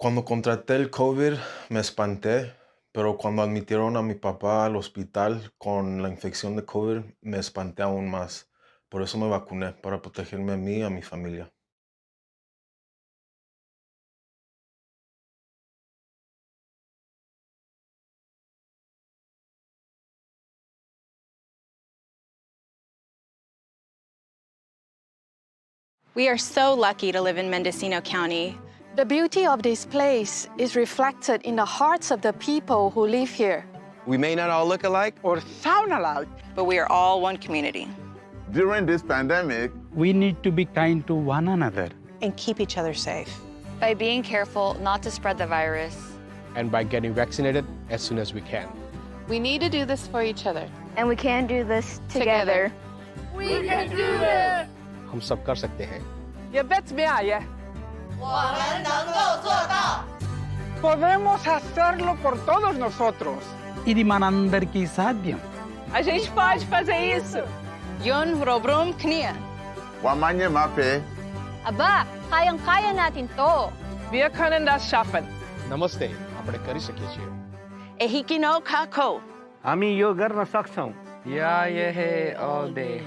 Cuando contraté el COVID me espanté, pero cuando admitieron a mi papá al hospital con la infección de COVID me espanté aún más. Por eso me vacuné, para protegerme a mí y a mi familia. We are so lucky to live in Mendocino County. The beauty of this place is reflected in the hearts of the people who live here. We may not all look alike or sound alike, but we are all one community. During this pandemic, we need to be kind to one another and keep each other safe. By being careful not to spread the virus. And by getting vaccinated as soon as we can. We need to do this for each other. And we can do this together. We can do this! हम सब कर सकते हैं. ये bet में आया. 我们能够做到. Podemos hacerlo por todos nosotros. Idi manandarki sadyam. A gente pode fazer isso. Yun robrum knia. Wamanye mape. Aba, kayang-kaya natin to. Wir können das schaffen. Namaste. આપણે કરી શકીએ છીએ. Ehikino kako. हामी यो गर्न सक्छौं. या ये है all day.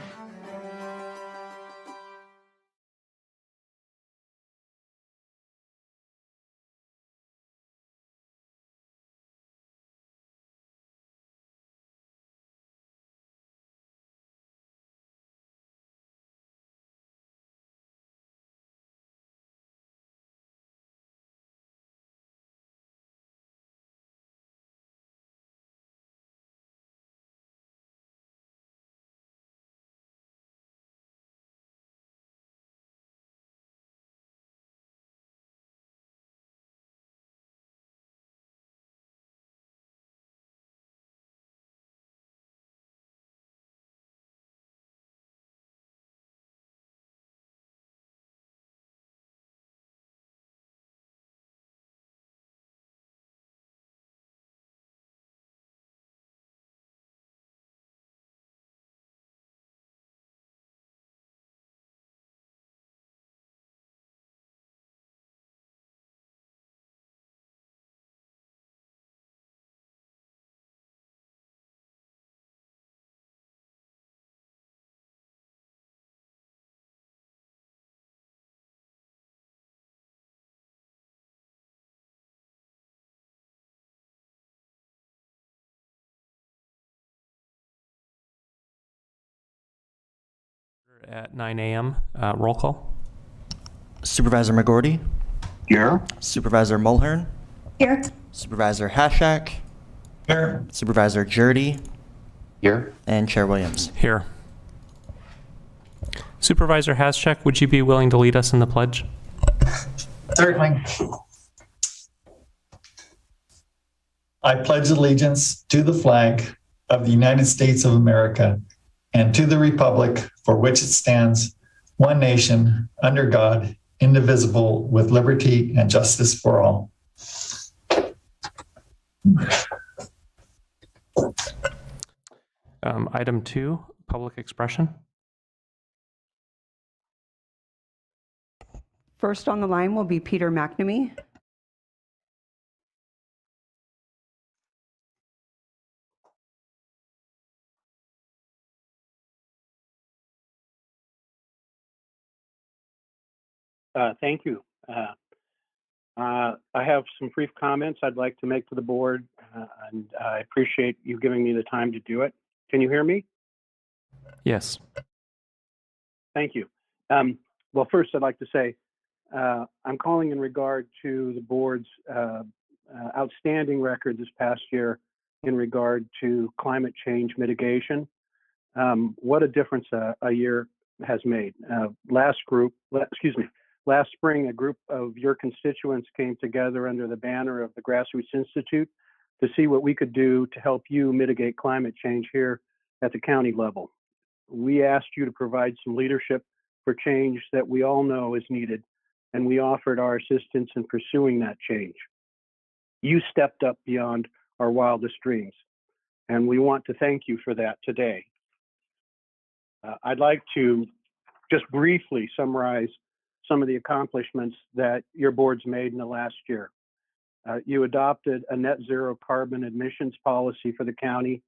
At 9 a.m. Roll call. Supervisor McGordy. Here. Supervisor Mulhern. Here. Supervisor Hashak. Here. Supervisor Jurdy. Here. And Chair Williams. Here. Supervisor Haschek, would you be willing to lead us in the pledge? Certainly. I pledge allegiance to the flag of the United States of America and to the republic for which it stands, one nation, under God, indivisible, with liberty and justice for all. Item 2, public expression. First on the line will be Peter McNamee. Thank you. I have some brief comments I'd like to make to the board, and I appreciate you giving me the time to do it. Can you hear me? Yes. Thank you. Well, first I'd like to say I'm calling in regard to the board's outstanding record this past year in regard to climate change mitigation. What a difference a year has made. Last spring, a group of your constituents came together under the banner of the Grassroots Institute to see what we could do to help you mitigate climate change here at the county level. We asked you to provide some leadership for change that we all know is needed, and we offered our assistance in pursuing that change. You stepped up beyond our wildest dreams, and we want to thank you for that today. I'd like to just briefly summarize some of the accomplishments that your board's made in the last year. You adopted a net zero carbon emissions policy for the county.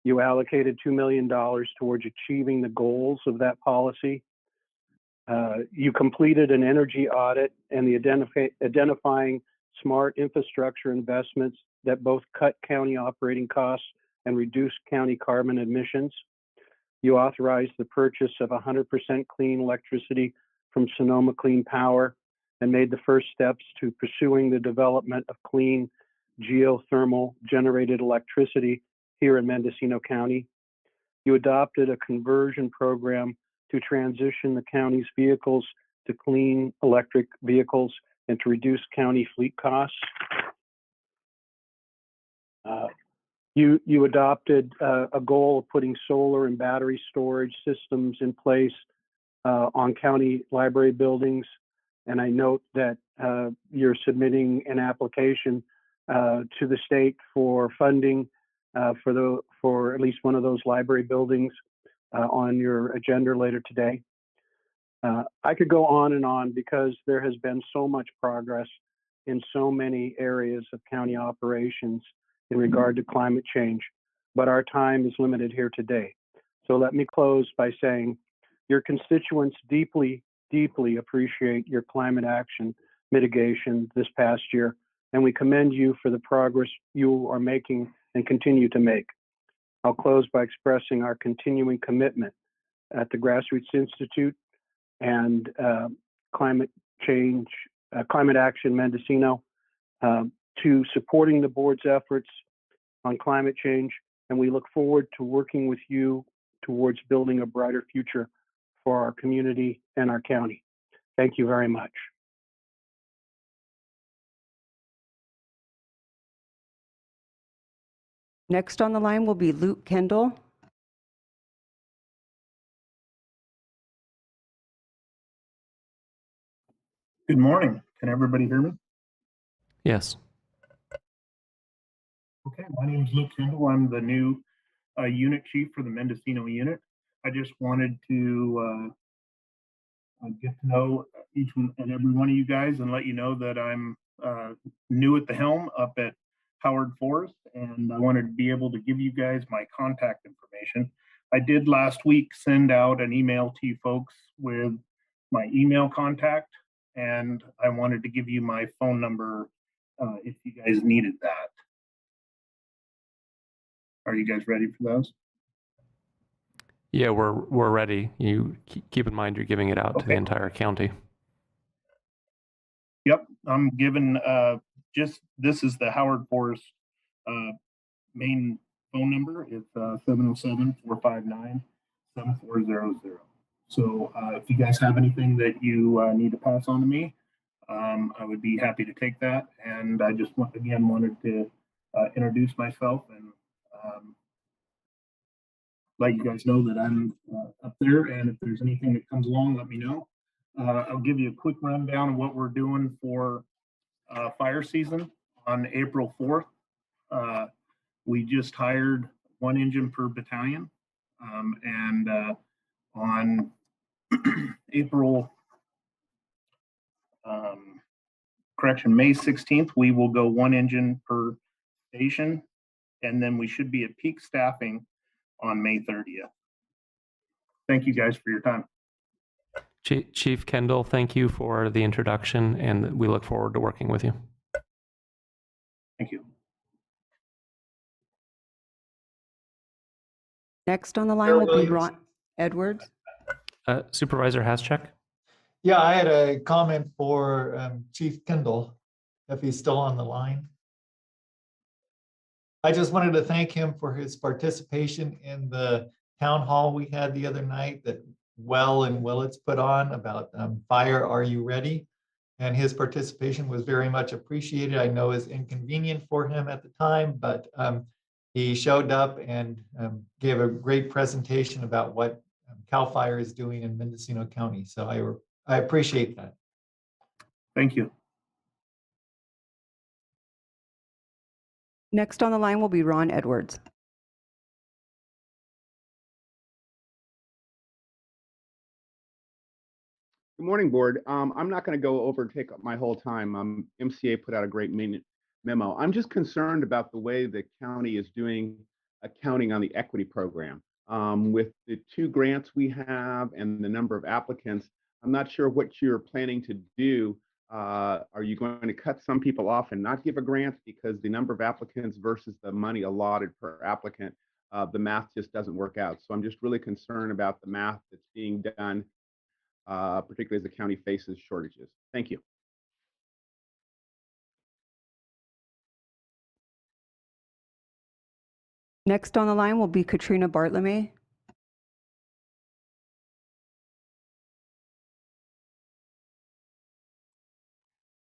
You allocated $2 million towards achieving the goals of that policy. You completed an energy audit and the identifying smart infrastructure investments that both cut county operating costs and reduce county carbon emissions. You authorized the purchase of 100% clean electricity from Sonoma Clean Power and made the first steps to pursuing the development of clean geothermal generated electricity here in Mendocino County. You adopted a conversion program to transition the county's vehicles to clean electric vehicles and to reduce county fleet costs. You adopted a goal of putting solar and battery storage systems in place on county library buildings. And I note that you're submitting an application to the state for funding for at least one of those library buildings on your agenda later today. I could go on and on because there has been so much progress in so many areas of county operations in regard to climate change, but our time is limited here today. So let me close by saying your constituents deeply, deeply appreciate your climate action mitigation this past year, and we commend you for the progress you are making and continue to make. I'll close by expressing our continuing commitment at the Grassroots Institute and Climate Action Mendocino to supporting the board's efforts on climate change, and we look forward to working with you towards building a brighter future for our community and our county. Thank you very much. Next on the line will be Luke Kendall. Good morning. Can everybody hear me? Yes. Okay, my name is Luke Kendall. I'm the new unit chief for the Mendocino unit. I just wanted to get to know each and every one of you guys and let you know that I'm new at the helm up at Howard Forest, and I wanted to be able to give you guys my contact information. I did last week send out an email to you folks with my email contact, and I wanted to give you my phone number if you guys needed that. Are you guys ready for those? Yeah, we're ready. You keep in mind you're giving it out to the entire county. Yep, I'm giving this is the Howard Forest main phone number. It's 707-459-7400. So if you guys have anything that you need to pass on to me, I would be happy to take that. And I just wanted to introduce myself and let you guys know that I'm up there. And if there's anything that comes along, let me know. I'll give you a quick rundown of what we're doing for fire season on April 4th. We just hired 1 engine per battalion. And on May 16th, we will go 1 engine per station. And then we should be at peak staffing on May 30th. Thank you guys for your time. Chief Kendall, thank you for the introduction, and we look forward to working with you. Thank you. Next on the line will be Ron Edwards. Supervisor Haschek? Yeah, I had a comment for Chief Kendall, if he's still on the line. I just wanted to thank him for his participation in the town hall we had the other night that Well and Willits put on about fire, are you ready? And his participation was very much appreciated. I know it's inconvenient for him at the time, but he showed up and gave a great presentation about what CAL FIRE is doing in Mendocino County. So I appreciate that. Thank you. Next on the line will be Ron Edwards. Good morning, board. I'm not going to go overtake my whole time. MCA put out a great memo. I'm just concerned about the way the county is doing accounting on the equity program. With the 2 grants we have and the number of applicants, I'm not sure what you're planning to do. Are you going to cut some people off and not give a grant because the number of applicants versus the money allotted per applicant, the math just doesn't work out. So I'm just really concerned about the math that's being done, particularly as the county faces shortages. Thank you. Next on the line will be Katrina Bartlemy.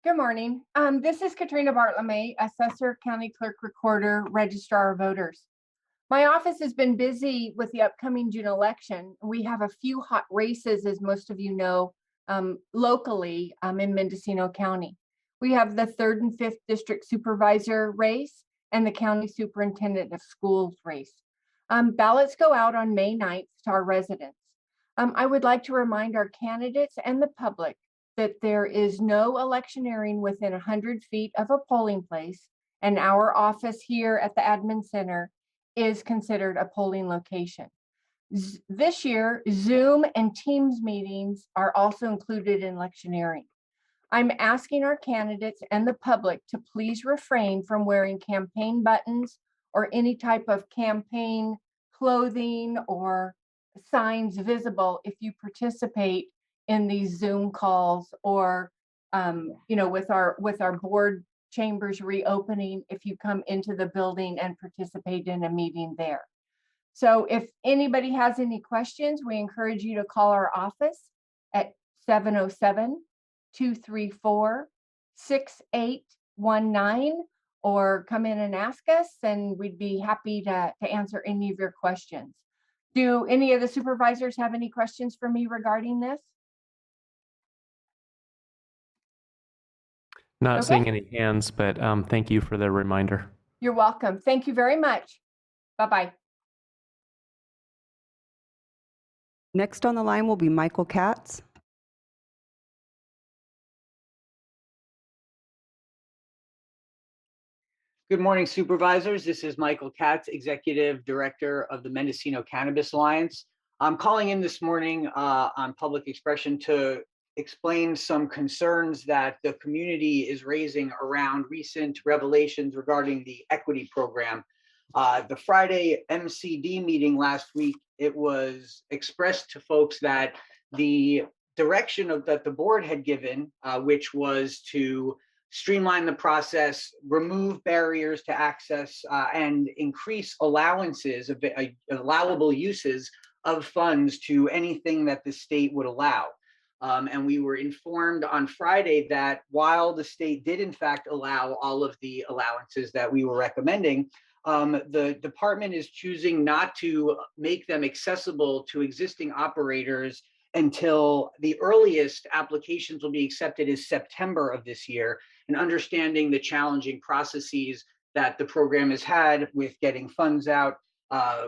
Good morning. This is Katrina Bartlemy, Assessor, County Clerk, Recorder, Registrar of Voters. My office has been busy with the upcoming June election. We have a few hot races, as most of you know, locally in Mendocino County. We have the 3rd and 5th District Supervisor race and the County Superintendent of Schools race. Ballots go out on May 9th to our residents. I would like to remind our candidates and the public that there is no electioneering within 100 feet of a polling place, and our office here at the Admin Center is considered a polling location. This year, Zoom and Teams meetings are also included in electioneering. I'm asking our candidates and the public to please refrain from wearing campaign buttons or any type of campaign clothing or signs visible if you participate in these Zoom calls or, with our board chambers reopening, if you come into the building and participate in a meeting there. So if anybody has any questions, we encourage you to call our office at 707-234-6819 or come in and ask us, and we'd be happy to answer any of your questions. Do any of the supervisors have any questions for me regarding this? Not seeing any hands, but thank you for the reminder. You're welcome. Thank you very much. Bye-bye. Next on the line will be Michael Katz. Good morning, supervisors. This is Michael Katz, Executive Director of the Mendocino Cannabis Alliance. I'm calling in this morning on Public Expression to explain some concerns that the community is raising around recent revelations regarding the equity program. The Friday MCD meeting last week, it was expressed to folks that the direction that the board had given, which was to streamline the process, remove barriers to access, and increase allowances of allowable uses of funds to anything that the state would allow. And we were informed on Friday that while the state did in fact allow all of the allowances that we were recommending, the department is choosing not to make them accessible to existing operators until the earliest applications will be accepted is September of this year. And understanding the challenging processes that the program has had with getting funds out,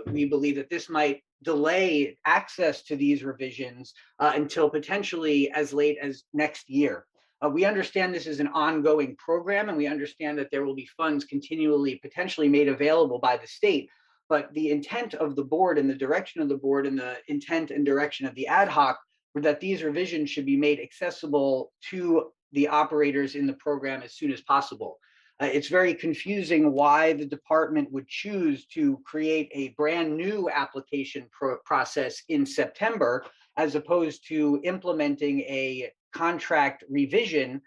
we believe that this might delay access to these revisions until potentially as late as next year. We understand this is an ongoing program, and we understand that there will be funds continually potentially made available by the state. But the intent of the board and the direction of the board and the intent and direction of the ad hoc were that these revisions should be made accessible to the operators in the program as soon as possible. It's very confusing why the department would choose to create a brand new application process in September, as opposed to implementing a contract revision,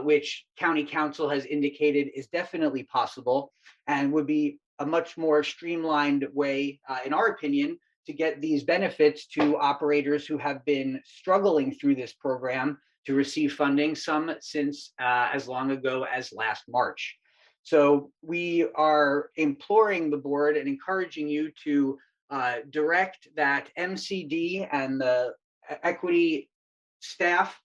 which County Council has indicated is definitely possible and would be a much more streamlined way, in our opinion, to get these benefits to operators who have been struggling through this program to receive funding, some since as long ago as last March. So we are imploring the board and encouraging you to direct that MCD and the equity staff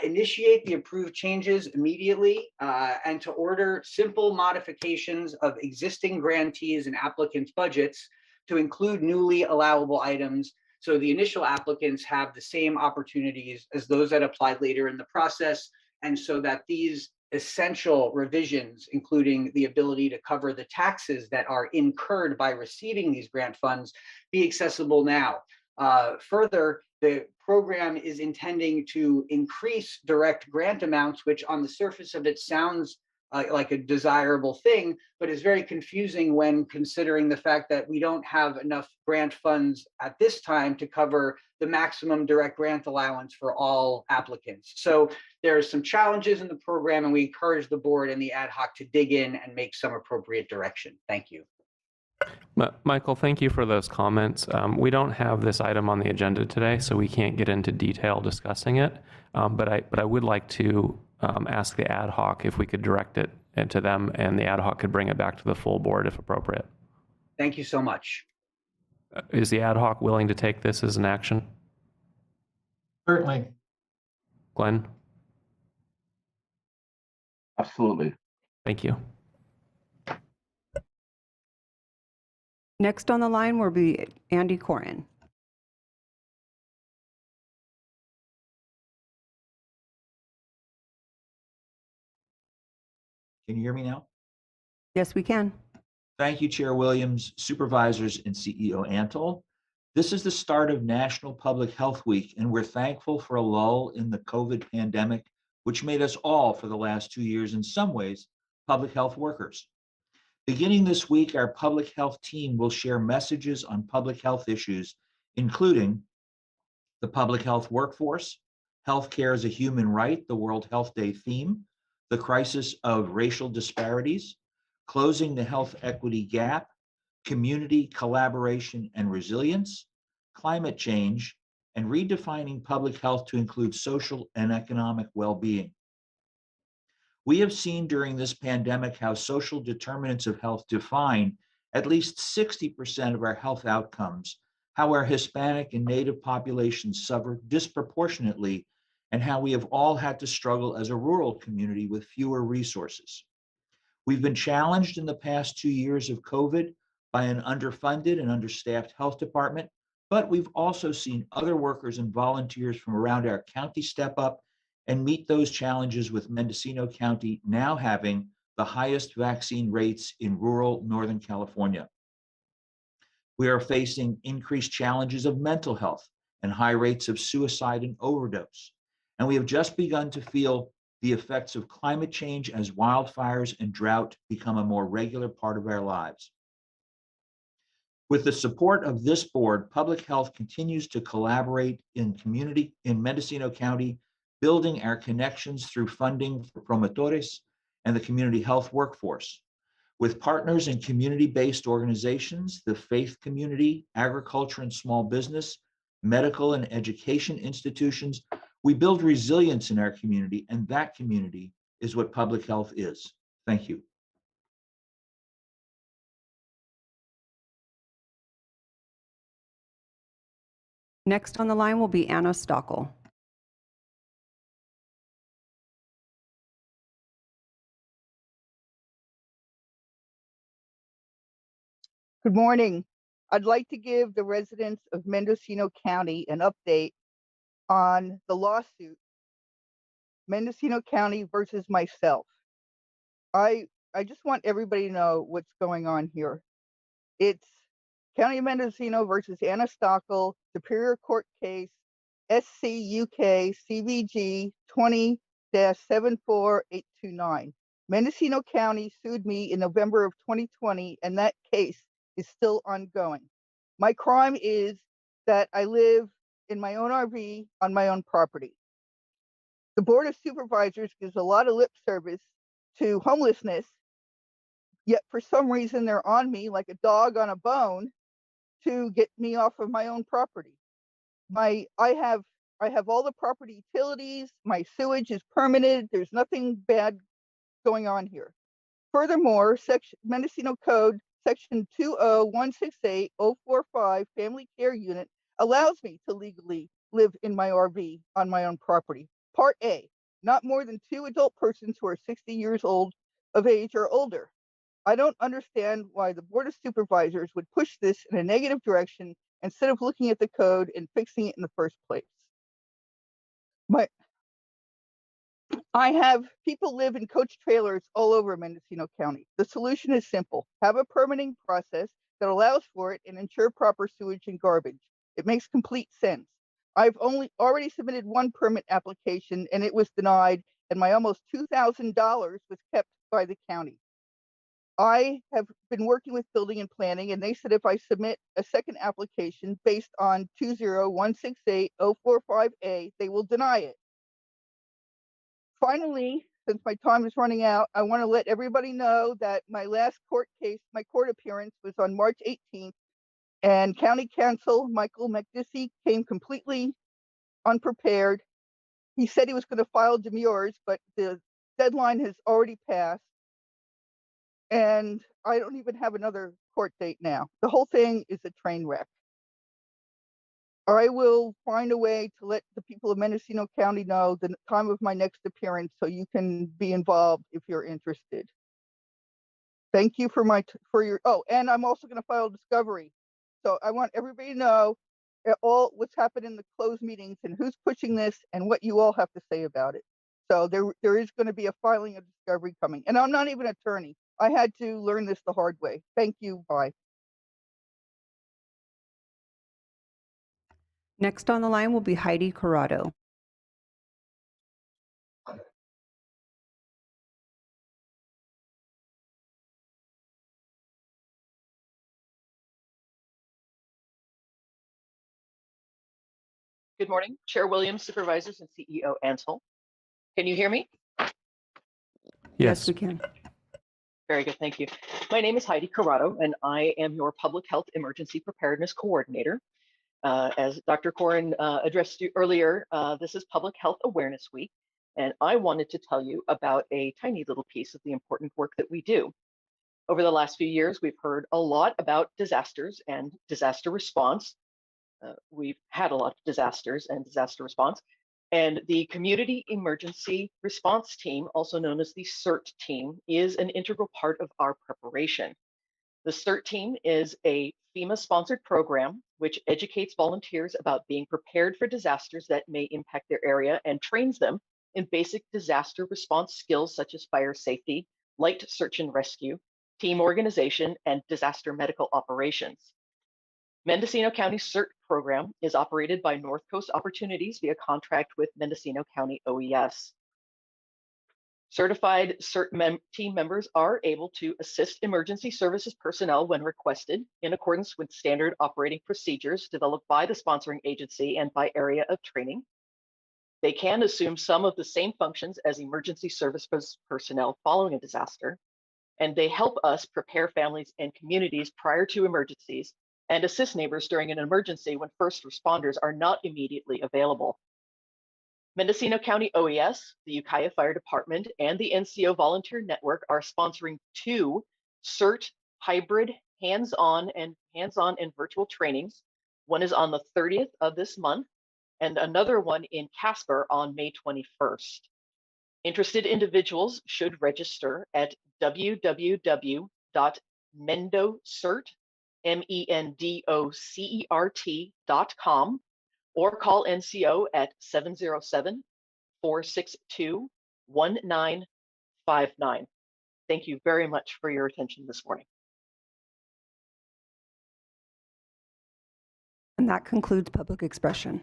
initiate the approved changes immediately and to order simple modifications of existing grantees and applicants' budgets to include newly allowable items, so the initial applicants have the same opportunities as those that applied later in the process, and so that these essential revisions, including the ability to cover the taxes that are incurred by receiving these grant funds, be accessible now. Further, the program is intending to increase direct grant amounts, which on the surface of it sounds like a desirable thing, but is very confusing when considering the fact that we don't have enough grant funds at this time to cover the maximum direct grant allowance for all applicants. So there are some challenges in the program, and we encourage the board and the ad hoc to dig in and make some appropriate direction. Thank you. Michael, thank you for those comments. We don't have this item on the agenda today, so we can't get into detail discussing it. But I would like to ask the ad hoc if we could direct it to them, and the ad hoc could bring it back to the full board if appropriate. Thank you so much. Is the ad hoc willing to take this as an action? Certainly. Glenn? Absolutely. Thank you. Next on the line will be Andy Corin. Can you hear me now? Yes, we can. Thank you, Chair Williams, Supervisors, and CEO Antle. This is the start of National Public Health Week, and we're thankful for a lull in the COVID pandemic, which made us all, for the last 2 years, in some ways, public health workers. Beginning this week, our public health team will share messages on public health issues, including the public health workforce, healthcare as a human right, the World Health Day theme, the crisis of racial disparities, closing the health equity gap, community collaboration and resilience, climate change, and redefining public health to include social and economic well-being. We have seen during this pandemic how social determinants of health define at least 60% of our health outcomes, how our Hispanic and Native populations suffer disproportionately, and how we have all had to struggle as a rural community with fewer resources. We've been challenged in the past 2 years of COVID by an underfunded and understaffed health department, but we've also seen other workers and volunteers from around our county step up and meet those challenges, with Mendocino County now having the highest vaccine rates in rural Northern California. We are facing increased challenges of mental health and high rates of suicide and overdose. And we have just begun to feel the effects of climate change as wildfires and drought become a more regular part of our lives. With the support of this board, public health continues to collaborate in Mendocino County, building our connections through funding for promotores and the community health workforce. With partners in community-based organizations, the faith community, agriculture and small business, medical and education institutions, we build resilience in our community, and that community is what public health is. Thank you. Next on the line will be Anna Stockel. Good morning. I'd like to give the residents of Mendocino County an update on the lawsuit, Mendocino County versus myself. I just want everybody to know what's going on here. It's County of Mendocino versus Anna Stockel, Superior Court Case, SCUK CVG 20-74829. Mendocino County sued me in November of 2020, and that case is still ongoing. My crime is that I live in my own RV on my own property. The Board of Supervisors gives a lot of lip service to homelessness, yet for some reason they're on me like a dog on a bone to get me off of my own property. I have all the property utilities, my sewage is permitted, there's nothing bad going on here. Furthermore, Mendocino Code Section 20168-045 Family Care Unit allows me to legally live in my RV on my own property. Part A, not more than 2 adult persons who are 60 years old of age or older. I don't understand why the Board of Supervisors would push this in a negative direction instead of looking at the code and fixing it in the first place. I have people live in coach trailers all over Mendocino County. The solution is simple. Have a permitting process that allows for it and ensure proper sewage and garbage. It makes complete sense. I've already submitted one permit application and it was denied, and my almost $2,000 was kept by the county. I have been working with building and planning, and they said if I submit a second application based on 20168-045A, they will deny it. Finally, since my time is running out, I want to let everybody know that my last court case, my court appearance was on March 18th, and County Counsel Michael McDissey came completely unprepared. He said he was going to file demurrage, but the deadline has already passed, and I don't even have another court date now. The whole thing is a train wreck. I will find a way to let the people of Mendocino County know the time of my next appearance so you can be involved if you're interested. Thank you for your, oh, and I'm also going to file discovery. So I want everybody to know all what's happened in the closed meetings and who's pushing this and what you all have to say about it. So there is going to be a filing of discovery coming. And I'm not even an attorney. I had to learn this the hard way. Thank you. Bye. Next on the line will be Heidi Corrado. Good morning, Chair Williams, Supervisors, and CEO Ansel. Can you hear me? Yes, we can. Very good, thank you. My name is Heidi Corrado, and I am your Public Health Emergency Preparedness Coordinator. As Dr. Corin addressed you earlier, this is Public Health Awareness Week, and I wanted to tell you about a tiny little piece of the important work that we do. Over the last few years, we've heard a lot about disasters and disaster response. We've had a lot of disasters and disaster response. And the Community Emergency Response Team, also known as the CERT team, is an integral part of our preparation. The CERT team is a FEMA-sponsored program which educates volunteers about being prepared for disasters that may impact their area and trains them in basic disaster response skills such as fire safety, light search and rescue, team organization, and disaster medical operations. Mendocino County CERT program is operated by North Coast Opportunities via contract with Mendocino County OES. Certified CERT team members are able to assist emergency services personnel when requested in accordance with standard operating procedures developed by the sponsoring agency and by area of training. They can assume some of the same functions as emergency services personnel following a disaster, and they help us prepare families and communities prior to emergencies and assist neighbors during an emergency when first responders are not immediately available. Mendocino County OES, the Ukiah Fire Department, and the NCO Volunteer Network are sponsoring 2 CERT hybrid hands-on and virtual trainings. One is on the 30th of this month, and another one in Casper on May 21st. Interested individuals should register at www.mendocert.com or call NCO at 707-462-1959. Thank you very much for your attention this morning. And that concludes public expression.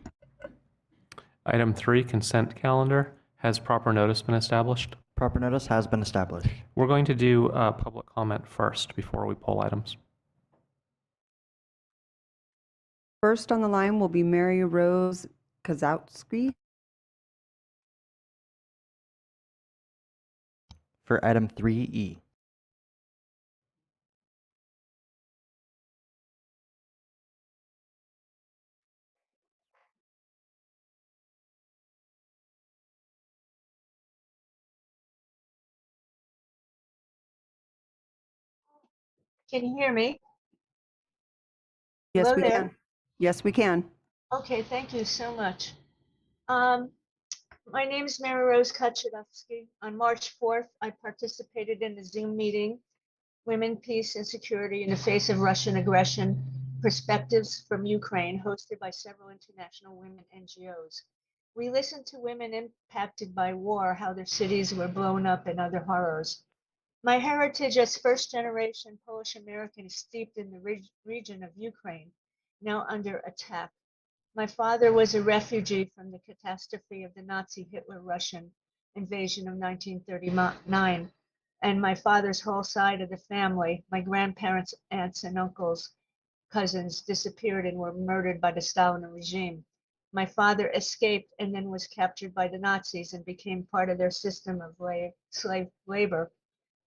Item 3, consent calendar. Has proper notice been established? Proper notice has been established. We're going to do public comment first before we pull items. First on the line will be Mary Rose Kozowski. For item 3E. Can you hear me? Yes, Hello we there. can. Yes, we can. Okay, thank you so much. My name is Mary Rose Kachudowski. On March 4th, I participated in the Zoom meeting, Women, Peace, and Security in the Face of Russian Aggression, Perspectives from Ukraine, hosted by several international women NGOs. We listened to women impacted by war, how their cities were blown up and other horrors. My heritage as first-generation Polish American is steeped in the region of Ukraine, now under attack. My father was a refugee from the catastrophe of the Nazi Hitler-Russian invasion of 1939, and my father's whole side of the family, my grandparents, aunts, and uncles, cousins, disappeared and were murdered by the Stalin regime. My father escaped and then was captured by the Nazis and became part of their system of slave labor.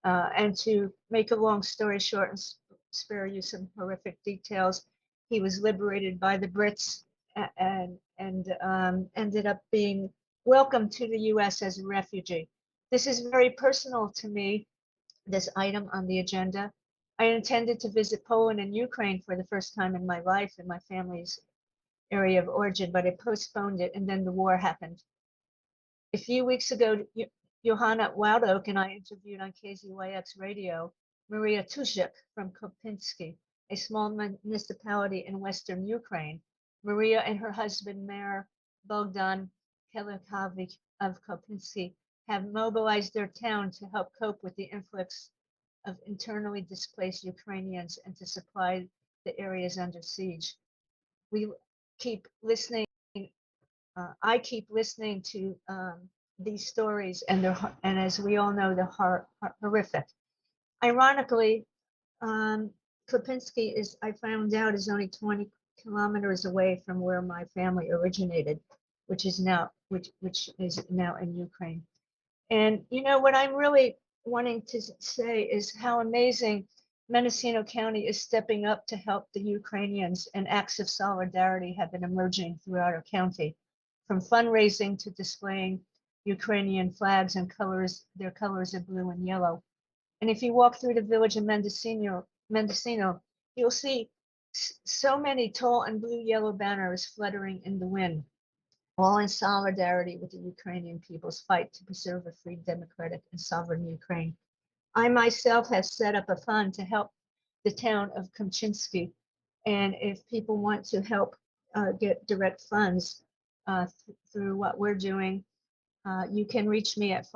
And to make a long story short and spare you some horrific details, he was liberated by the Brits and ended up being welcomed to the US as a refugee. This is very personal to me, this item on the agenda. I intended to visit Poland and Ukraine for the first time in my life in my family's area of origin, but I postponed it and then the war happened. A few weeks ago, Johanna Wildoak and I interviewed on KZYX radio Maria Tushik from Kopinski, a small municipality in western Ukraine. Maria and her husband, Mayor Bogdan Kelikovic of Kopinski, have mobilized their town to help cope with the influx of internally displaced Ukrainians and to supply the areas under siege. We keep listening. I keep listening to these stories, and as we all know, they're horrific. Ironically, Kopinski I found out, is only 20 kilometers away from where my family originated, which is now in Ukraine. And you know what I'm really wanting to say is how amazing Mendocino County is stepping up to help the Ukrainians, and acts of solidarity have been emerging throughout our county, from fundraising to displaying Ukrainian flags and their colors are blue and yellow. And if you walk through the village of Mendocino, you'll see so many tall and blue-yellow banners fluttering in the wind, all in solidarity with the Ukrainian people's fight to preserve a free, democratic, and sovereign Ukraine. I myself have set up a fund to help the town of Komchinsky, and if people want to help get direct funds through what we're doing, you can reach me at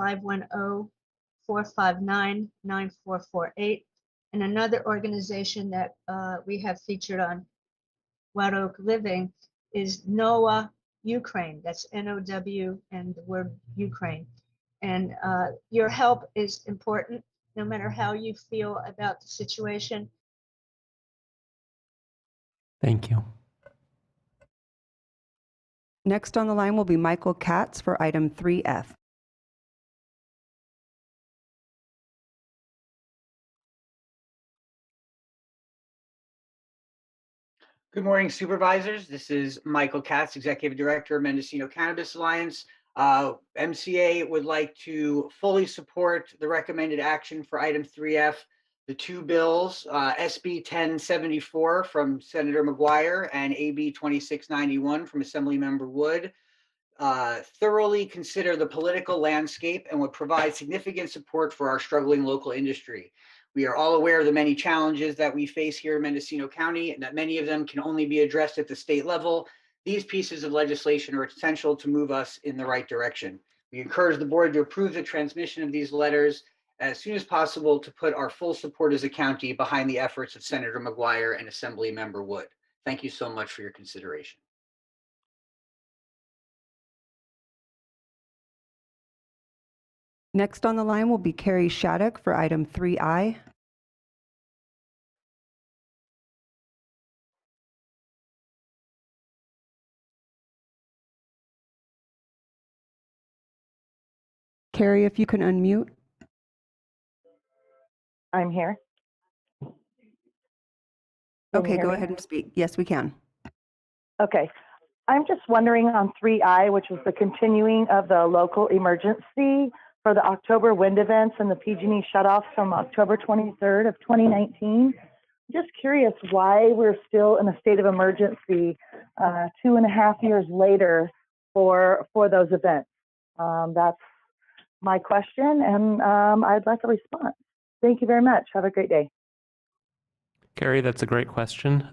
510-459-9448. And another organization that we have featured on Wild Oak Living is NOWA Ukraine. That's NOW and the word Ukraine. And your help is important, no matter how you feel about the situation. Thank you. Next on the line will be Michael Katz for item 3F. Good morning, supervisors. This is Michael Katz, Executive Director of Mendocino Cannabis Alliance. MCA would like to fully support the recommended action for item 3F, the two bills, SB 1074 from Senator McGuire and AB 2691 from Assemblymember Wood. Thoroughly consider the political landscape and would provide significant support for our struggling local industry. We are all aware of the many challenges that we face here in Mendocino County, and that many of them can only be addressed at the state level. These pieces of legislation are essential to move us in the right direction. We encourage the board to approve the transmission of these letters as soon as possible to put our full support as a county behind the efforts of Senator McGuire and Assemblymember Wood. Thank you so much for your consideration. Next on the line will be Carrie Shattuck for item 3I. Carrie, if you can unmute. I'm here. Okay, go ahead and speak. Yes, we can. Okay. I'm just wondering on 3I, which was the continuing of the local emergency for the October wind events and the PG&E shutoffs from October 23rd of 2019. Just curious why we're still in a state of emergency 2.5 years later for those events. That's my question, and I'd like a response. Thank you very much. Have a great day. Carrie, that's a great question.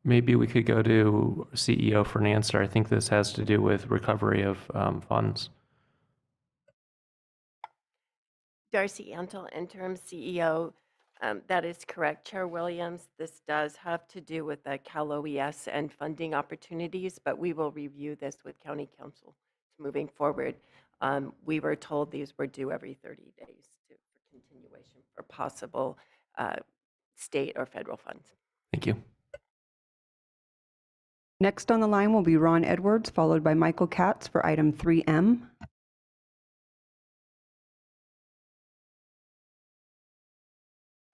Maybe we could go to CEO for an answer. I think this has to do with recovery of funds. Darcy Antle, interim CEO. That is correct, Chair Williams. This does have to do with the Cal OES and funding opportunities, but we will review this with County Council moving forward. We were told these were due every 30 days for continuation for possible state or federal funds. Thank you. Next on the line will be Ron Edwards, followed by Michael Katz for item 3M.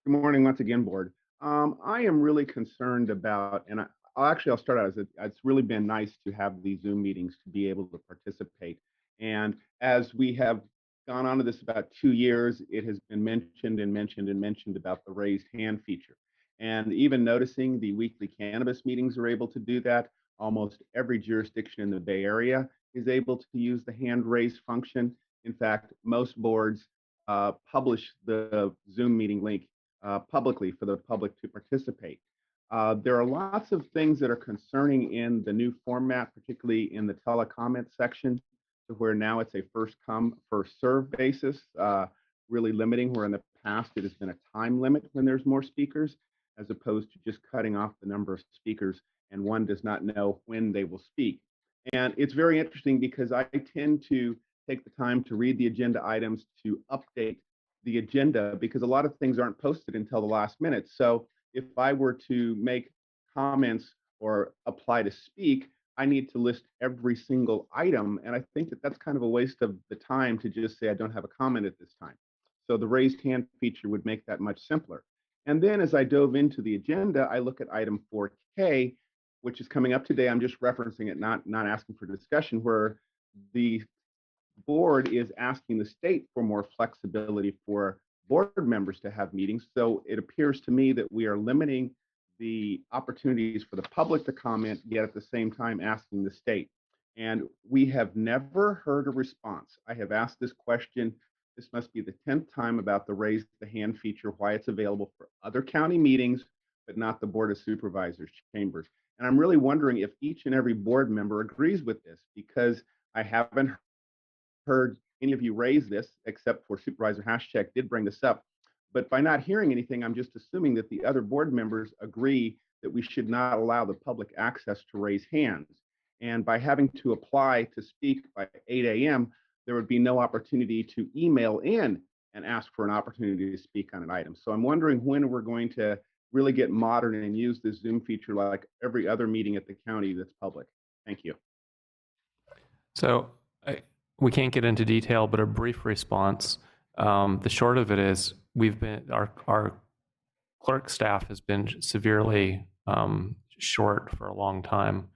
Good morning once again, board. I am really concerned about, and I'll start out as it's really been nice to have these Zoom meetings to be able to participate. And as we have gone on to this about 2 years, it has been mentioned and mentioned and mentioned about the raised hand feature. And even noticing the weekly cannabis meetings are able to do that. Almost every jurisdiction in the Bay Area is able to use the hand raise function. In fact, most boards publish the Zoom meeting link publicly for the public to participate. There are lots of things that are concerning in the new format, particularly in the telecomment section, to where now it's a first come, first serve basis, really limiting where in the past it has been a time limit when there's more speakers, as opposed to just cutting off the number of speakers and one does not know when they will speak. And it's very interesting because I tend to take the time to read the agenda items to update the agenda because a lot of things aren't posted until the last minute. So if I were to make comments or apply to speak, I need to list every single item. And I think that that's kind of a waste of the time to just say, I don't have a comment at this time. So the raised hand feature would make that much simpler. And then as I dove into the agenda, I look at item 4K, which is coming up today. I'm just referencing it, not asking for discussion, where the board is asking the state for more flexibility for board members to have meetings. So it appears to me that we are limiting the opportunities for the public to comment, yet at the same time asking the state. And we have never heard a response. I have asked this question. This must be the 10th time about the raise the hand feature, why it's available for other county meetings, but not the Board of Supervisors chambers. And I'm really wondering if each and every board member agrees with this, because I haven't heard any of you raise this, except for Supervisor Haschek did bring this up. But by not hearing anything, I'm just assuming that the other board members agree that we should not allow the public access to raise hands. And by having to apply to speak by 8 a.m., there would be no opportunity to email in and ask for an opportunity to speak on an item. So I'm wondering when we're going to really get modern and use this Zoom feature like every other meeting at the county that's public. Thank you. So we can't get into detail, but a brief response. The short of it is our clerk staff has been severely short for a long time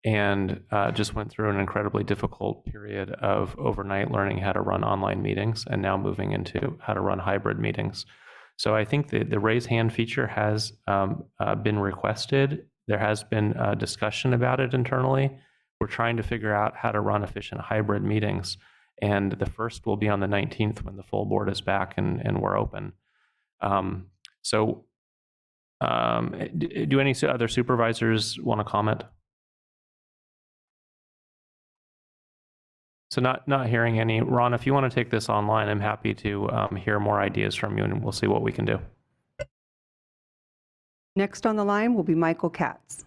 and just went through an incredibly difficult period of overnight learning how to run online meetings and now moving into how to run hybrid meetings. So I think the raise hand feature has been requested. There has been a discussion about it internally. We're trying to figure out how to run efficient hybrid meetings. And the first will be on the 19th when the full board is back and we're open. Do any other supervisors want to comment? So not hearing any. Ron, if you want to take this online, I'm happy to hear more ideas from you and we'll see what we can do. Next on the line will be Michael Katz.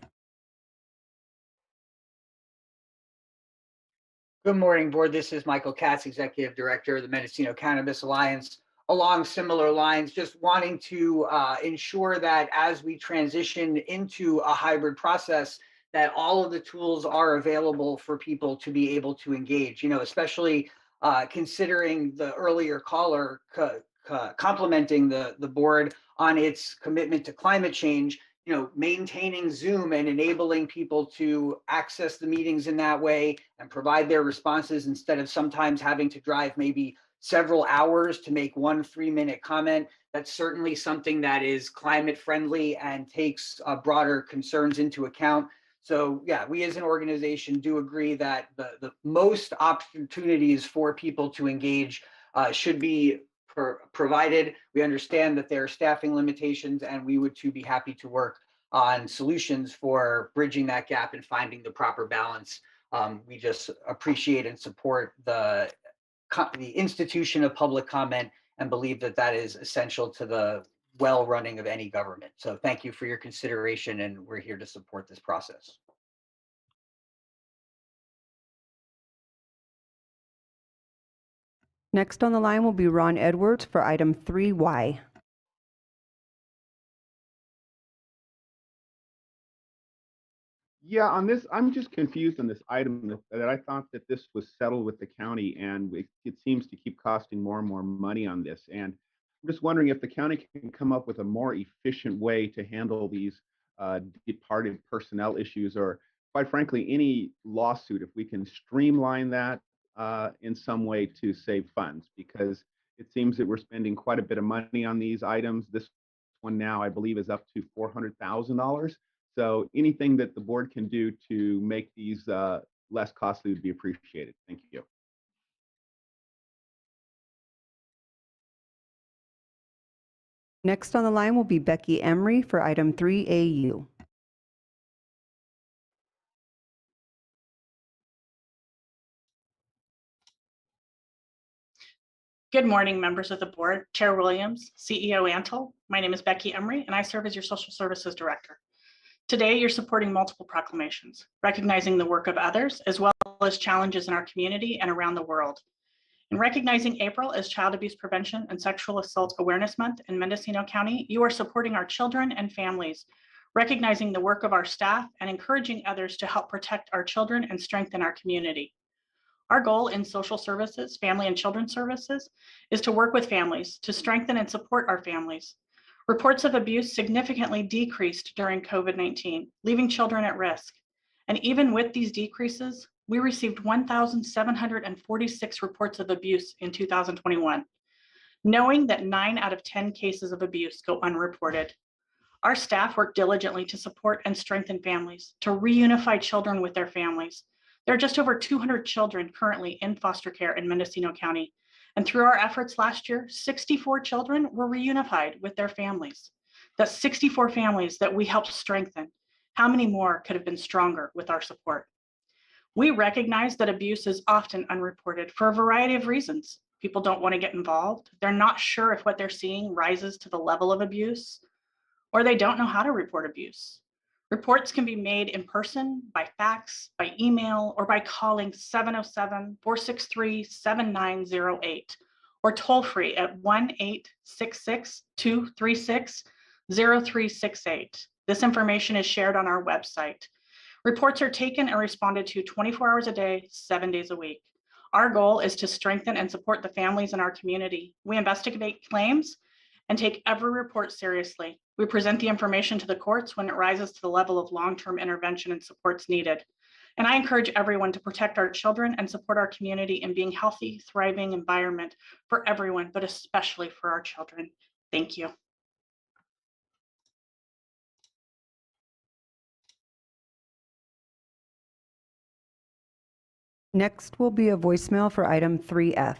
Good morning, board. This is Michael Katz, Executive Director of the Mendocino Cannabis Alliance. Along similar lines, just wanting to ensure that as we transition into a hybrid process, that all of the tools are available for people to be able to engage, especially considering the earlier caller complimenting the board on its commitment to climate change, maintaining Zoom and enabling people to access the meetings in that way and provide their responses instead of sometimes having to drive maybe several hours to make 1 3-minute comment. That's certainly something that is climate friendly and takes broader concerns into account. So yeah, we as an organization do agree that the most opportunities for people to engage should be provided. We understand that there are staffing limitations, and we would too be happy to work on solutions for bridging that gap and finding the proper balance. We just appreciate and support the institution of public comment and believe that that is essential to the well-running of any government. So thank you for your consideration, and we're here to support this process. Next on the line will be Ron Edwards for item 3Y. Yeah, on this, I'm just confused on this item that I thought that this was settled with the county, and it seems to keep costing more and more money on this. And I'm just wondering if the county can come up with a more efficient way to handle these departed personnel issues, or quite frankly, any lawsuit, if we can streamline that in some way to save funds, because it seems that we're spending quite a bit of money on these items. This one now, I believe, is up to $400,000. So anything that the board can do to make these less costly would be appreciated. Thank you. Next on the line will be Becky Emery for item 3AU. Good morning, members of the board, Chair Williams, CEO Antle. My name is Becky Emery, and I serve as your Social Services Director. Today, you're supporting multiple proclamations, recognizing the work of others, as well as challenges in our community and around the world. In recognizing April as Child Abuse Prevention and Sexual Assault Awareness Month in Mendocino County, you are supporting our children and families, recognizing the work of our staff and encouraging others to help protect our children and strengthen our community. Our goal in social services, family and children's services, is to work with families to strengthen and support our families. Reports of abuse significantly decreased during COVID-19, leaving children at risk. And even with these decreases, we received 1,746 reports of abuse in 2021, knowing that 9 out of 10 cases of abuse go unreported. Our staff work diligently to support and strengthen families, to reunify children with their families. There are just over 200 children currently in foster care in Mendocino County. And through our efforts last year, 64 children were reunified with their families. That's 64 families that we helped strengthen. How many more could have been stronger with our support? We recognize that abuse is often unreported for a variety of reasons. People don't want to get involved. They're not sure if what they're seeing rises to the level of abuse, or they don't know how to report abuse. Reports can be made in person, by fax, by email, or by calling 707-463-7908, or toll free at 1-866-236-0368. This information is shared on our website. Reports are taken and responded to 24 hours a day, 7 days a week. Our goal is to strengthen and support the families in our community. We investigate claims and take every report seriously. We present the information to the courts when it rises to the level of long-term intervention and supports needed. And I encourage everyone to protect our children and support our community in being healthy, thriving environment for everyone, but especially for our children. Thank you. Next will be a voicemail for item 3F.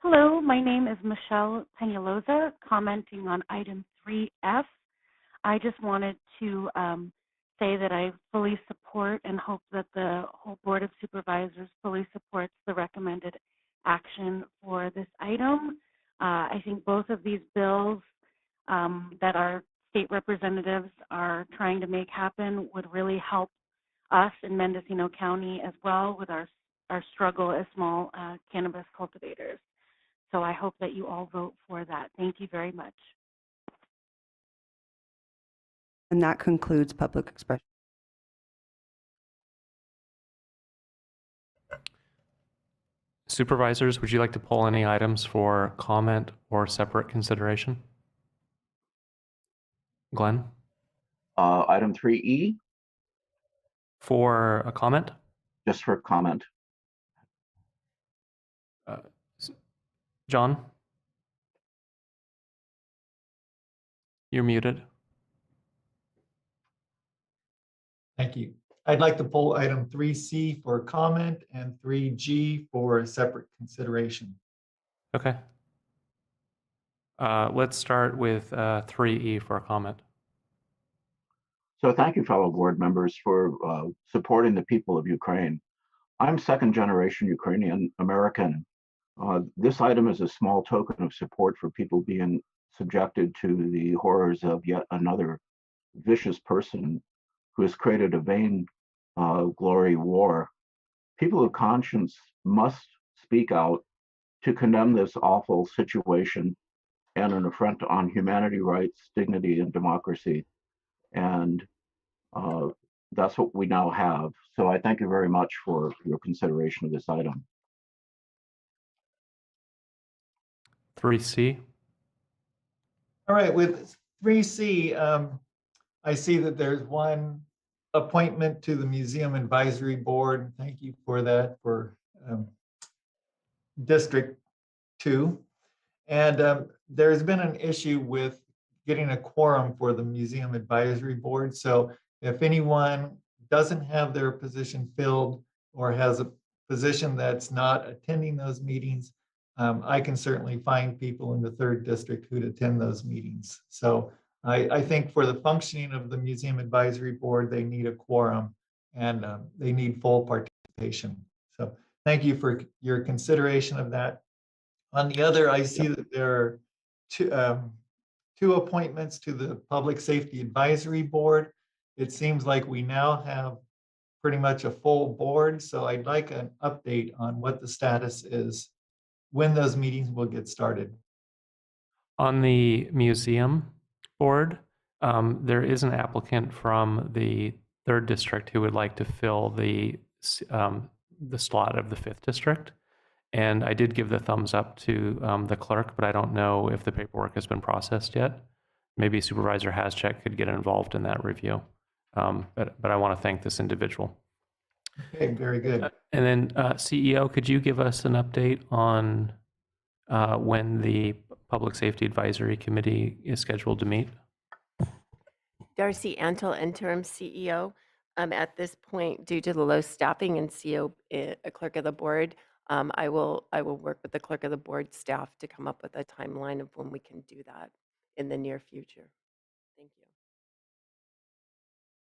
Hello, my name is Michelle Peñalosa, commenting on item 3F. I just wanted to say that I fully support and hope that the whole Board of Supervisors fully supports the recommended action for this item. I think both of these bills that our state representatives are trying to make happen would really help us in Mendocino County as well with our struggle as small cannabis cultivators. So I hope that you all vote for that. Thank you very much. And that concludes public expression. Supervisors, would you like to pull any items for comment or separate consideration? Glenn? Item 3E. For a comment? Just for comment. John? You're muted. Thank you. I'd like to pull item 3C for comment and 3G for separate consideration. Okay. Let's start with 3E for a comment. So thank you, fellow board members, for supporting the people of Ukraine. I'm second generation Ukrainian American. This item is a small token of support for people being subjected to the horrors of yet another vicious person who has created a vain glory war. People of conscience must speak out to condemn this awful situation and an affront on humanity, rights, dignity, and democracy. And that's what we now have. So I thank you very much for your consideration of this item. 3C. All right, with 3C, I see that there's one appointment to the Museum Advisory Board. Thank you for that for District 2. And there's been an issue with getting a quorum for the Museum Advisory Board. So if anyone doesn't have their position filled or has a position that's not attending those meetings, I can certainly find people in the 3rd District who'd attend those meetings. So I think for the functioning of the Museum Advisory Board, they need a quorum and they need full participation. So thank you for your consideration of that. On the other, I see that there are two appointments to the Public Safety Advisory Board. It seems like we now have pretty much a full board, so I'd like an update on what the status is, when those meetings will get started. On the museum board, there is an applicant from the 3rd District who would like to fill the slot of the 5th District. And I did give the thumbs up to the clerk, but I don't know if the paperwork has been processed yet. Maybe Supervisor Haschek could get involved in that review. But I want to thank this individual. Okay, very good. And then CEO, could you give us an update on when the Public Safety Advisory Committee is scheduled to meet? Darcy Antle, interim CEO. At this point, due to the low staffing and CEO, a clerk of the board, I will work with the clerk of the board staff to come up with a timeline of when we can do that in the near future. Thank you.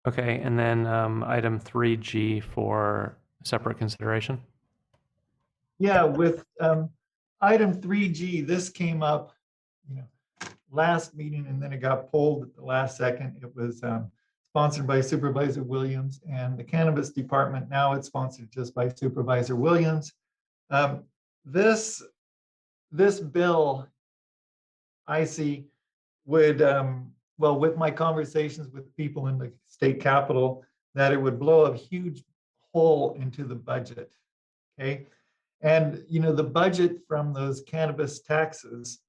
Okay, and then item 3G for separate consideration. Yeah, with item 3G, this came up, last meeting, and then it got pulled at the last second. It was sponsored by Supervisor Williams and the Cannabis Department. Now it's sponsored just by Supervisor Williams. This bill, I see, would, well, with my conversations with people in the state capitol, that it would blow a huge hole into the budget, okay? And, the budget from those cannabis taxes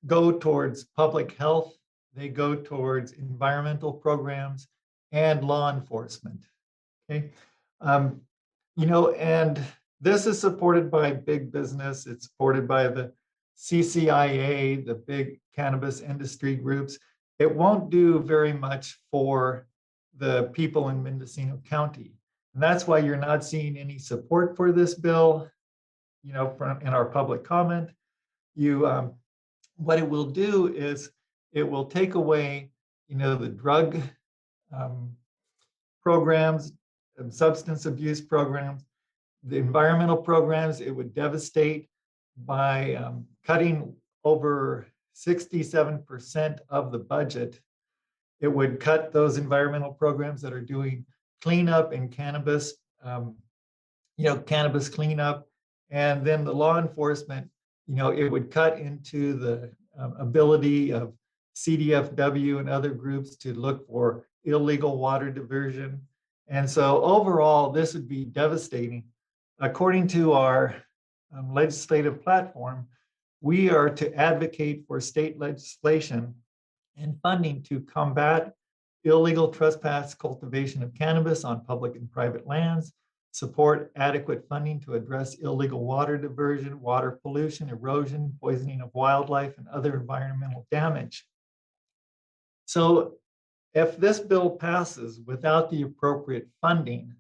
go towards public health, they go towards environmental programs and law enforcement, okay? And this is supported by big business. It's supported by the CCIA, the big cannabis industry groups. It won't do very much for the people in Mendocino County. And that's why you're not seeing any support for this bill, in our public comment. What it will do is it will take away, the drug programs, substance abuse programs, the environmental programs. It would devastate by cutting over 67% of the budget. It would cut those environmental programs that are doing cleanup in cannabis, cannabis cleanup, and then the law enforcement, it would cut into the ability of CDFW and other groups to look for illegal water diversion. And so overall, this would be devastating. According to our legislative platform, we are to advocate for state legislation and funding to combat illegal trespass cultivation of cannabis on public and private lands, support adequate funding to address illegal water diversion, water pollution, erosion, poisoning of wildlife, and other environmental damage. So if this bill passes without the appropriate funding,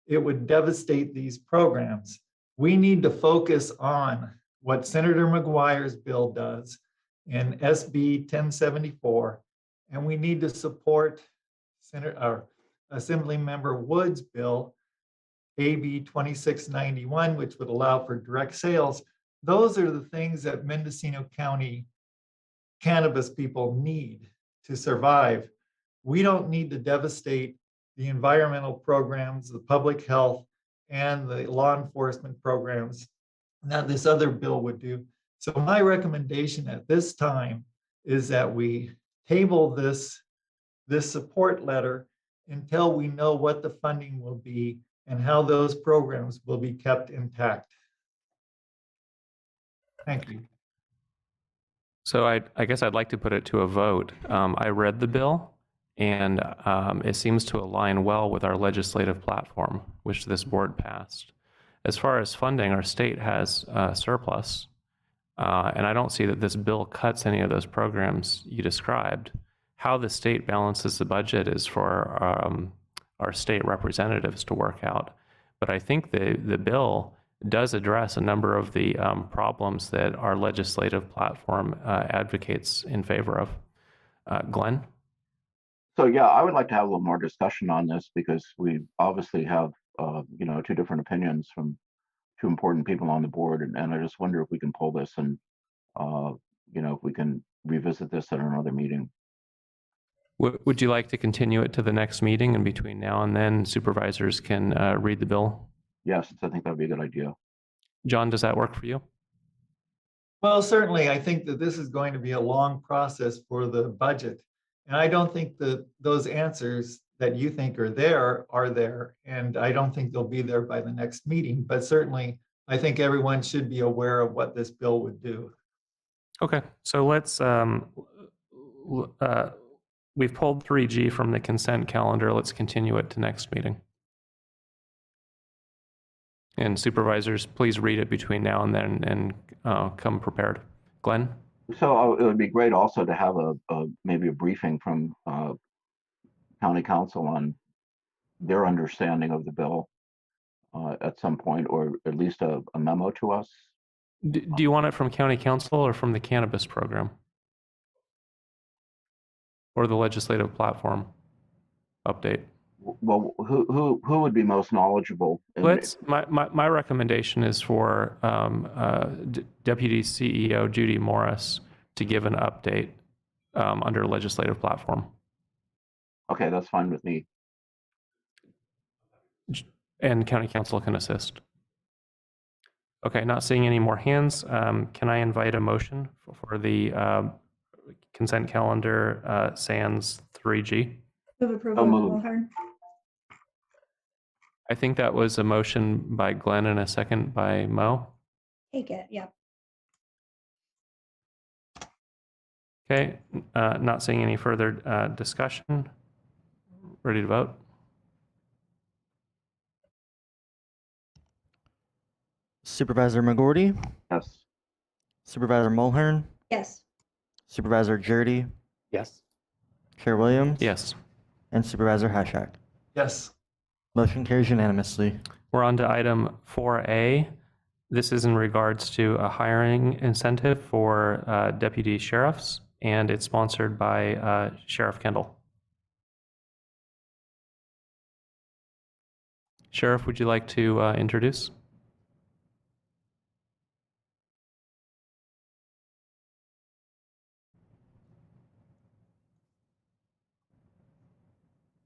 it would devastate these programs. We need to focus on what Senator McGuire's bill does in SB 1074, and we need to support Assemblymember Wood's bill, AB 2691, which would allow for direct sales. Those are the things that Mendocino County cannabis people need to survive. We don't need to devastate the environmental programs, the public health, and the law enforcement programs that this other bill would do. So my recommendation at this time is that we table this support letter until we know what the funding will be and how those programs will be kept intact. Thank you. So I guess I'd like to put it to a vote. I read the bill, and it seems to align well with our legislative platform, which this board passed. As far as funding, our state has surplus, and I don't see that this bill cuts any of those programs you described. How the state balances the budget is for our state representatives to work out. But I think the bill does address a number of the problems that our legislative platform advocates in favor of. Glenn? So yeah, I would like to have a little more discussion on this because we obviously have, two different opinions from two important people on the board. And I just wonder if we can pull this and, if we can revisit this at another meeting. Would you like to continue it to the next meeting, and between now and then supervisors can read the bill? Yes, I think that'd be a good idea. John, does that work for you? Well, certainly, I think that this is going to be a long process for the budget. And I don't think that those answers that you think are there, and I don't think they'll be there by the next meeting. But certainly, I think everyone should be aware of what this bill would do. Okay, so let's, we've pulled 3G from the consent calendar. Let's continue it to next meeting. And supervisors, please read it between now and then and come prepared. Glenn? So it would be great also to have maybe a briefing from county council on their understanding of the bill at some point, or at least a memo to us. Do you want it from county council or from the cannabis program? Or the legislative platform update? Well, who would be most knowledgeable? My recommendation is for Deputy CEO Judy Morris to give an update under legislative platform. Okay, that's fine with me. And county council can assist. Okay, not seeing any more hands. Can I invite a motion for the consent calendar sans 3G? Move approval. I think that was a motion by Glenn and a second by Mo. Take it, yep. Okay, not seeing any further discussion. Ready to vote? Supervisor McGorty? Yes. Supervisor Mulhern? Yes. Supervisor Jurdy? Yes. Chair Williams? Yes. And Supervisor Hashak? Yes. Motion carries unanimously. We're on to item 4A. This is in regards to a hiring incentive for deputy sheriffs, and it's sponsored by Sheriff Kendall. Sheriff, would you like to introduce?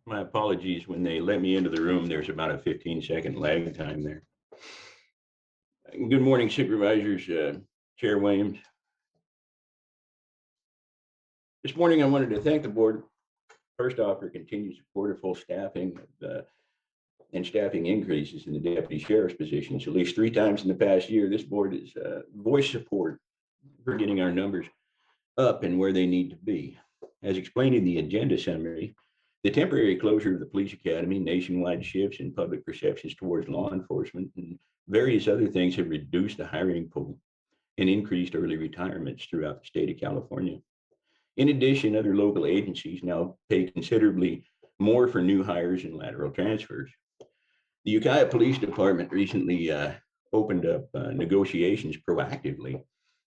My apologies. When they let me into the room, there's about a 15-second lag time there. Good morning, Supervisors, Chair Williams. This morning, I wanted to thank the board, first off, for continued support of full staffing and staffing increases in the deputy sheriff's positions. At least 3 times in the past year, this board has voiced support for getting our numbers up and where they need to be. As explained in the agenda summary, the temporary closure of the police academy, nationwide shifts in public perceptions towards law enforcement, and various other things have reduced the hiring pool and increased early retirements throughout the state of California. In addition, other local agencies now pay considerably more for new hires and lateral transfers. The Ukiah Police Department recently opened up negotiations proactively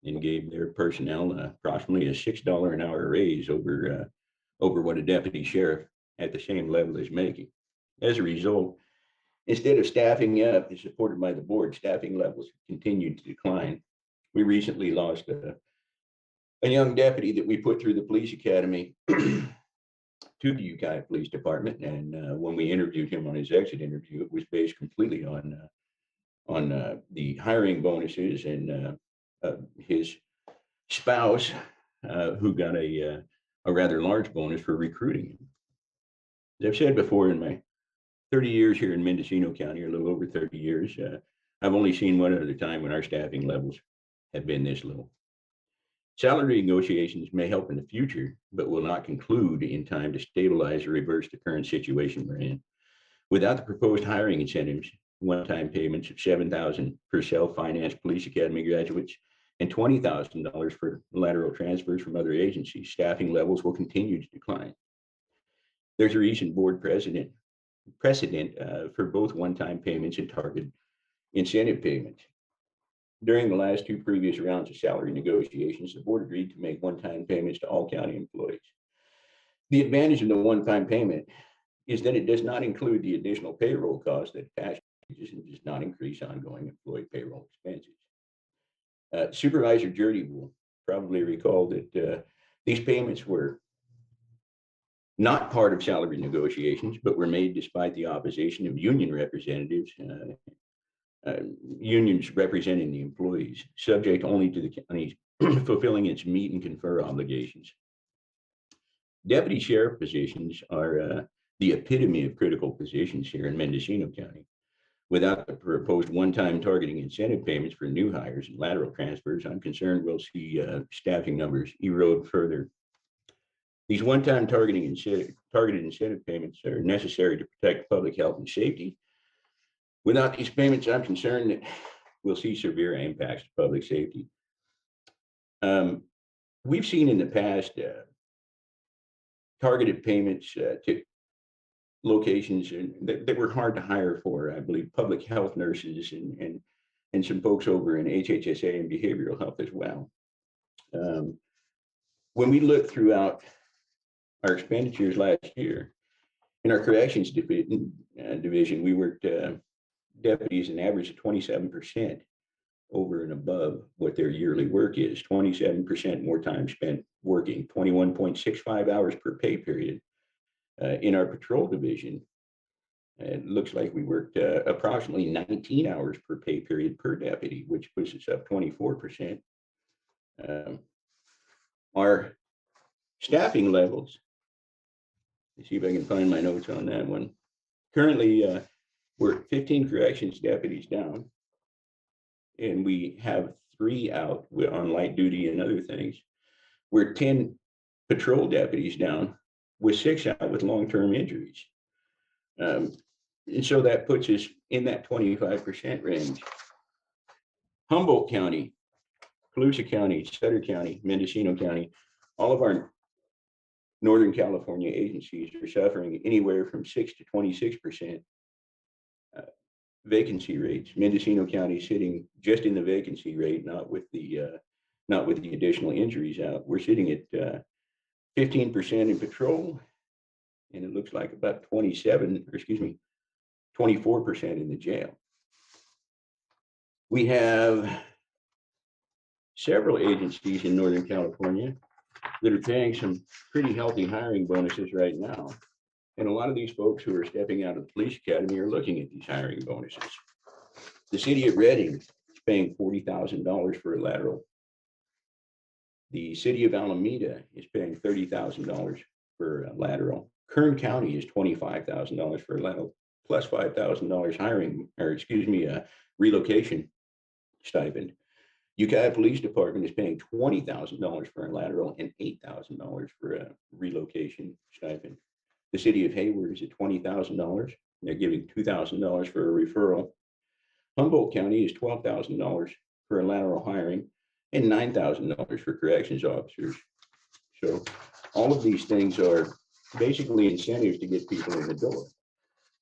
and gave their personnel approximately a $6 an hour raise over what a deputy sheriff at the same level is making. As a result, instead of staffing up, as supported by the board, staffing levels continued to decline. We recently lost a young deputy that we put through the police academy to the Ukiah Police Department, and when we interviewed him on his exit interview, it was based completely on the hiring bonuses and his spouse, who got a rather large bonus for recruiting him. As I've said before, in my 30 years here in Mendocino County, or a little over 30 years, I've only seen one other time when our staffing levels have been this low. Salary negotiations may help in the future, but will not conclude in time to stabilize or reverse the current situation we're in. Without the proposed hiring incentives, one-time payments of $7,000 per self-financed police academy graduates and $20,000 for lateral transfers from other agencies, staffing levels will continue to decline. There's a recent board precedent for both one-time payments and target incentive payments. During the last two previous rounds of salary negotiations, the board agreed to make one-time payments to all county employees. The advantage of the one-time payment is that it does not include the additional payroll costs that attach and does not increase ongoing employee payroll expenses. Supervisor Jurdy will probably recall that these payments were not part of salary negotiations, but were made despite the opposition of union representatives, unions representing the employees, subject only to the county fulfilling its meet and confer obligations. Deputy sheriff positions are the epitome of critical positions here in Mendocino County. Without the proposed one-time targeting incentive payments for new hires and lateral transfers, I'm concerned we'll see staffing numbers erode further. These one-time targeted incentive payments are necessary to protect public health and safety. Without these payments, I'm concerned that we'll see severe impacts to public safety. We've seen in the past targeted payments to locations that were hard to hire for. I believe public health nurses and some folks over in HHSA and behavioral health as well. When we look throughout our expenditures last year, in our corrections division, we worked deputies an average of 27% over and above what their yearly work is, 27% more time spent working, 21.65 hours per pay period. In our patrol division, it looks like we worked approximately 19 hours per pay period per deputy, which puts us up 24%. Our staffing levels, let's see if I can find my notes on that one. Currently, we're 15 corrections deputies down, and we have 3 out on light duty and other things. We're 10 patrol deputies down, with 6 out with long-term injuries. And so that puts us in that 25% range. Humboldt County, Colusa County, Sutter County, Mendocino County, all of our Northern California agencies are suffering anywhere from 6 to 26% vacancy rates. Mendocino County sitting just in the vacancy rate, not with the additional injuries out. We're sitting at 15% in patrol, and it looks like about 24% in the jail. We have several agencies in Northern California that are paying some pretty healthy hiring bonuses right now. And a lot of these folks who are stepping out of the police academy are looking at these hiring bonuses. The city of Redding is paying $40,000 for a lateral. The city of Alameda is paying $30,000 for a lateral. Kern County is $25,000 for a lateral, plus $5,000 relocation stipend. Ukiah Police Department is paying $20,000 for a lateral and $8,000 for a relocation stipend. The city of Hayward is at $20,000. They're giving $2,000 for a referral. Humboldt County is $12,000 for a lateral hiring and $9,000 for corrections officers. So all of these things are basically incentives to get people in the door.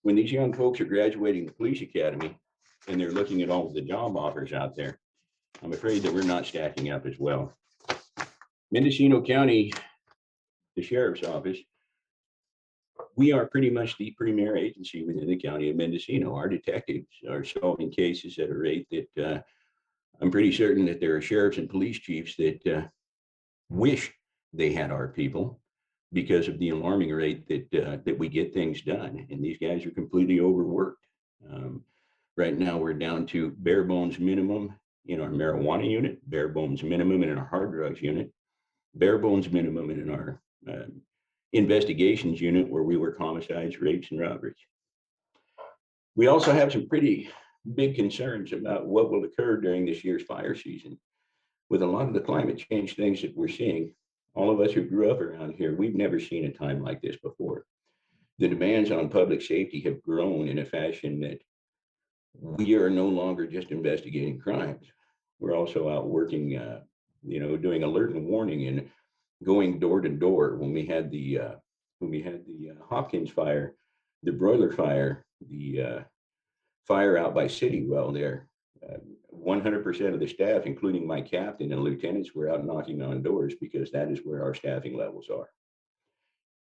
When these young folks are graduating the police academy and they're looking at all of the job offers out there, I'm afraid that we're not stacking up as well. Mendocino County, the sheriff's office, we are pretty much the premier agency within the county of Mendocino. Our detectives are solving cases at a rate that I'm pretty certain that there are sheriffs and police chiefs that wish they had our people because of the alarming rate that we get things done. And these guys are completely overworked. Right now, we're down to bare bones minimum in our marijuana unit, bare bones minimum in our hard drugs unit, bare bones minimum in our investigations unit where we work homicides, rapes, and robberies. We also have some pretty big concerns about what will occur during this year's fire season. With a lot of the climate change things that we're seeing, all of us who grew up around here, we've never seen a time like this before. The demands on public safety have grown in a fashion that we are no longer just investigating crimes. We're also out working, doing alert and warning and going door to door. When we had the Hopkins fire, the broiler fire, the fire out by Citywell there, 100% of the staff, including my captain and lieutenants, were out knocking on doors because that is where our staffing levels are.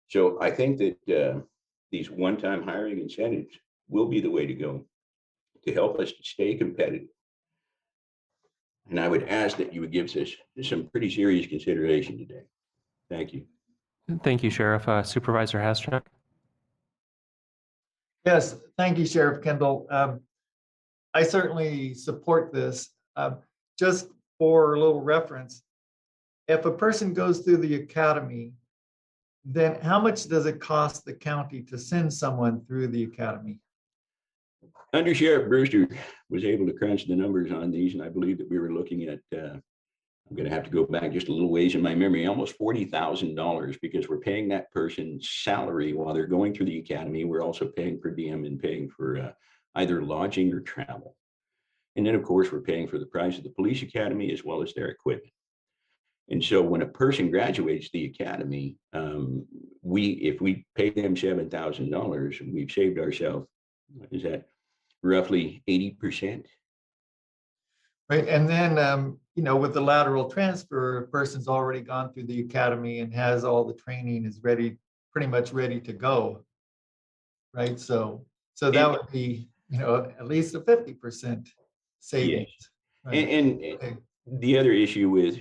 So I think that these one-time hiring incentives will be the way to go to help us to stay competitive. And I would ask that you would give this some pretty serious consideration today. Thank you. Thank you, Sheriff. Supervisor Haschak. Yes, thank you, Sheriff Kendall. I certainly support this. Just for a little reference, if a person goes through the academy, then how much does it cost the county to send someone through the academy? Under Sheriff Brewster was able to crunch the numbers on these, and I believe that we were looking at, I'm going to have to go back just a little ways in my memory, almost $40,000, because we're paying that person's salary while they're going through the academy. We're also paying per diem and paying for either lodging or travel. And then, of course, we're paying for the price of the police academy as well as their equipment. And so when a person graduates the academy, if we pay them $7,000, we've saved ourselves, is that roughly 80%? Right, and then, with the lateral transfer, a person's already gone through the academy and has all the training, is ready, pretty much ready to go. Right, so that would be, at least a 50% savings. Yes. Right. And the other issue is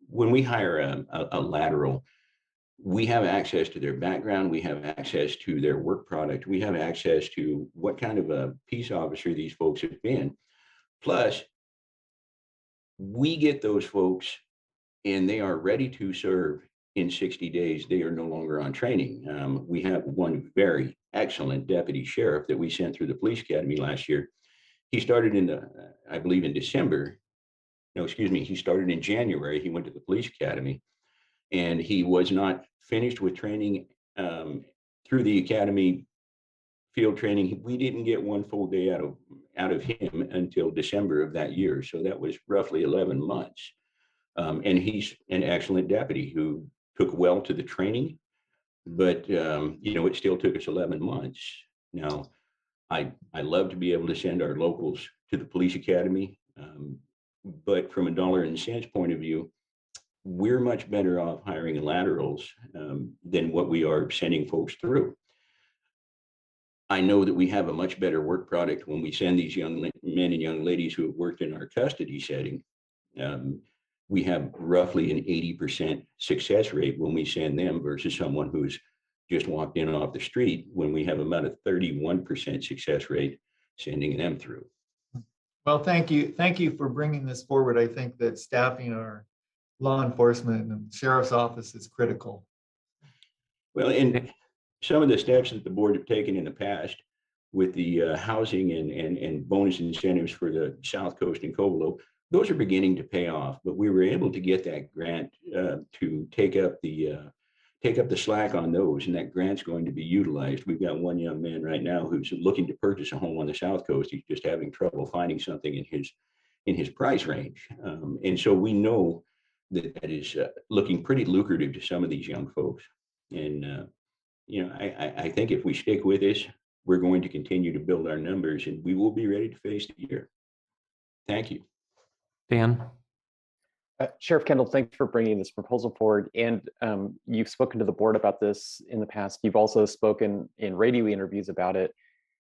when we hire a lateral, we have access to their background, we have access to their work product, we have access to what kind of a peace officer these folks have been. Plus, we get those folks and they are ready to serve in 60 days. They are no longer on training. We have one very excellent deputy sheriff that we sent through the police academy last year. He started I believe in December. No, excuse me. He started in January. He went to the police academy and he was not finished with training through the academy field training. We didn't get one full day out of him until December of that year. So that was roughly 11 months. And he's an excellent deputy who took well to the training, but it still took us 11 months. Now, I love to be able to send our locals to the police academy, but from a dollar and cents point of view, we're much better off hiring laterals than what we are sending folks through. I know that we have a much better work product when we send these young men and young ladies who have worked in our custody setting. We have roughly an 80% success rate when we send them versus someone who's just walked in off the street, when we have about a 31% success rate sending them through. Well, thank you. Thank you for bringing this forward. I think that staffing our law enforcement and sheriff's office is critical. Well, and some of the steps that the board have taken in the past with the housing and bonus incentives for the South Coast and Covelo, those are beginning to pay off. But we were able to get that grant to take up the slack on those, and that grant's going to be utilized. We've got one young man right now who's looking to purchase a home on the South Coast. He's just having trouble finding something in his price range, and so we know that is looking pretty lucrative to some of these young folks. And, you know, I think if we stick with this, we're going to continue to build our numbers and we will be ready to face the year. Thank you. Dan? Sheriff Kendall, thanks for bringing this proposal forward. And you've spoken to the board about this in the past. You've also spoken in radio interviews about it.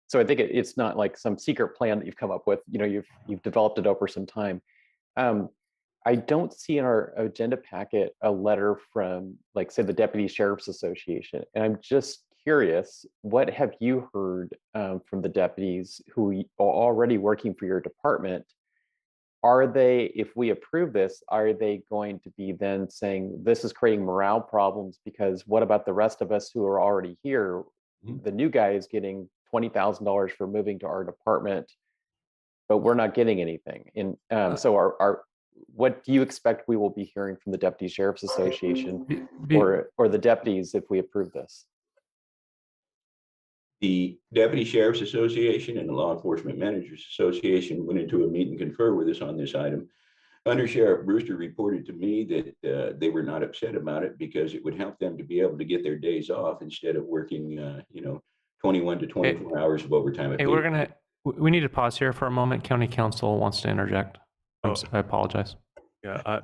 So I think it's not like some secret plan that you've come up with. You know, you've developed it over some time. I don't see in our agenda packet a letter from, like, say, the Deputy Sheriff's Association. And I'm just curious, what have you heard from the deputies who are already working for your department? Are they, if we approve this, are they going to be then saying this is creating morale problems? Because what about the rest of us who are already here? The new guy is getting $20,000 for moving to our department, but we're not getting anything. And so what do you expect we will be hearing from the Deputy Sheriff's Association or the deputies if we approve this? The Deputy Sheriff's Association and the Law Enforcement Managers Association went into a meet and confer with us on this item. Under Sheriff Brewster reported to me that they were not upset about it because it would help them to be able to get their days off instead of working, you know, 21 to 24 hours of overtime. Hey, we need to pause here for a moment. County Counsel wants to interject. I apologize. Yeah,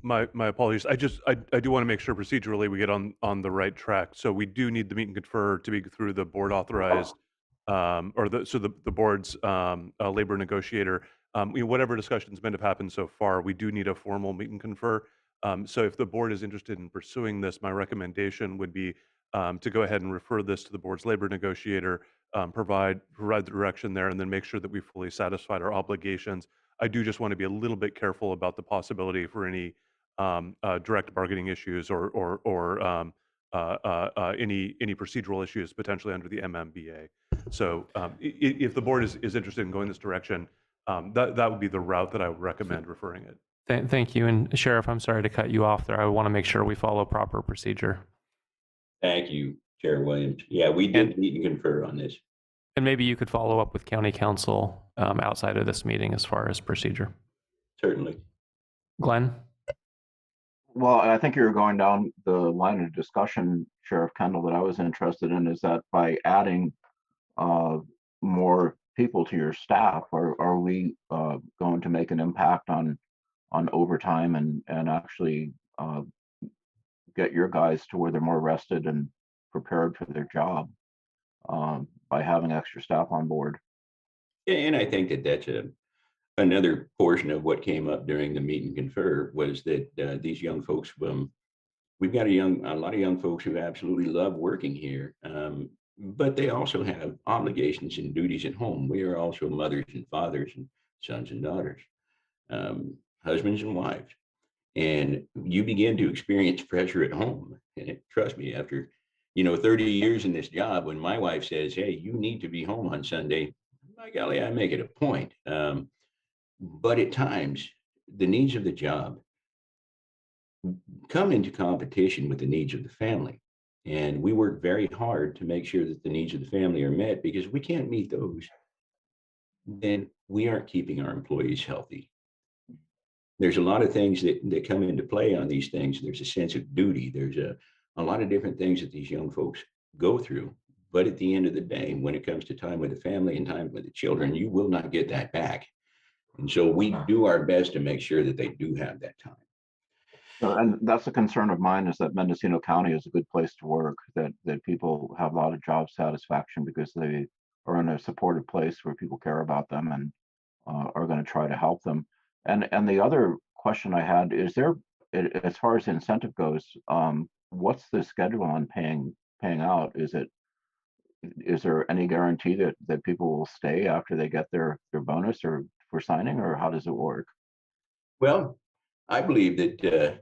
my apologies. I do want to make sure procedurally we get on the right track. So we do need the meet and confer to be through the board authorized, the board's labor negotiator. Whatever discussions may have happened so far, we do need a formal meet and confer. So if the board is interested in pursuing this, my recommendation would be to go ahead and refer this to the board's labor negotiator, provide the direction there, and then make sure that we fully satisfied our obligations. I do just want to be a little bit careful about the possibility for any direct bargaining issues or any procedural issues potentially under the MMBA. So if the board is interested in going this direction, that would be the route that I would recommend referring it. Thank you. And Sheriff, I'm sorry to cut you off there. I want to make sure we follow proper procedure. Thank you, Chair Williams. Yeah, we did meet and confer on this. And maybe you could follow up with County Counsel outside of this meeting as far as procedure. Certainly. Glenn? Well, I think you're going down the line of discussion, Sheriff Kendall, that I was interested in, is that by adding more people to your staff, are we going to make an impact on overtime and actually get your guys to where they're more rested and prepared for their job by having extra staff on board? And I think that that's another portion of what came up during the meet and confer was that these young folks, we've got a lot of young folks who absolutely love working here, but they also have obligations and duties at home. We are also mothers and fathers and sons and daughters, husbands and wives. And you begin to experience pressure at home. And trust me, after 30 years in this job, when my wife says, hey, you need to be home on Sunday, by golly, I make it a point. But at times, the needs of the job come into competition with the needs of the family. And we work very hard to make sure that the needs of the family are met, because if we can't meet those, then we aren't keeping our employees healthy. There's a lot of things that come into play on these things. There's a sense of duty. There's a lot of different things that these young folks go through. But at the end of the day, when it comes to time with the family and time with the children, you will not get that back. And so we do our best to make sure that they do have that time. And that's a concern of mine, is that Mendocino County is a good place to work, that people have a lot of job satisfaction because they are in a supported place where people care about them and are going to try to help them. And the other question I had is, as far as incentive goes, what's the schedule on paying out? Is there any guarantee that people will stay after they get their bonus or for signing, or how does it work? Well, I believe that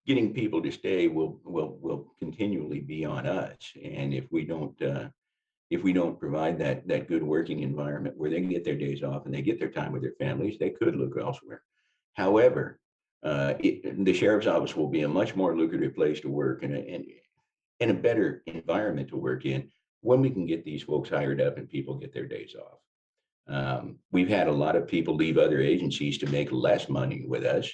getting people to stay will continually be on us. And if we don't provide that good working environment where they can get their days off and they get their time with their families, they could look elsewhere. However, the sheriff's office will be a much more lucrative place to work and a better environment to work in when we can get these folks hired up and people get their days off. We've had a lot of people leave other agencies to make less money with us,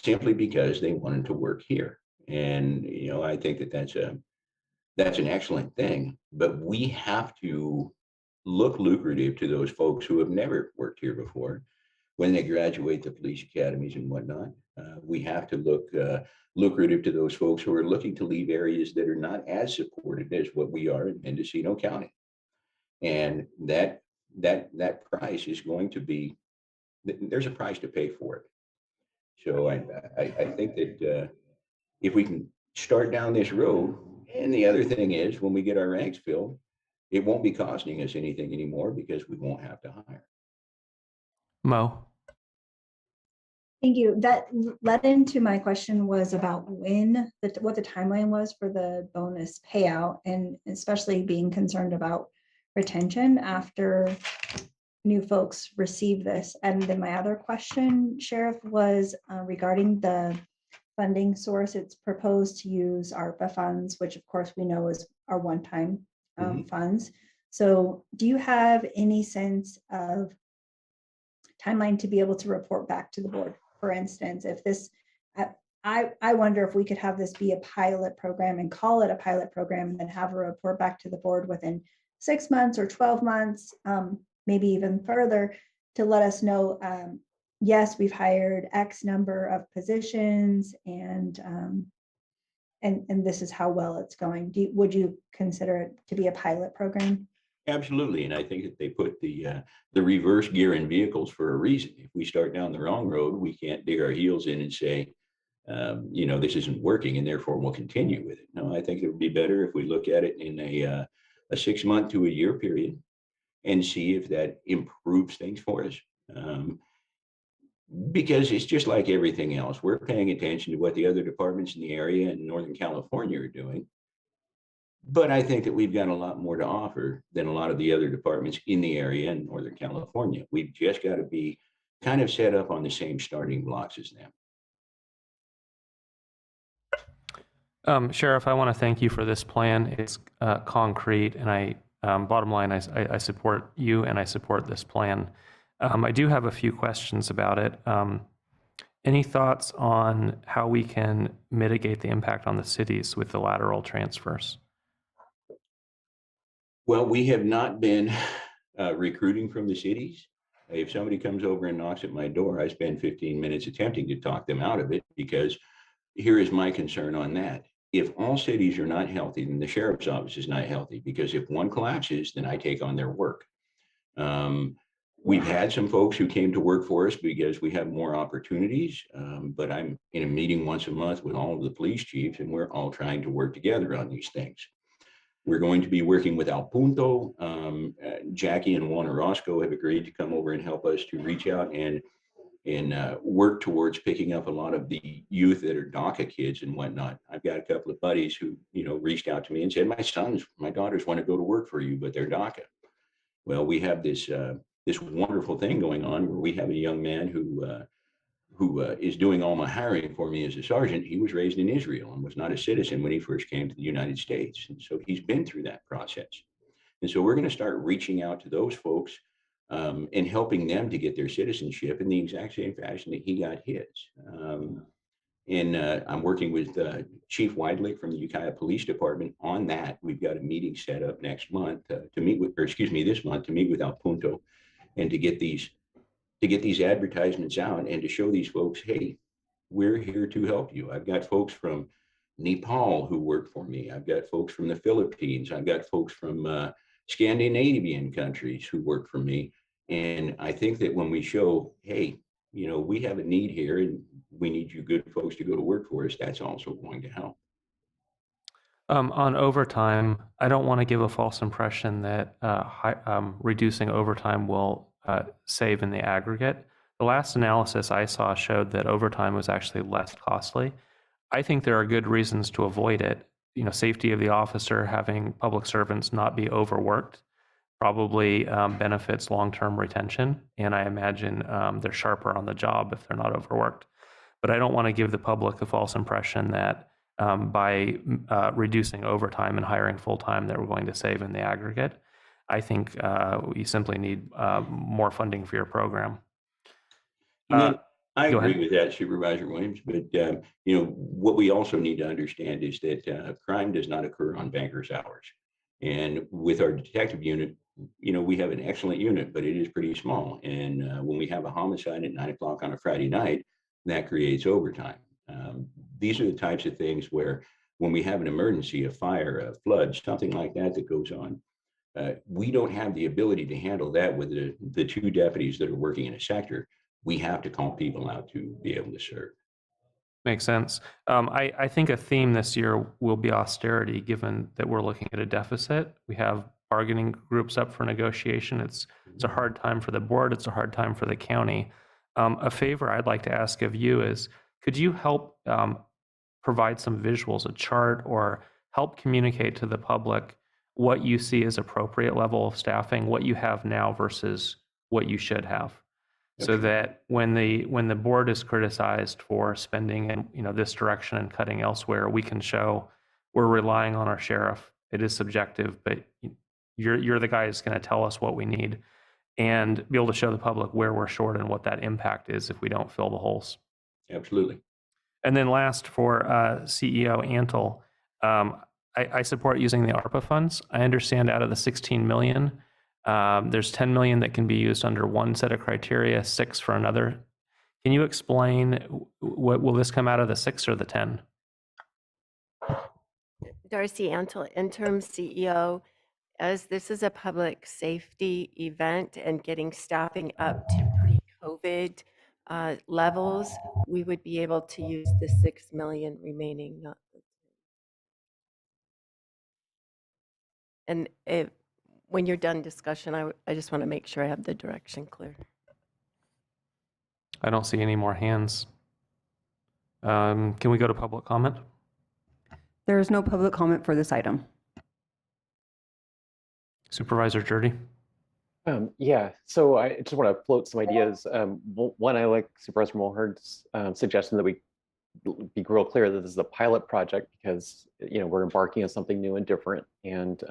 simply because they wanted to work here. And, you know, I think that that's an excellent thing, but we have to look lucrative to those folks who have never worked here before when they graduate the police academies and whatnot. We have to look lucrative to those folks who are looking to leave areas that are not as supported as what we are in Mendocino County. And that price is going to be, there's a price to pay for it. So I think that if we can start down this road, and the other thing is when we get our ranks filled, it won't be costing us anything anymore because we won't have to hire. Mo. Thank you. That led into my question was about what the timeline was for the bonus payout, and especially being concerned about retention after new folks receive this. And then my other question, Sheriff, was regarding the funding source. It's proposed to use ARPA funds, which of course we know is our one-time funds. So do you have any sense of timeline to be able to report back to the board? For instance, if this, I wonder if we could have this be a pilot program and call it a pilot program and then have a report back to the board within 6 months or 12 months, maybe even further, to let us know, yes, we've hired X number of positions and this is how well it's going. Would you consider it to be a pilot program? Absolutely, and I think that they put the reverse gear in vehicles for a reason. If we start down the wrong road, we can't dig our heels in and say, you know, this isn't working, and therefore we'll continue with it. No, I think it would be better if we look at it in a 6 month to a year period and see if that improves things for us. Because it's just like everything else. We're paying attention to what the other departments in the area in Northern California are doing. But I think that we've got a lot more to offer than a lot of the other departments in the area in Northern California. We've just got to be kind of set up on the same starting blocks as them. Sheriff, I want to thank you for this plan. It's concrete, and bottom line, I support you and I support this plan. I do have a few questions about it. Any thoughts on how we can mitigate the impact on the cities with the lateral transfers? Well, we have not been recruiting from the cities. If somebody comes over and knocks at my door, I spend 15 minutes attempting to talk them out of it, because here is my concern on that. If all cities are not healthy, then the sheriff's office is not healthy, because if one collapses, then I take on their work. We've had some folks who came to work for us because we have more opportunities, but I'm in a meeting once a month with all of the police chiefs, and we're all trying to work together on these things. We're going to be working with Al Punto. Jackie and Juan Orozco have agreed to come over and help us to reach out and work towards picking up a lot of the youth that are DACA kids and whatnot. I've got a couple of buddies who, you know, reached out to me and said, my daughters want to go to work for you, but they're DACA. Well, we have this wonderful thing going on where we have a young man who is doing all my hiring for me as a sergeant. He was raised in Israel and was not a citizen when he first came to the United States. And so he's been through that process. And so we're going to start reaching out to those folks and helping them to get their citizenship in the exact same fashion that he got his. I'm working with Chief Weidlich from the Ukiah Police Department on that. We've got a meeting set up next month this month to meet with Al Punto and to get these advertisements out and to show these folks, hey, we're here to help you. I've got folks from Nepal who work for me. I've got folks from the Philippines. I've got folks from Scandinavian countries who work for me. And I think that when we show, hey, you know, we have a need here and we need you good folks to go to work for us, that's also going to help. On overtime, I don't want to give a false impression that reducing overtime will save in the aggregate. The last analysis I saw showed that overtime was actually less costly. I think there are good reasons to avoid it. You know, safety of the officer, having public servants not be overworked probably benefits long-term retention. And I imagine they're sharper on the job if they're not overworked. But I don't want to give the public a false impression that by reducing overtime and hiring full-time, that we're going to save in the aggregate. I think you simply need more funding for your program. I Go agree ahead. with that, Supervisor Williams, but what we also need to understand is that crime does not occur on bankers' hours. And with our detective unit, we have an excellent unit, but it is pretty small. And when we have a homicide at 9 o'clock on a Friday night, that creates overtime. These are the types of things where when we have an emergency, a fire, a flood, something like that that goes on, we don't have the ability to handle that with the two deputies that are working in a sector. We have to call people out to be able to serve. Makes sense. I think a theme this year will be austerity, given that we're looking at a deficit. We have bargaining groups up for negotiation. It's a hard time for the board. It's a hard time for the county. A favor I'd like to ask of you is, could you help provide some visuals, a chart, or help communicate to the public what you see as appropriate level of staffing, what you have now versus what you should have? So that when the board is criticized for spending in this direction and cutting elsewhere, we can show we're relying on our sheriff. It is subjective, but you're the guy who's going to tell us what we need, and be able to show the public where we're short and what that impact is if we don't fill the holes. Absolutely. And then last, for CEO Antle, I support using the ARPA funds. I understand out of the 16 million, there's 10 million that can be used under one set of criteria, 6 for another. Can you explain what will this come out of, the 6 or the 10? Darcy Antle, interim CEO. As this is a public safety event and getting staffing up to pre-COVID levels, we would be able to use the 6 million remaining. And when you're done discussion, I just want to make sure I have the direction clear. I don't see any more hands. Can we go to public comment? There is no public comment for this item. Supervisor Jurdy? Yeah, so I just want to float some ideas. One, I like Supervisor Mulhern's suggestion that we be real clear that this is a pilot project, because we're embarking on something new and different, and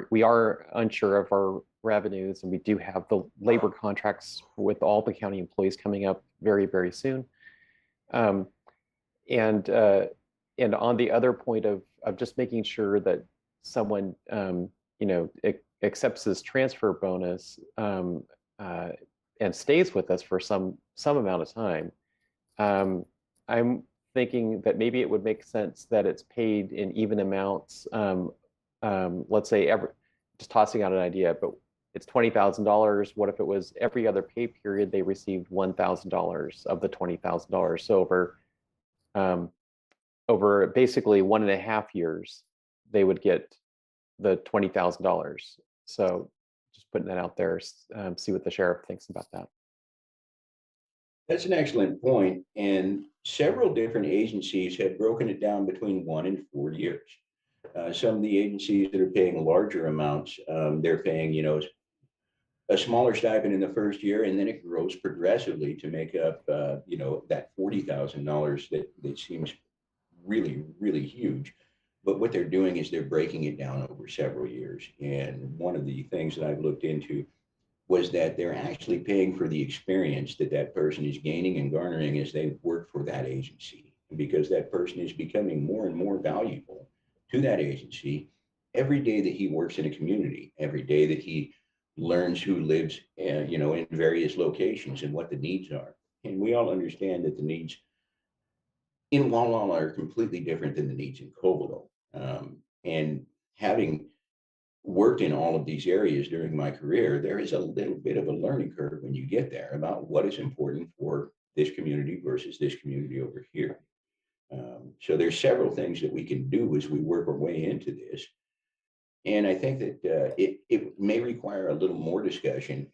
we are unsure of our revenues, and we do have the labor contracts with all the county employees coming up very, very soon. And on the other point of just making sure that someone accepts this transfer bonus and stays with us for some amount of time, I'm thinking that maybe it would make sense that it's paid in even amounts. Let's say just tossing out an idea, but it's $20,000. What if it was every other pay period they received $1,000 of the $20,000? So over basically 1.5 years, they would get the $20,000. So just putting that out there, see what the sheriff thinks about that. That's an excellent point. And several different agencies have broken it down between 1 and 4 years. Some of the agencies that are paying larger amounts, they're paying, a smaller stipend in the first year, and then it grows progressively to make up, that $40,000 that seems really, really huge. But what they're doing is they're breaking it down over several years. And one of the things that I've looked into was that they're actually paying for the experience that person is gaining and garnering as they work for that agency. And because that person is becoming more and more valuable to that agency every day that he works in a community, every day that he learns who lives, in various locations and what the needs are. And we all understand that the needs in Walla are completely different than the needs in Covelo. And having worked in all of these areas during my career, there is a little bit of a learning curve when you get there about what is important for this community versus this community over here. So there's several things that we can do as we work our way into this. And I think that it may require a little more discussion,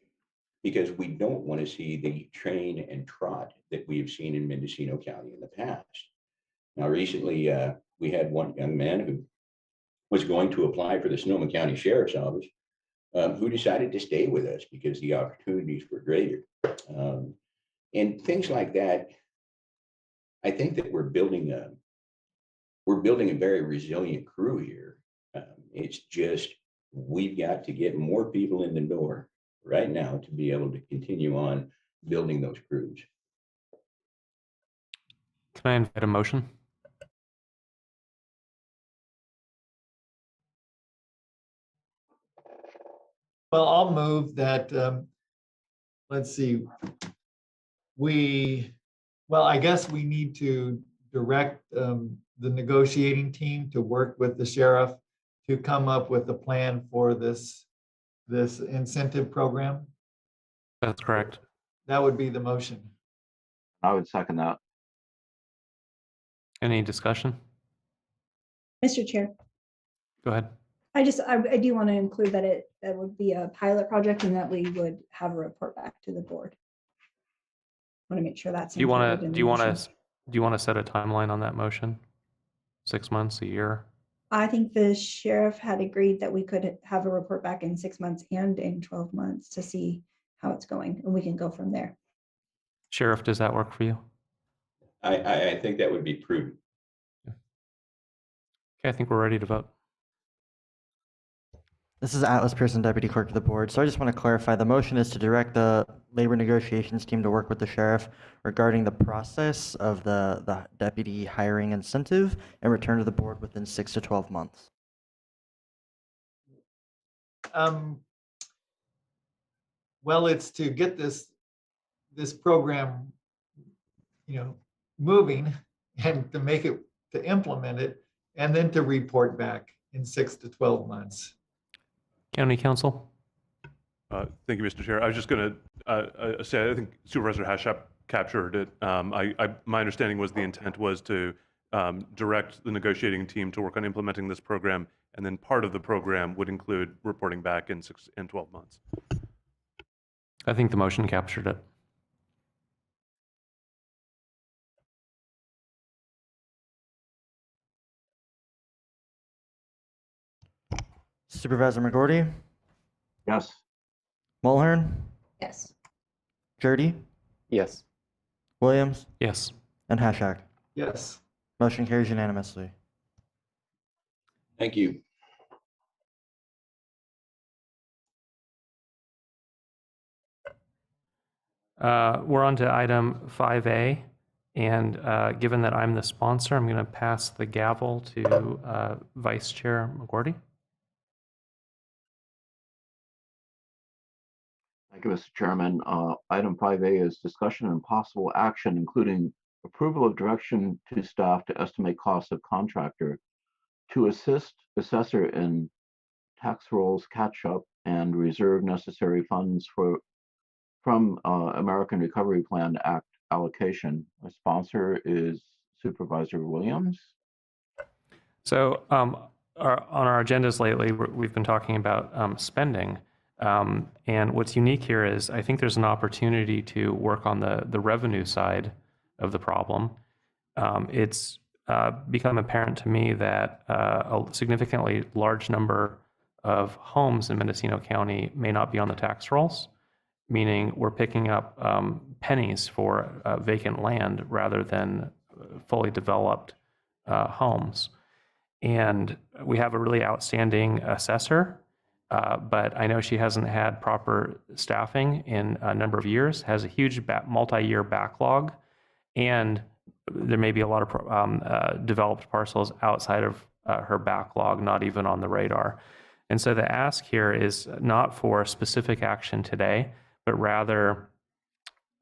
because we don't want to see the train and trot that we have seen in Mendocino County in the past. Now, recently, we had one young man who was going to apply for the Sonoma County Sheriff's Office, who decided to stay with us because the opportunities were greater. And things like that, I think that we're building a very resilient crew here. It's just, we've got to get more people in the door right now to be able to continue on building those crews. Can I invite a motion? Well, I'll move that, let's see, I guess we need to direct the negotiating team to work with the sheriff to come up with a plan for this incentive program. That's correct. That would be the motion. I would second that. Any discussion? Mr. Chair, Go ahead. I do want to include that that would be a pilot project and that we would have a report back to the board. Want to make sure that's Do you want included to in do the you want motion. to do you want to set a timeline on that motion? 6 months, a year? I think the sheriff had agreed that we could have a report back in 6 months and in 12 months to see how it's going, and we can go from there. Sheriff, does that work for you? I think that would be prudent. Okay, I think we're ready to vote. This is Atlas Pearson, Deputy Clerk of the Board. So I just want to clarify, the motion is to direct the labor negotiations team to work with the sheriff regarding the process of the deputy hiring incentive and return to the board within 6 to 12 months. Well, it's to get this program, moving and to implement it, and then to report back in 6 to 12 months. County Council? Thank you, Mr. Chair. I was just going to say, I think Supervisor Hashap captured it. My understanding was the intent was to direct the negotiating team to work on implementing this program, and then part of the program would include reporting back in 6 and 12 months. I think the motion captured it. Supervisor McGorty, Yes. Mulhern, Yes. Jurdy, Yes. Williams, Yes. and Hashak. Yes. Motion carries unanimously. Thank you. We're on to item 5A, and given that I'm the sponsor, I'm going to pass the gavel to Vice Chair McGorty. Thank you, Mr. Chairman. Item 5A is discussion and possible action, including approval of direction to staff to estimate costs of contractor to assist assessor in tax rolls catch-up and reserve necessary funds from American Recovery Plan Act allocation. My sponsor is Supervisor Williams. So on our agendas lately, we've been talking about spending. And what's unique here is I think there's an opportunity to work on the revenue side of the problem. It's become apparent to me that a significantly large number of homes in Mendocino County may not be on the tax rolls, meaning we're picking up pennies for vacant land rather than fully developed homes. And we have a really outstanding assessor, but I know she hasn't had proper staffing in a number of years, has a huge multi-year backlog, and there may be a lot of developed parcels outside of her backlog, not even on the radar. And so the ask here is not for specific action today, but rather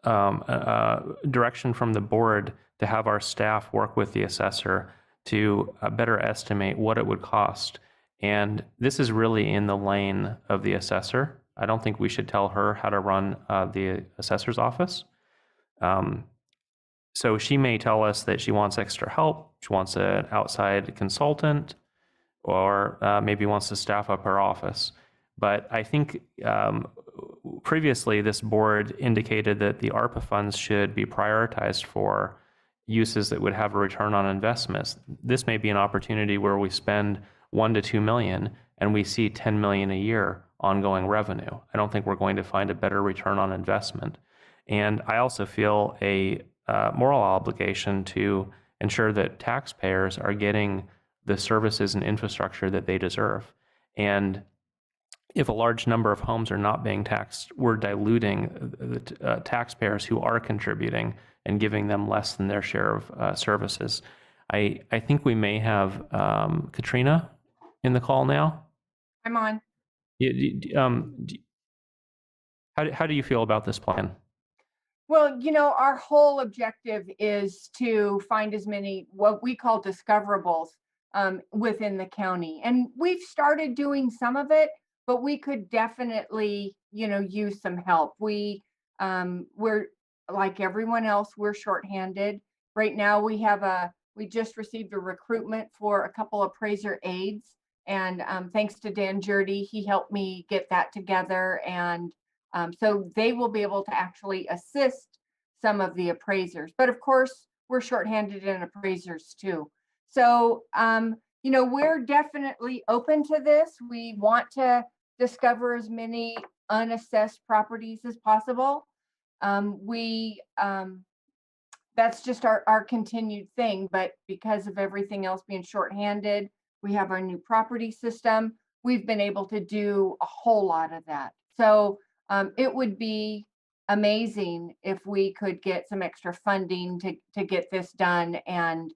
direction from the board to have our staff work with the assessor to better estimate what it would cost. And this is really in the lane of the assessor. I don't think we should tell her how to run the assessor's office. So she may tell us that she wants extra help, she wants an outside consultant, or maybe wants to staff up her office. But I think previously this board indicated that the ARPA funds should be prioritized for uses that would have a return on investments. This may be an opportunity where we spend 1 to 2 million and we see 10 million a year ongoing revenue. I don't think we're going to find a better return on investment. And I also feel a moral obligation to ensure that taxpayers are getting the services and infrastructure that they deserve. And if a large number of homes are not being taxed, we're diluting the taxpayers who are contributing and giving them less than their share of services. I think we may have Katrina in the call now. I'm on. How do you feel about this plan? Well, our whole objective is to find as many what we call discoverables within the county. And we've started doing some of it, but we could definitely, use some help. We're like everyone else, we're shorthanded. Right now we just received a recruitment for a couple appraiser aides. And thanks to Dan Jurdy, he helped me get that together. And so they will be able to actually assist some of the appraisers. But of course, we're shorthanded in appraisers too. So, we're definitely open to this. We want to discover as many unassessed properties as possible. That's just our continued thing. But because of everything else being shorthanded, we have our new property system. We've been able to do a whole lot of that. So it would be amazing if we could get some extra funding to get this done. And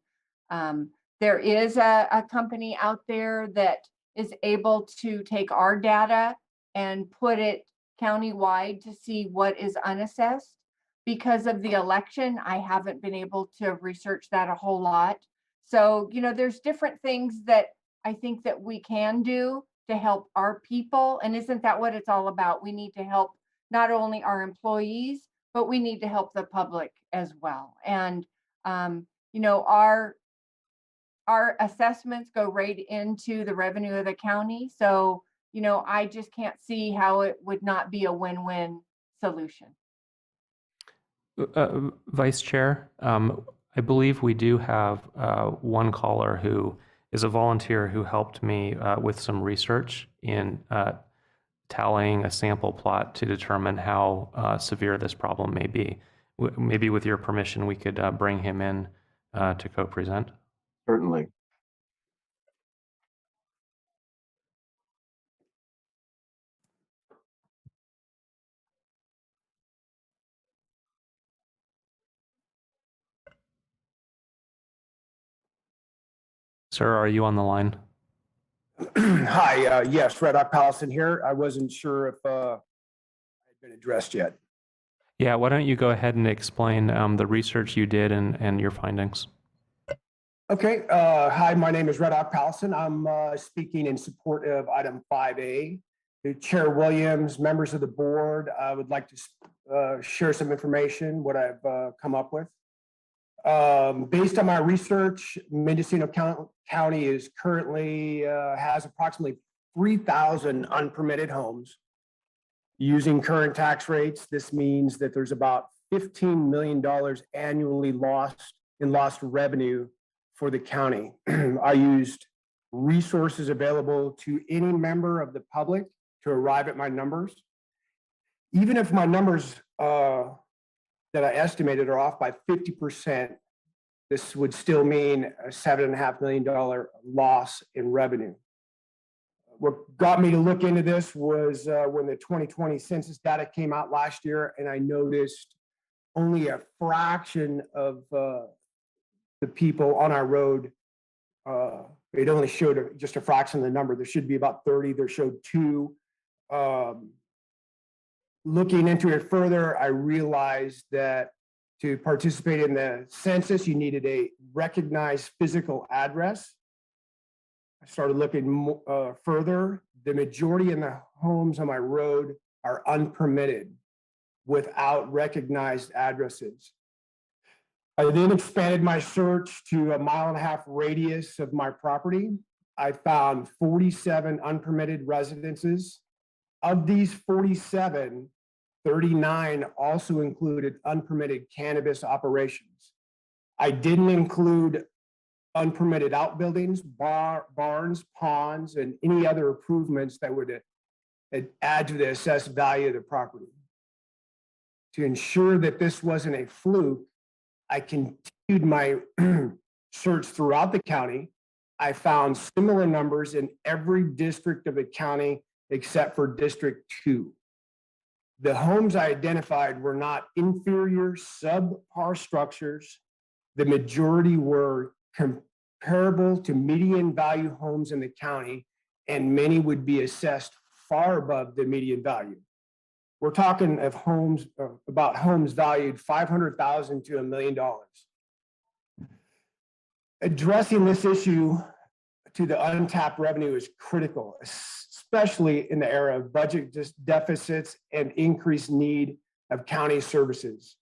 there is a company out there that is able to take our data and put it countywide to see what is unassessed. Because of the election, I haven't been able to research that a whole lot. So, there's different things that I think that we can do to help our people. And isn't that what it's all about? We need to help not only our employees, but we need to help the public as well. And, our assessments go right into the revenue of the county. So, I just can't see how it would not be a win-win solution. Vice Chair, I believe we do have one caller who is a volunteer who helped me with some research in tallying a sample plot to determine how severe this problem may be. Maybe with your permission, we could bring him in to co-present. Certainly. Sir, are you on the line? Hi, yes, Red Hawk Pallison here. I wasn't sure if had been addressed yet. Yeah, why don't you go ahead and explain the research you did and your findings? Okay, hi, my name is Red Hawk Pallison. I'm speaking in support of item 5A. Chair Williams, members of the board, I would like to share some information, what I've come up with. Based on my research, Mendocino County is currently has approximately 3,000 unpermitted homes. Using current tax rates, this means that there's about $15 million annually lost revenue for the county. I used resources available to any member of the public to arrive at my numbers. Even if my numbers that I estimated are off by 50%, this would still mean a $7.5 million loss in revenue. What got me to look into this was when the 2020 census data came out last year, and I noticed only a fraction of the people on our road, it only showed just a fraction of the number. There should be about 30, there showed 2. Looking into it further, I realized that to participate in the census, you needed a recognized physical address. I started looking further. The majority of the homes on my road are unpermitted without recognized addresses. I then expanded my search to a 1.5 mile radius of my property. I found 47 unpermitted residences. Of these 47, 39 also included unpermitted cannabis operations. I didn't include unpermitted outbuildings, barns, ponds, and any other improvements that would add to the assessed value of the property. To ensure that this wasn't a fluke, I continued my search throughout the county. I found similar numbers in every district of the county except for District 2. The homes I identified were not inferior subpar structures. The majority were comparable to median value homes in the county, and many would be assessed far above the median value. We're talking of homes, about homes valued $500,000 to $1 million. Addressing this issue to the untapped revenue is critical, especially in the era of budget deficits and increased need of county services.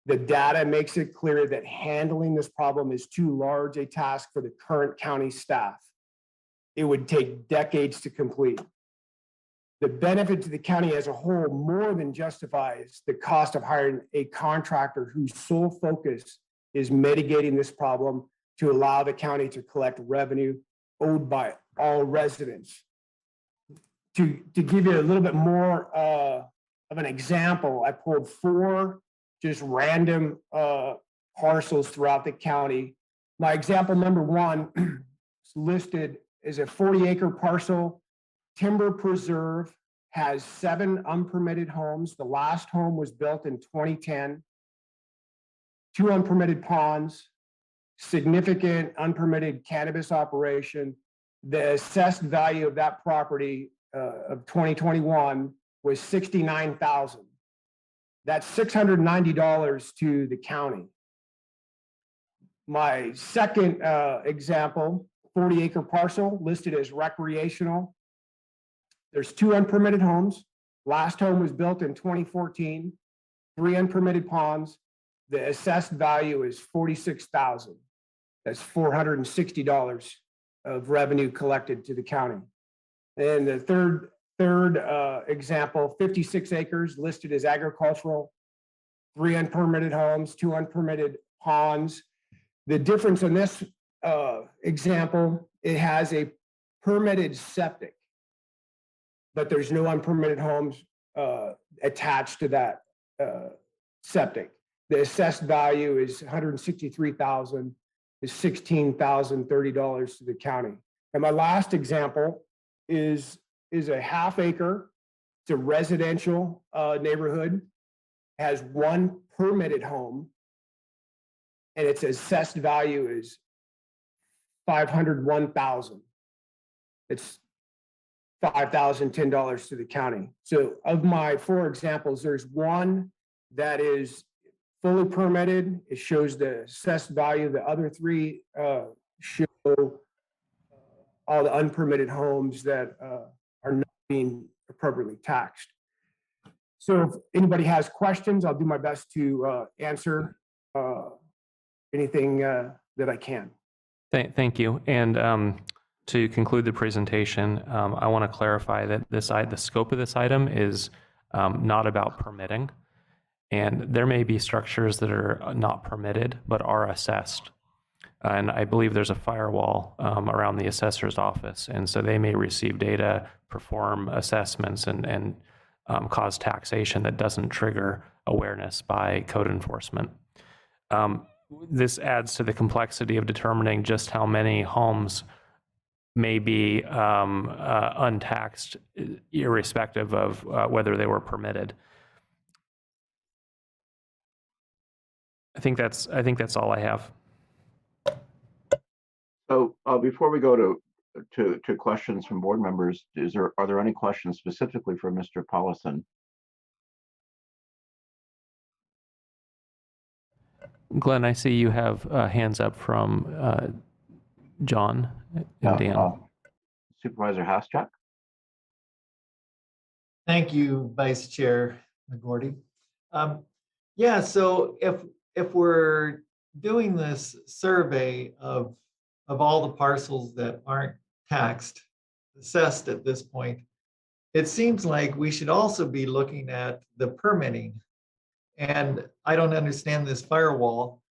The data makes it clear that handling this problem is too large a task for the current county staff. It would take decades to complete. The benefit to the county as a whole more than justifies the cost of hiring a contractor whose sole focus is mitigating this problem to allow the county to collect revenue owed by all residents. To give you a little bit more of an example, I pulled 4 just random parcels throughout the county. My example number 1 is listed as a 40-acre parcel. Timber Preserve has 7 unpermitted homes. The last home was built in 2010. 2 unpermitted ponds, significant unpermitted cannabis operation. The assessed value of that property of 2021 was $69,000. That's $690 to the county. My second example, 40-acre parcel listed as recreational. There's 2 unpermitted homes. Last home was built in 2014, 3 unpermitted ponds. The assessed value is $46,000. That's $460 of revenue collected to the county. And the third example, 56 acres listed as agricultural, 3 unpermitted homes, 2 unpermitted ponds. The difference in this example, it has a permitted septic, but there's no unpermitted homes attached to that septic. The assessed value is $163,000, is $16,030 to the county. And my last example is a half acre. It's a residential neighborhood, has 1 permitted home, and its assessed value is $501,000. It's $5,010 to the county. So of my 4 examples, there's 1 that is fully permitted. It shows the assessed value. The other 3 show all the unpermitted homes that are not being appropriately taxed. So if anybody has questions, I'll do my best to answer anything that I can. Thank you. And to conclude the presentation, I want to clarify that the scope of this item is not about permitting. And there may be structures that are not permitted, but are assessed. And I believe there's a firewall around the assessor's office. And so they may receive data, perform assessments, and cause taxation that doesn't trigger awareness by code enforcement. This adds to the complexity of determining just how many homes may be untaxed, irrespective of whether they were permitted. I think that's all I have. So before we go to questions from board members, are there any questions specifically for Mr. Paulson? Glenn, I see you have hands up from John and Dan. Supervisor Haschak. Thank you, Vice Chair McGordy. Yeah, so if we're doing this survey of all the parcels that aren't assessed at this point, it seems like we should also be looking at the permitting. And I don't understand this firewall,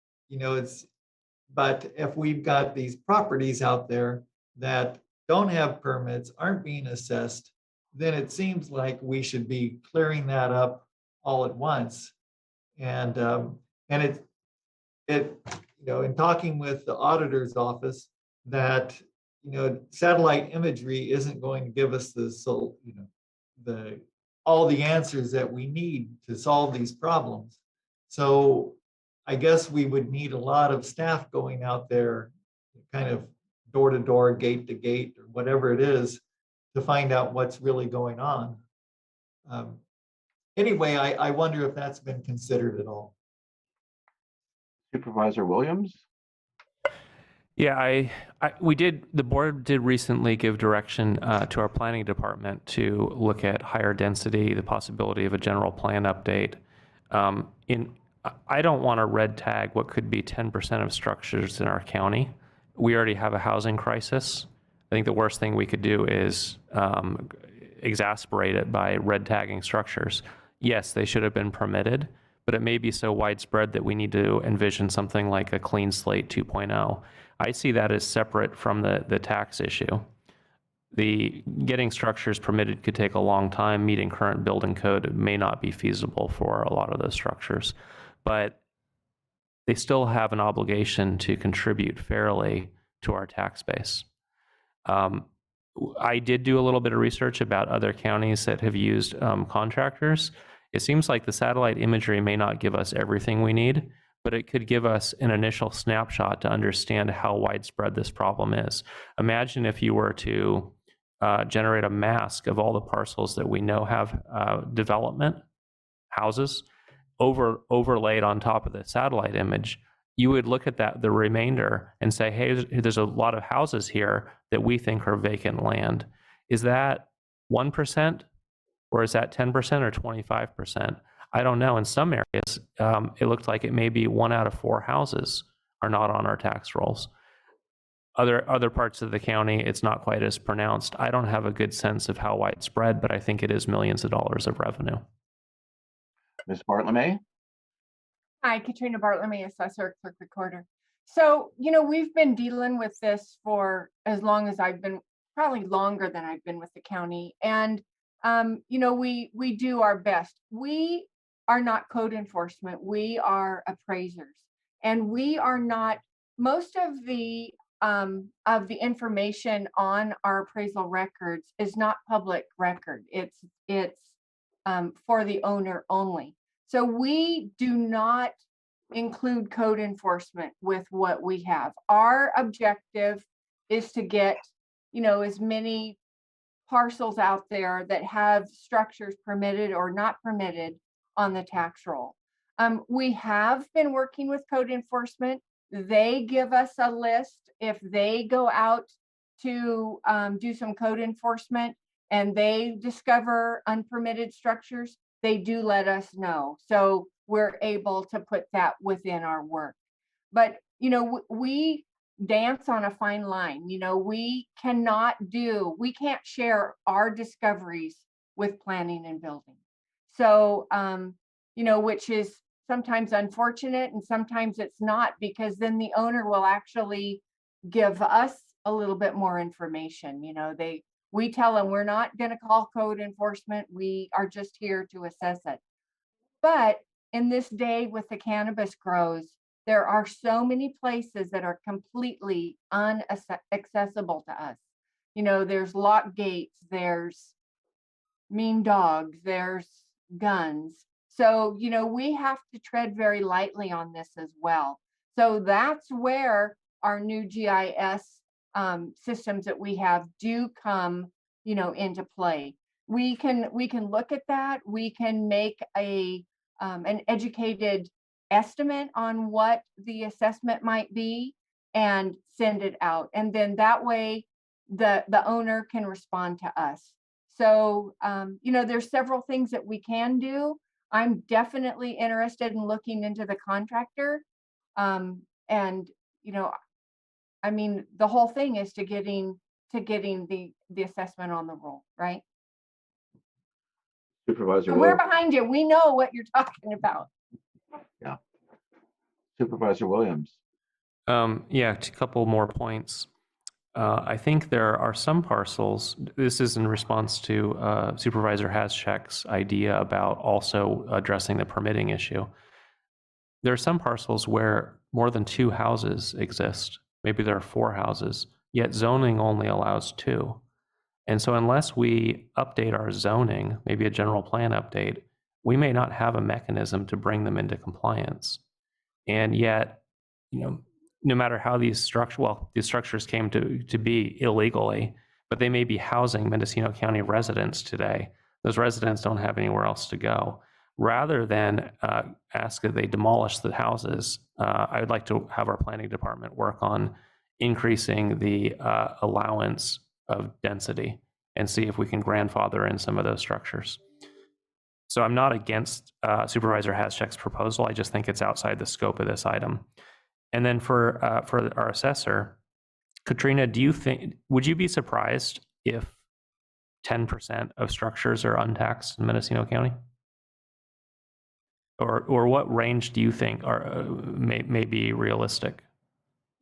but if we've got these properties out there that don't have permits, aren't being assessed, then it seems like we should be clearing that up all at once. And in talking with the auditor's office, that satellite imagery isn't going to give us the all the answers that we need to solve these problems. So I guess we would need a lot of staff going out there, kind of door to door, gate to gate, or whatever it is, to find out what's really going on. Anyway, I wonder if that's been considered at all. Supervisor Williams? Yeah, the board did recently give direction to our planning department to look at higher density, the possibility of a general plan update. I don't want to red tag what could be 10% of structures in our county. We already have a housing crisis. I think the worst thing we could do is exasperate it by red tagging structures. Yes, they should have been permitted, but it may be so widespread that we need to envision something like a clean slate 2.0. I see that as separate from the tax issue. The getting structures permitted could take a long time. Meeting current building code may not be feasible for a lot of those structures, but they still have an obligation to contribute fairly to our tax base. I did do a little bit of research about other counties that have used contractors. It seems like the satellite imagery may not give us everything we need, but it could give us an initial snapshot to understand how widespread this problem is. Imagine if you were to generate a mask of all the parcels that we know have development, houses, overlaid on top of the satellite image. You would look at the remainder and say, hey, there's a lot of houses here that we think are vacant land. Is that 1%, or is that 10% or 25%? I don't know. In some areas, it looked like it may be 1 out of 4 houses are not on our tax rolls. Other parts of the county, it's not quite as pronounced. I don't have a good sense of how widespread, but I think it is millions of dollars of revenue. Ms. Bartlemy? Hi, Katrina Bartlemy, Assessor, Clerk Recorder. So, we've been dealing with this for as long as I've been, probably longer than I've been with the county. And, we do our best. We are not code enforcement. We are appraisers. And we are not, most of the information on our appraisal records is not public record. It's for the owner only. So we do not include code enforcement with what we have. Our objective is to get, as many parcels out there that have structures permitted or not permitted on the tax roll. We have been working with code enforcement. They give us a list. If they go out to do some code enforcement and they discover unpermitted structures, they do let us know. So we're able to put that within our work. But, we dance on a fine line. We can't share our discoveries with planning and building. So, which is sometimes unfortunate and sometimes it's not, because then the owner will actually give us a little bit more information. We tell them we're not going to call code enforcement. We are just here to assess it. But in this day with the cannabis grows, there are so many places that are completely inaccessible to us. There's lock gates, there's mean dogs, there's guns. So, we have to tread very lightly on this as well. So that's where our new GIS systems that we have do come, into play. We can look at that. We can make an educated estimate on what the assessment might be and send it out. And then that way the owner can respond to us. So, there's several things that we can do. I'm definitely interested in looking into the contractor. And, the whole thing is to getting the assessment on the roll, right? Supervisor We're behind you. We know what you're talking about. Yeah. Supervisor Williams. Yeah, a couple more points. I think there are some parcels, this is in response to Supervisor Hascheck's idea about also addressing the permitting issue. There are some parcels where more than 2 houses exist. Maybe there are 4 houses, yet zoning only allows 2. And so unless we update our zoning, maybe a general plan update, we may not have a mechanism to bring them into compliance. And yet, no matter how these structures came to be illegally, but they may be housing Mendocino County residents today. Those residents don't have anywhere else to go. Rather than ask that they demolish the houses, I would like to have our planning department work on increasing the allowance of density and see if we can grandfather in some of those structures. So I'm not against Supervisor Haschek's proposal. I just think it's outside the scope of this item. And then for our assessor, Katrina, would you be surprised if 10% of structures are untaxed in Mendocino County? Or what range do you think may be realistic?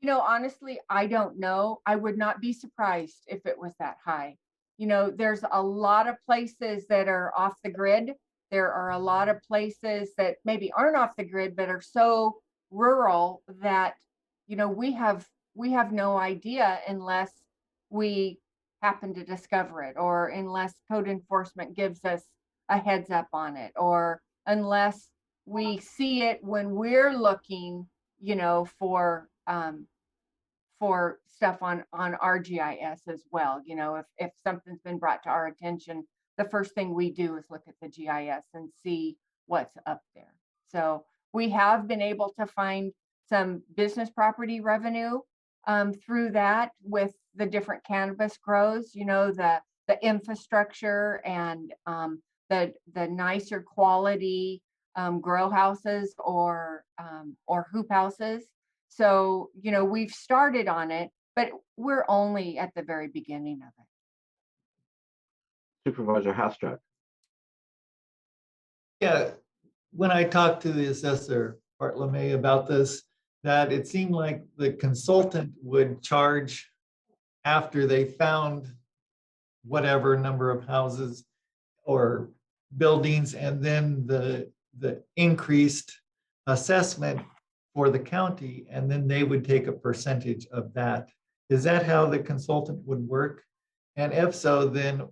Honestly, I don't know. I would not be surprised if it was that high. There's a lot of places that are off the grid. There are a lot of places that maybe aren't off the grid, but are so rural that, we have no idea unless we happen to discover it, or unless code enforcement gives us a heads up on it, or unless we see it when we're looking, for stuff on our GIS as well. If something's been brought to our attention, the first thing we do is look at the GIS and see what's up there. So we have been able to find some business property revenue through that with the different cannabis grows, the infrastructure and the nicer quality grow houses or hoop houses. So, we've started on it, but we're only at the very beginning of it. Supervisor Haschek. Yeah, when I talked to the assessor, Bart LeMay, about this, that it seemed like the consultant would charge after they found whatever number of houses or buildings, and then the increased assessment for the county, and then they would take a percentage of that. Is that how the consultant would work? And if so, then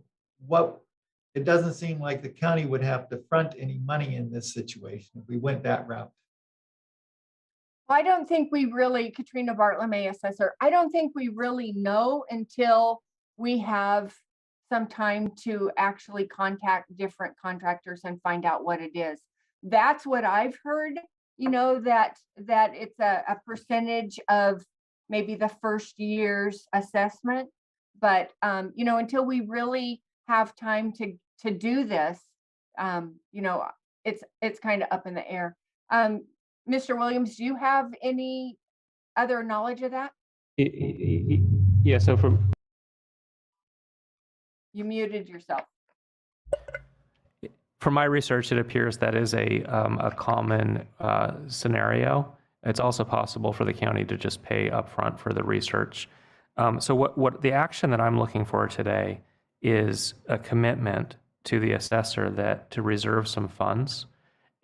it doesn't seem like the county would have to front any money in this situation if we went that route. I don't think we really, Katrina Bartlemy, assessor, I don't think we really know until we have some time to actually contact different contractors and find out what it is. That's what I've heard, that it's a percentage of maybe the first year's assessment. But, until we really have time to do this, it's kind of up in the air. Mr. Williams, do you have any other knowledge of that? Yeah, so You muted yourself. From my research, it appears that is a common scenario. It's also possible for the county to just pay upfront for the research. So what the action that I'm looking for today is a commitment to the assessor to reserve some funds.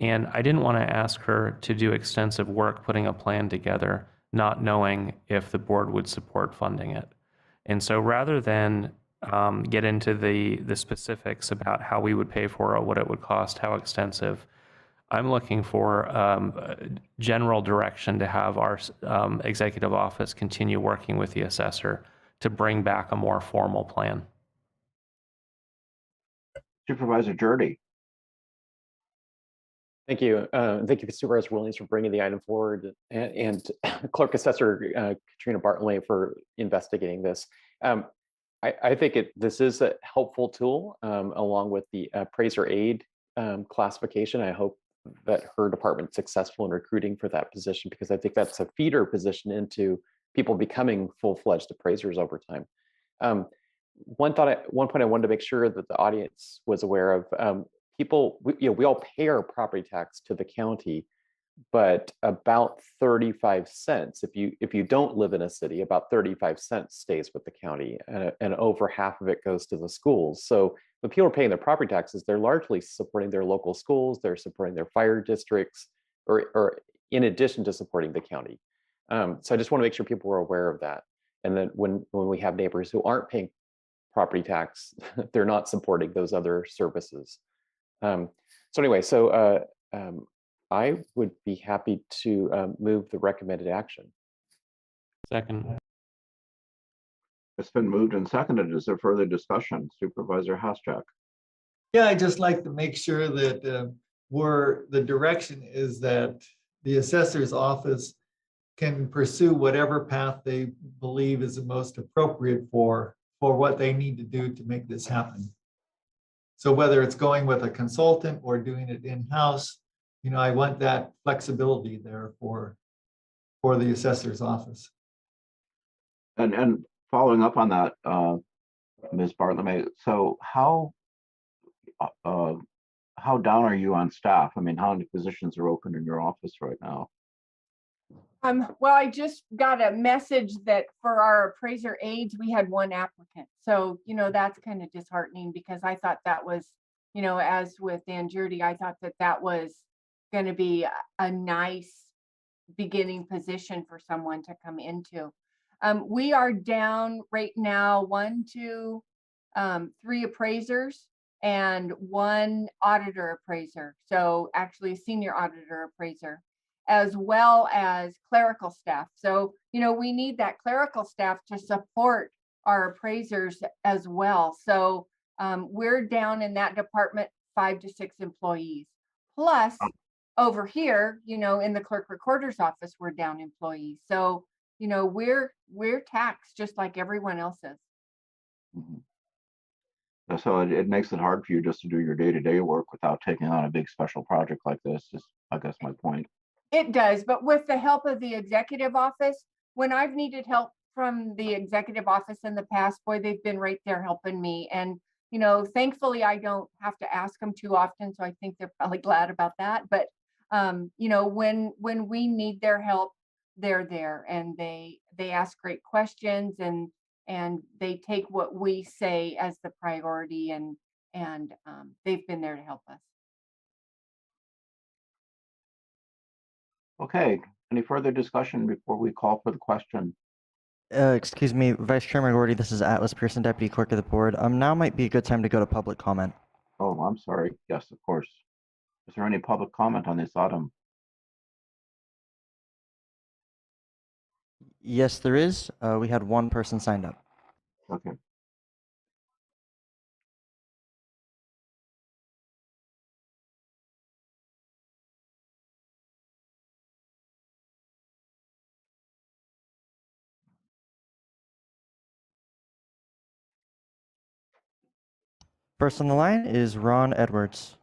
And I didn't want to ask her to do extensive work putting a plan together, not knowing if the board would support funding it. And so rather than get into the specifics about how we would pay for it, what it would cost, how extensive, I'm looking for general direction to have our executive office continue working with the assessor to bring back a more formal plan. Supervisor Jordy. Thank you. Thank you, Supervisor Williams, for bringing the item forward, and Clerk Assessor Katrina Bartley for investigating this. I think this is a helpful tool along with the appraiser aid classification. I hope that her department's successful in recruiting for that position, because I think that's a feeder position into people becoming full-fledged appraisers over time. One point I wanted to make sure that the audience was aware of, we all pay our property tax to the county, but about 35 cents, if you don't live in a city, about 35 cents stays with the county, and over half of it goes to the schools. So when people are paying their property taxes, they're largely supporting their local schools, they're supporting their fire districts, or in addition to supporting the county. So I just want to make sure people are aware of that. And then when we have neighbors who aren't paying property tax, they're not supporting those other services. So anyway, I would be happy to move the recommended action. Second. It's been moved and seconded. Is there further discussion? Supervisor Haschak. Yeah, I just like to make sure that the direction is that the assessor's office can pursue whatever path they believe is the most appropriate for what they need to do to make this happen. So whether it's going with a consultant or doing it in-house, I want that flexibility there for the assessor's office. And following up on that, Ms. Bartlemy, so how down are you on staff? I mean, how many positions are open in your office right now? Well, I just got a message that for our appraiser aides, we had 1 applicant. So, that's kind of disheartening, because I thought that was, as with Dan Judy, I thought that was going to be a nice beginning position for someone to come into. We are down right now 1, 2, 3 appraisers and 1 auditor appraiser. So actually senior auditor appraiser, as well as clerical staff. So, we need that clerical staff to support our appraisers as well. So we're down in that department 5 to 6 employees. Plus over here, in the clerk recorder's office, we're down employees. So, we're taxed just like everyone else is. Mm-hmm. So it makes it hard for you just to do your day-to-day work without taking on a big special project like this, is I guess my point. It does, but with the help of the executive office, when I've needed help from the executive office in the past, boy, they've been right there helping me. And, thankfully I don't have to ask them too often. So I think they're probably glad about that. But, when we need their help, they're there, and they ask great questions, and they take what we say as the priority, and they've been there to help us. Okay, any further discussion before we call for the question? Excuse me, Vice Chairman Gordy, this is Atlas Pearson, Deputy Clerk of the Board. Now might be a good time to go to public comment. Oh, I'm sorry. Yes, of course. Is there any public comment on this item? Yes, there is. We had 1 person signed up. Okay. First on the line is Ron Edwards.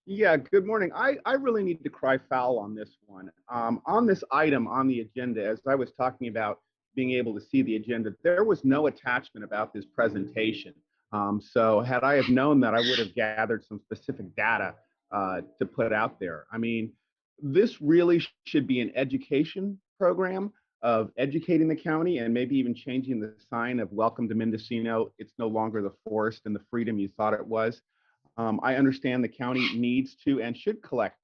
Yeah, good morning. I really need to cry foul on this one. On this item on the agenda, as I was talking about being able to see the agenda, there was no attachment about this presentation. So had I have known that, I would have gathered some specific data to put out there. I mean, this really should be an education program of educating the county, and maybe even changing the sign of "Welcome to Mendocino. It's no longer the forest and the freedom you thought it was." I understand the county needs to and should collect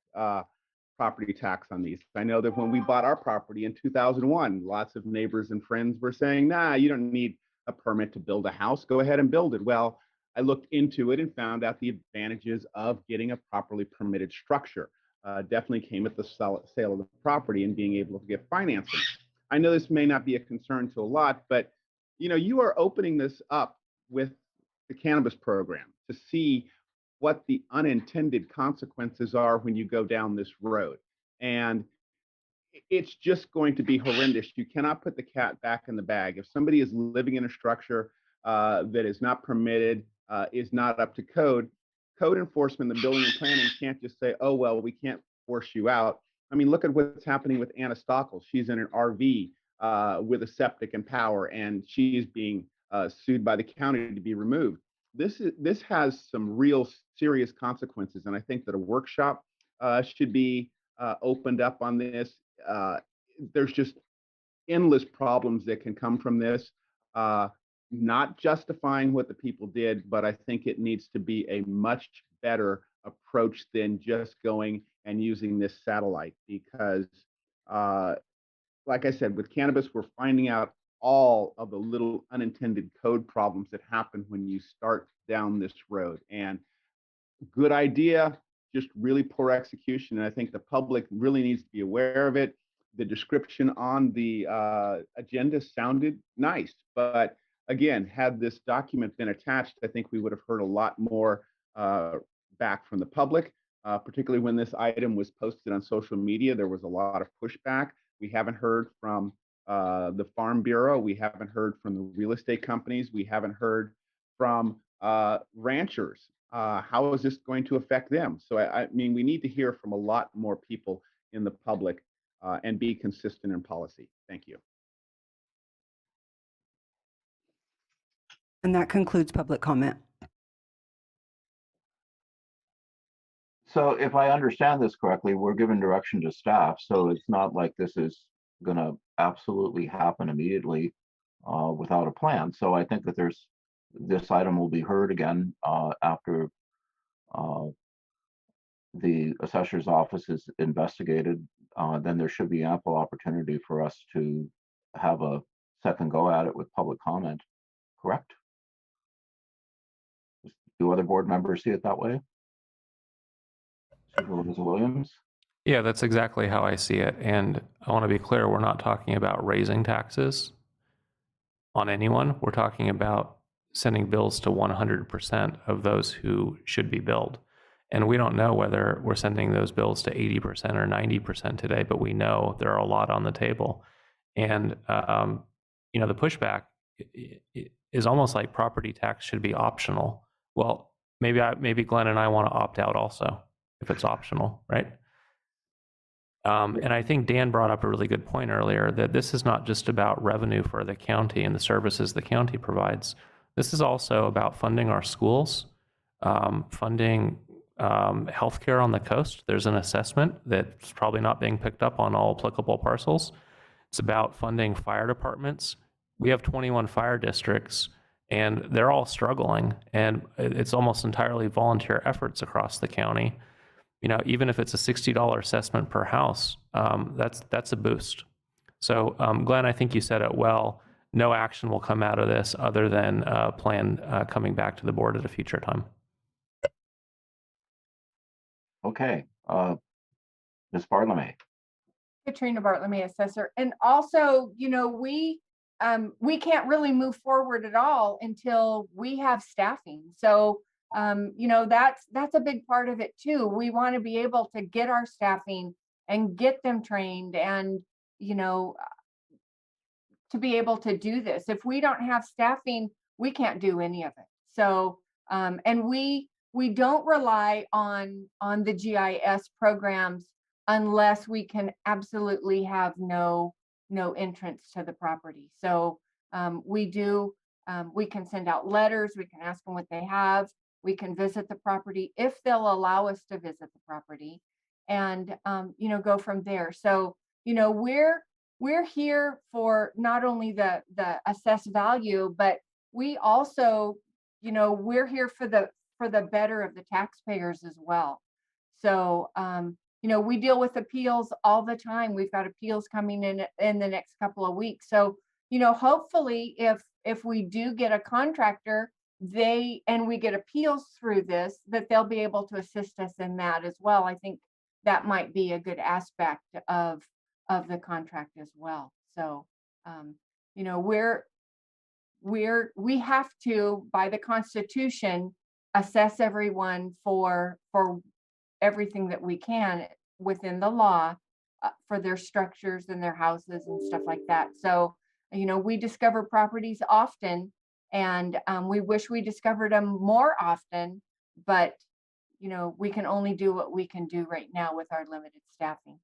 property tax on these. I know that when we bought our property in 2001, lots of neighbors and friends were saying, "Nah, you don't need a permit to build a house. Go ahead and build it." Well, I looked into it and found out the advantages of getting a properly permitted structure. Definitely came at the sale of the property and being able to get financing. I know this may not be a concern to a lot, but you are opening this up with the cannabis program to see what the unintended consequences are when you go down this road. And it's just going to be horrendous. You cannot put the cat back in the bag. If somebody is living in a structure that is not permitted, is not up to code enforcement, the building and planning can't just say, "Oh, well, we can't force you out." I mean, look at what's happening with Anna Stockel. She's in an RV with a septic and power, and she's being sued by the county to be removed. This has some real serious consequences, and I think that a workshop should be opened up on this. There's just endless problems that can come from this. Not justifying what the people did, but I think it needs to be a much better approach than just going and using this satellite, because like I said, with cannabis, we're finding out all of the little unintended code problems that happen when you start down this road. And good idea, just really poor execution. And I think the public really needs to be aware of it. The description on the agenda sounded nice, but again, had this document been attached, I think we would have heard a lot more back from the public, particularly when this item was posted on social media. There was a lot of pushback. We haven't heard from the Farm Bureau. We haven't heard from the real estate companies. We haven't heard from ranchers. How is this going to affect them? So I mean, we need to hear from a lot more people in the public and be consistent in policy. Thank you. And that concludes public comment. So if I understand this correctly, we're giving direction to staff. So it's not like this is going to absolutely happen immediately without a plan. So I think that this item will be heard again after the assessor's office is investigated. Then there should be ample opportunity for us to have a second go at it with public comment. Correct? Do other board members see it that way? Supervisor Williams? Yeah, that's exactly how I see it. And I want to be clear, we're not talking about raising taxes on anyone. We're talking about sending bills to 100% of those who should be billed. And we don't know whether we're sending those bills to 80% or 90% today, but we know there are a lot on the table. And, you know, the pushback is almost like property tax should be optional. Well, maybe Glenn and I want to opt out also, if it's optional, right? And I think Dan brought up a really good point earlier, that this is not just about revenue for the county and the services the county provides. This is also about funding our schools, funding healthcare on the coast. There's an assessment that's probably not being picked up on all applicable parcels. It's about funding fire departments. We have 21 fire districts, and they're all struggling, and it's almost entirely volunteer efforts across the county. You know, even if it's a $60 assessment per house, that's a boost. So Glenn, I think you said it well. No action will come out of this other than a plan coming back to the board at a future time. Okay, Ms. Bartolome. Katrina Bartlemy, assessor. And also, you know, we can't really move forward at all until we have staffing. So, you know, that's a big part of it too. We want to be able to get our staffing and get them trained and, you know, to be able to do this. If we don't have staffing, we can't do any of it. So, and we don't rely on the GIS programs unless we can absolutely have no entrance to the property. So we can send out letters, we can ask them what they have, we can visit the property if they'll allow us to visit the property, and you know, go from there. So, you know, we're here for not only the assessed value, but we also, you know, we're here for the better of the taxpayers as well. So, you know, we deal with appeals all the time. We've got appeals coming in the next couple of weeks. So, you know, hopefully if we do get a contractor, and we get appeals through this, that they'll be able to assist us in that as well. I think that might be a good aspect of the contract as well. So, you know, we have to, by the Constitution, assess everyone for everything that we can within the law for their structures and their houses and stuff like that. So, you know, we discover properties often, and we wish we discovered them more often, but, you know, we can only do what we can do right now with our limited staffing.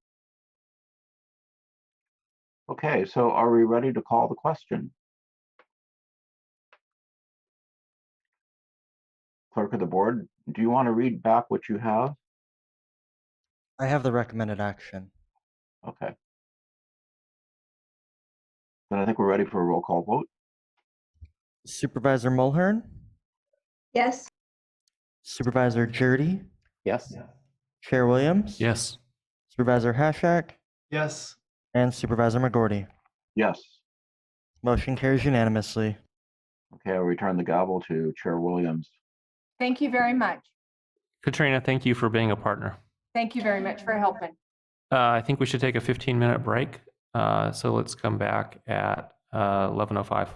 Okay, so are we ready to call the question? Clerk of the board, do you want to read back what you have? I have the recommended action. Okay. Then I think we're ready for a roll call vote. Supervisor Mulhern? Yes. Supervisor Jurdy? Yes. Chair Williams? Yes. Supervisor Hashak? Yes. And Supervisor McGordy? Yes. Motion carries unanimously. Okay, I'll return the gavel to Chair Williams. Thank you very much. Katrina, thank you for being a partner. Thank you very much for helping. I think we should take a 15-minute break. So let's come back at 11:05.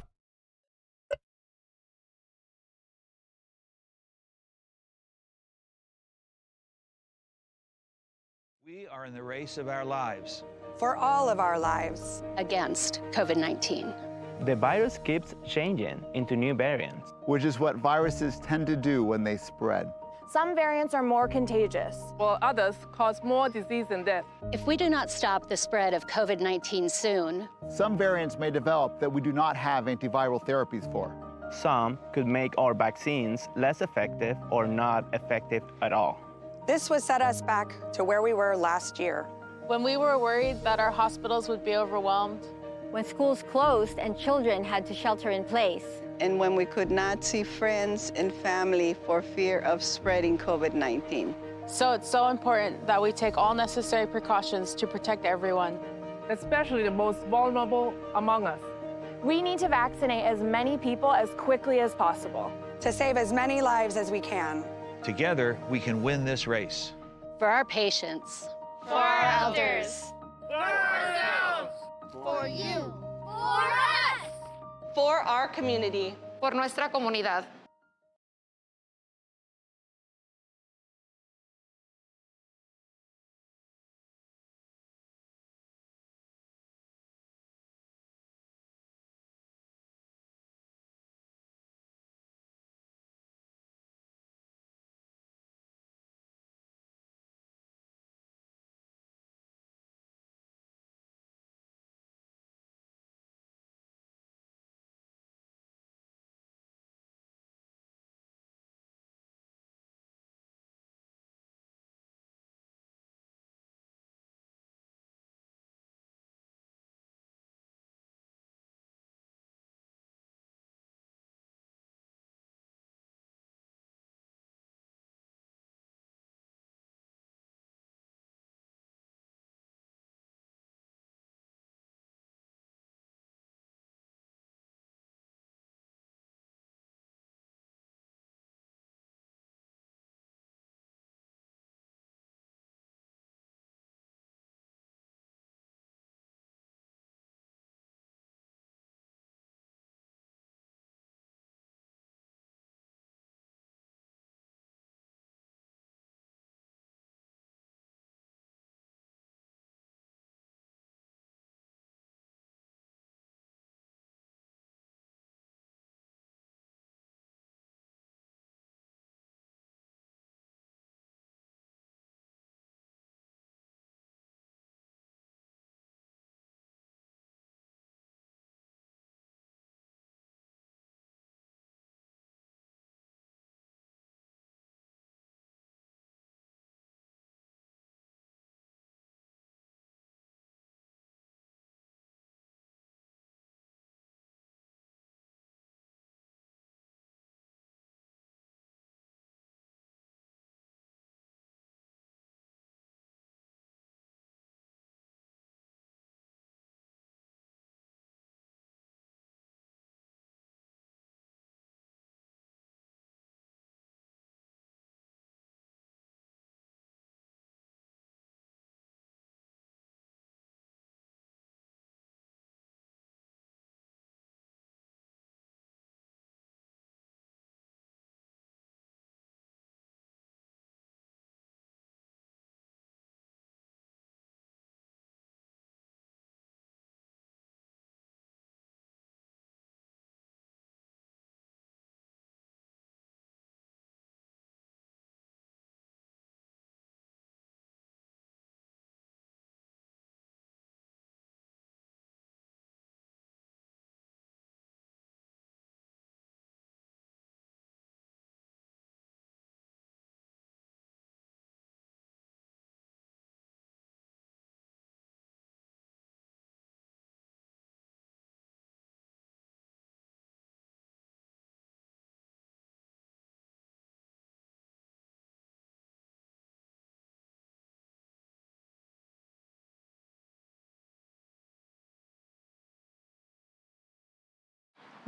We are in the race of our lives. For all of our lives. Against COVID-19. The virus keeps changing into new variants, which is what viruses tend to do when they spread. Some variants are more contagious, while others cause more disease and death. If we do not stop the spread of COVID-19 soon, some variants may develop that we do not have antiviral therapies for. Some could make our vaccines less effective or not effective at all. This would set us back to where we were last year. When we were worried that our hospitals would be overwhelmed. When schools closed and children had to shelter in place. And when we could not see friends and family for fear of spreading COVID-19. So it's so important that we take all necessary precautions to protect everyone, especially the most vulnerable among us. We need to vaccinate as many people as quickly as possible. To save as many lives as we can. Together, we can win this race. For our patients. For our elders. For ourselves. For you. For us. For our community. Por nuestra comunidad.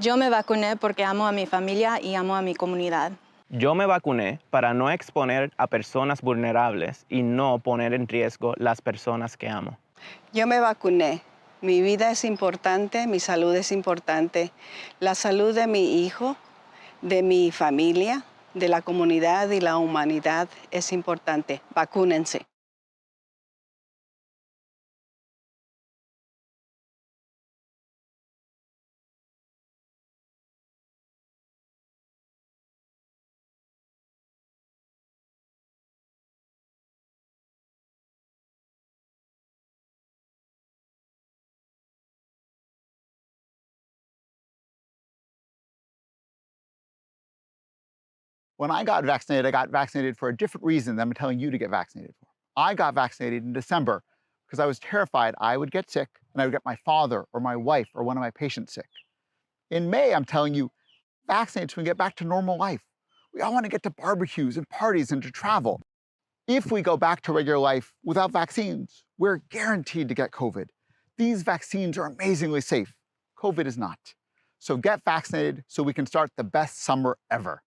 Yo me vacuné porque amo a mi familia y amo a mi comunidad. Yo me vacuné para no exponer a personas vulnerables y no poner en riesgo las personas que amo. Yo me vacuné. Mi vida es importante, mi salud es importante. La salud de mi hijo, de mi familia, de la comunidad y la humanidad es importante. Vacúnense. When I got vaccinated for a different reason than I'm telling you to get vaccinated for. I got vaccinated in December because I was terrified I would get sick and I would get my father or my wife or one of my patients sick. In May, I'm telling you, vaccinate so we can get back to normal life. We all want to get to barbecues and parties and to travel. If we go back to regular life without vaccines, we're guaranteed to get COVID. These vaccines are amazingly safe. COVID is not. So get vaccinated so we can start the best summer ever.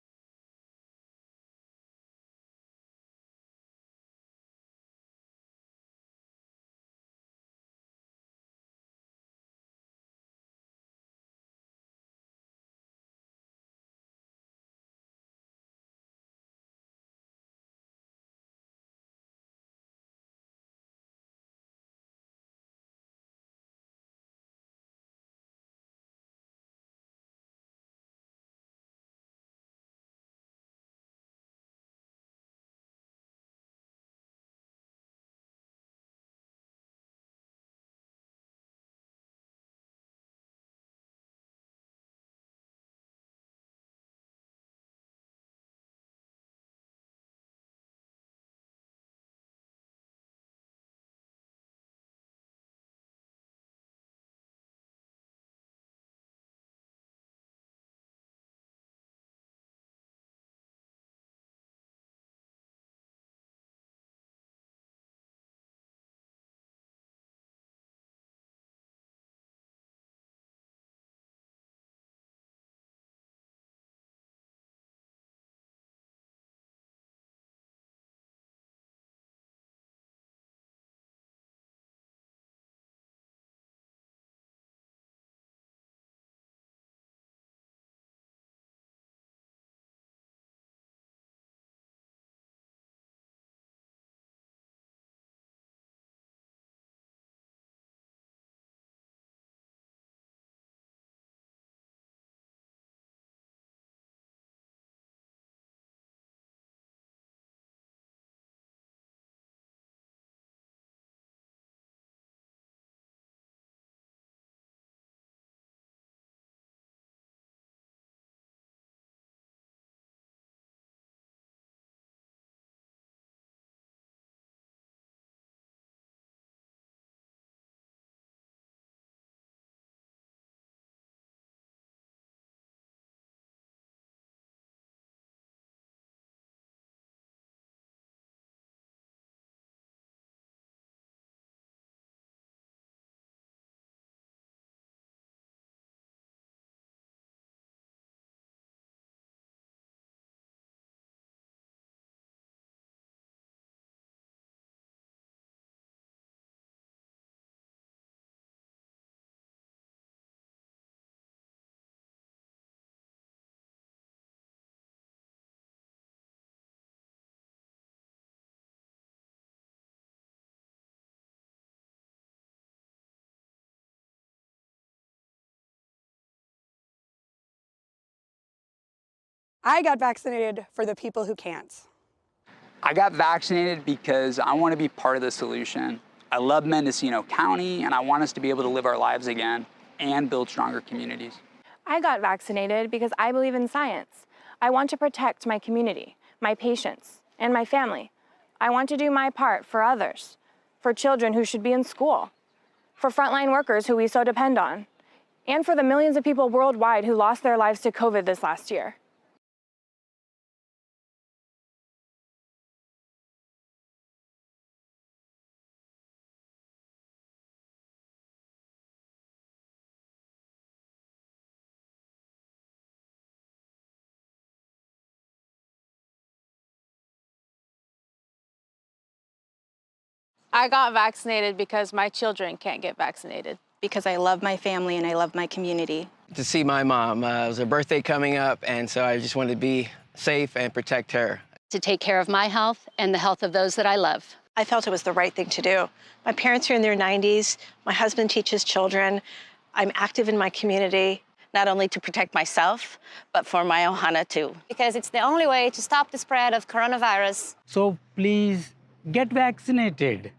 I got vaccinated for the people who can't. I got vaccinated because I want to be part of the solution. I love Mendocino County, and I want us to be able to live our lives again and build stronger communities. I got vaccinated because I believe in science. I want to protect my community, my patients, and my family. I want to do my part for others, for children who should be in school, for frontline workers who we so depend on, and for the millions of people worldwide who lost their lives to COVID this last year. I got vaccinated because my children can't get vaccinated. Because I love my family and I love my community. To see my mom. It was her birthday coming up, and so I just wanted to be safe and protect her. To take care of my health and the health of those that I love. I felt it was the right thing to do. My parents are in their 90s. My husband teaches children. I'm active in my community, not only to protect myself, but for my ohana too. Because it's the only way to stop the spread of coronavirus. So please get vaccinated.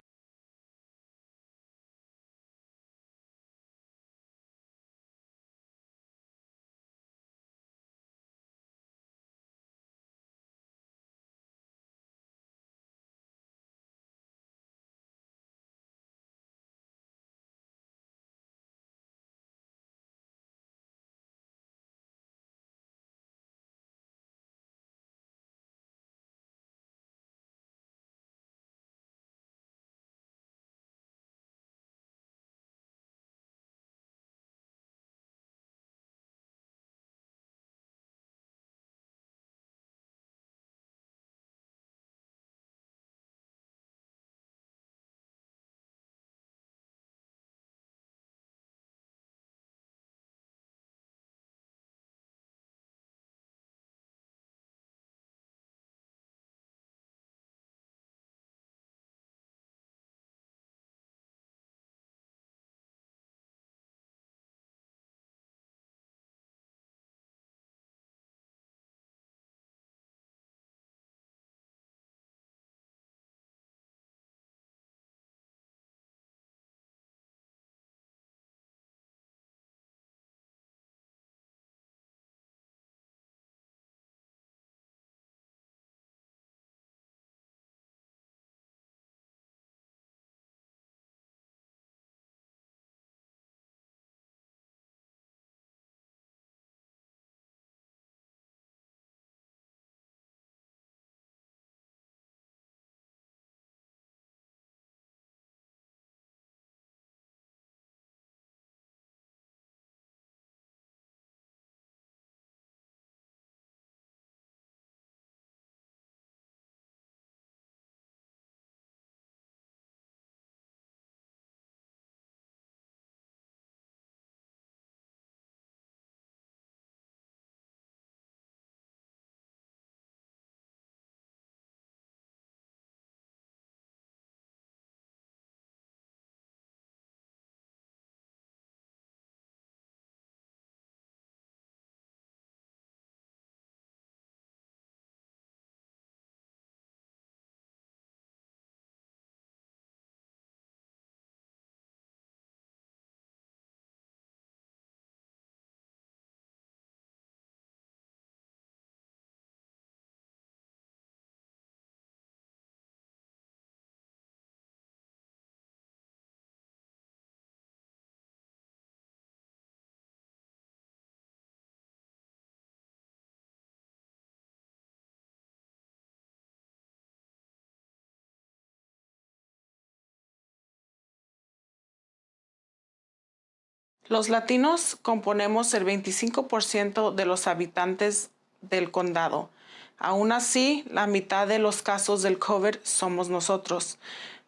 Los latinos componemos el 25% de los habitantes del condado. Aún así, la mitad de los casos del COVID somos nosotros.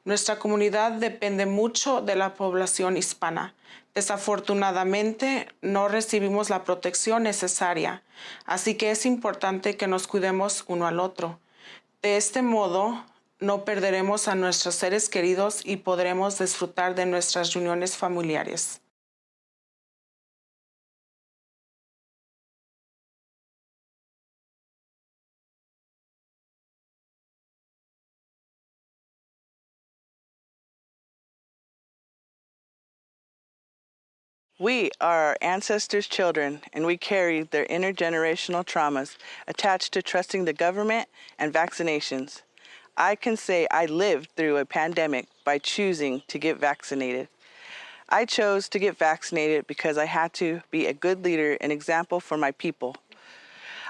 Nuestra comunidad depende mucho de la población hispana. Desafortunadamente, no recibimos la protección necesaria, así que es importante que nos cuidemos uno al otro. De este modo, no perderemos a nuestros seres queridos y podremos disfrutar de nuestras reuniones familiares. We are our ancestors' children, and we carry their intergenerational traumas attached to trusting the government and vaccinations. I can say I lived through a pandemic by choosing to get vaccinated. I chose to get vaccinated because I had to be a good leader and example for my people.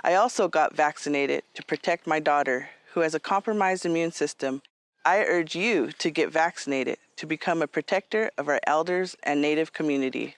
I also got vaccinated to protect my daughter, who has a compromised immune system. I urge you to get vaccinated to become a protector of our elders and Native community.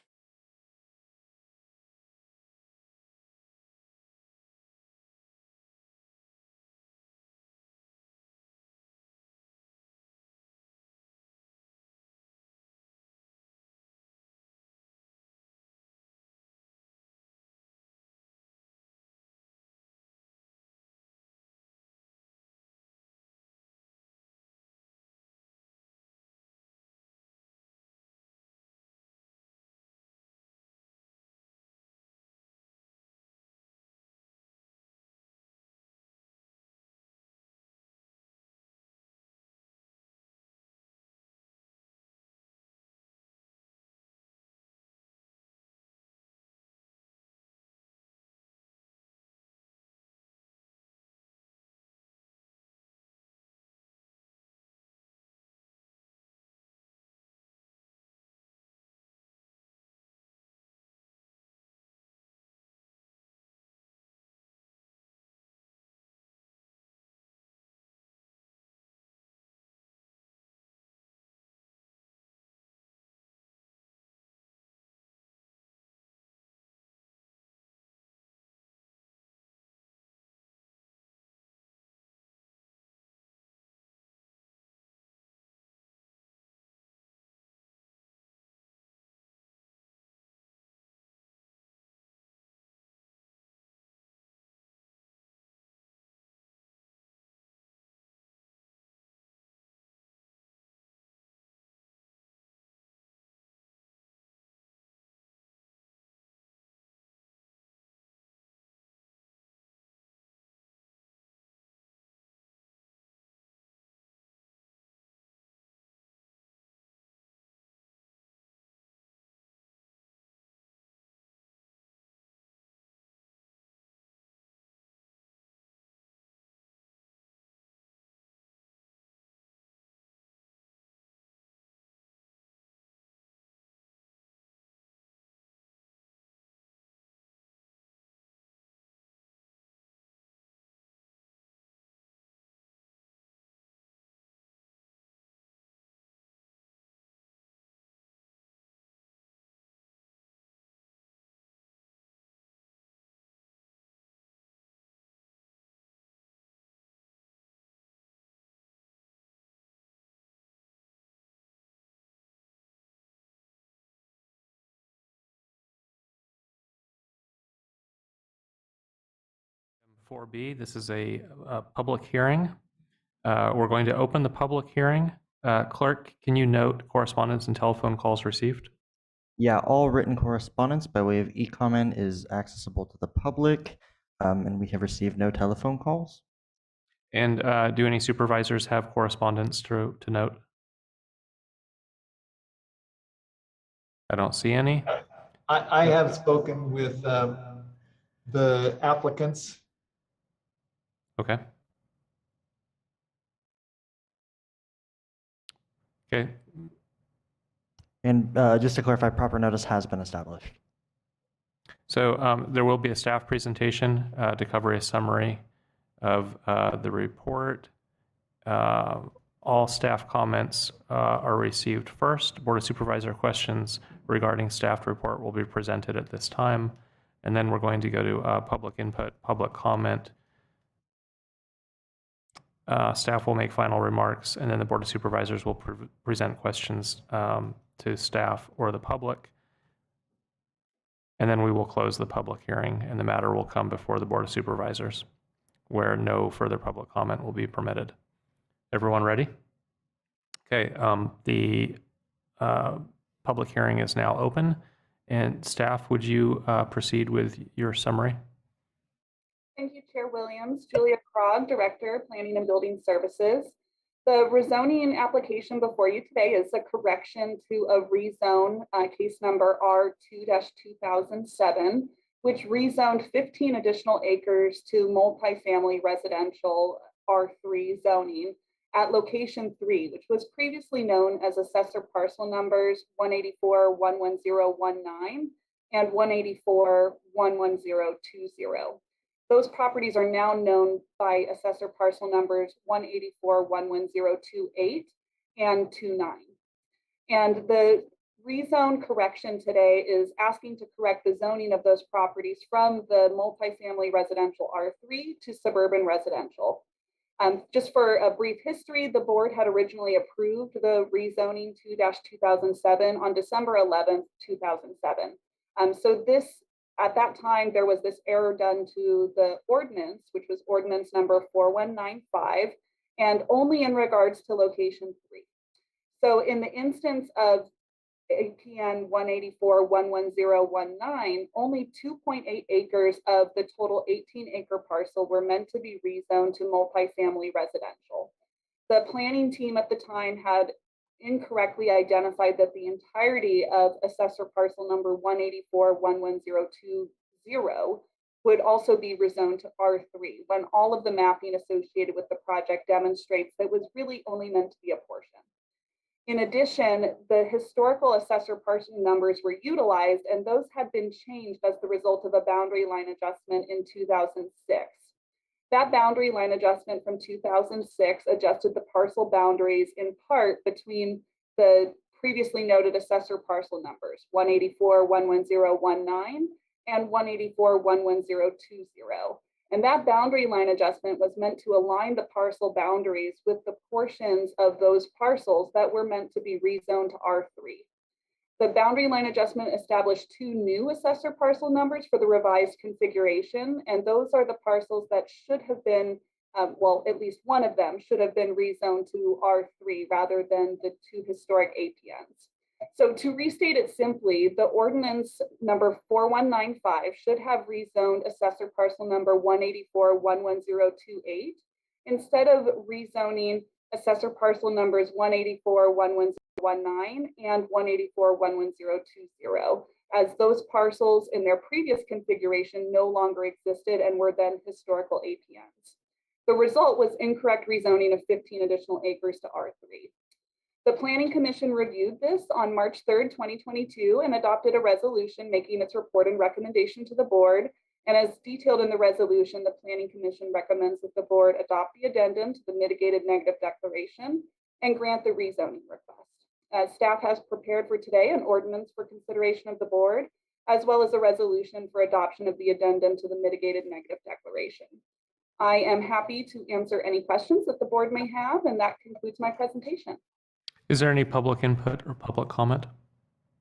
4B, this is a public hearing. We're going to open the public hearing. Clerk, can you note correspondence and telephone calls received? Yeah, all written correspondence by way of e-comment is accessible to the public, and we have received no telephone calls. And do any supervisors have correspondence to note? I don't see any. I have spoken with the applicants. Okay. Okay. And just to clarify, proper notice has been established. So there will be a staff presentation to cover a summary of the report. All staff comments are received first. Board of Supervisor questions regarding staff report will be presented at this time. And then we're going to go to public input, public comment. Staff will make final remarks, and then the Board of Supervisors will present questions to staff or the public. And then we will close the public hearing, and the matter will come before the Board of Supervisors, where no further public comment will be permitted. Everyone ready? Okay, the public hearing is now open. And staff, would you proceed with your summary? Thank you, Chair Williams. Julia Krog, Director, Planning and Building Services. The rezoning application before you today is a correction to a rezone, case number R2-2007, which rezoned 15 additional acres to multifamily residential R3 zoning at location 3, which was previously known as assessor parcel numbers 184-11019 and 184-11020. Those properties are now known by assessor parcel numbers 184-11028 and 29. And the rezone correction today is asking to correct the zoning of those properties from the multifamily residential R3 to suburban residential. Just for a brief history, the board had originally approved the rezoning 2-2007 on December 11th, 2007. So this, at that time, there was this error done to the ordinance, which was ordinance number 4195, and only in regards to location 3. So in the instance of APN 184-11019, only 2.8 acres of the total 18-acre parcel were meant to be rezoned to multifamily residential. The planning team at the time had incorrectly identified that the entirety of assessor parcel number 184-11020 would also be rezoned to R3, when all of the mapping associated with the project demonstrates that it was really only meant to be a portion. In addition, the historical assessor parcel numbers were utilized, and those had been changed as the result of a boundary line adjustment in 2006. That boundary line adjustment from 2006 adjusted the parcel boundaries in part between the previously noted assessor parcel numbers 184-11019 and 184-11020. And that boundary line adjustment was meant to align the parcel boundaries with the portions of those parcels that were meant to be rezoned to R3. The boundary line adjustment established 2 new assessor parcel numbers for the revised configuration, and those are the parcels that should have been, well, at least one of them should have been rezoned to R3 rather than the 2 historic APNs. So to restate it simply, the ordinance number 4195 should have rezoned assessor parcel number 184-11028 instead of rezoning assessor parcel numbers 184-11019 and 184-11020, as those parcels in their previous configuration no longer existed and were then historical APNs. The result was incorrect rezoning of 15 additional acres to R3. The Planning Commission reviewed this on March 3rd, 2022, and adopted a resolution making its report and recommendation to the board. And as detailed in the resolution, the Planning Commission recommends that the board adopt the addendum to the mitigated negative declaration and grant the rezoning request. Staff has prepared for today an ordinance for consideration of the board, as well as a resolution for adoption of the addendum to the mitigated negative declaration. I am happy to answer any questions that the board may have, and that concludes my presentation. Is there any public input or public comment?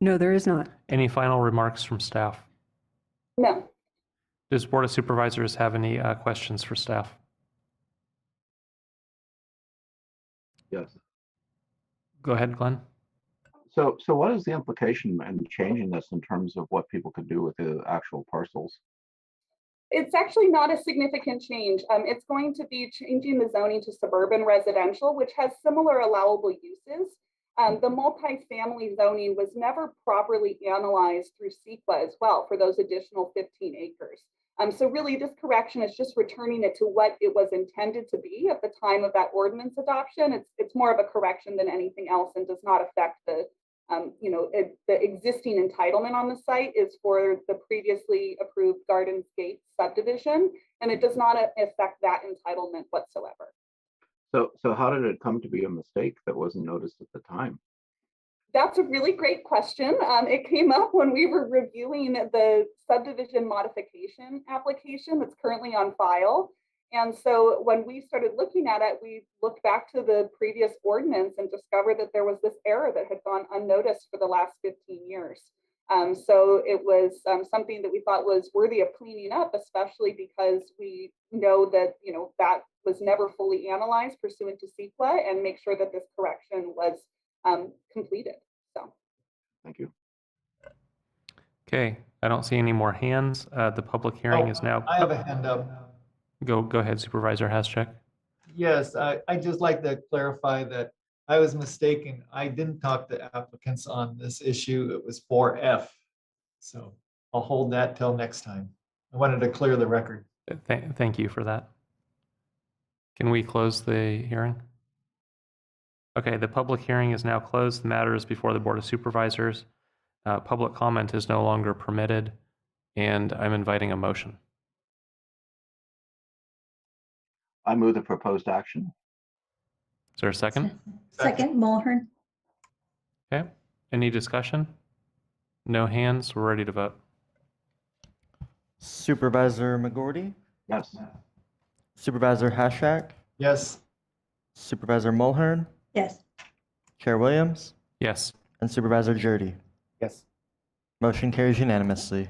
No, there is not. Any final remarks from staff? No. Does Board of Supervisors have any questions for staff? Yes. Go ahead, Glenn. So what is the implication in changing this in terms of what people could do with the actual parcels? It's actually not a significant change. It's going to be changing the zoning to suburban residential, which has similar allowable uses. The multifamily zoning was never properly analyzed through CEQA as well for those additional 15 acres. So really this correction is just returning it to what it was intended to be at the time of that ordinance adoption. It's more of a correction than anything else and does not affect the the existing entitlement on the site is for the previously approved Gardens Gate subdivision, and it does not affect that entitlement whatsoever. So how did it come to be a mistake that wasn't noticed at the time? That's a really great question. It came up when we were reviewing the subdivision modification application that's currently on file. And so when we started looking at it, we looked back to the previous ordinance and discovered that there was this error that had gone unnoticed for the last 15 years. So it was something that we thought was worthy of cleaning up, especially because we know that that was never fully analyzed pursuant to CEQA, and make sure that this correction was completed. So, thank you. Okay, I don't see any more hands. The public hearing is now. I have a hand up. Go ahead, Supervisor Haschek. Yes, I'd just like to clarify that I was mistaken. I didn't talk to applicants on this issue. It was 4F. So I'll hold that till next time. I wanted to clear the record. Thank you for that. Can we close the hearing? Okay, the public hearing is now closed. The matter is before the Board of Supervisors. Public comment is no longer permitted, and I'm inviting a motion. I move the proposed action. Is there a second? Second, Mulhern. Okay, any discussion? No hands, we're ready to vote. Supervisor McGorty? Yes. Supervisor Haschak? Yes. Supervisor Mulhern? Yes. Chair Williams? Yes. And Supervisor Jurdy? Yes. Motion carries unanimously.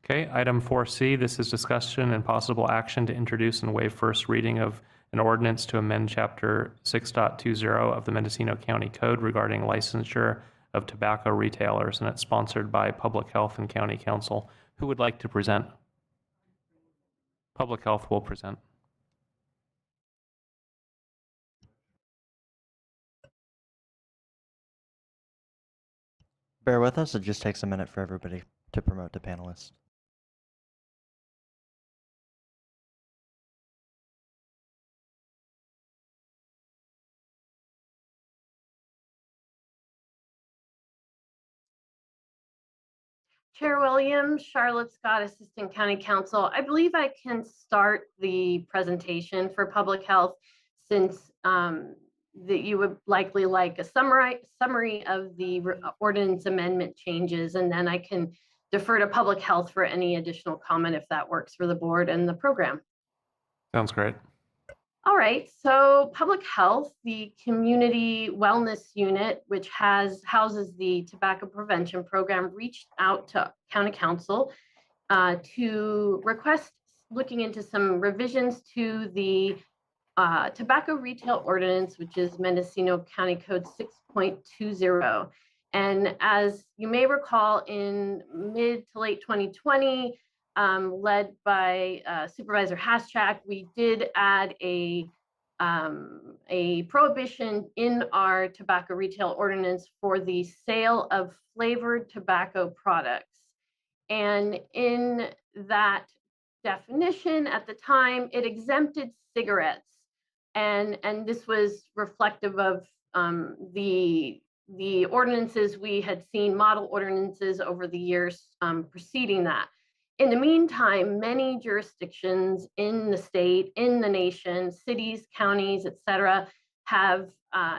Okay, item 4C, this is discussion and possible action to introduce and waive first reading of an ordinance to amend Chapter 6.20 of the Mendocino County Code regarding licensure of tobacco retailers, and it's sponsored by Public Health and County Council. Who would like to present? Public Health will present. Bear with us, it just takes a minute for everybody to promote the panelists. Chair Williams, Charlotte Scott, Assistant County Counsel. I believe I can start the presentation for public health, since that you would likely like a summary of the ordinance amendment changes, and then I can defer to public health for any additional comment if that works for the board and the program. Sounds great. All right, so public health, the community wellness unit, which houses the tobacco prevention program, reached out to County Council to request looking into some revisions to the tobacco retail ordinance, which is Mendocino County Code 6.20. And as you may recall, in mid to late 2020, led by Supervisor Haschak, we did add a prohibition in our tobacco retail ordinance for the sale of flavored tobacco products. And in that definition at the time, it exempted cigarettes. And this was reflective of the ordinances we had seen, model ordinances over the years preceding that. In the meantime, many jurisdictions in the state, in the nation, cities, counties, et cetera, have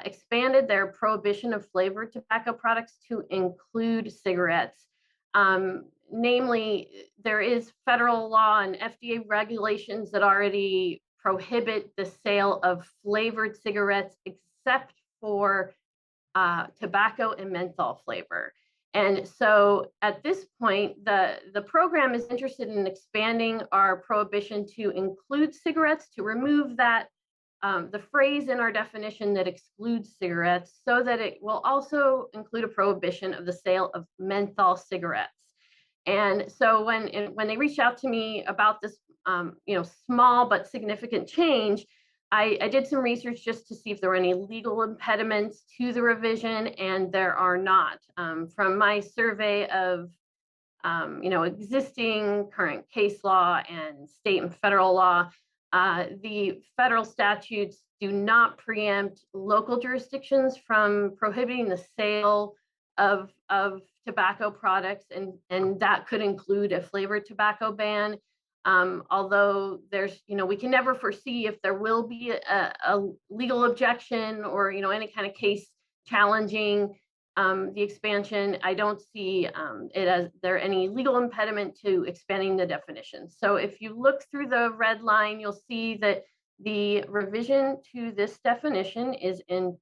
expanded their prohibition of flavored tobacco products to include cigarettes. Namely, there is federal law and FDA regulations that already prohibit the sale of flavored cigarettes except for tobacco and menthol flavor. And so at this point, the program is interested in expanding our prohibition to include cigarettes, to remove that the phrase in our definition that excludes cigarettes, so that it will also include a prohibition of the sale of menthol cigarettes. And so when they reached out to me about this, small but significant change, I did some research just to see if there were any legal impediments to the revision, and there are not. From my survey of existing current case law and state and federal law, the federal statutes do not preempt local jurisdictions from prohibiting the sale of tobacco products, and that could include a flavored tobacco ban. Although there's, we can never foresee if there will be a legal objection or, any kind of case challenging the expansion. I don't see it as there any legal impediment to expanding the definition. So if you look through the red line, you'll see that the revision to this definition is in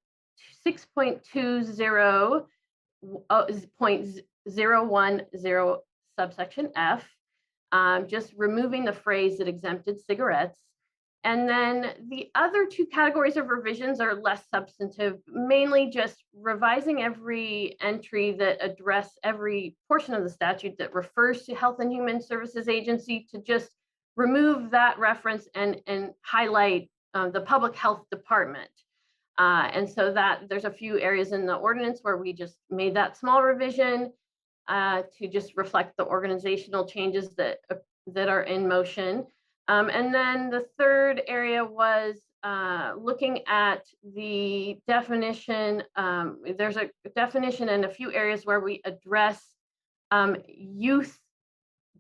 6.20.010 subsection F, just removing the phrase that exempted cigarettes. And then the other two categories of revisions are less substantive, mainly just revising every entry that address every portion of the statute that refers to Health and Human Services Agency, to just remove that reference and highlight the Public Health Department. And so that there's a few areas in the ordinance where we just made that small revision to just reflect the organizational changes that are in motion. And then the third area was looking at the definition. There's a definition in a few areas where we address youth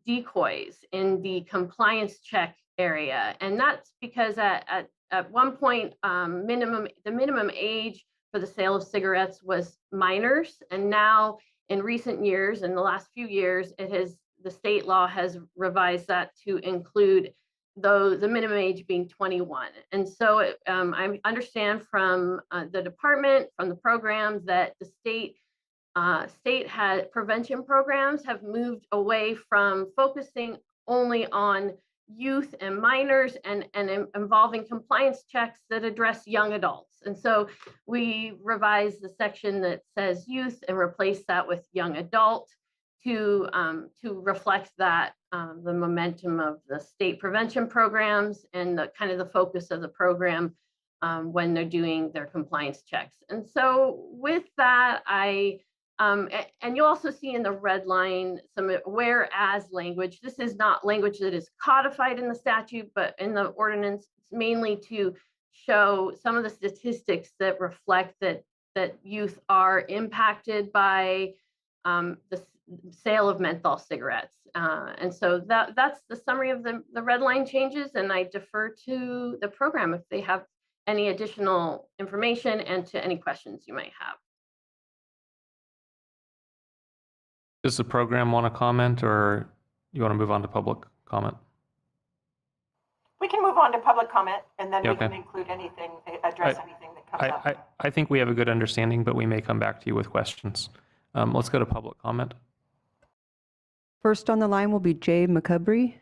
decoys in the compliance check area. And that's because at one point, the minimum age for the sale of cigarettes was minors. And now in recent years, in the last few years, the state law has revised that to include the minimum age being 21. And so I understand from the department, from the programs, that the state prevention programs have moved away from focusing only on youth and minors and involving compliance checks that address young adults. And so we revised the section that says youth and replace that with young adult to reflect that the momentum of the state prevention programs and the kind of the focus of the program when they're doing their compliance checks. And so with that, and you'll also see in the red line some whereas language. This is not language that is codified in the statute, but in the ordinance, it's mainly to show some of the statistics that reflect that youth are impacted by the sale of menthol cigarettes. And so that's the summary of the red line changes, and I defer to the program if they have any additional information and to any questions you might have. Does the program want to comment, or you want to move on to public comment? We can move on to public comment, and then Yeah, we okay. can include anything, address anything that comes up. I think we have a good understanding, but we may come back to you with questions. Let's go to public comment. First on the line will be Jay McCubry.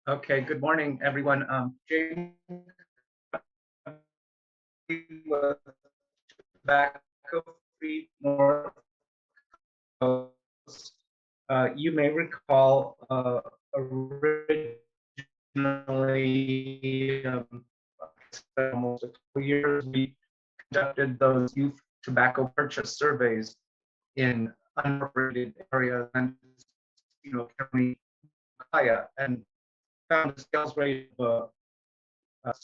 Okay, good morning, everyone. James, tobacco-free North Coast. You may recall originally, almost a couple years, we conducted those youth tobacco purchase surveys in unincorporated areas and county, and found a sales rate of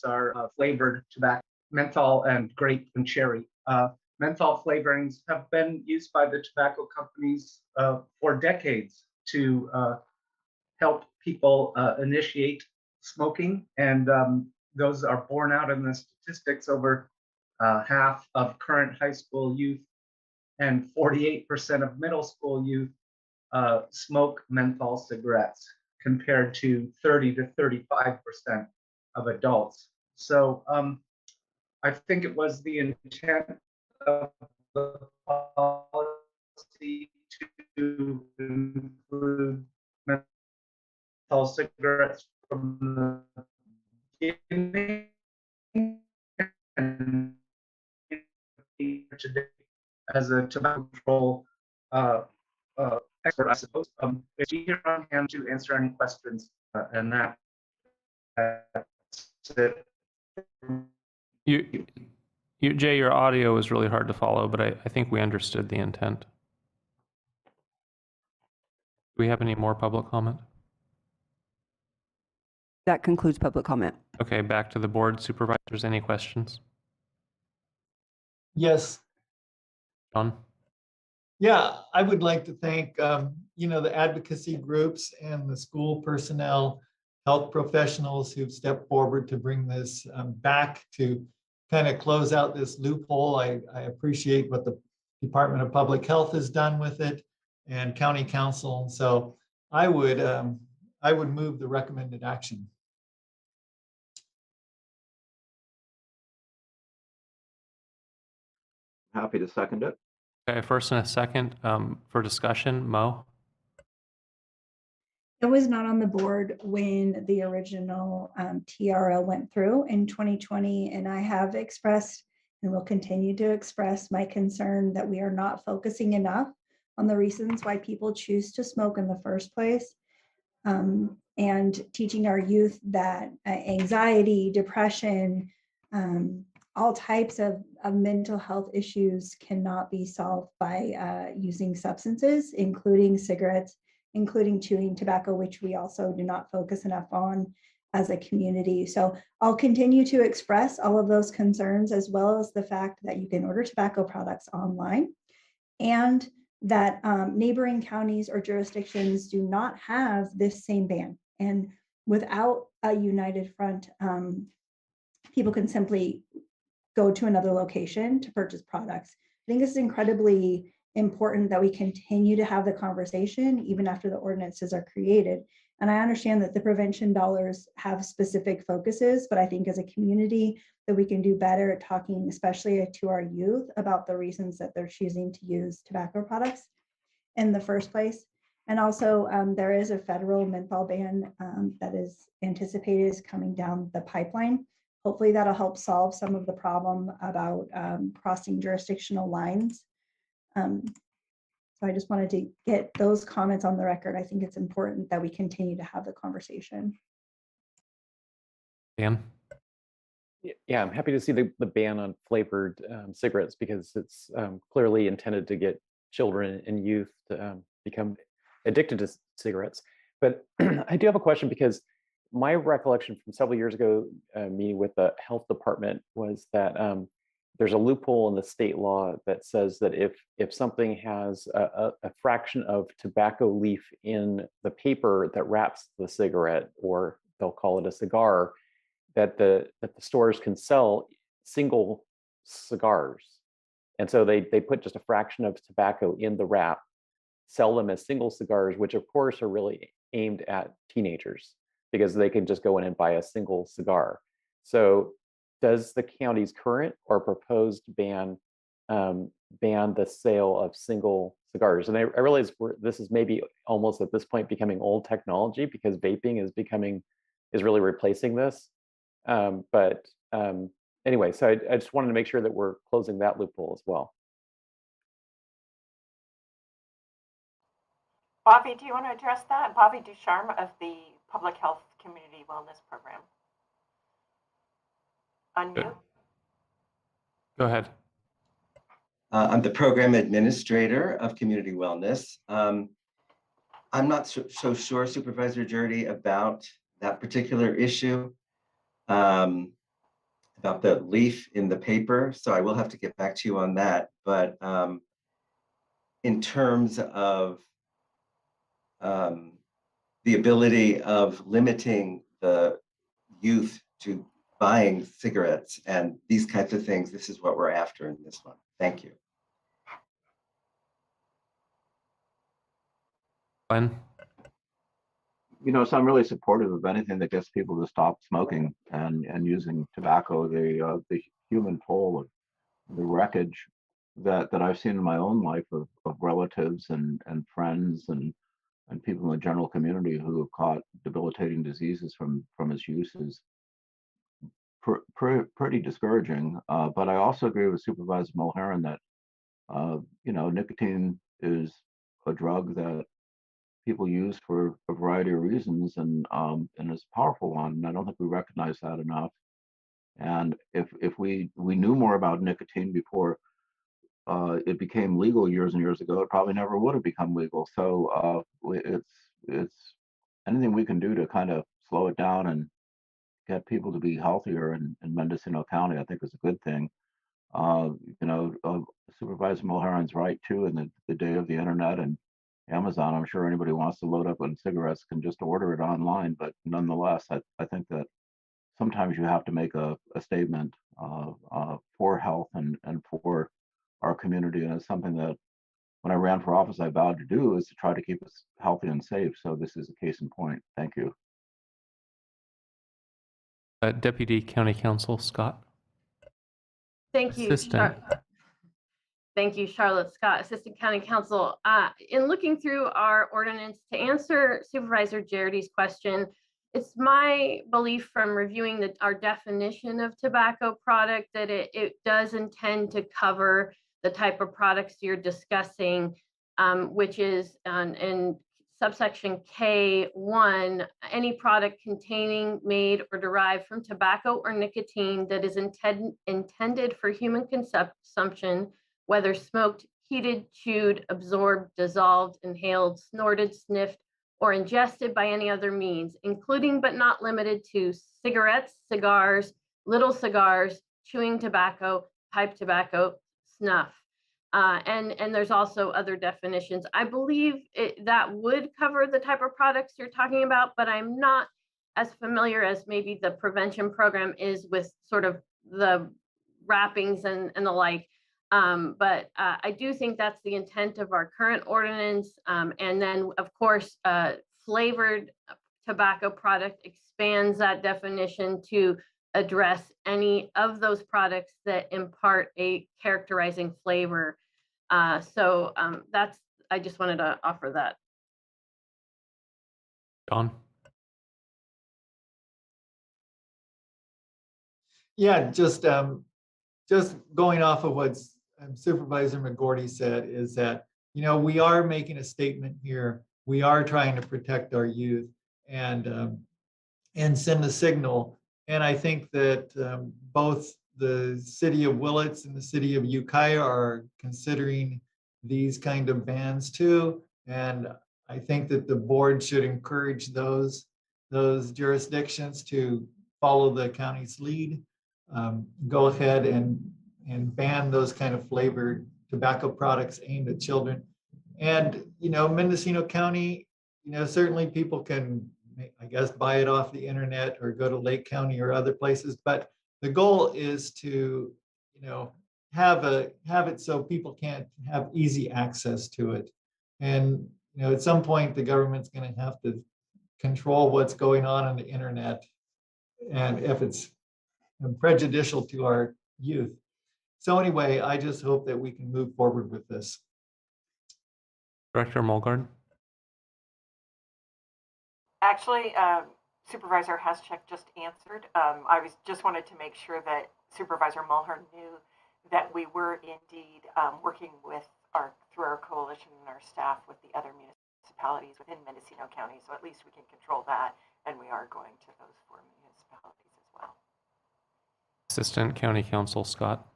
our flavored tobacco, menthol and grape and cherry. Menthol flavorings have been used by the tobacco companies for decades to help people initiate smoking, and those are borne out in the statistics. Over half of current high school youth and 48% of middle school youth smoke menthol cigarettes compared to 30 to 35% of adults. So I think it was the intent of the policy to include menthol cigarettes from the beginning, and today as a tobacco control expert, I suppose. If you here on hand to answer any questions, and that's it. Jay, your audio is really hard to follow, but I think we understood the intent. Do we have any more public comment? That concludes public comment. Okay, back to the board. Supervisors, any questions? Yes. John? Yeah, I would like to thank, the advocacy groups and the school personnel, health professionals who've stepped forward to bring this back to kind of close out this loophole. I appreciate what the Department of Public Health has done with it and County Council. So I would move the recommended action. Happy to second it. Okay, first and a second for discussion. Mo? I was not on the board when the original TRL went through in 2020, and I have expressed and will continue to express my concern that we are not focusing enough on the reasons why people choose to smoke in the first place, and teaching our youth that anxiety, depression, all types of mental health issues cannot be solved by using substances, including cigarettes, including chewing tobacco, which we also do not focus enough on as a community. So I'll continue to express all of those concerns, as well as the fact that you can order tobacco products online, and that neighboring counties or jurisdictions do not have this same ban. And without a united front, people can simply go to another location to purchase products. I think it's incredibly important that we continue to have the conversation even after the ordinances are created. And I understand that the prevention dollars have specific focuses, but I think as a community that we can do better at talking, especially to our youth, about the reasons that they're choosing to use tobacco products in the first place. And also there is a federal menthol ban that is anticipated is coming down the pipeline. Hopefully that'll help solve some of the problem about crossing jurisdictional lines. So I just wanted to get those comments on the record. I think it's important that we continue to have the conversation. Dan? Yeah, I'm happy to see the ban on flavored cigarettes, because it's clearly intended to get children and youth to become addicted to cigarettes. But I do have a question, because my recollection from several years ago meeting with the health department was that there's a loophole in the state law that says that if something has a fraction of tobacco leaf in the paper that wraps the cigarette, or they'll call it a cigar, that the stores can sell single cigars. And so they put just a fraction of tobacco in the wrap, sell them as single cigars, which of course are really aimed at teenagers, because they can just go in and buy a single cigar. So does the county's current or proposed ban ban the sale of single cigars? And I realize this is maybe almost at this point becoming old technology, because vaping is really replacing this. Anyway, so I just wanted to make sure that we're closing that loophole as well. Bobby, do you want to address that? Bobby Ducharme of the Public Health Community Wellness Program. Unmute. Go ahead. I'm the program administrator of Community Wellness. I'm not so sure, Supervisor Jurdy, about that particular issue, about the leaf in the paper. So I will have to get back to you on that. But in terms of the ability of limiting the youth to buying cigarettes and these kinds of things, this is what we're after in this one. Thank you. Glenn? So I'm really supportive of anything that gets people to stop smoking and using tobacco. The human toll of the wreckage that I've seen in my own life of relatives and friends and people in the general community who have caught debilitating diseases from its use is pretty discouraging. But I also agree with Supervisor Mulheron that nicotine is a drug that people use for a variety of reasons, and it's a powerful one. And I don't think we recognize that enough. And if we knew more about nicotine before it became legal years and years ago, it probably never would have become legal. So it's anything we can do to kind of slow it down and get people to be healthier in Mendocino County, I think is a good thing. Supervisor Mulheron's right too. In the day of the internet and Amazon, I'm sure anybody who wants to load up on cigarettes can just order it online. But nonetheless, I think that sometimes you have to make a statement for health and for our community. And it's something that when I ran for office, I vowed to do, is to try to keep us healthy and safe. So this is a case in point. Thank you. Deputy County Counsel Scott. Thank you. Assistant. Thank you, Charlotte Scott, Assistant County Counsel. In looking through our ordinance, to answer Supervisor Jarity's question, it's my belief from reviewing our definition of tobacco product that it does intend to cover the type of products you're discussing, which is in subsection K1, any product containing, made, or derived from tobacco or nicotine that is intended for human consumption, whether smoked, heated, chewed, absorbed, dissolved, inhaled, snorted, sniffed, or ingested by any other means, including but not limited to cigarettes, cigars, little cigars, chewing tobacco, pipe tobacco, snuff. And there's also other definitions. I believe that would cover the type of products you're talking about, but I'm not as familiar as maybe the prevention program is with sort of the wrappings and the like. But I do think that's the intent of our current ordinance. And then, of course, flavored tobacco product expands that definition to address any of those products that impart a characterizing flavor. So I just wanted to offer that. Don? Yeah, just going off of what Supervisor McGordy said is that, we are making a statement here. We are trying to protect our youth and send a signal. And I think that both the city of Willits and the city of Ukiah are considering these kind of bans too. And I think that the board should encourage those jurisdictions to follow the county's lead. Go ahead and ban those kind of flavored tobacco products aimed at children. And, Mendocino County, certainly people can, I guess, buy it off the internet or go to Lake County or other places. But the goal is to, have it so people can't have easy access to it. And, at some point, the government's going to have to control what's going on the internet. And if it's prejudicial to our youth. So anyway, I just hope that we can move forward with this. Director Mulgard? Actually, Supervisor Haschek just answered. I just wanted to make sure that Supervisor Mulhern knew that we were indeed working through our coalition and our staff with the other municipalities within Mendocino County. So at least we can control that, and we are going to those 4 municipalities as well. Assistant County Counsel Scott.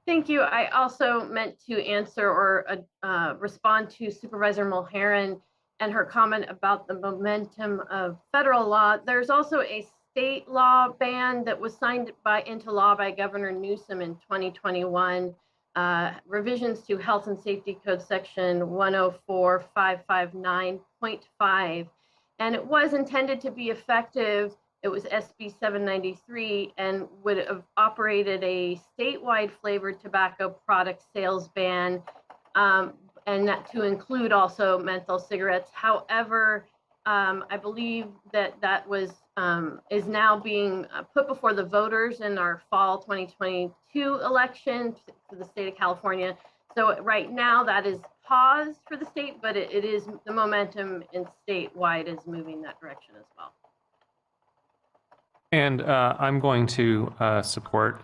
Thank you. I also meant to answer or respond to Supervisor Mulheron and her comment about the momentum of federal law. There's also a state law ban that was signed into law by Governor Newsom in 2021. Revisions to Health and Safety Code Section 104.559.5, and it was intended to be effective. It was SB 793 and would have operated a statewide flavored tobacco product sales ban. and that to include also menthol cigarettes. However, I believe that was is now being put before the voters in our fall 2022 election for the state of California. So right now that is paused for the state, but it is the momentum in statewide is moving that direction as well. And I'm going to support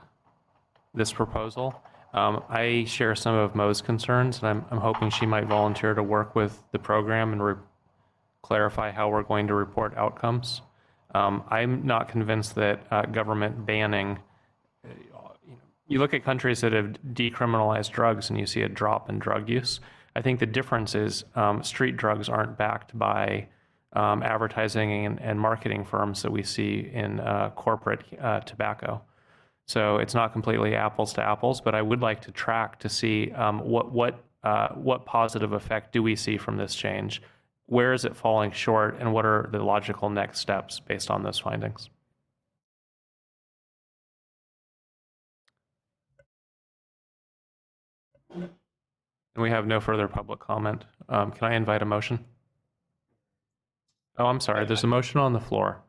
this proposal. I share some of Mo's concerns, and I'm hoping she might volunteer to work with the program and clarify how we're going to report outcomes. I'm not convinced that government banning, you look at countries that have decriminalized drugs and you see a drop in drug use. I think the difference is street drugs aren't backed by advertising and marketing firms that we see in corporate tobacco. So it's not completely apples to apples, but I would like to track to see what positive effect do we see from this change? Where is it falling short, and what are the logical next steps based on those findings? And we have no further public comment. Can I invite a motion? Oh, I'm sorry. There's a motion on the floor.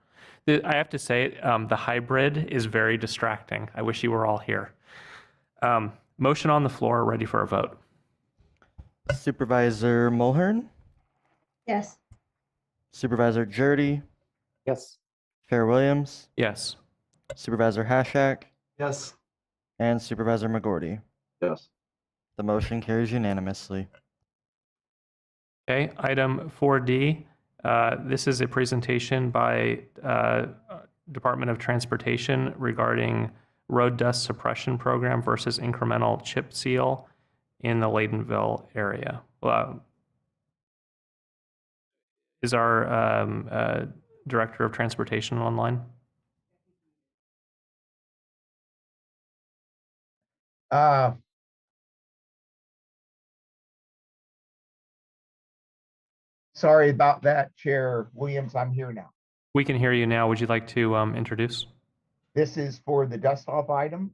I have to say, the hybrid is very distracting. I wish you were all here. Motion on the floor, ready for a vote. Supervisor Mulhern, Yes. Supervisor Jurdy, Yes. Chair Williams, Yes. Supervisor Hashak, Yes. and Supervisor McGorty. Yes. The motion carries unanimously. Okay, item 4D. This is a presentation by Department of Transportation regarding road dust suppression program versus incremental chip seal in the Laydenville area. Is our Director of Transportation online? Sorry about that, Chair Williams. I'm here now. We can hear you now. Would you like to introduce? This is for the dust off item.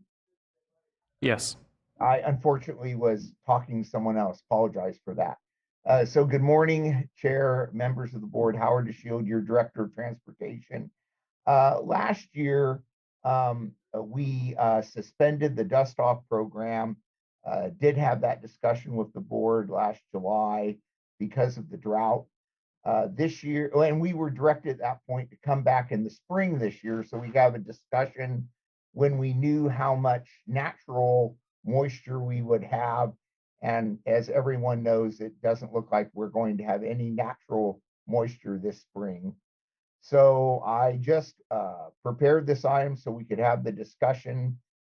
Yes. I unfortunately was talking to someone else. Apologize for that. So good morning, Chair, members of the board. Howard DeShield, your Director of Transportation. Last year, we suspended the dust off program. Did have that discussion with the board last July because of the drought. This year, and we were directed at that point to come back in the spring this year. So we have a discussion when we knew how much natural moisture we would have. And as everyone knows, it doesn't look like we're going to have any natural moisture this spring. So I just prepared this item so we could have the discussion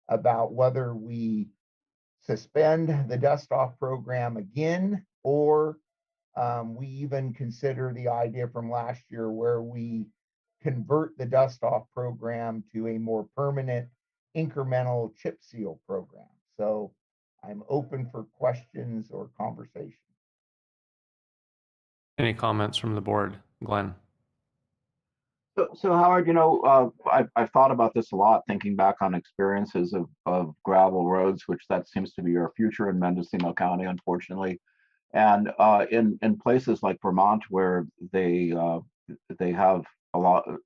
about whether we suspend the dust off program again, or we even consider the idea from last year where we convert the dust off program to a more permanent incremental chip seal program. So I'm open for questions or conversation. Any comments from the board? Glenn? So Howard, I've thought about this a lot, thinking back on experiences of gravel roads, which that seems to be our future in Mendocino County, unfortunately. And in places like Vermont, where they have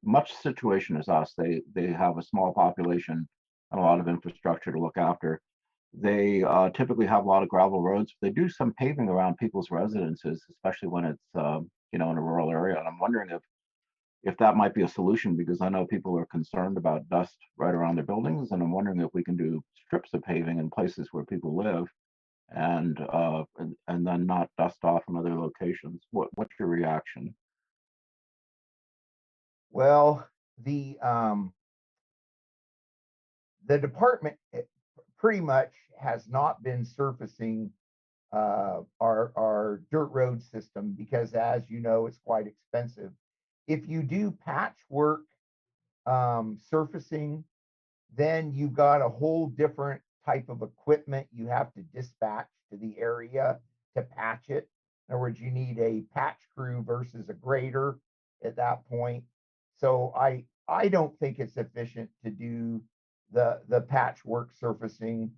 much situation as us, they have a small population and a lot of infrastructure to look after. They typically have a lot of gravel roads. They do some paving around people's residences, especially when it's in a rural area. And I'm wondering if that might be a solution, because I know people are concerned about dust right around their buildings, and I'm wondering if we can do strips of paving in places where people live, and then not dust off in other locations. What's your reaction? Well, the department pretty much has not been surfacing our dirt road system because, as you know, it's quite expensive. If you do patchwork surfacing, then you've got a whole different type of equipment you have to dispatch to the area to patch it. In other words, you need a patch crew versus a grader at that point. So I don't think it's efficient to do the patchwork surfacing.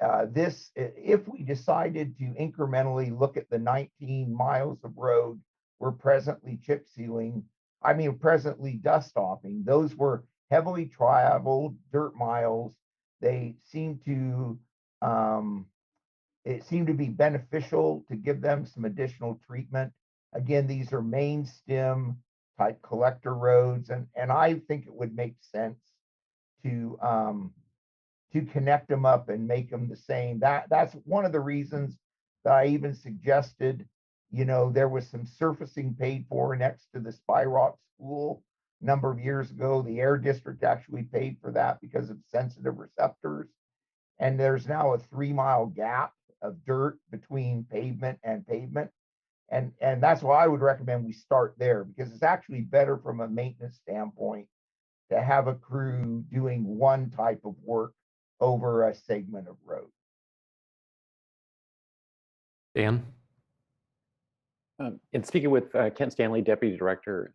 if we decided to incrementally look at the 19 miles of road we're presently presently dust offing, those were heavily traveled dirt miles. They seem to, it seemed to be beneficial to give them some additional treatment. Again, these are main stem type collector roads, and I think it would make sense to connect them up and make them the same. That's one of the reasons that I even suggested, there was some surfacing paid for next to the Spy Rock School a number of years ago. The Air District actually paid for that because of sensitive receptors. And there's now a 3-mile gap of dirt between pavement and pavement. And that's why I would recommend we start there, because it's actually better from a maintenance standpoint to have a crew doing one type of work over a segment of road. Dan? And speaking with Kent Stanley, Deputy Director,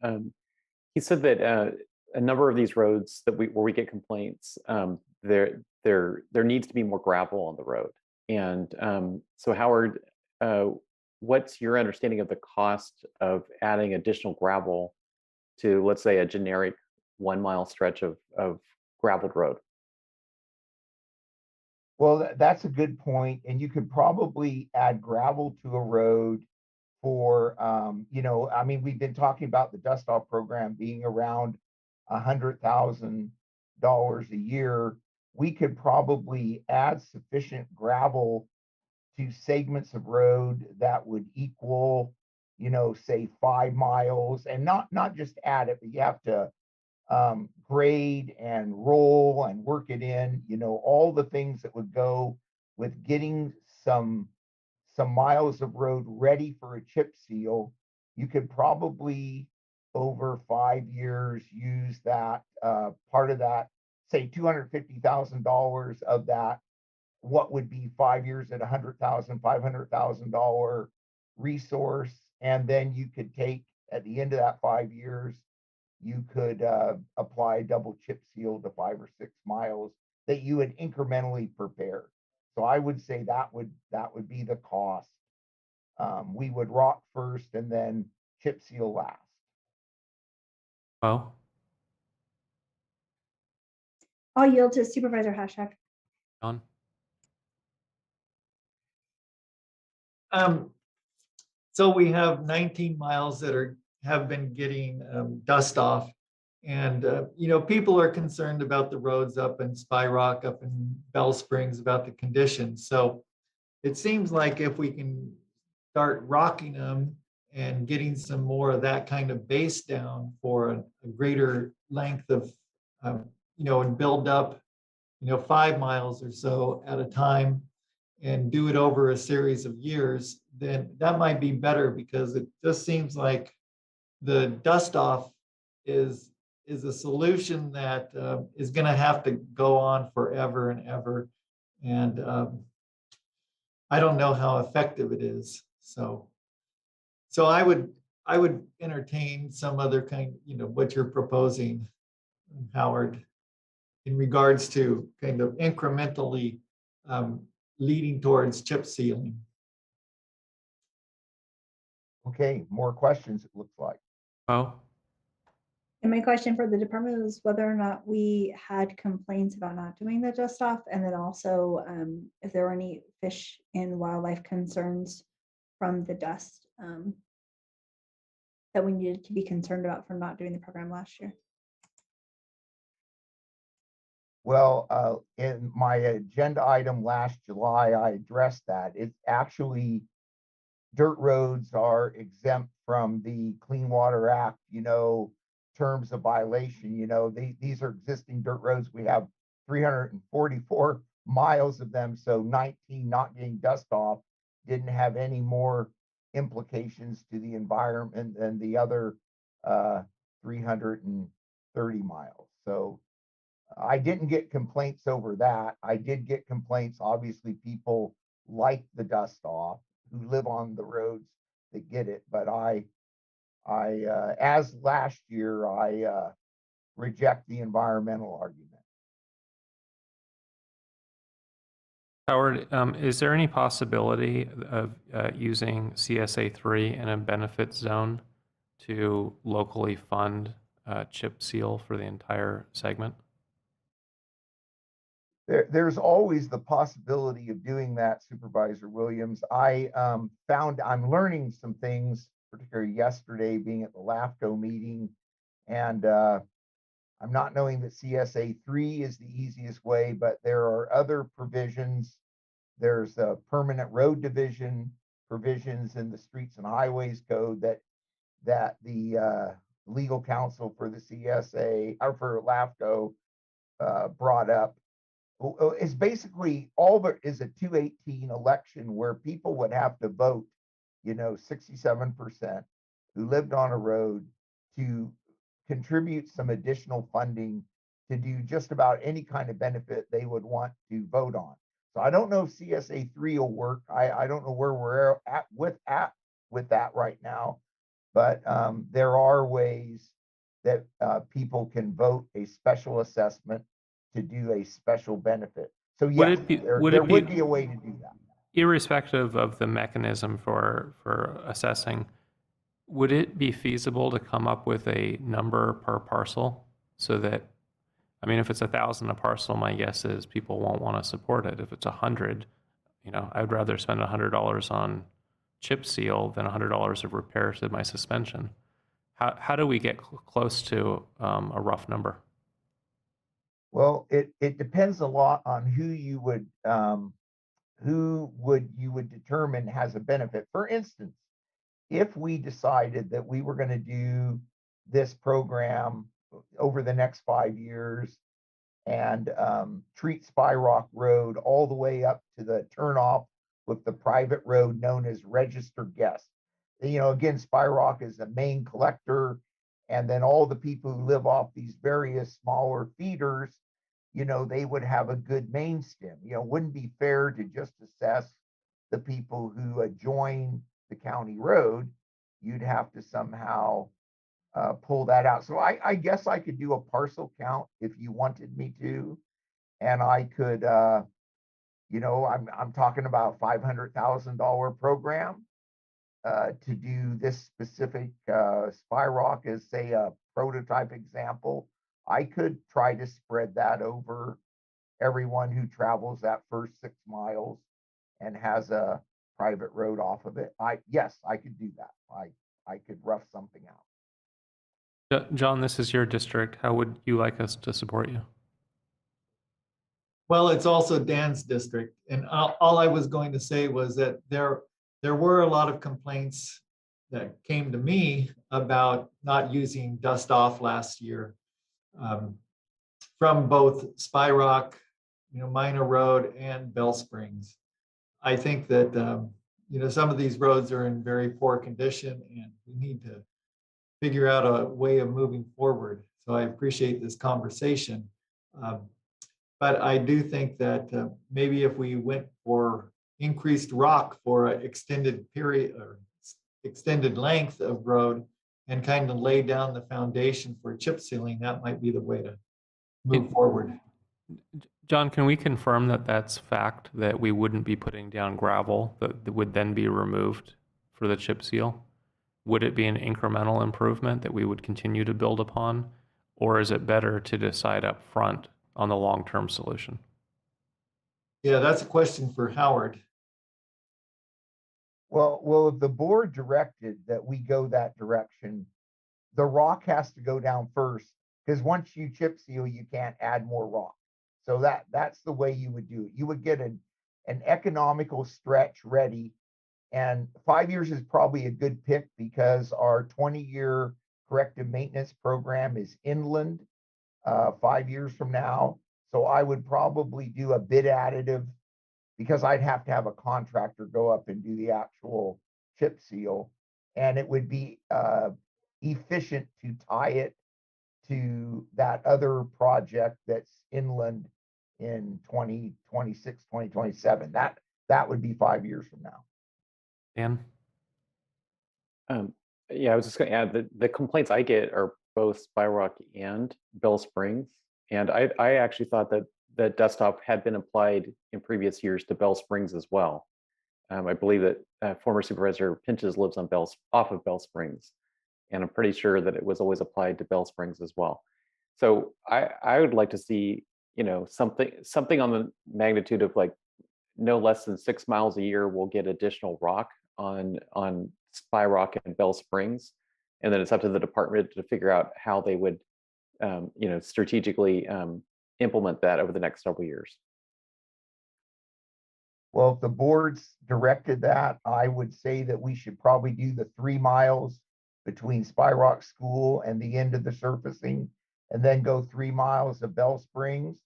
he said that a number of these roads where we get complaints, there needs to be more gravel on the road. And so Howard, what's your understanding of the cost of adding additional gravel to, let's say, a generic 1-mile stretch of graveled road? Well, that's a good point. And you could probably add gravel to a road for, we've been talking about the dust off program being around $100,000 a year. We could probably add sufficient gravel to segments of road that would equal, say 5 miles, and not just add it, but you have to grade and roll and work it in, all the things that would go with getting some miles of road ready for a chip seal. You could probably over 5 years use that part of that, say $250,000 of that, what would be 5 years at $500,000 resource. And then you could take at the end of that 5 years, you could apply a double chip seal to 5 or 6 miles that you would incrementally prepare. So I would say that would be the cost. We would rock first and then chip seal last. Oh, I'll yield to Supervisor Hashak. John? So we have 19 miles that have been getting dust off. And, people are concerned about the roads up in Spy Rock, up in Bell Springs, about the conditions. So it seems like if we can start rocking them and getting some more of that kind of base down for a greater length of, and build up, 5 miles or so at a time and do it over a series of years, then that might be better, because it just seems like the dust off is a solution that is going to have to go on forever and ever. And I don't know how effective it is. So I would entertain some other kind, what you're proposing, Howard, in regards to kind of incrementally leading towards chip sealing. Okay, more questions, it looks like. Oh, And my question for the department was whether or not we had complaints about not doing the dust off, and then also if there were any fish and wildlife concerns from the dust that we needed to be concerned about for not doing the program last year. Well, in my agenda item last July, I addressed that. It's actually, dirt roads are exempt from the Clean Water Act, terms of violation. These are existing dirt roads. We have 344 miles of them. So 19 not getting dust off didn't have any more implications to the environment than the other 330 miles. So I didn't get complaints over that. I did get complaints. Obviously, people like the dust off who live on the roads that get it. But I as last year, I reject the environmental argument. Howard, is there any possibility of using CSA3 in a benefit zone to locally fund chip seal for the entire segment? There's always the possibility of doing that, Supervisor Williams. I found I'm learning some things, particularly yesterday being at the LAFCO meeting, and I'm not knowing that CSA 3 is the easiest way, but there are other provisions. There's a permanent road division provisions in the Streets and Highways Code that the legal counsel for the CSA or for LAFCO brought up. It's basically all there is a 218 election where people would have to vote, 67% who lived on a road to contribute some additional funding to do just about any kind of benefit they would want to vote on. So I don't know if CSA 3 will work. I don't know where we're at with that right now, but there are ways that people can vote a special assessment to do a special benefit. So yes, there would be a way to do that. Irrespective of the mechanism for assessing, would it be feasible to come up with a number per parcel so that, I mean, if it's 1,000 a parcel, my guess is people won't want to support it. If it's 100, I'd rather spend $100 on chip seal than $100 of repairs to my suspension. How do we get close to a rough number? Well, it depends a lot on who you would determine has a benefit. For instance, if we decided that we were going to do this program over the next 5 years and treat Spy Rock Road all the way up to the turnoff with the private road known as Register Guest. Again, Spy Rock is the main collector, and then all the people who live off these various smaller feeders, they would have a good main stem. It wouldn't be fair to just assess the people who adjoin the county road. You'd have to somehow pull that out. So I guess I could do a parcel count if you wanted me to, and I could, I'm talking about $500,000 program to do this specific Spy Rock as, say, a prototype example. I could try to spread that over everyone who travels that first 6 miles and has a private road off of it. Yes, I could do that. I could rough something out. John, this is your district. How would you like us to support you? Well, it's also Dan's district. And all I was going to say was that there were a lot of complaints that came to me about not using dust off last year from both Spy Rock, Minor Road and Bell Springs. I think that, some of these roads are in very poor condition and we need to figure out a way of moving forward. So I appreciate this conversation. But I do think that maybe if we went for increased rock for an extended period or extended length of road and kind of lay down the foundation for chip sealing, that might be the way to move forward. John, can we confirm that that's fact, that we wouldn't be putting down gravel that would then be removed for the chip seal? Would it be an incremental improvement that we would continue to build upon? Or is it better to decide up front on the long-term solution? Yeah, that's a question for Howard. Well, if the board directed that we go that direction, the rock has to go down first, because once you chip seal, you can't add more rock. So that's the way you would do it. You would get an economical stretch ready, and 5 years is probably a good pick because our 20-year corrective maintenance program is inland 5 years from now. So I would probably do a bid additive because I'd have to have a contractor go up and do the actual chip seal, and it would be efficient to tie it to that other project that's inland in 2026, 2027. That would be 5 years from now. Dan? Yeah, I was just going to add that the complaints I get are both Spy Rock and Bell Springs. And I actually thought that that dust-off had been applied in previous years to Bell Springs as well. I believe that former Supervisor Pinches lives on off of Bell Springs, and I'm pretty sure that it was always applied to Bell Springs as well. So I would like to see, you know, something on the magnitude of like no less than 6 miles a year will get additional rock on Spy Rock and Bell Springs, and then it's up to the department to figure out how they would, you know, strategically implement that over the next several years. Well, if the board's directed that, I would say that we should probably do the 3 miles between Spy Rock School and the end of the surfacing, and then go 3 miles of Bell Springs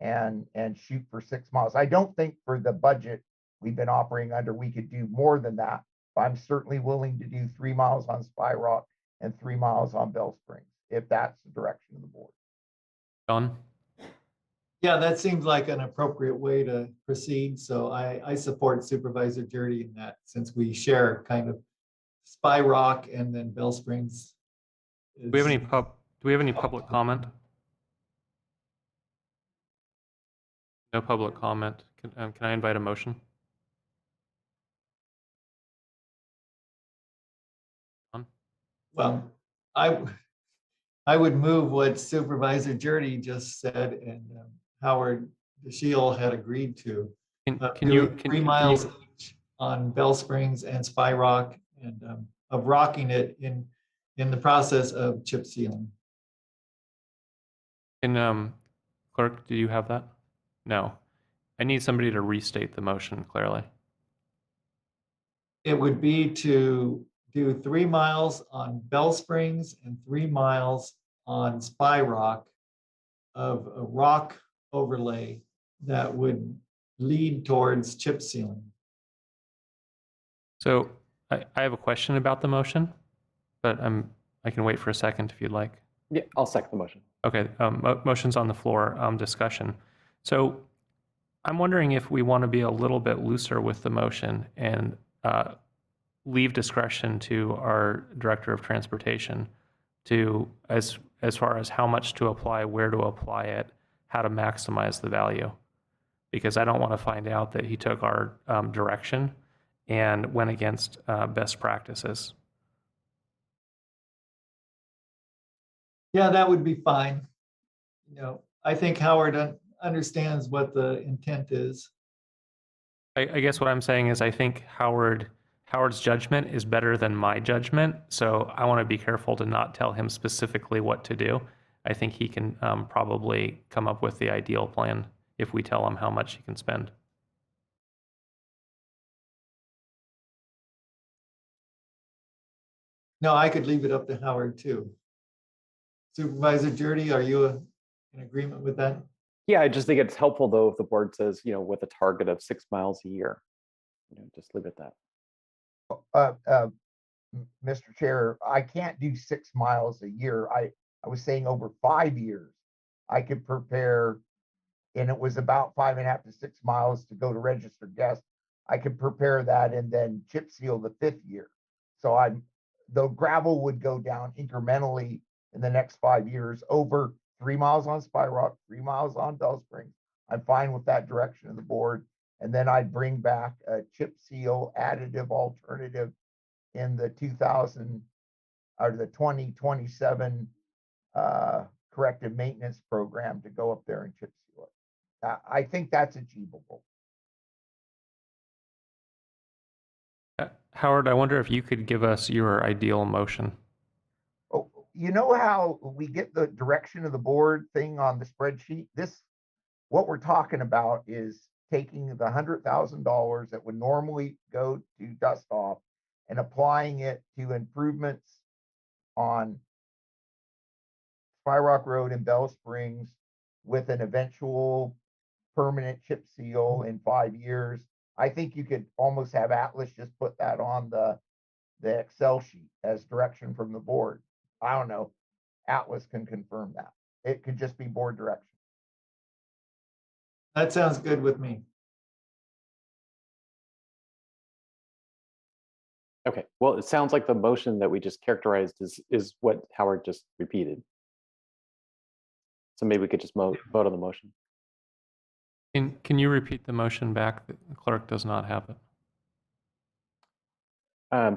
and shoot for 6 miles. I don't think for the budget we've been operating under, we could do more than that, but I'm certainly willing to do 3 miles on Spy Rock and 3 miles on Bell Springs, if that's the direction of the board. Don? Yeah, that seems like an appropriate way to proceed. So I support Supervisor Jurdy in that, since we share kind of Spy Rock and then Bell Springs. Do we have any public comment? No public comment. Can I invite a motion? Well, I would move what Supervisor Jurdy just said, and Howard DeShiel had agreed to. Can you 3 miles each on Bell Springs and Spy Rock, and of rocking it in the process of chip sealing. Can clerk, do you have that? No. I need somebody to restate the motion clearly. It would be to do 3 miles on Bell Springs and 3 miles on Spy Rock of a rock overlay that would lead towards chip sealing. So I have a question about the motion, but I can wait for a second if you'd like. Yeah, I'll second the motion. Okay, motion's on the floor, discussion. So I'm wondering if we want to be a little bit looser with the motion and leave discretion to our Director of Transportation to, as far as how much to apply, where to apply it, how to maximize the value. Because I don't want to find out that he took our direction and went against best practices. Yeah, that would be fine. You know, I think Howard understands what the intent is. I guess what I'm saying is I think Howard's judgment is better than my judgment, so I want to be careful to not tell him specifically what to do. I think he can probably come up with the ideal plan if we tell him how much he can spend. No, I could leave it up to Howard too. Supervisor Jurdy, are you in agreement with that? Yeah, I just think it's helpful though if the board says, you know, with a target of 6 miles a year. You know, just leave it at that. Mr. Chair, I can't do 6 miles a year. I was saying over 5 years, I could prepare, and it was about 5.5 to 6 miles to go to registered guest. I could prepare that and then chip seal the 5th year. So the gravel would go down incrementally in the next 5 years over 3 miles on Spy Rock, 3 miles on Bell Springs. I'm fine with that direction of the board. And then I'd bring back a chip seal additive alternative in the 2027 corrective maintenance program to go up there and chip seal it. I think that's achievable. Howard, I wonder if you could give us your ideal motion. Oh, you know how we get the direction of the board thing on the spreadsheet? What we're talking about is taking the $100,000 that would normally go to dust off and applying it to improvements on Spy Rock Road and Bell Springs with an eventual permanent chip seal in 5 years. I think you could almost have Atlas just put that on the Excel sheet as direction from the board. I don't know. Atlas can confirm that. It could just be board direction. That sounds good with me. Okay, well, it sounds like the motion that we just characterized is what Howard just repeated. So maybe we could just vote on the motion. Can you repeat the motion back? The clerk does not have it.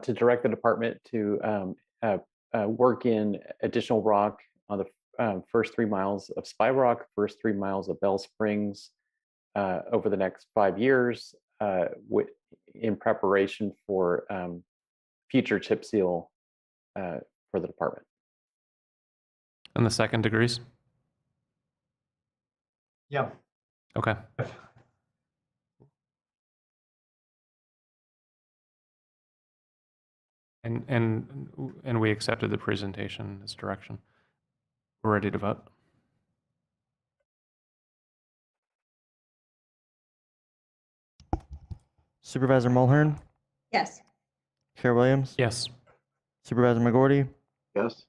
To direct the department to work in additional rock on the first 3 miles of Spy Rock, first 3 miles of Bell Springs over the next 5 years in preparation for future chip seal for the department. And the second degrees? Yeah. Okay. And we accepted the presentation as direction. We're ready to vote. Supervisor Mulhern, Yes. Chair Williams, Yes. Supervisor McGorty, Yes.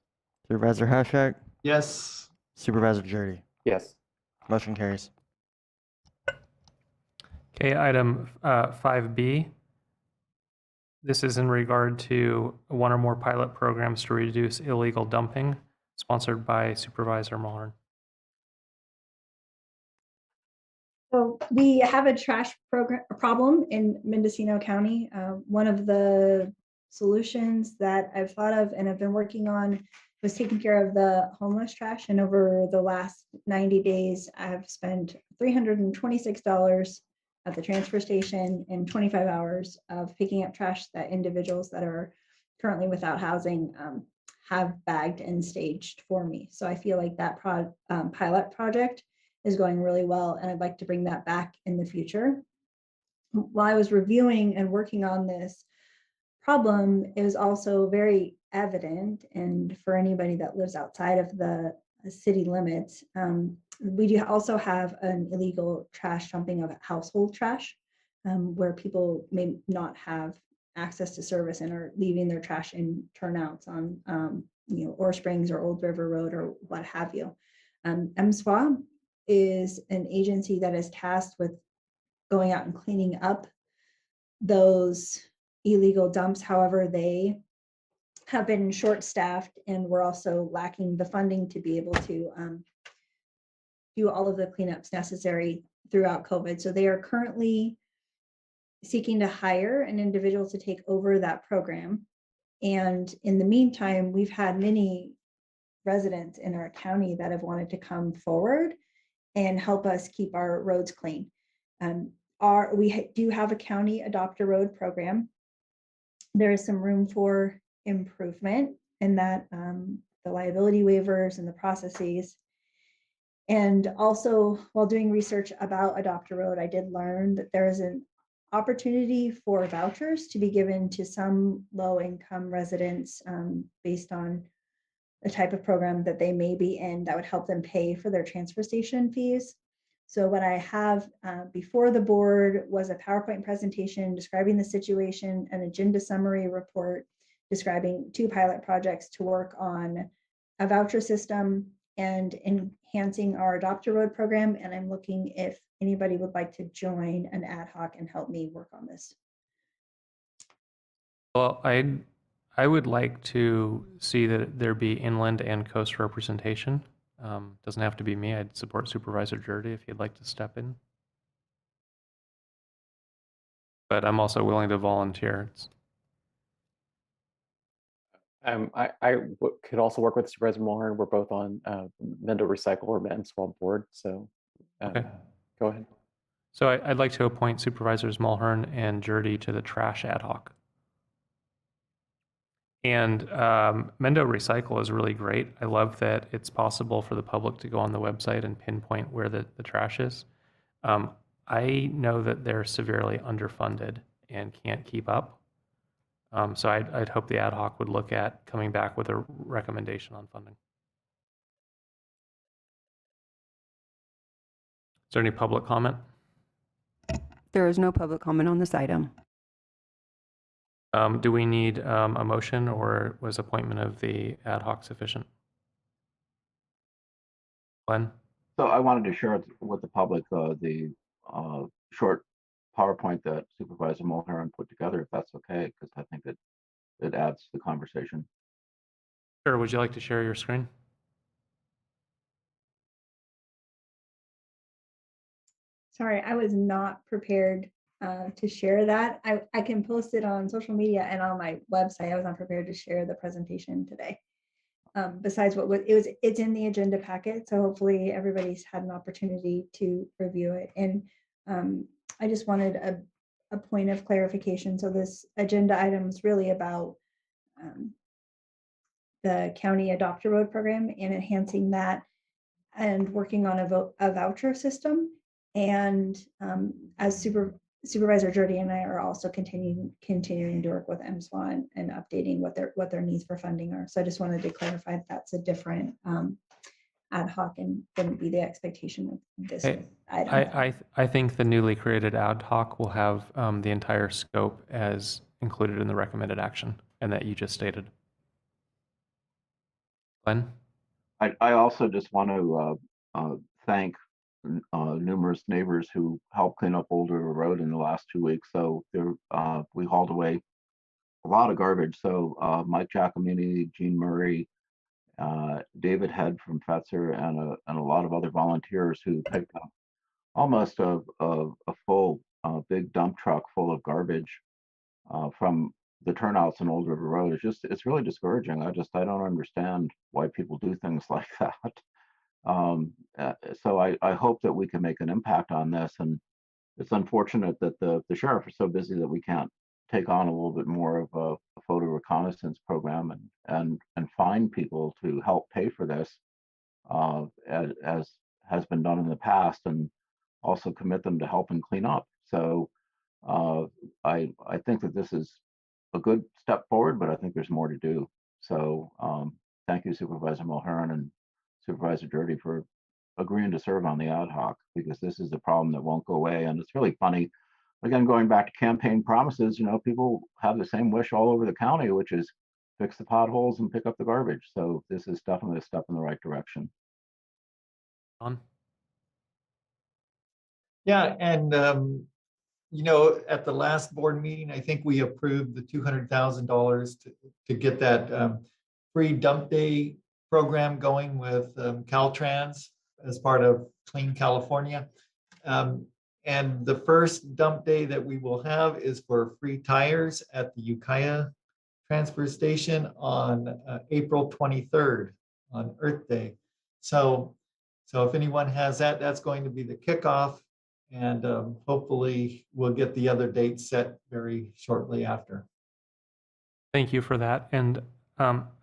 Supervisor Hashak, Yes. Supervisor Jordy. Yes. Motion carries. Okay, item 5B. This is in regard to one or more pilot programs to reduce illegal dumping, sponsored by Supervisor Mulhern. So we have a trash problem in Mendocino County. One of the solutions that I've thought of and have been working on was taking care of the homeless trash. And over the last 90 days, I've spent $326 at the transfer station and 25 hours of picking up trash that individuals that are currently without housing have bagged and staged for me. So I feel like that pilot project is going really well, and I'd like to bring that back in the future. While I was reviewing and working on this problem, it was also very evident, and for anybody that lives outside of the city limits, we do also have an illegal trash dumping of household trash, where people may not have access to service and are leaving their trash in turnouts on Ore Springs or Old River Road or what have you. MSWA is an agency that is tasked with going out and cleaning up those illegal dumps. However, they have been short-staffed, and we're also lacking the funding to be able to do all of the cleanups necessary throughout COVID. So they are currently seeking to hire an individual to take over that program. And in the meantime, we've had many residents in our county that have wanted to come forward and help us keep our roads clean. We do have a county adopt a road program. There is some room for improvement in that, the liability waivers and the processes. And also, while doing research about adopt a road, I did learn that there is an opportunity for vouchers to be given to some low-income residents based on the type of program that they may be in that would help them pay for their transfer station fees. So what I have before the board was a PowerPoint presentation describing the situation, an agenda summary report describing 2 pilot projects to work on a voucher system and enhancing our Adopt a Road program. And I'm looking if anybody would like to join an ad hoc and help me work on this. Well, I would like to see that there be inland and coast representation. Doesn't have to be me. I'd support Supervisor Jordy if he'd like to step in. But I'm also willing to volunteer. Could also work with Supervisor Mulhern. We're both on Mendo Recycle or MSWA board, so Okay. Go ahead. So I'd like to appoint Supervisors Mulhern and Jordy to the trash ad hoc. And Mendo Recycle is really great. I love that it's possible for the public to go on the website and pinpoint where the trash is. I know that they're severely underfunded and can't keep up. So I'd hope the ad hoc would look at coming back with a recommendation on funding. Is there any public comment? There is no public comment on this item. Do we need a motion, or was appointment of the ad hoc sufficient? Glenn? So I wanted to share with the public the short PowerPoint that Supervisor Mulhern put together, if that's okay, because I think it adds to the conversation. Sure. Would you like to share your screen? Sorry, I was not prepared to share that. I can post it on social media and on my website. I was not prepared to share the presentation today. Besides it's in the agenda packet, so hopefully everybody's had an opportunity to review it. And I just wanted a point of clarification. So this agenda item is really about the county adopt a road program and enhancing that and working on a voucher system. And as Supervisor Jurdy and I are also continuing to work with MSWA and updating what their needs for funding are. So I just wanted to clarify that's a different ad hoc and wouldn't be the expectation of this item. I think the newly created ad hoc will have the entire scope as included in the recommended action and that you just stated. Glenn? I also just want to thank numerous neighbors who helped clean up Old River Road in the last 2 weeks. So there, we hauled away a lot of garbage. So Mike Giacomini, Gene Murray, David Head from Fetzer, and a lot of other volunteers who picked up almost a full big dump truck full of garbage from the turnouts in Old River Road. It's really discouraging. I don't understand why people do things like that. So I hope that we can make an impact on this. And it's unfortunate that the sheriff is so busy that we can't take on a little bit more of a photo reconnaissance program and find people to help pay for this, as has been done in the past, and also commit them to helping clean up. So I think that this is a good step forward, but I think there's more to do. So thank you, Supervisor Mulhern and Supervisor Jurdy, for agreeing to serve on the ad hoc, because this is a problem that won't go away. And it's really funny, again, going back to campaign promises, people have the same wish all over the county, which is fix the potholes and pick up the garbage. So this is definitely a step in the right direction. John? Yeah, and at the last board meeting, I think we approved the $200,000 to get that free dump day program going with Caltrans as part of Clean California. And the first dump day that we will have is for free tires at the Ukiah transfer station on April 23rd, on Earth Day. So if anyone has that, that's going to be the kickoff. And hopefully we'll get the other dates set very shortly after. Thank you for that. And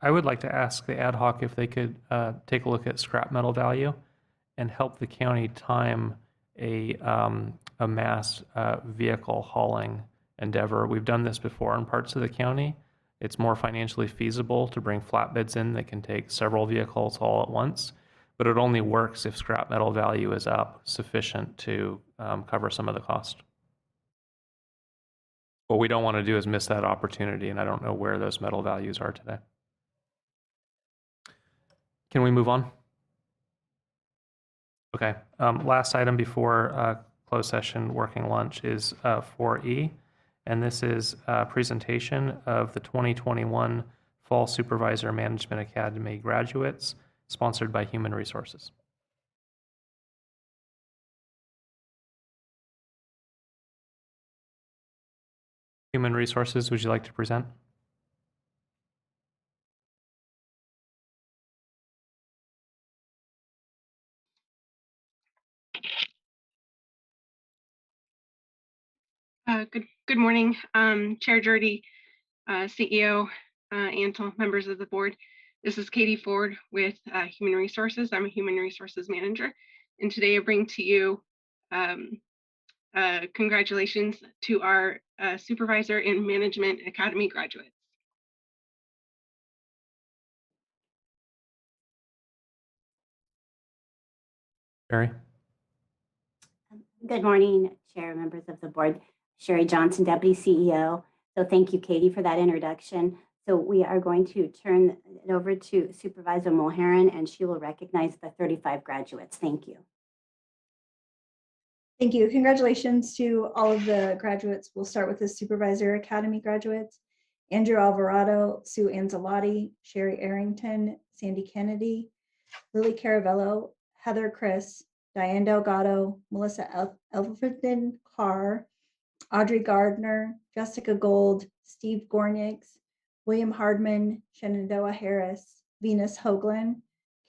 I would like to ask the ad hoc if they could take a look at scrap metal value and help the county time a mass vehicle hauling endeavor. We've done this before in parts of the county. It's more financially feasible to bring flatbeds in that can take several vehicles all at once, but it only works if scrap metal value is up sufficient to cover some of the cost. What we don't want to do is miss that opportunity, and I don't know where those metal values are today. Can we move on? Okay, last item before closed session working lunch is 4E, and this is a presentation of the 2021 Fall Supervisor Management Academy graduates, sponsored by Human Resources. Human Resources, would you like to present? Good morning, Chair Jurdy, CEO, Antle, members of the board. This is Katie Ford with Human Resources. I'm a Human Resources Manager, and today I bring to you congratulations to our Supervisor and Management Academy graduates. Sherry? Good morning, Chair, members of the board. Sherry Johnson, Deputy CEO. So thank you, Katie, for that introduction. So we are going to turn it over to Supervisor Mulhern, and she will recognize the 35 graduates. Thank you. Thank you. Congratulations to all of the graduates. We'll start with the Supervisor Academy graduates: Andrew Alvarado, Sue Anzalotti, Sherry Arrington, Sandy Kennedy, Lily Caravello, Heather Chris, Diane Delgado, Melissa Elverton Carr, Audrey Gardner, Jessica Gold, Steve Gornigs, William Hardman, Shenandoah Harris, Venus Hoagland,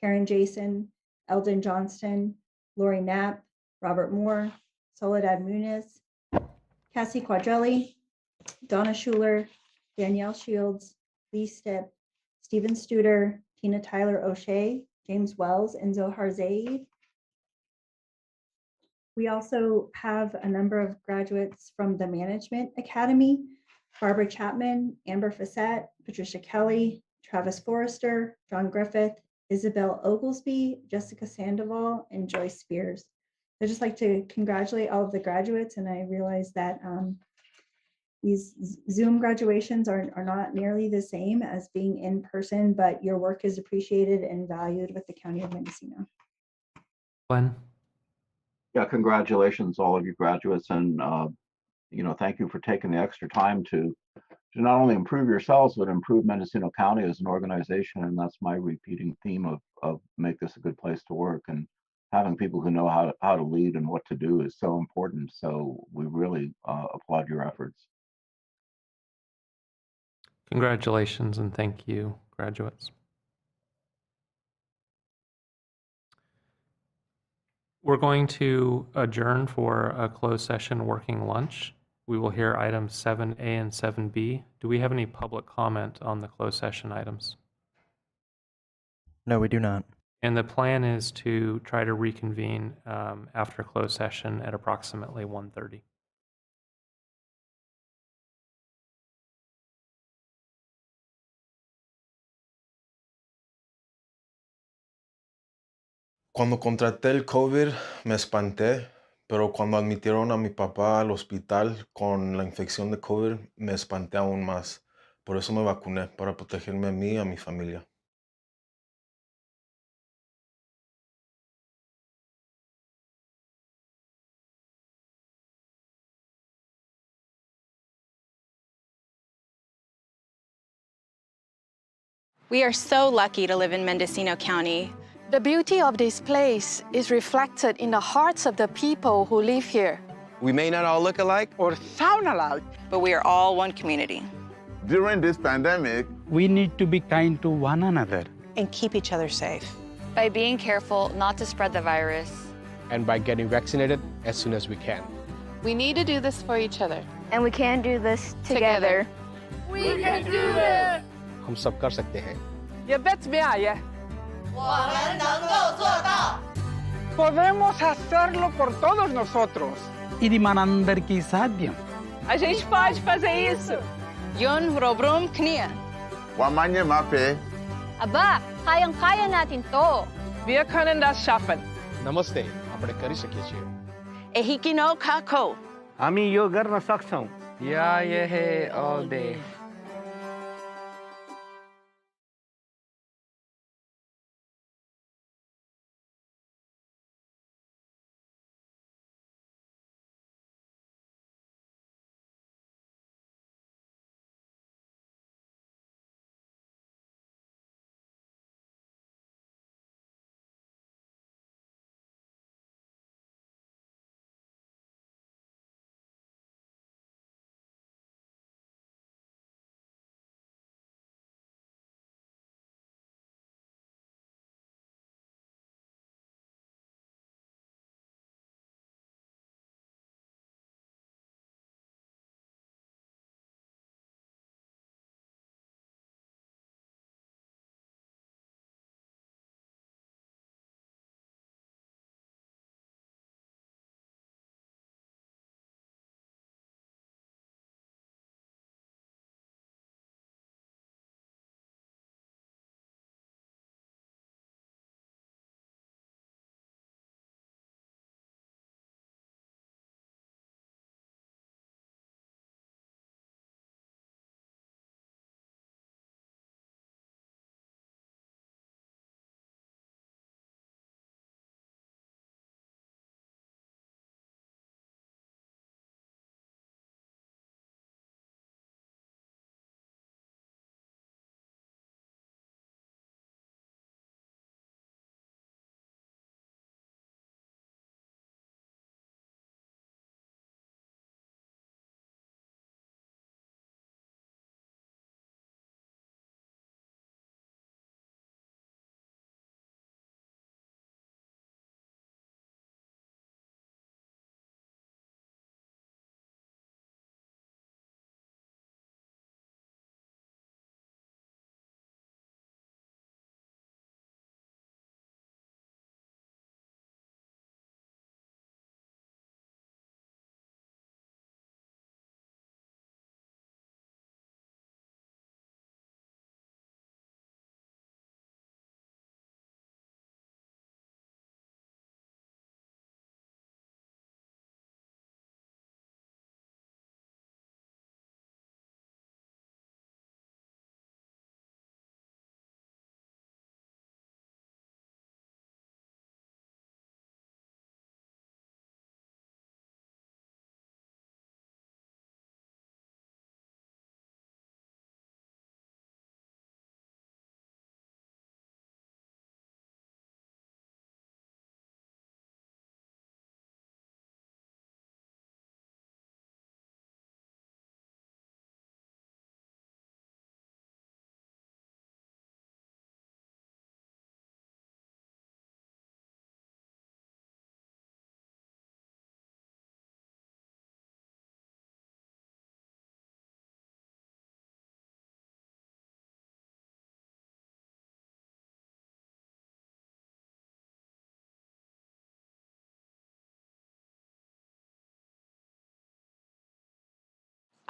Karen Jason, Eldon Johnston, Lori Knapp, Robert Moore, Soledad Muniz, Cassie Quadrelli, Donna Schuler, Danielle Shields, Lee Stipp, Stephen Studer, Tina Tyler O'Shea, James Wells, and Zohar Zaid. We also have a number of graduates from the Management Academy: Barbara Chapman, Amber Fassett, Patricia Kelly, Travis Forrester, John Griffith, Isabel Oglesby, Jessica Sandoval, and Joyce Spears. I'd just like to congratulate all of the graduates, and I realize that these Zoom graduations are not nearly the same as being in person, but your work is appreciated and valued with the County of Mendocino. Glenn? Yeah, congratulations, all of you graduates, and thank you for taking the extra time to not only improve yourselves, but improve Mendocino County as an organization. And that's my repeating theme of make this a good place to work. And having people who know how to lead and what to do is so important. So we really applaud your efforts. Congratulations and thank you, graduates. We're going to adjourn for a closed session working lunch. We will hear items 7A and 7B. Do we have any public comment on the closed session items? No, we do not. And the plan is to try to reconvene after closed session at approximately 1:30. Cuando contraté el COVID me espanté, pero cuando admitieron a mi papá al hospital con la infección de COVID me espanté aún más. Por eso me vacuné, para protegerme a mí y a mi familia. We are so lucky to live in Mendocino County. The beauty of this place is reflected in the hearts of the people who live here. We may not all look alike or sound alike, but we are all one community. During this pandemic, We need to be kind to one another. And keep each other safe. By being careful not to spread the virus. And by getting vaccinated as soon as we can. We need to do this for each other. And we can do this together. We can do this! हम सब कर सकते हैं. ये bet में आया. 我们能够做到. Podemos hacerlo por todos nosotros. ఇది మనందరికీ సాధ్యం. A gente pode fazer isso. Yun robrum knia. Wamanye mape. Aba, kayang-kaya natin to. Wir können das schaffen. Namaste. આપણે કરી શકીએ છીએ. Ehikino kako. हामी यो गर्न सक्छौं. या ये all day.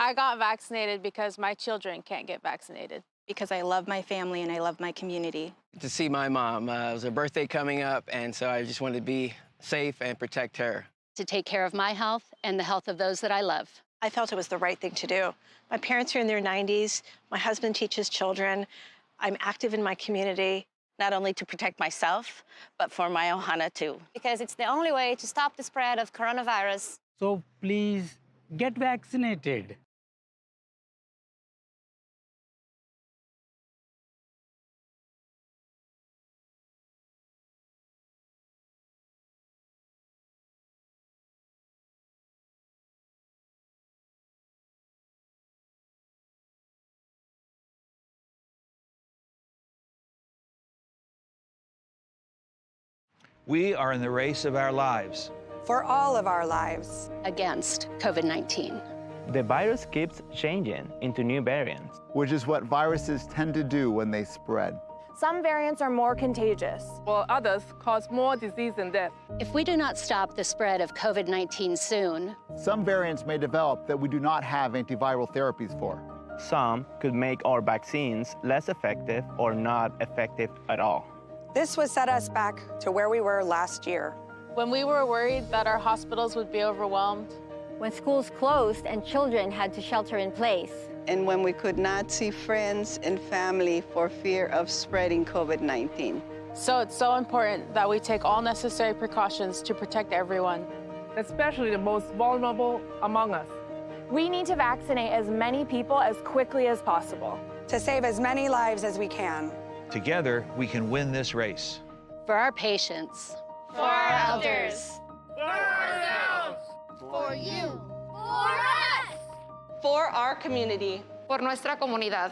I got vaccinated because my children can't get vaccinated. Because I love my family and I love my community. To see my mom. It was her birthday coming up, and so I just wanted to be safe and protect her. To take care of my health and the health of those that I love. I felt it was the right thing to do. My parents are in their 90s. My husband teaches children. I'm active in my community, not only to protect myself, but for my ohana too. Because it's the only way to stop the spread of coronavirus. So please get vaccinated. We are in the race of our lives. For all of our lives. Against COVID-19. The virus keeps changing into new variants, which is what viruses tend to do when they spread. Some variants are more contagious, while others cause more disease and death. If we do not stop the spread of COVID-19 soon, some variants may develop that we do not have antiviral therapies for. Some could make our vaccines less effective or not effective at all. This would set us back to where we were last year. when we were worried that our hospitals would be overwhelmed, when schools closed and children had to shelter in place, and when we could not see friends and family for fear of spreading COVID-19. So it's so important that we take all necessary precautions to protect everyone, especially the most vulnerable among us. We need to vaccinate as many people as quickly as possible to save as many lives as we can. Together, we can win this race. For our patients, for our elders, for ourselves, for you, for us, for our community, por nuestra comunidad.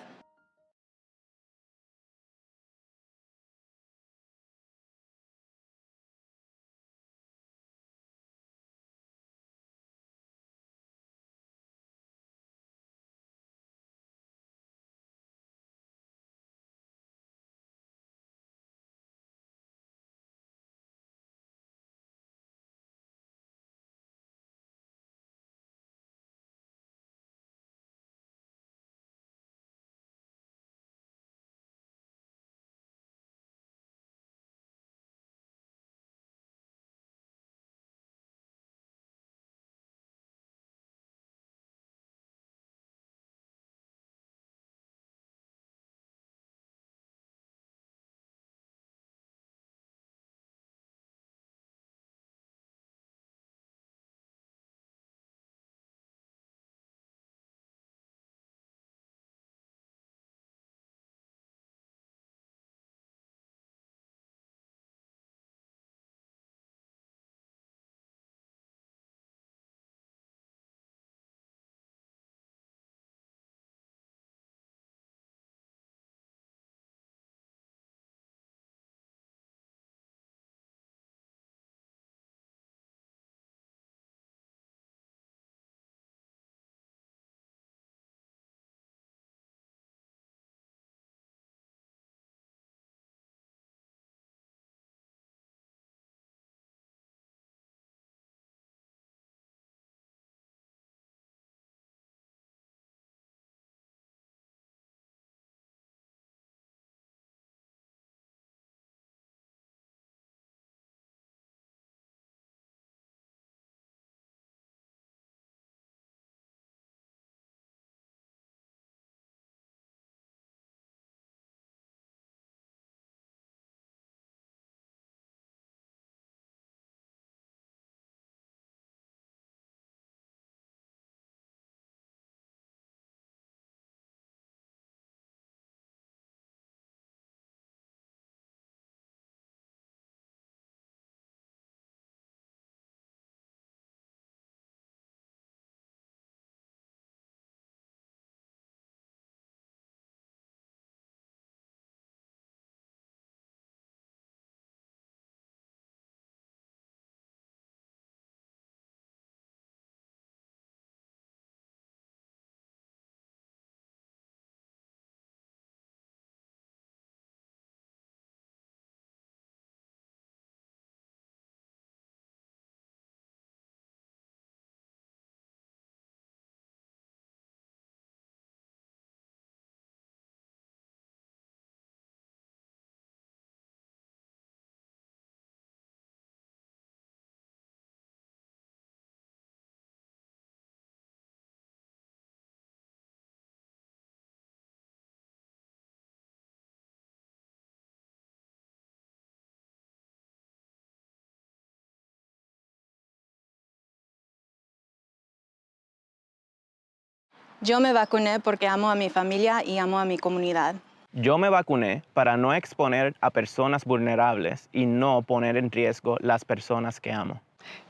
Yo me vacuné porque amo a mi familia y amo a mi comunidad. Yo me vacuné para no exponer a personas vulnerables y no poner en riesgo las personas que amo.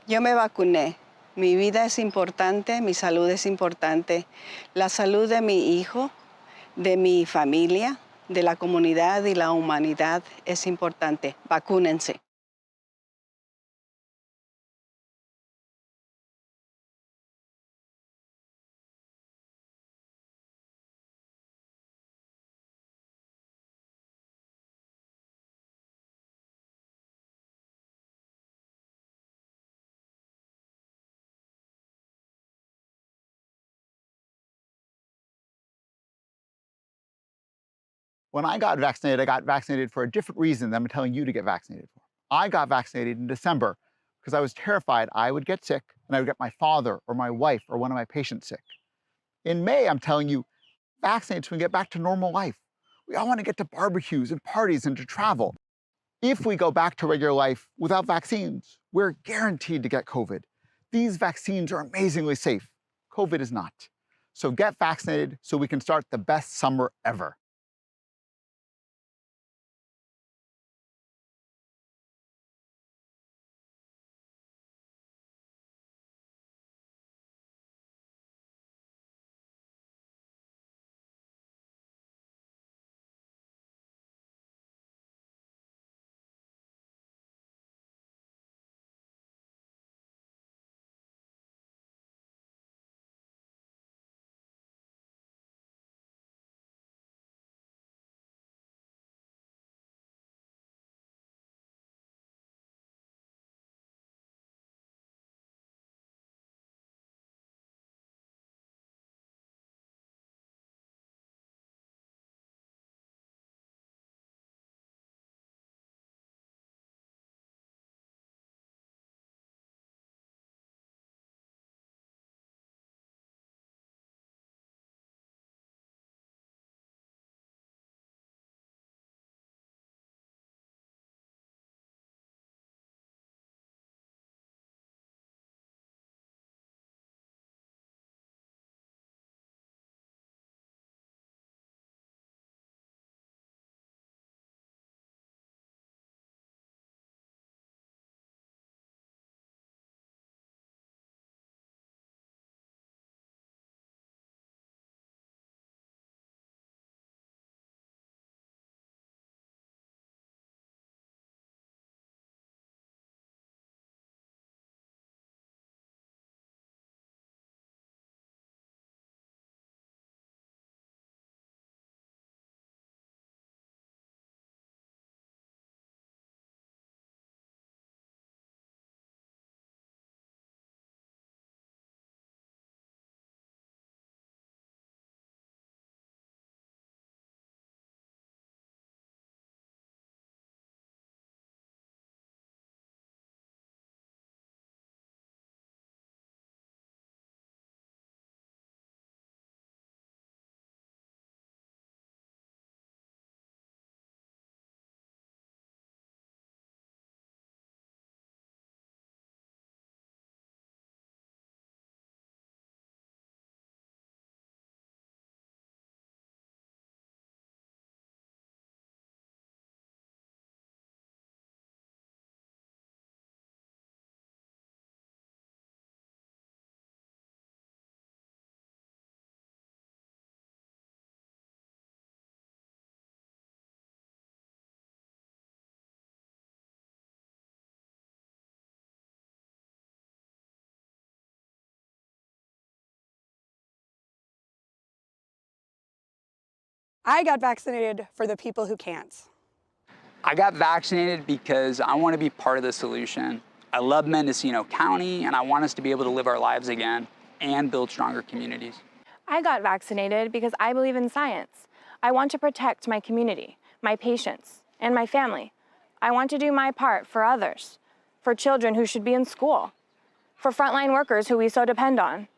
Yo me vacuné. Mi vida es importante, mi salud es importante. La salud de mi hijo, de mi familia, de la comunidad y la humanidad es importante. Vacúnense. When I got vaccinated for a different reason than I'm telling you to get vaccinated for. I got vaccinated in December because I was terrified I would get sick and I would get my father or my wife or one of my patients sick. In May, I'm telling you, vaccinate so we can get back to normal life. We all want to get to barbecues and parties and to travel. If we go back to regular life without vaccines, we're guaranteed to get COVID. These vaccines are amazingly safe. COVID is not. So get vaccinated so we can start the best summer ever. I got vaccinated for the people who can't. I got vaccinated because I want to be part of the solution. I love Mendocino County, and I want us to be able to live our lives again and build stronger communities. I got vaccinated because I believe in science. I want to protect my community, my patients, and my family. I want to do my part for others, for children who should be in school, for frontline workers who we so depend on,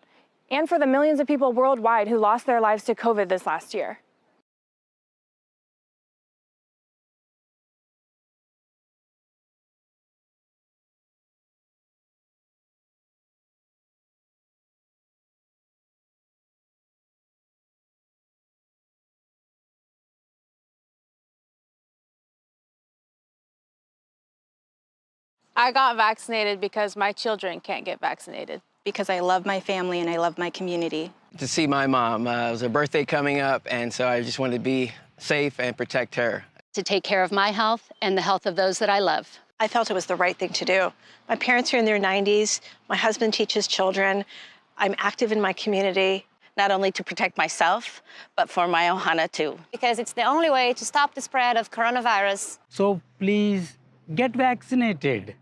and for the millions of people worldwide who lost their lives to COVID this last year. I got vaccinated because my children can't get vaccinated. Because I love my family and I love my community. To see my mom. It was her birthday coming up, and so I just wanted to be safe and protect her. To take care of my health and the health of those that I love. I felt it was the right thing to do. My parents are in their 90s. My husband teaches children. I'm active in my community. Not only to protect myself, but for my ohana too. Because it's the only way to stop the spread of coronavirus. So please get vaccinated.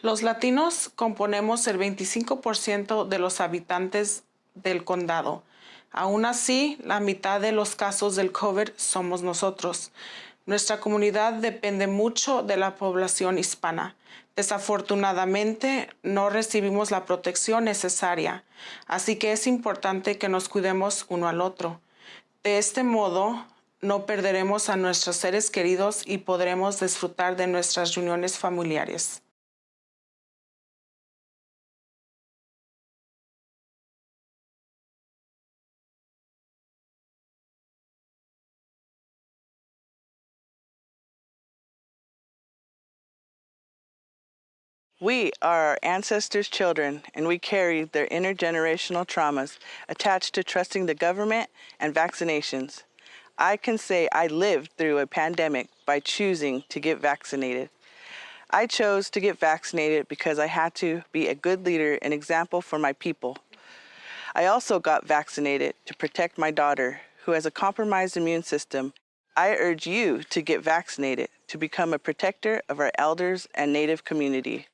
Los latinos componemos el 25% de los habitantes del condado. Aún así, la mitad de los casos del COVID somos nosotros. Nuestra comunidad depende mucho de la población hispana. Desafortunadamente, no recibimos la protección necesaria, así que es importante que nos cuidemos uno al otro. De este modo, no perderemos a nuestros seres queridos y podremos disfrutar de nuestras reuniones familiares. We are our ancestors' children, and we carry their intergenerational traumas attached to trusting the government and vaccinations. I can say I lived through a pandemic by choosing to get vaccinated. I chose to get vaccinated because I had to be a good leader and example for my people. I also got vaccinated to protect my daughter, who has a compromised immune system. I urge you to get vaccinated to become a protector of our elders and Native community.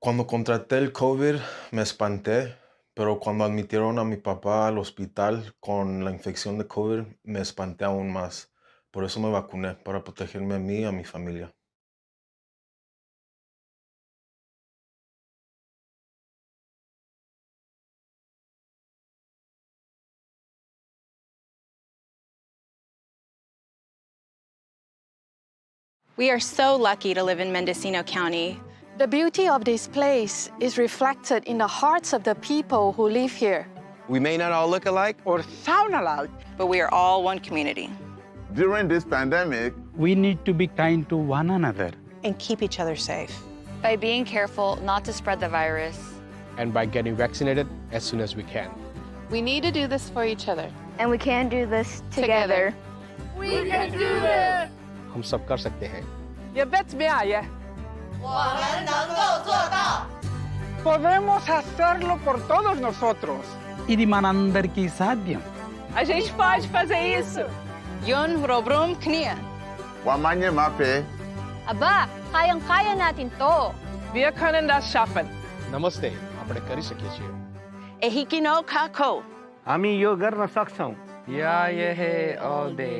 Cuando contraté el COVID me espanté, pero cuando admitieron a mi papá al hospital con la infección de COVID me espanté aún más. Por eso me vacuné, para protegerme a mí y a mi familia. We are so lucky to live in Mendocino County. The beauty of this place is reflected in the hearts of the people who live here. We may not all look alike or sound alike, but we are all one community. During this pandemic, we need to be kind to one another and keep each other safe. By being careful not to spread the virus. And by getting vaccinated as soon as we can. We need to do this for each other. And we can do this together. We can do this! हम सब कर सकते हैं. Ihr werdet mehr, 我们能够做到. Podemos hacerlo por todos nosotros. ఇది మనందరికీ సాధ్యం. A gente pode fazer isso. Yun robrum knia. Wamanye mape. Aba, kayang-kaya natin to. Wir können das schaffen. नमस्ते, આપણે કરી શકીએ છીએ. Ehikino kako. हामी यो गर्न सक्छौं. या ये है all day.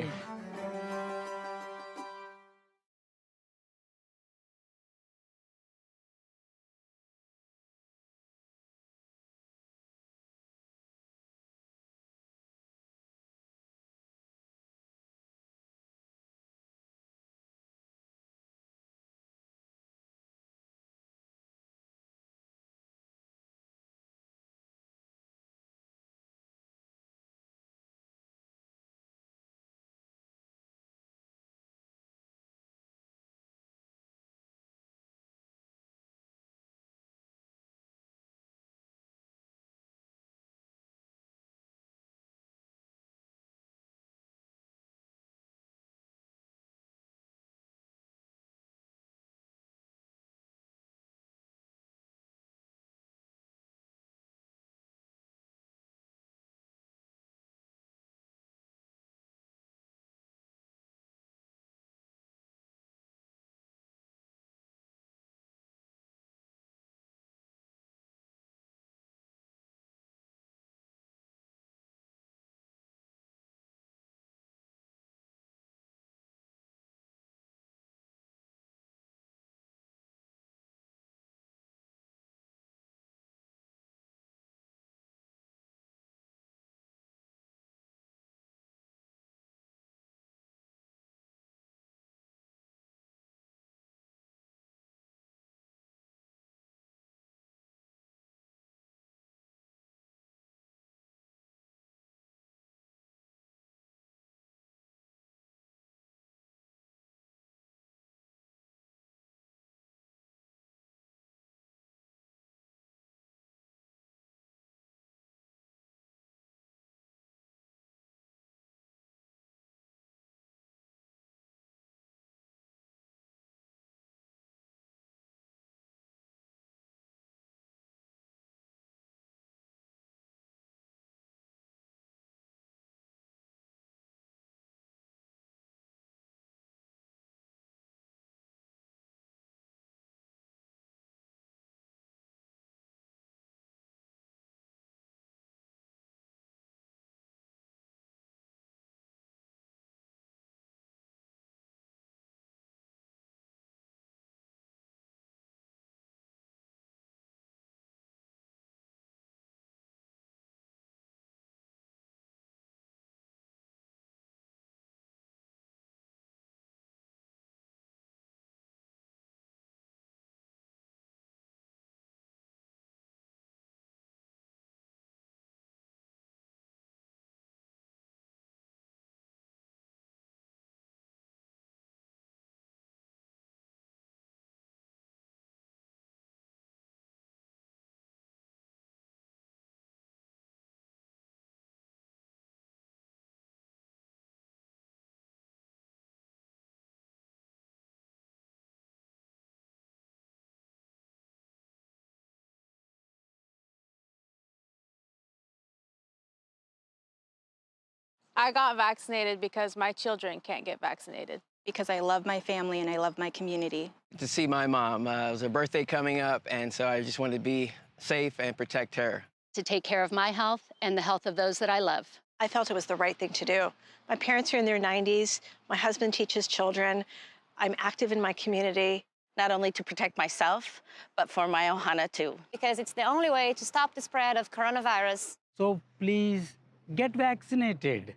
I got vaccinated because my children can't get vaccinated. because I love my family and I love my community. To see my mom. It was her birthday coming up, and so I just wanted to be safe and protect her. To take care of my health and the health of those that I love. I felt it was the right thing to do. My parents are in their 90s. My husband teaches children. I'm active in my community, not only to protect myself, but for my ohana too. Because it's the only way to stop the spread of coronavirus. So please get vaccinated.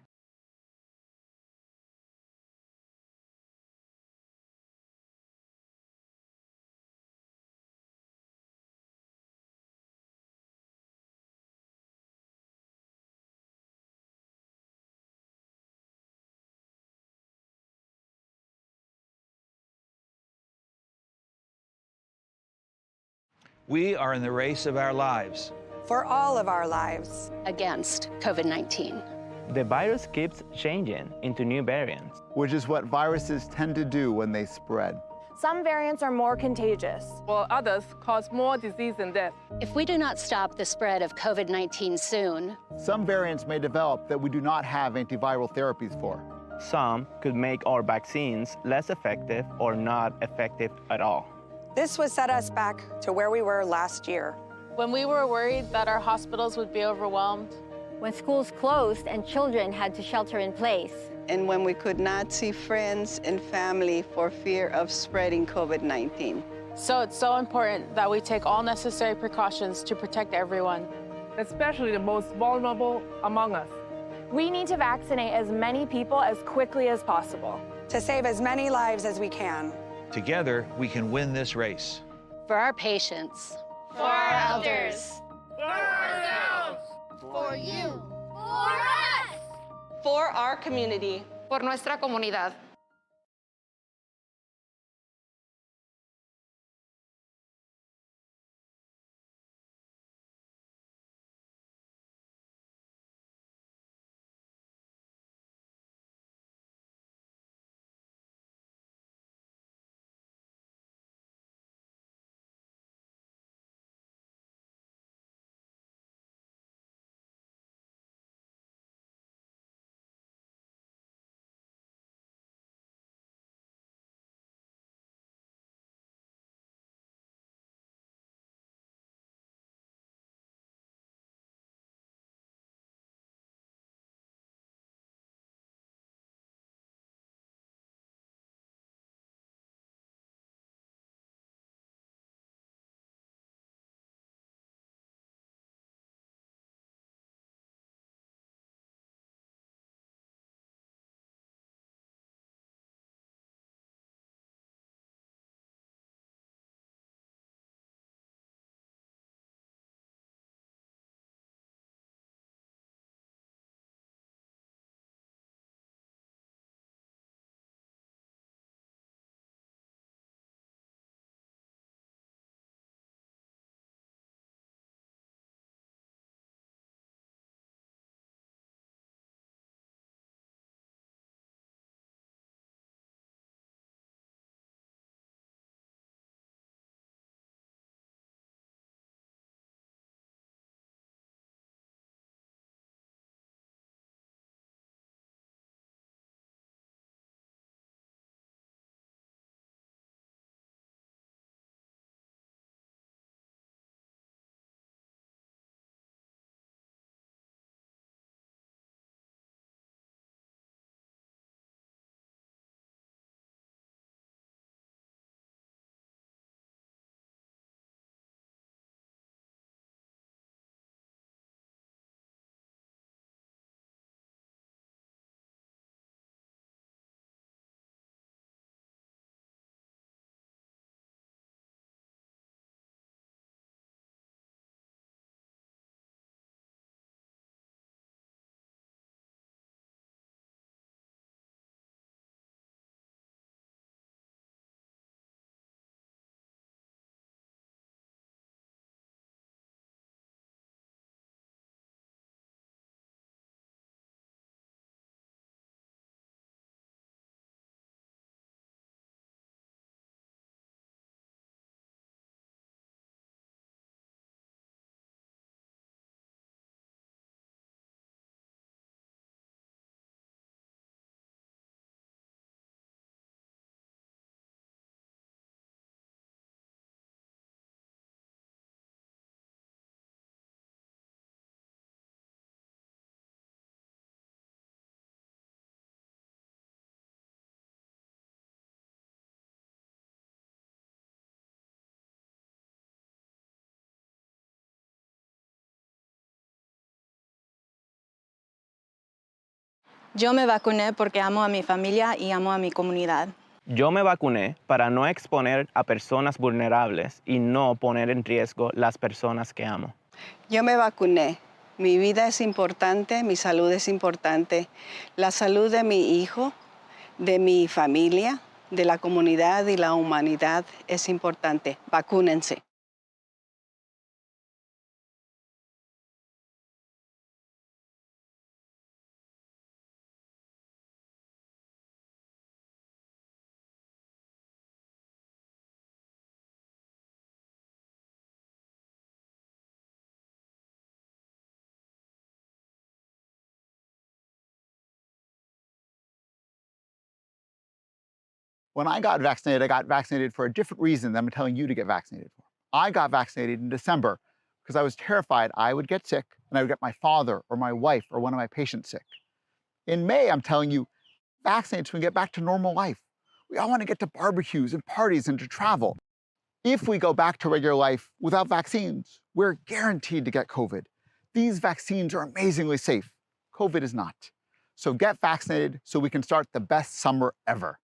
We are in the race of our lives. For all of our lives. Against COVID-19. The virus keeps changing into new variants, which is what viruses tend to do when they spread. Some variants are more contagious, while others cause more disease and death. If we do not stop the spread of COVID-19 soon, some variants may develop that we do not have antiviral therapies for. Some could make our vaccines less effective or not effective at all. This would set us back to where we were last year. When we were worried that our hospitals would be overwhelmed. When schools closed and children had to shelter in place. And when we could not see friends and family for fear of spreading COVID-19. So it's so important that we take all necessary precautions to protect everyone. Especially the most vulnerable among us. We need to vaccinate as many people as quickly as possible. To save as many lives as we can. Together, we can win this race. For our patients. For our elders. For ourselves. For you. For us. For our community. Por nuestra comunidad. Yo me vacuné porque amo a mi familia y amo a mi comunidad. Yo me vacuné para no exponer a personas vulnerables y no poner en riesgo las personas que amo. Yo me vacuné. Mi vida es importante, mi salud es importante. La salud de mi hijo, de mi familia, de la comunidad y la humanidad es importante. Vacúnense. When I got vaccinated for a different reason than I'm telling you to get vaccinated for. I got vaccinated in December because I was terrified I would get sick and I would get my father or my wife or one of my patients sick. In May, I'm telling you, vaccinate so we can get back to normal life. We all want to get to barbecues and parties and to travel. If we go back to regular life without vaccines, we're guaranteed to get COVID. These vaccines are amazingly safe. COVID is not. So get vaccinated so we can start the best summer ever.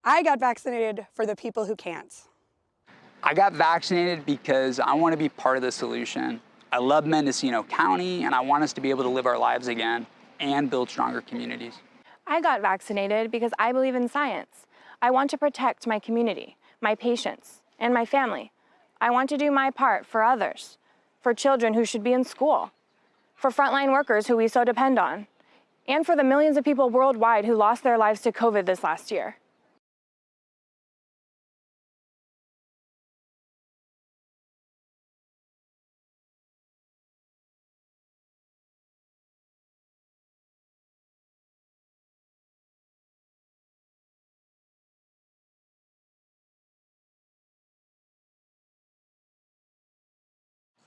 I got vaccinated for the people who can't. I got vaccinated because I want to be part of the solution. I love Mendocino County, and I want us to be able to live our lives again and build stronger communities. I got vaccinated because I believe in science. I want to protect my community, my patients, and my family. I want to do my part for others, for children who should be in school, for frontline workers who we so depend on, and for the millions of people worldwide who lost their lives to COVID this last year.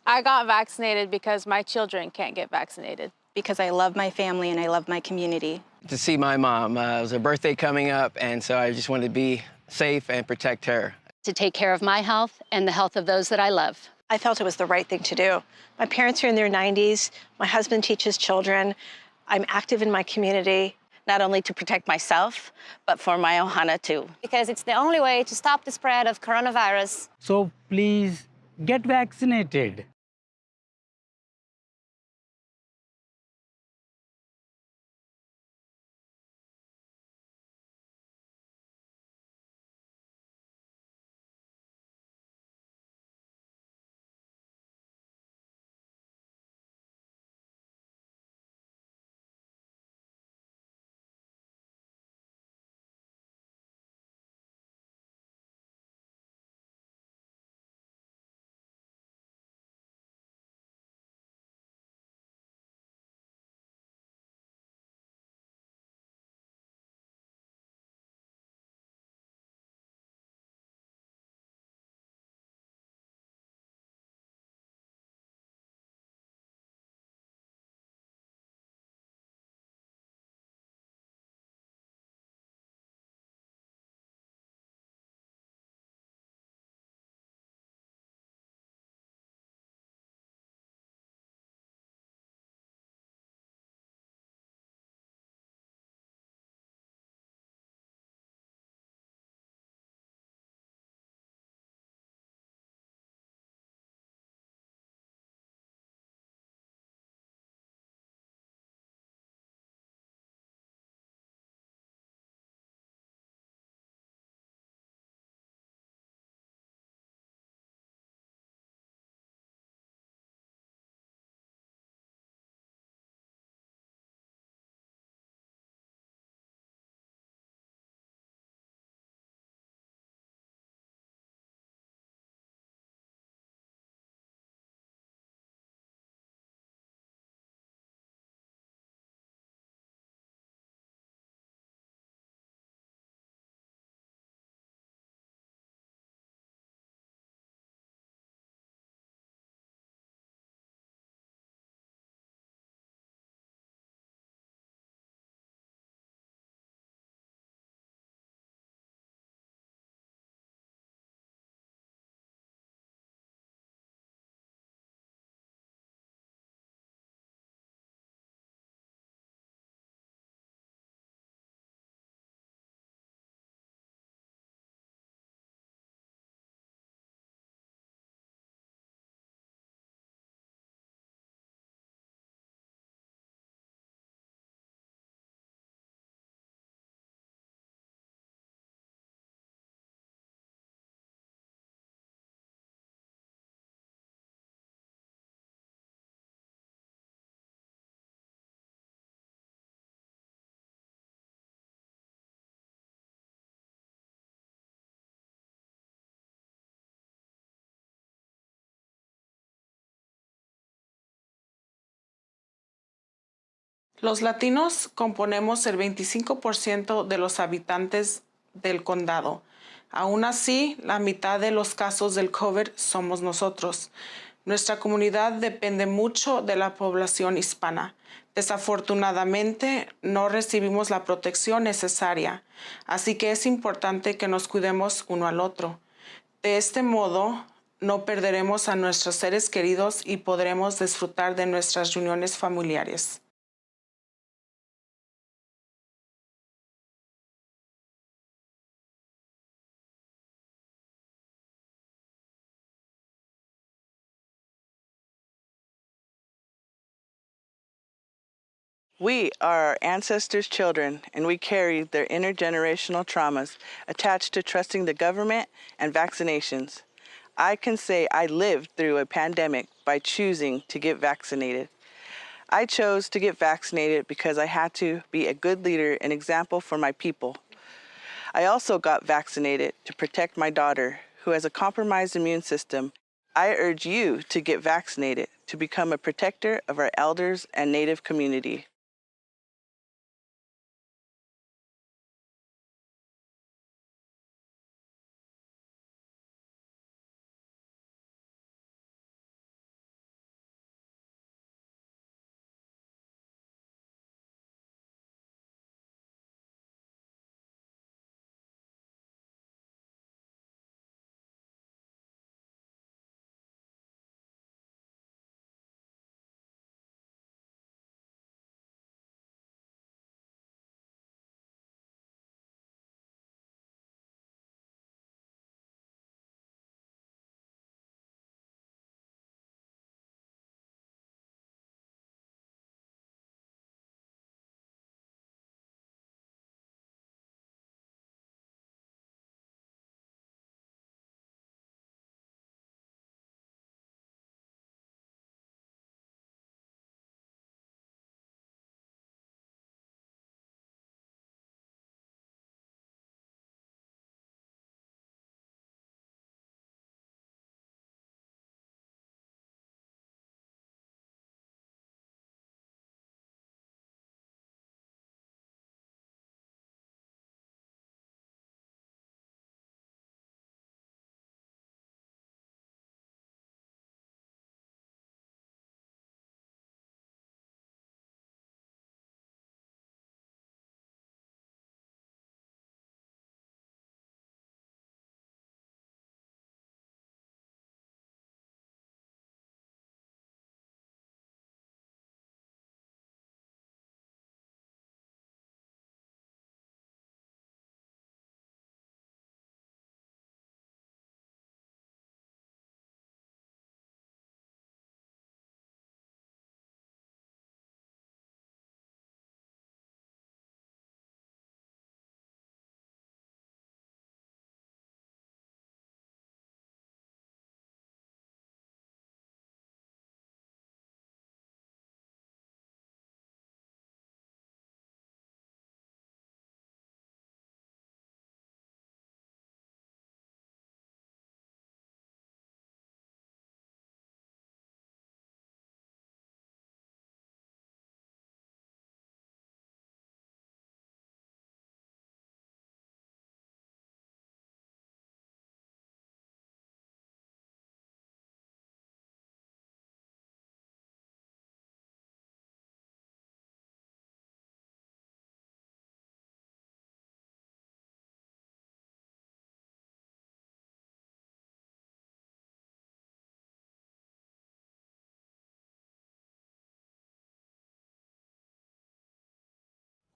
I got vaccinated because my children can't get vaccinated. Because I love my family and I love my community. To see my mom. It was her birthday coming up, and so I just wanted to be safe and protect her. To take care of my health and the health of those that I love. I felt it was the right thing to do. My parents are in their 90s. My husband teaches children. I'm active in my community. Not only to protect myself, but for my ohana too. Because it's the only way to stop the spread of coronavirus. So please get vaccinated. Los latinos componemos el 25% de los habitantes del condado. Aún así, la mitad de los casos del COVID somos nosotros. Nuestra comunidad depende mucho de la población hispana. Desafortunadamente, no recibimos la protección necesaria, así que es importante que nos cuidemos uno al otro. De este modo, no perderemos a nuestros seres queridos y podremos disfrutar de nuestras reuniones familiares. We are our ancestors' children, and we carry their intergenerational traumas attached to trusting the government and vaccinations. I can say I lived through a pandemic by choosing to get vaccinated. I chose to get vaccinated because I had to be a good leader and example for my people. I also got vaccinated to protect my daughter, who has a compromised immune system. I urge you to get vaccinated to become a protector of our elders and Native community.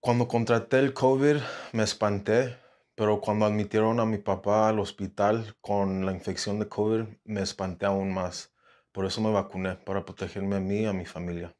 Cuando contraté el COVID me espanté, pero cuando admitieron a mi papá al hospital con la infección de COVID me espanté aún más. Por eso me vacuné, para protegerme a mí y a mi familia.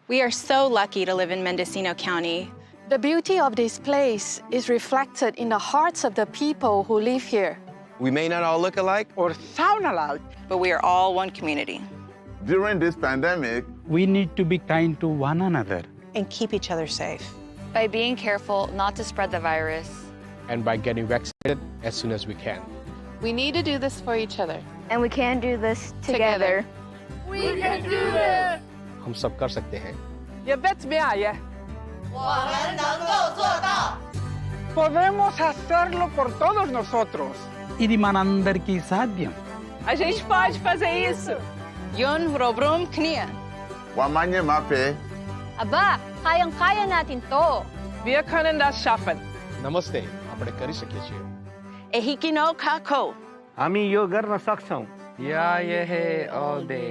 We are so lucky to live in Mendocino County. The beauty of this place is reflected in the hearts of the people who live here. We may not all look alike or sound alike, but we are all one community. During this pandemic, We need to be kind to one another. and keep each other safe. By being careful not to spread the virus. And by getting vaccinated as soon as we can. We need to do this for each other. And we can do this together. We can do this! हम सब कर सकते हैं. You bet me, yeah. 我们能够做到 Podemos hacerlo por todos nosotros. ఇది మనందరికీ సాధ్యం. A gente pode fazer isso. Yun robrum knia. Wamanye Mape, Aba, kayang-kaya natin to. Wir können das schaffen. नमस्ते, આપણે કરી શકીએ છીએ. Ehikino kako. हामी यो गर्न सक्छौं. Yeah, yeah, all day.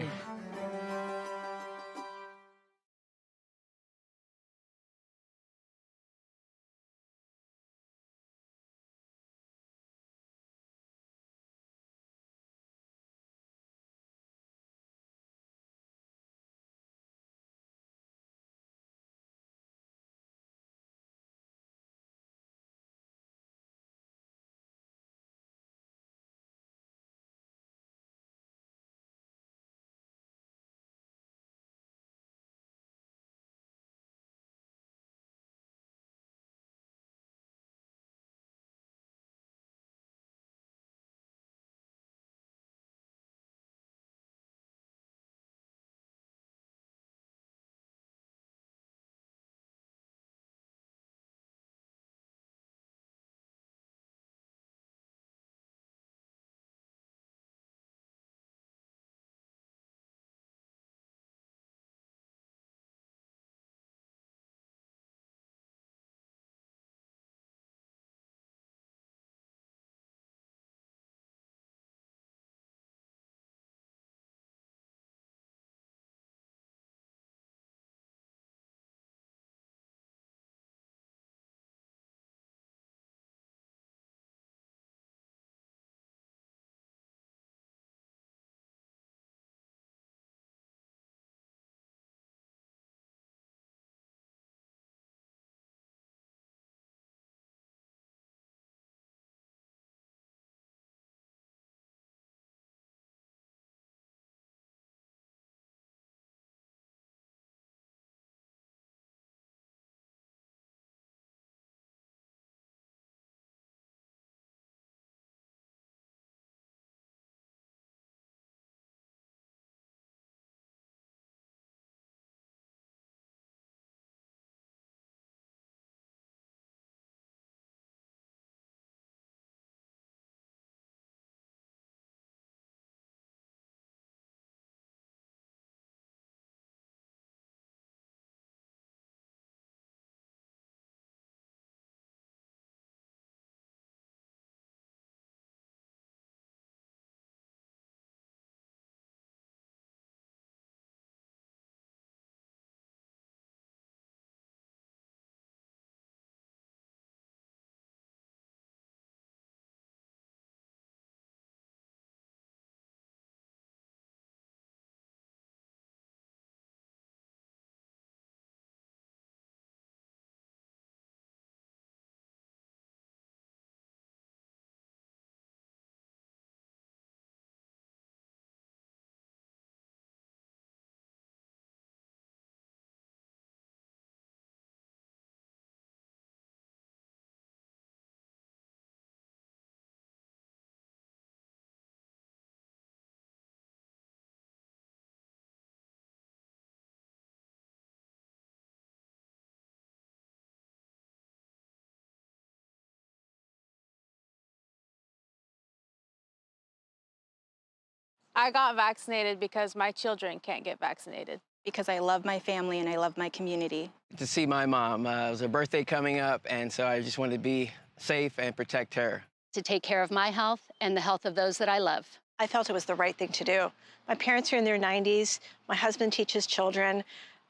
I got vaccinated because my children can't get vaccinated. because I love my family and I love my community. To see my mom. It was her birthday coming up, and so I just wanted to be safe and protect her. To take care of my health and the health of those that I love. I felt it was the right thing to do. My parents are in their 90s. My husband teaches children.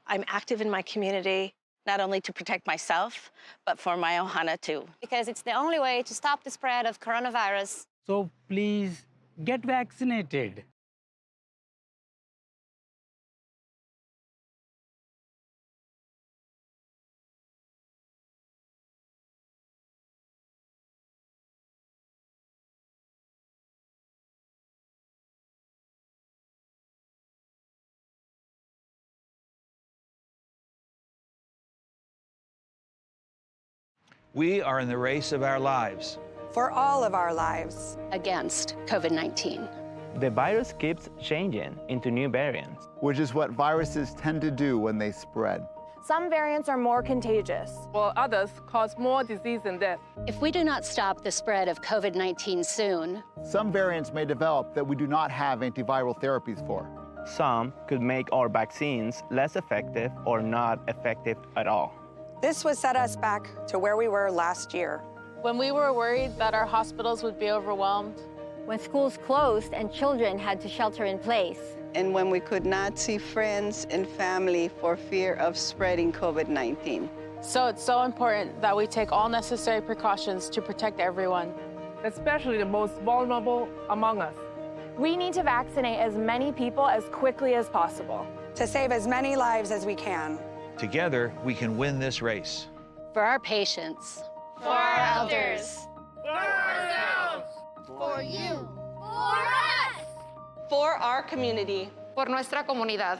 I'm active in my community. Not only to protect myself, but for my ohana too. Because it's the only way to stop the spread of coronavirus. So please get vaccinated. We are in the race of our lives. For all of our lives. Against COVID-19. The virus keeps changing into new variants, which is what viruses tend to do when they spread. Some variants are more contagious, while others cause more disease and death. If we do not stop the spread of COVID-19 soon, some variants may develop that we do not have antiviral therapies for. Some could make our vaccines less effective or not effective at all. This would set us back to where we were last year. When we were worried that our hospitals would be overwhelmed. When schools closed and children had to shelter in place. And when we could not see friends and family for fear of spreading COVID-19. So it's so important that we take all necessary precautions to protect everyone. Especially the most vulnerable among us. We need to vaccinate as many people as quickly as possible. To save as many lives as we can. Together, we can win this race. For our patients. For our elders. For ourselves. For you. For us. For our community. Por nuestra comunidad.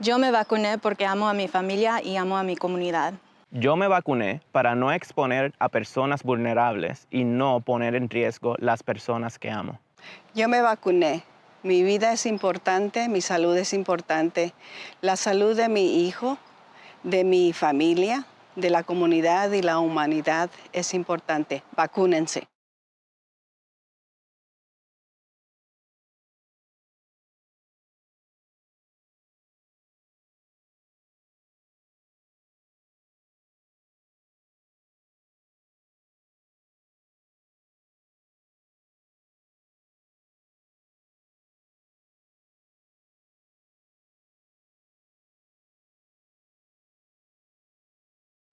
Yo me vacuné porque amo a mi familia y amo a mi comunidad. Yo me vacuné para no exponer a personas vulnerables y no poner en riesgo las personas que amo. Yo me vacuné. Mi vida es importante, mi salud es importante. La salud de mi hijo, de mi familia, de la comunidad y la humanidad es importante. Vacúnense.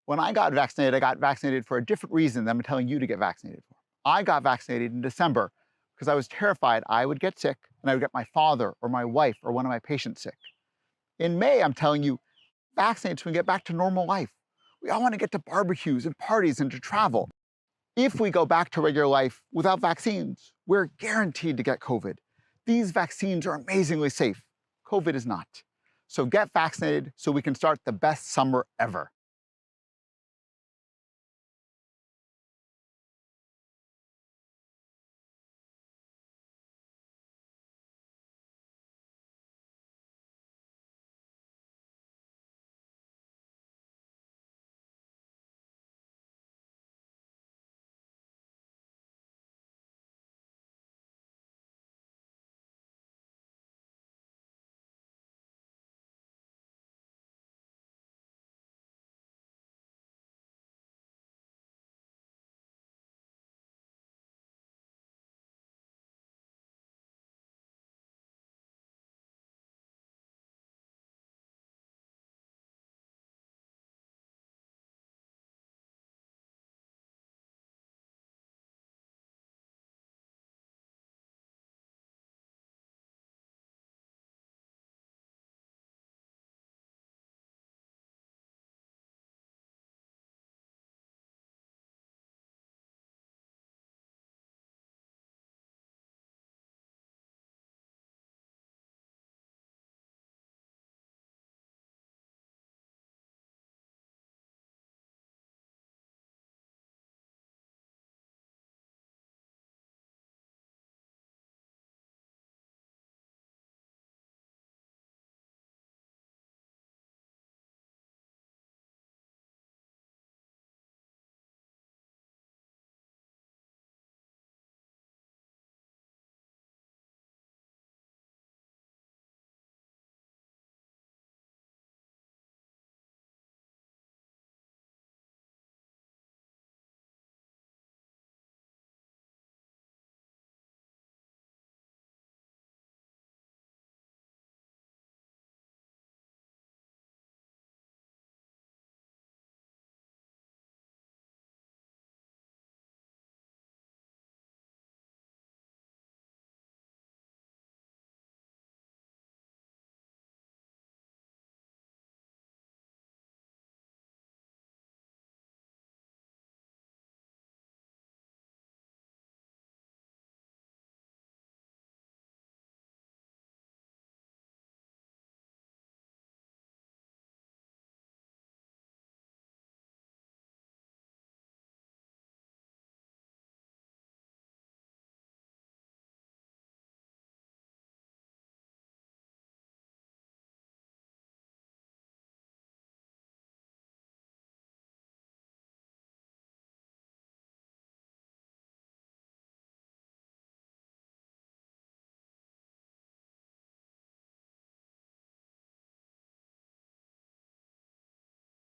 When I got vaccinated for a different reason than I'm telling you to get vaccinated for. I got vaccinated in December because I was terrified I would get sick and I would get my father or my wife or one of my patients sick. In May, I'm telling you, vaccinate so we can get back to normal life. We all want to get to barbecues and parties and to travel. If we go back to regular life without vaccines, we're guaranteed to get COVID. These vaccines are amazingly safe. COVID is not. So get vaccinated so we can start the best summer ever.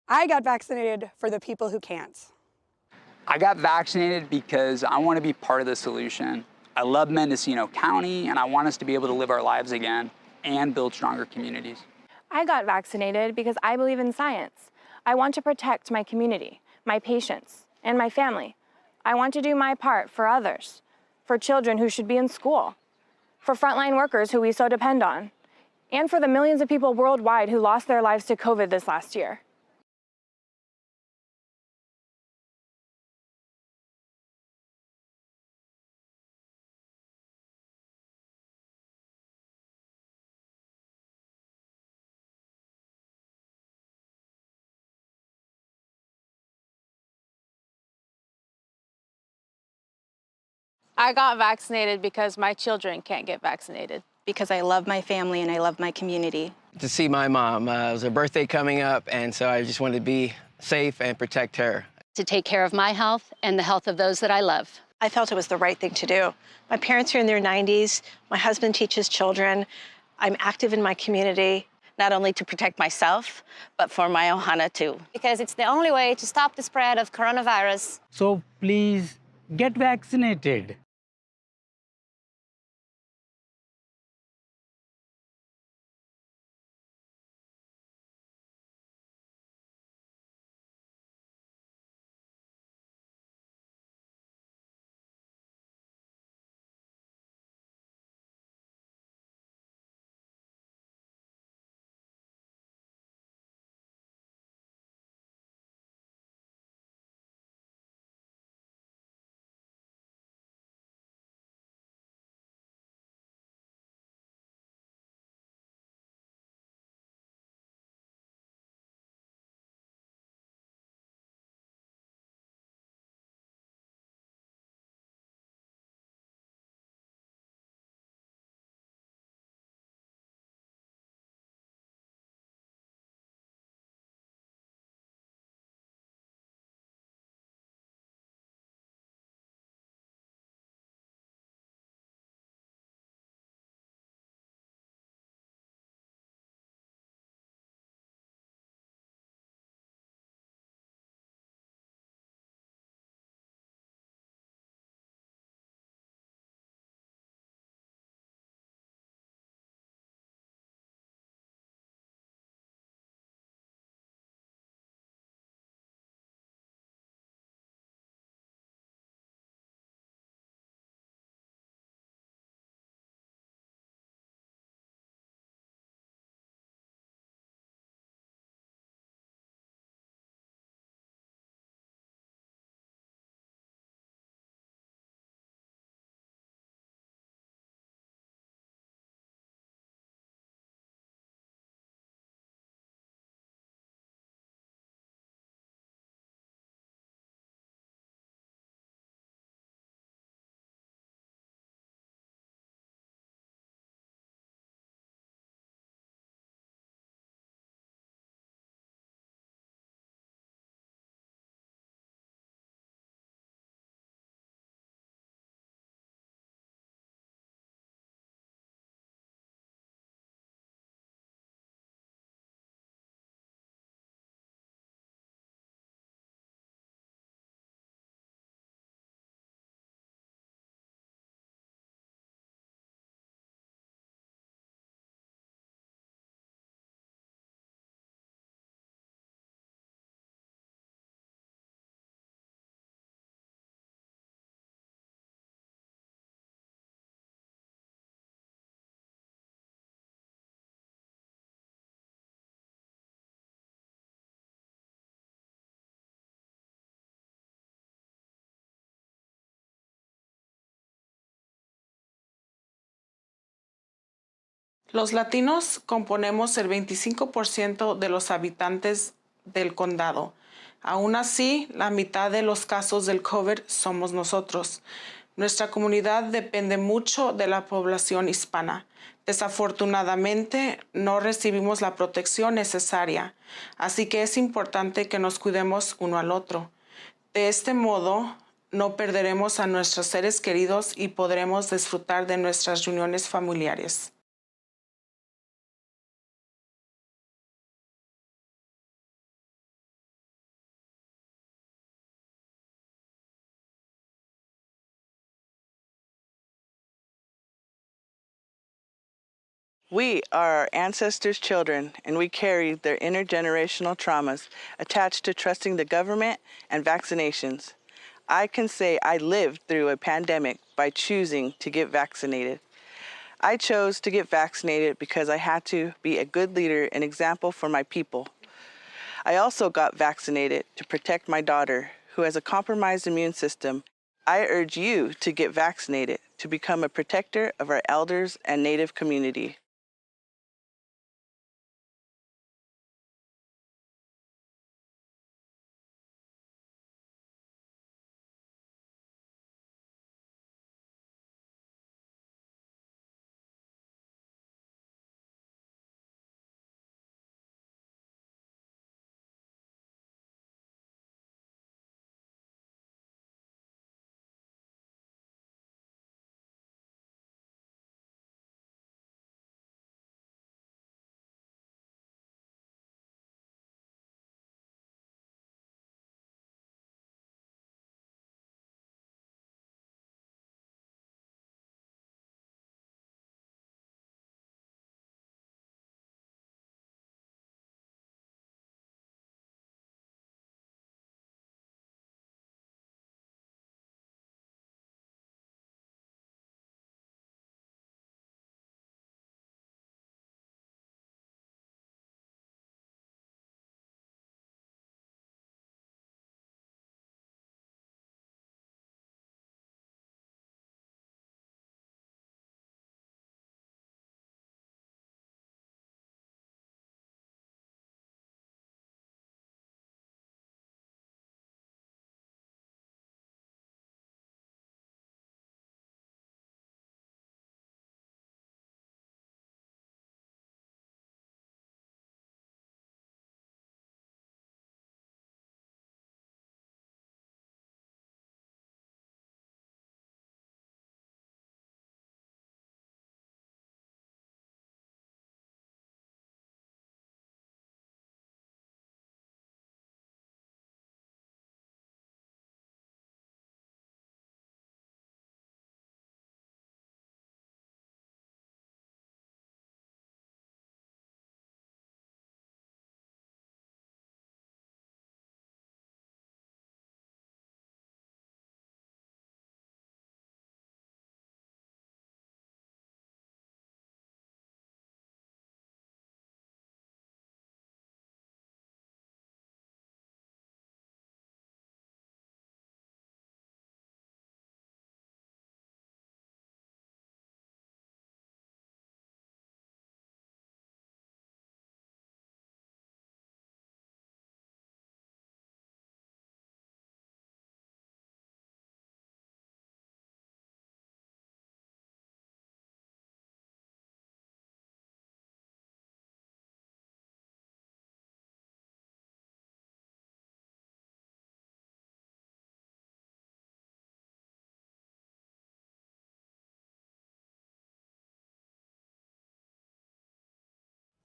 I got vaccinated for the people who can't. I got vaccinated because I want to be part of the solution. I love Mendocino County, and I want us to be able to live our lives again and build stronger communities. I got vaccinated because I believe in science. I want to protect my community, my patients, and my family. I want to do my part for others, for children who should be in school, for frontline workers who we so depend on, and for the millions of people worldwide who lost their lives to COVID this last year. I got vaccinated because my children can't get vaccinated. Because I love my family and I love my community. To see my mom. It was her birthday coming up, and so I just wanted to be safe and protect her. To take care of my health and the health of those that I love. I felt it was the right thing to do. My parents are in their 90s. My husband teaches children. I'm active in my community. Not only to protect myself, but for my ohana too. Because it's the only way to stop the spread of coronavirus. So please get vaccinated. Los latinos componemos el 25% de los habitantes del condado. Aún así, la mitad de los casos del COVID somos nosotros. Nuestra comunidad depende mucho de la población hispana. Desafortunadamente, no recibimos la protección necesaria, así que es importante que nos cuidemos uno al otro. De este modo, no perderemos a nuestros seres queridos y podremos disfrutar de nuestras reuniones familiares. We are our ancestors' children, and we carry their intergenerational traumas attached to trusting the government and vaccinations. I can say I lived through a pandemic by choosing to get vaccinated. I chose to get vaccinated because I had to be a good leader and example for my people. I also got vaccinated to protect my daughter, who has a compromised immune system. I urge you to get vaccinated to become a protector of our elders and Native community.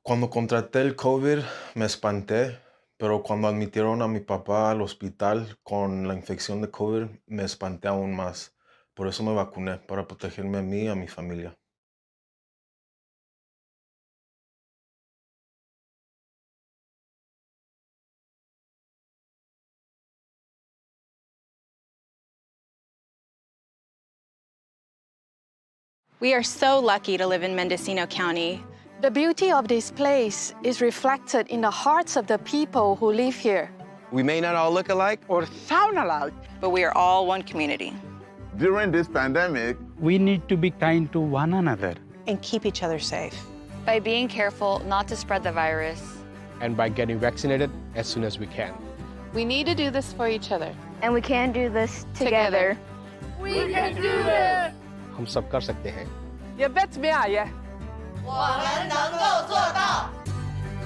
Cuando contraté el COVID me espanté, pero cuando admitieron a mi papá al hospital con la infección de COVID me espanté aún más. Por eso me vacuné, para protegerme a mí y a mi familia. We are so lucky to live in Mendocino County. The beauty of this place is reflected in the hearts of the people who live here. We may not all look alike or sound alike, but we are all one community. During this pandemic, we need to be kind to one another and keep each other safe. By being careful not to spread the virus. And by getting vaccinated as soon as we can. We need to do this for each other. And we can do this together. We can do this! हम सब कर सकते हैं. ये bet me आया. 我们能够做到.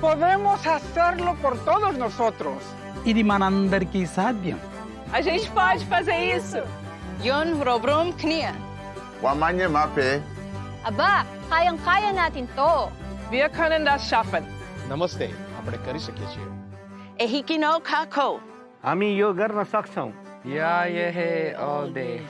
Podemos hacerlo por todos nosotros. ఇది మనందరికీ సాధ్యం. A gente pode fazer isso. Yun robrum knia. Wamanye mape. Aba, kayang-kaya natin to. Wir können das schaffen. Namaste. આપણે કરી શકીએ છીએ. Ehikino kako. हामी यो गर्न सक्छौं. Yeah, yeah, all day.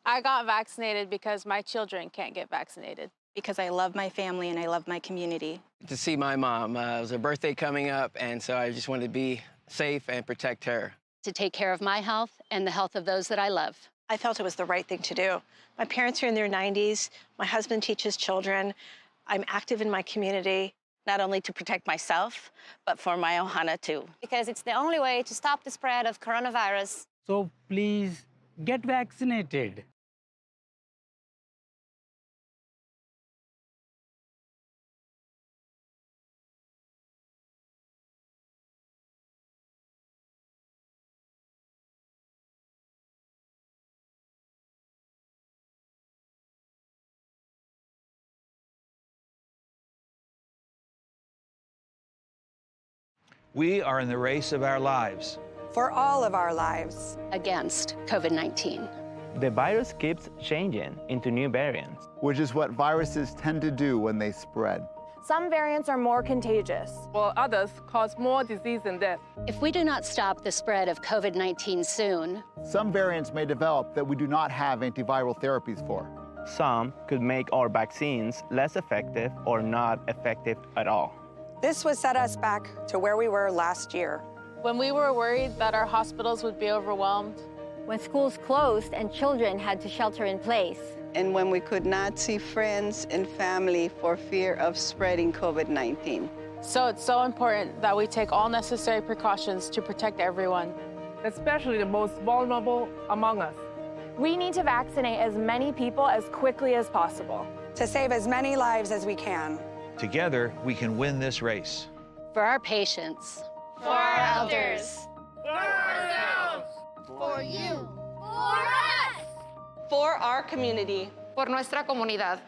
I got vaccinated because my children can't get vaccinated. because I love my family and I love my community. To see my mom. It was her birthday coming up, and so I just wanted to be safe and protect her. To take care of my health and the health of those that I love. I felt it was the right thing to do. My parents are in their 90s. My husband teaches children. I'm active in my community. Not only to protect myself, but for my ohana too. Because it's the only way to stop the spread of coronavirus. So please get vaccinated. We are in the race of our lives. For all of our lives. Against COVID-19. The virus keeps changing into new variants, which is what viruses tend to do when they spread. Some variants are more contagious, while others cause more disease and death. If we do not stop the spread of COVID-19 soon, some variants may develop that we do not have antiviral therapies for. Some could make our vaccines less effective or not effective at all. This would set us back to where we were last year. When we were worried that our hospitals would be overwhelmed. When schools closed and children had to shelter in place. And when we could not see friends and family for fear of spreading COVID-19. So it's so important that we take all necessary precautions to protect everyone. Especially the most vulnerable among us. We need to vaccinate as many people as quickly as possible. To save as many lives as we can. Together, we can win this race. For our patients. For our elders. For ourselves. For you. For us. For our community. Por nuestra comunidad.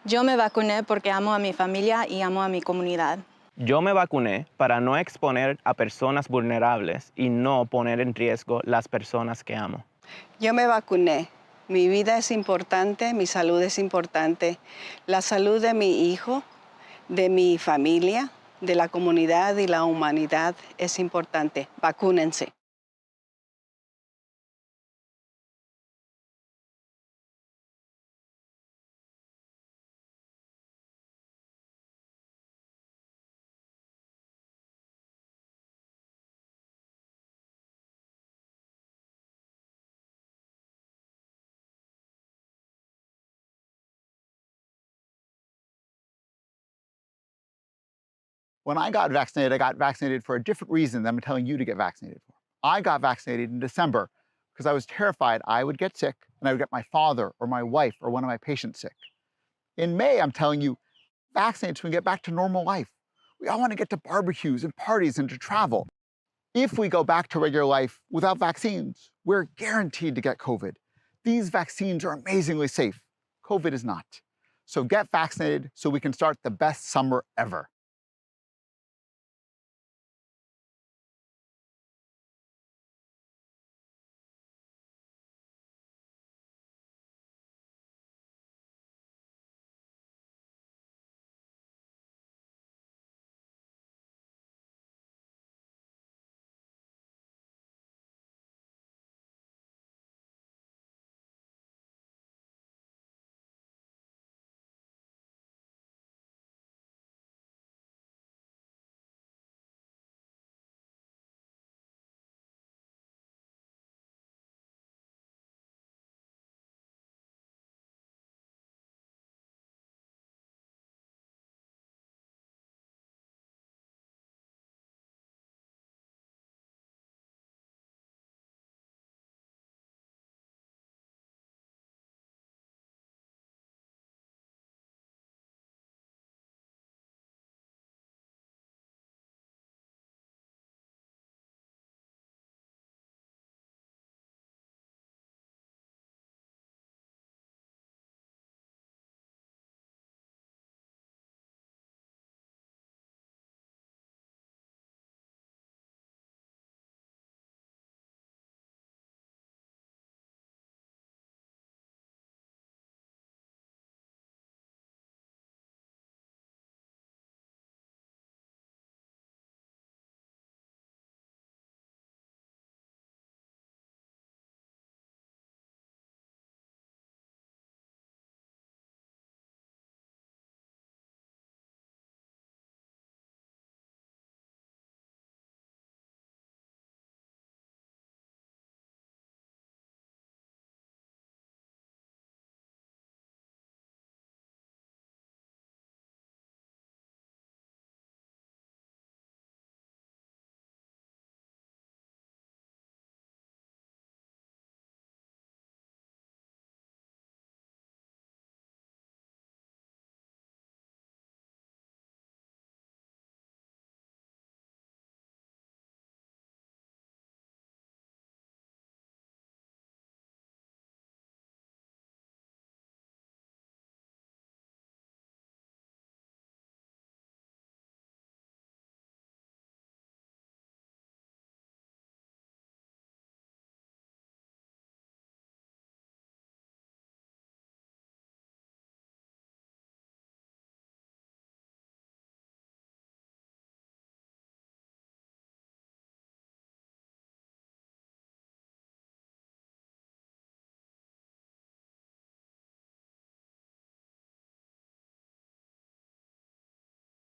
Yo me vacuné porque amo a mi familia y amo a mi comunidad. Yo me vacuné para no exponer a personas vulnerables y no poner en riesgo las personas que amo. Yo me vacuné. Mi vida es importante, mi salud es importante. La salud de mi hijo, de mi familia, de la comunidad y la humanidad es importante. Vacúnense. When I got vaccinated for a different reason than I'm telling you to get vaccinated for. I got vaccinated in December because I was terrified I would get sick and I would get my father or my wife or one of my patients sick. In May, I'm telling you, vaccinate so we can get back to normal life. We all want to get to barbecues and parties and to travel. If we go back to regular life without vaccines, we're guaranteed to get COVID. These vaccines are amazingly safe. COVID is not. So get vaccinated so we can start the best summer ever.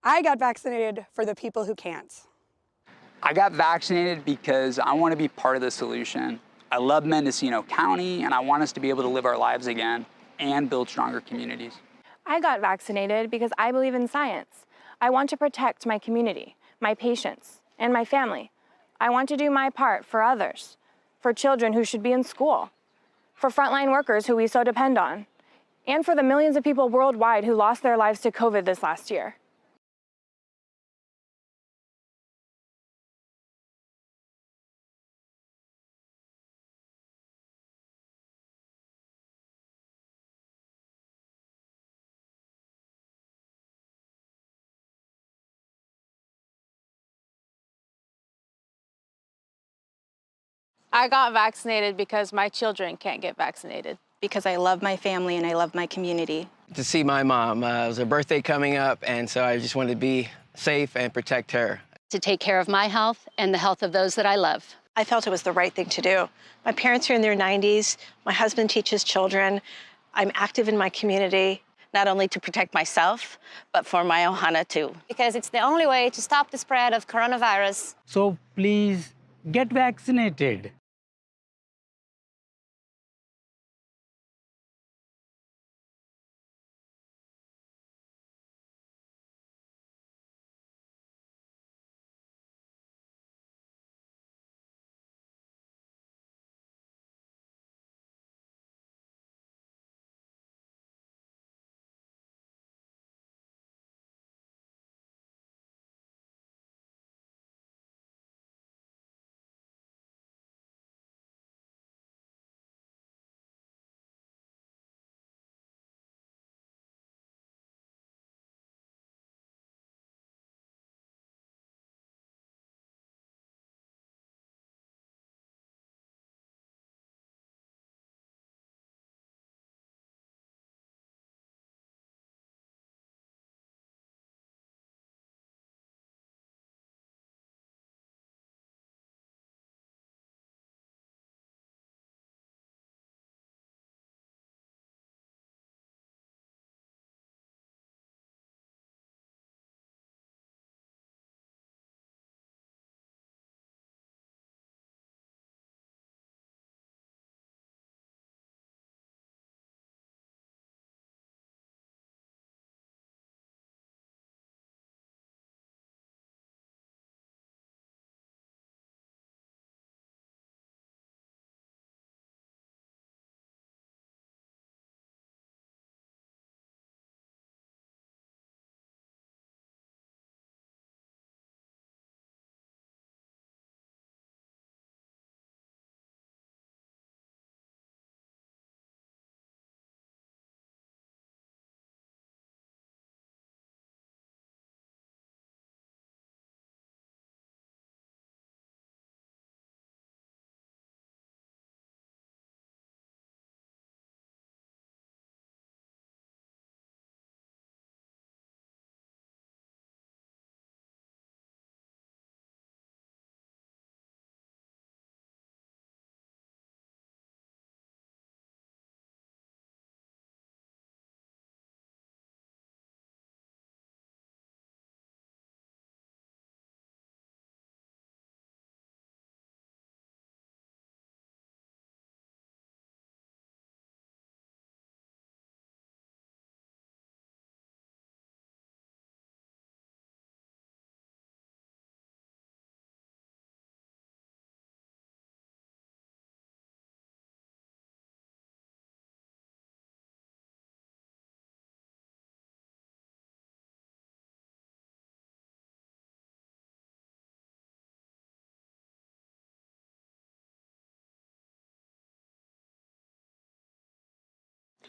I got vaccinated for the people who can't. I got vaccinated because I want to be part of the solution. I love Mendocino County, and I want us to be able to live our lives again and build stronger communities. I got vaccinated because I believe in science. I want to protect my community, my patients, and my family. I want to do my part for others, for children who should be in school, for frontline workers who we so depend on, and for the millions of people worldwide who lost their lives to COVID this last year. I got vaccinated because my children can't get vaccinated. Because I love my family and I love my community. To see my mom. It was her birthday coming up, and so I just wanted to be safe and protect her. To take care of my health and the health of those that I love. I felt it was the right thing to do. My parents are in their 90s. My husband teaches children. I'm active in my community. Not only to protect myself, but for my ohana too. Because it's the only way to stop the spread of coronavirus. So please get vaccinated.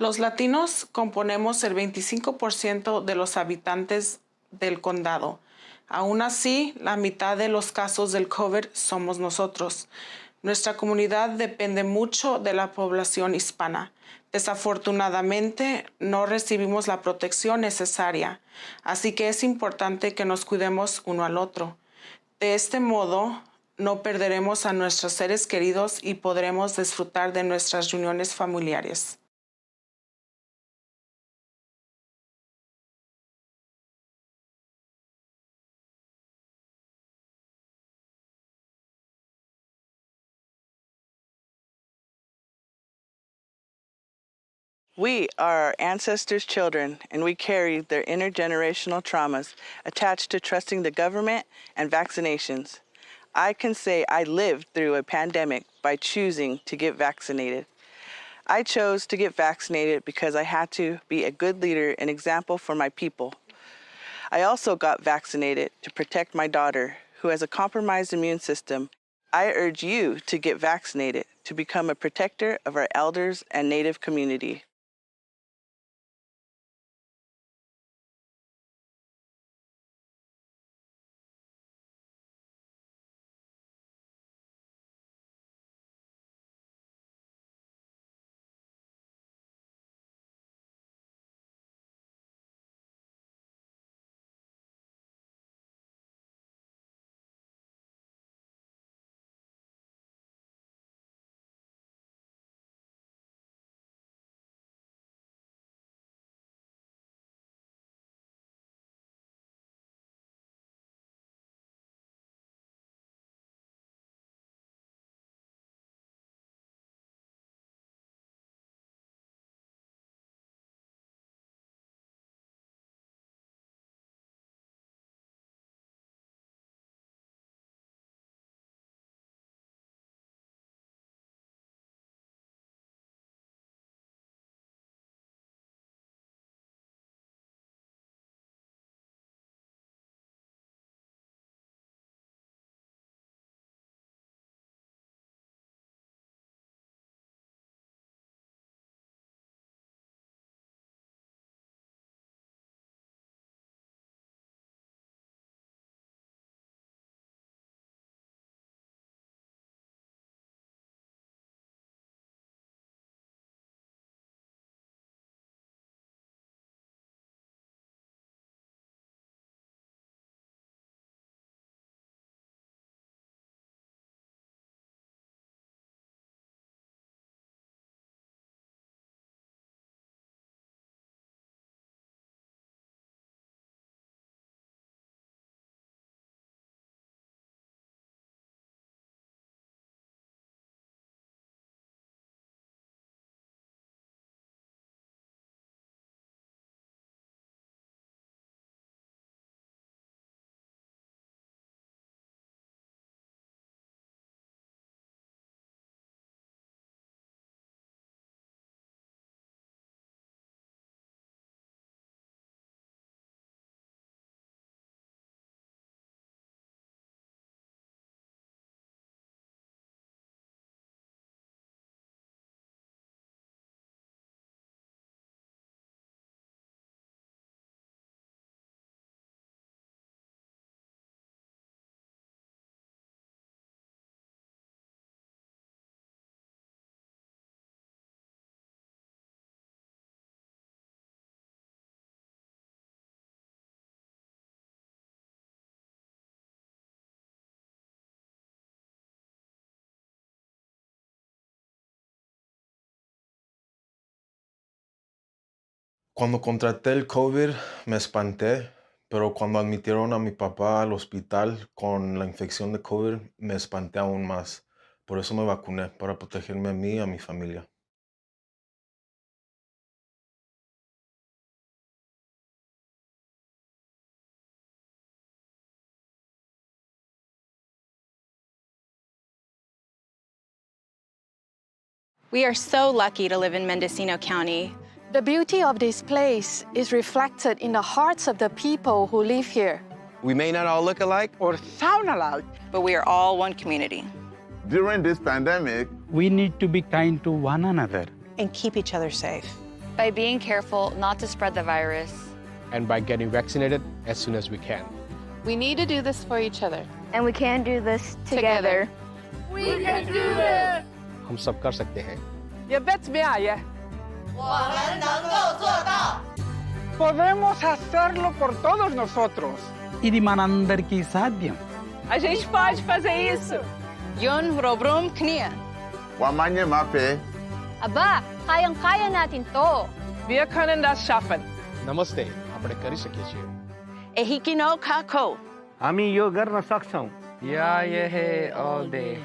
Los latinos componemos el 25% de los habitantes del condado. Aún así, la mitad de los casos del COVID somos nosotros. Nuestra comunidad depende mucho de la población hispana. Desafortunadamente, no recibimos la protección necesaria, así que es importante que nos cuidemos uno al otro. De este modo, no perderemos a nuestros seres queridos y podremos disfrutar de nuestras reuniones familiares. We are our ancestors' children, and we carry their intergenerational traumas attached to trusting the government and vaccinations. I can say I lived through a pandemic by choosing to get vaccinated. I chose to get vaccinated because I had to be a good leader and example for my people. I also got vaccinated to protect my daughter, who has a compromised immune system. I urge you to get vaccinated to become a protector of our elders and Native community. Cuando contraté el COVID me espanté, pero cuando admitieron a mi papá al hospital con la infección de COVID me espanté aún más. Por eso me vacuné, para protegerme a mí y a mi familia. We are so lucky to live in Mendocino County. The beauty of this place is reflected in the hearts of the people who live here. We may not all look alike or sound alike, but we are all one community. During this pandemic, we need to be kind to one another and keep each other safe. By being careful not to spread the virus. And by getting vaccinated as soon as we can. We need to do this for each other. And we can do this together. We can do this! हम सब कर सकते हैं. ये bet में आया. 我们能够做到. Podemos hacerlo por todos nosotros. ఇది మనందరికీ సాధ్యం. A gente pode fazer isso. Yun robrum knia. Wamanye mape. Aba, kayang-kaya natin to. Wir können das schaffen. नमस्ते, આપણે કરી શકીએ છીએ. Ehikino kako. हामी यो गर्न सक्छौं. या ये है all day.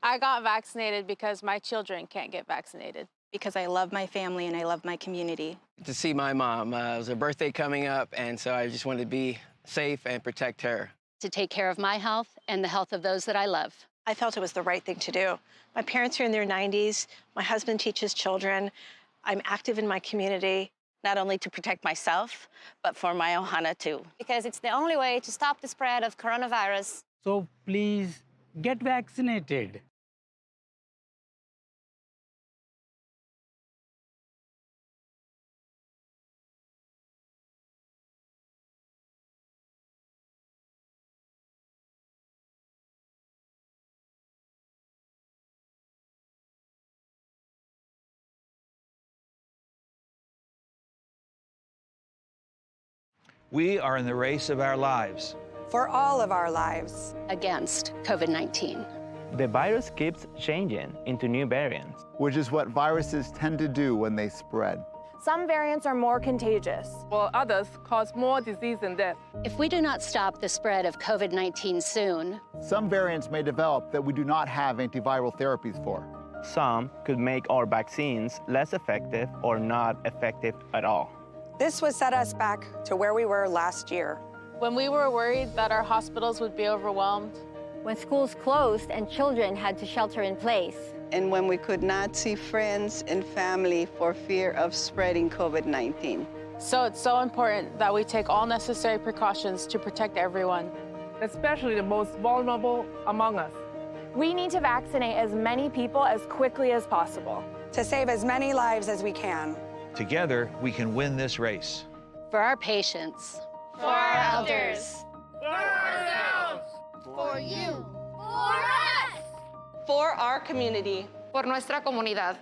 I got vaccinated because my children can't get vaccinated. because I love my family and I love my community. To see my mom. It was her birthday coming up, and so I just wanted to be safe and protect her. To take care of my health and the health of those that I love. I felt it was the right thing to do. My parents are in their 90s. My husband teaches children. I'm active in my community. Not only to protect myself, but for my ohana too. Because it's the only way to stop the spread of coronavirus. So please get vaccinated. We are in the race of our lives. For all of our lives. Against COVID-19. The virus keeps changing into new variants, which is what viruses tend to do when they spread. Some variants are more contagious, while others cause more disease and death. If we do not stop the spread of COVID-19 soon, some variants may develop that we do not have antiviral therapies for. Some could make our vaccines less effective or not effective at all. This would set us back to where we were last year. When we were worried that our hospitals would be overwhelmed. When schools closed and children had to shelter in place. And when we could not see friends and family for fear of spreading COVID-19. So it's so important that we take all necessary precautions to protect everyone. Especially the most vulnerable among us. We need to vaccinate as many people as quickly as possible. To save as many lives as we can. Together, we can win this race. For our patients. For our elders. For ourselves. For you. For us. For our community. Por nuestra comunidad.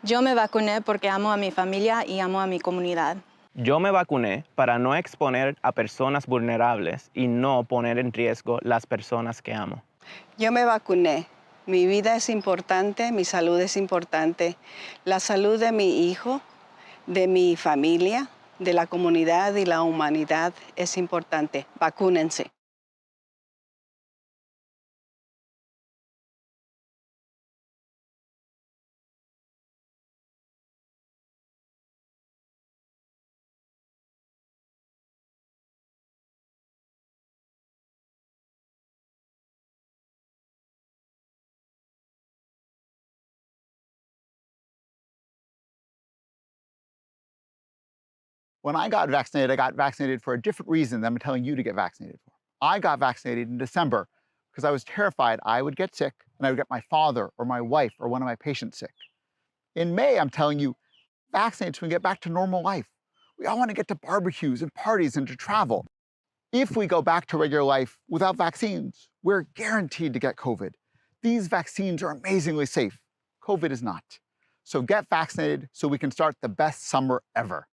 Yo me vacuné porque amo a mi familia y amo a mi comunidad. Yo me vacuné para no exponer a personas vulnerables y no poner en riesgo las personas que amo. Yo me vacuné. Mi vida es importante, mi salud es importante. La salud de mi hijo, de mi familia, de la comunidad y la humanidad es importante. Vacúnense. When I got vaccinated for a different reason than I'm telling you to get vaccinated for. I got vaccinated in December because I was terrified I would get sick and I would get my father or my wife or one of my patients sick. In May, I'm telling you, vaccinate so we can get back to normal life. We all want to get to barbecues and parties and to travel. If we go back to regular life without vaccines, we're guaranteed to get COVID. These vaccines are amazingly safe. COVID is not. So get vaccinated so we can start the best summer ever.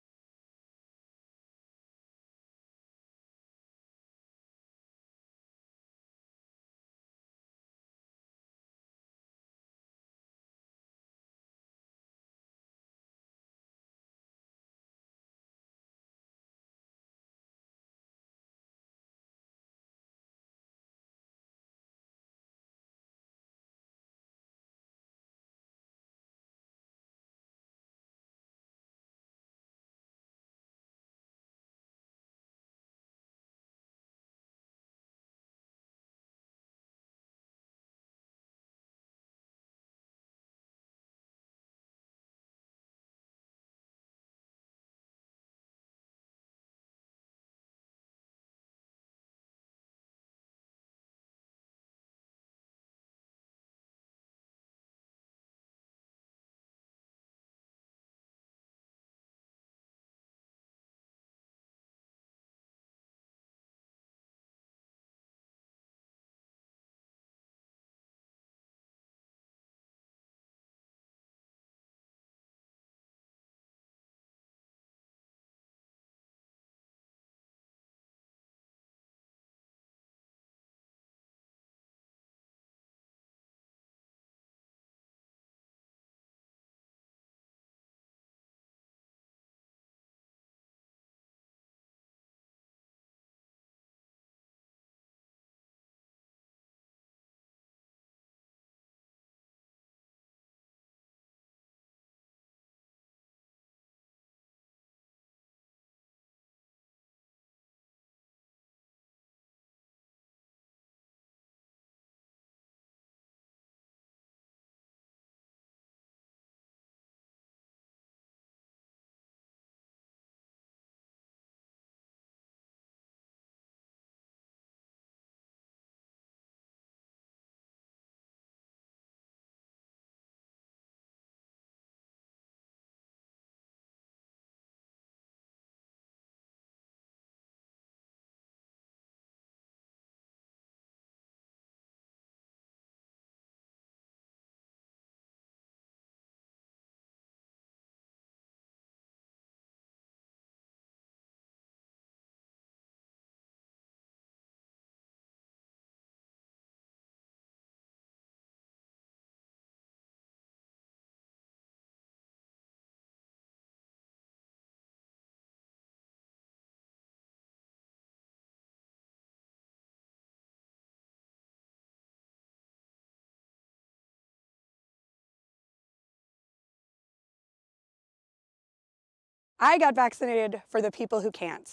I got vaccinated for the people who can't.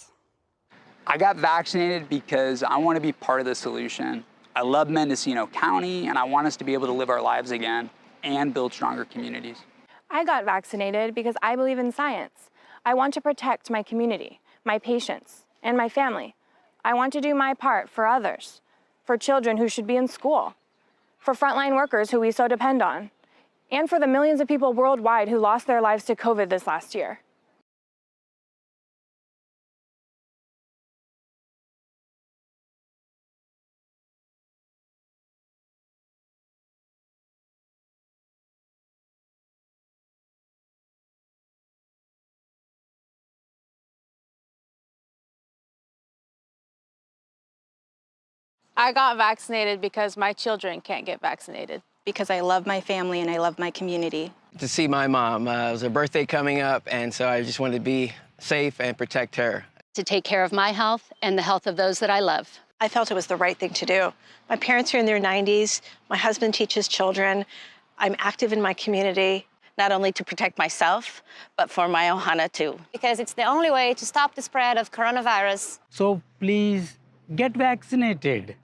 I got vaccinated because I want to be part of the solution. I love Mendocino County, and I want us to be able to live our lives again and build stronger communities. I got vaccinated because I believe in science. I want to protect my community, my patients, and my family. I want to do my part for others, for children who should be in school, for frontline workers who we so depend on, and for the millions of people worldwide who lost their lives to COVID this last year. I got vaccinated because my children can't get vaccinated. Because I love my family and I love my community. To see my mom. It was her birthday coming up, and so I just wanted to be safe and protect her. To take care of my health and the health of those that I love. I felt it was the right thing to do. My parents are in their 90s. My husband teaches children. I'm active in my community. Not only to protect myself, but for my ohana too. Because it's the only way to stop the spread of coronavirus. So please get vaccinated.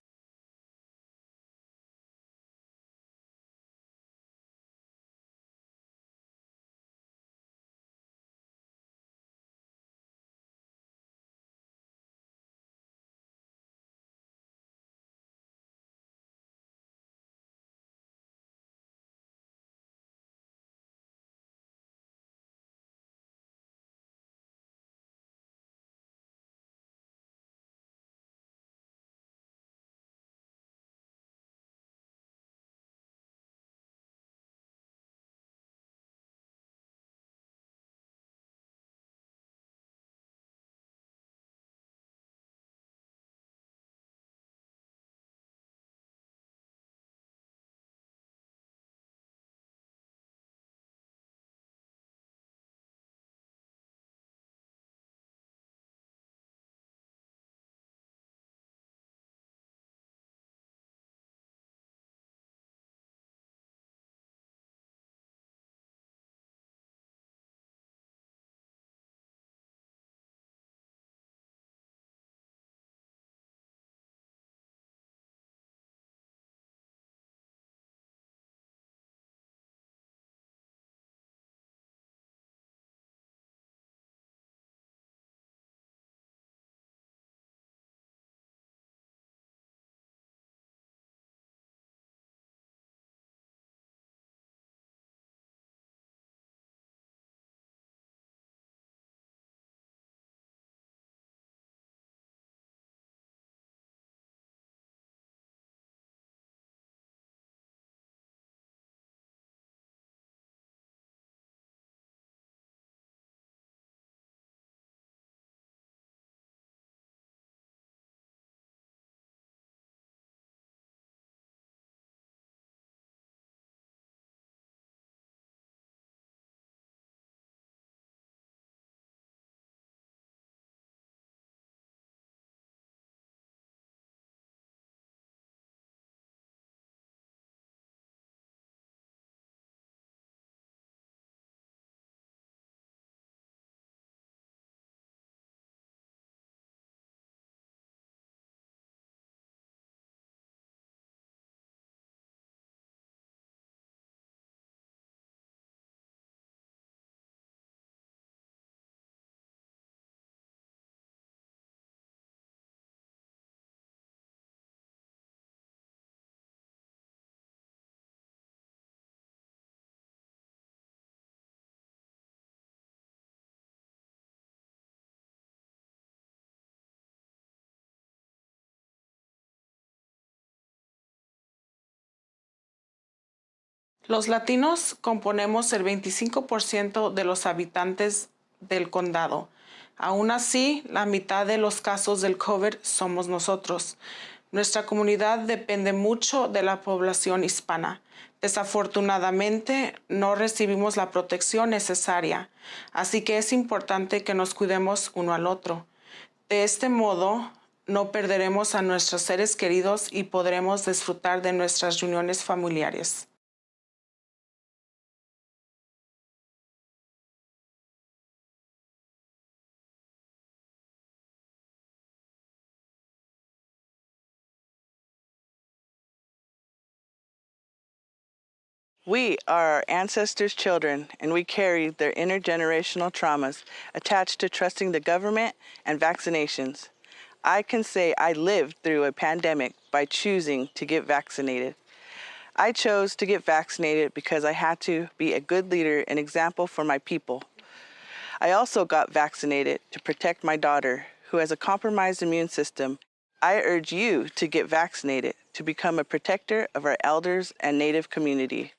Los latinos componemos el 25% de los habitantes del condado. Aún así, la mitad de los casos del COVID somos nosotros. Nuestra comunidad depende mucho de la población hispana. Desafortunadamente, no recibimos la protección necesaria, así que es importante que nos cuidemos uno al otro. De este modo, no perderemos a nuestros seres queridos y podremos disfrutar de nuestras reuniones familiares. We are our ancestors' children, and we carry their intergenerational traumas attached to trusting the government and vaccinations. I can say I lived through a pandemic by choosing to get vaccinated. I chose to get vaccinated because I had to be a good leader and example for my people. I also got vaccinated to protect my daughter, who has a compromised immune system. I urge you to get vaccinated to become a protector of our elders and Native community.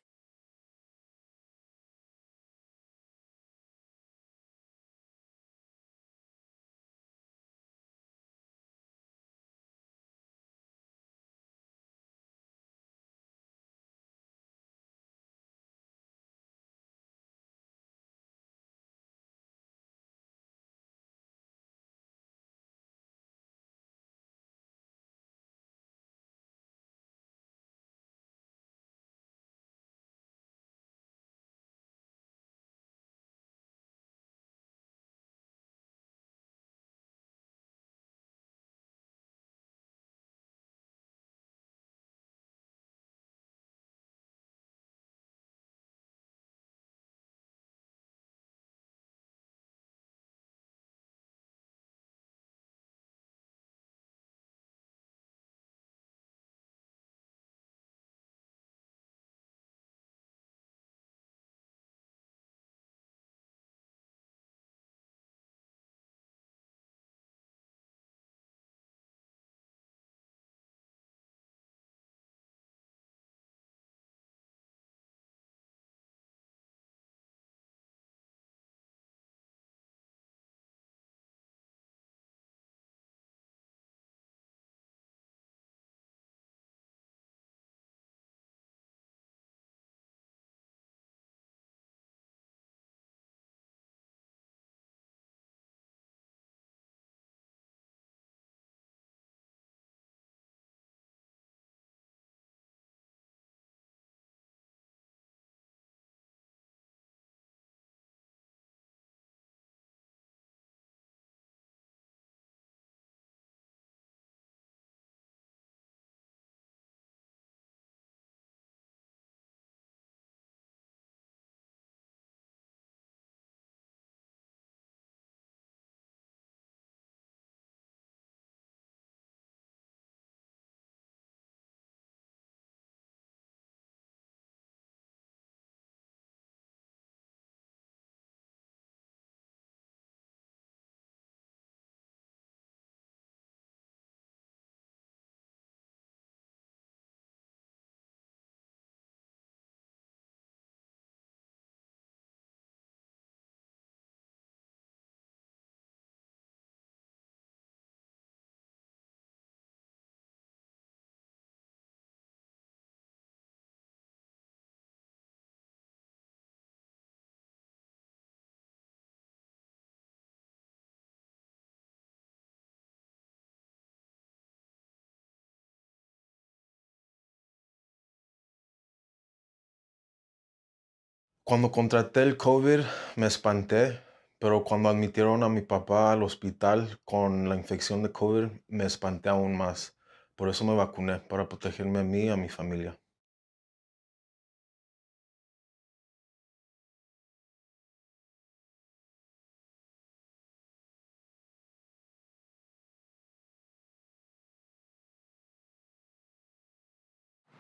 Cuando contraté el COVID me espanté, pero cuando admitieron a mi papá al hospital con la infección de COVID me espanté aún más. Por eso me vacuné, para protegerme a mí y a mi familia.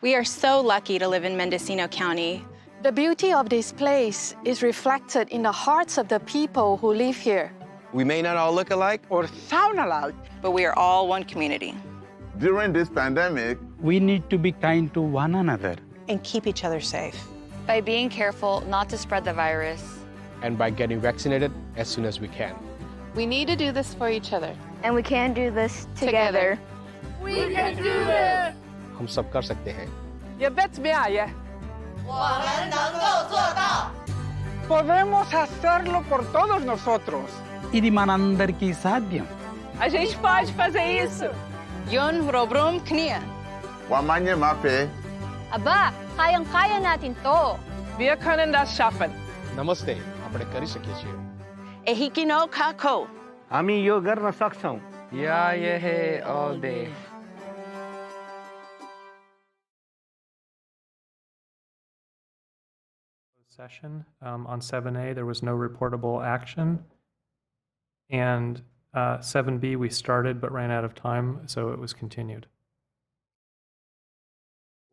We are so lucky to live in Mendocino County. The beauty of this place is reflected in the hearts of the people who live here. We may not all look alike or sound alike, but we are all one community. During this pandemic, we need to be kind to one another. and keep each other safe. By being careful not to spread the virus. And by getting vaccinated as soon as we can. We need to do this for each other. And we can do this together. We can do this! हम सब कर सकते हैं. You bet me I. 我们能够做到. Podemos hacerlo por todos nosotros. ఇది మనందరికీ సాధ్యం. A gente pode fazer isso. Yun robrum knia. Wamanye mape. Aba, kayang-kaya natin to. Wir können das schaffen. Namaste. આપણે કરી શકીએ છીએ. Ehikino kako. हामी यो गर्न सक्छौं. Yeah, yeah, all day. Session. On 7A, there was no reportable action. And 7B, we started but ran out of time, so it was continued.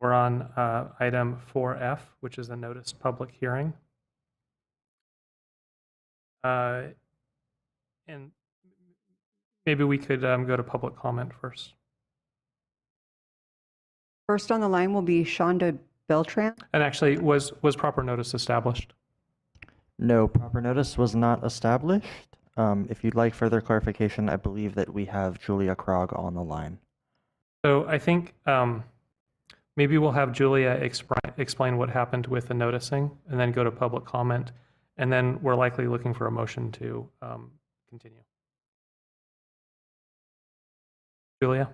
We're on item 4F, which is a noticed public hearing. And maybe we could go to public comment first. First on the line will be Shonda Beltran. And actually, was proper notice established? No, proper notice was not established. If you'd like further clarification, I believe that we have Julia Krog on the line. So I think maybe we'll have Julia explain what happened with the noticing and then go to public comment. And then we're likely looking for a motion to continue. Julia?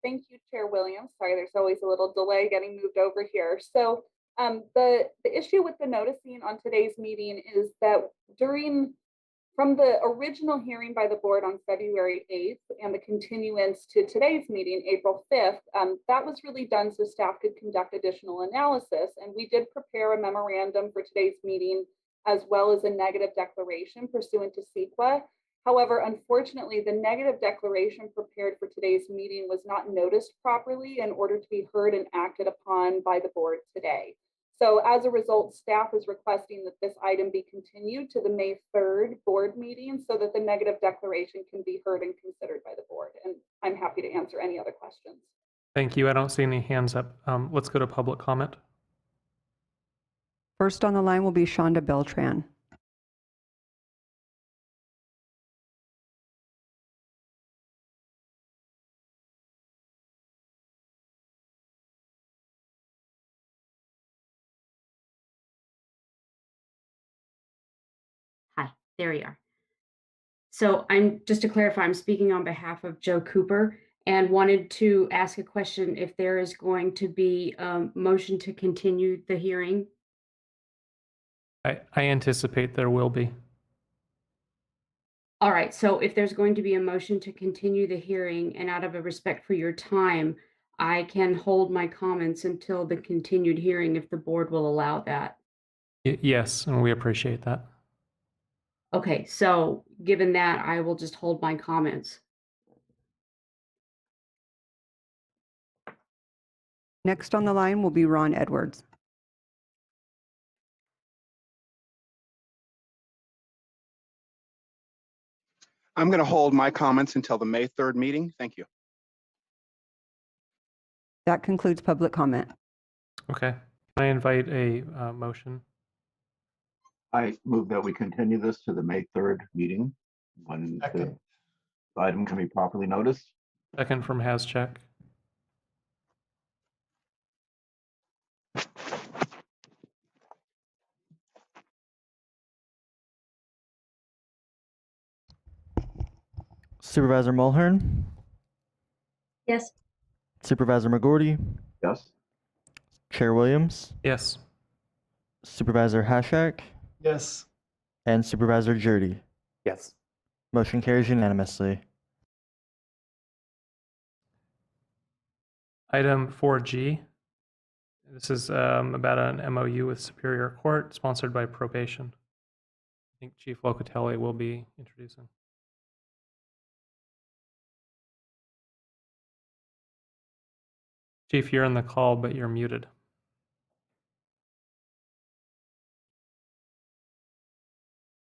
Thank you, Chair Williams. Sorry, there's always a little delay getting moved over here. So the issue with the noticing on today's meeting is that from the original hearing by the board on February 8th and the continuance to today's meeting, April 5th, that was really done so staff could conduct additional analysis. And we did prepare a memorandum for today's meeting as well as a negative declaration pursuant to CEQA. However, unfortunately, the negative declaration prepared for today's meeting was not noticed properly in order to be heard and acted upon by the board today. So as a result, staff is requesting that this item be continued to the May 3rd board meeting so that the negative declaration can be heard and considered by the board. And I'm happy to answer any other questions. Thank you. I don't see any hands up. Let's go to public comment. First on the line will be Shonda Beltran. There you are. So just to clarify, I'm speaking on behalf of Joe Cooper and wanted to ask a question if there is going to be a motion to continue the hearing. I anticipate there will be. All right, so if there's going to be a motion to continue the hearing and out of a respect for your time, I can hold my comments until the continued hearing if the board will allow that. Yes, and we appreciate that. Okay, so given that, I will just hold my comments. Next on the line will be Ron Edwards. I'm going to hold my comments until the May 3rd meeting. Thank you. That concludes public comment. Okay. Can I invite a motion? I move that we continue this to the May 3rd meeting when the item can be properly noticed. Second from Hascheck. Supervisor Mulhern, Yes. Supervisor McGorty, Yes. Chair Williams, Yes. Supervisor Hashak, Yes. and Supervisor Jurdy. Yes. Motion carries unanimously. Item 4G. This is about an MOU with Superior Court sponsored by Probation. I think Chief Locatelli will be introducing. Chief, you're on the call, but you're muted.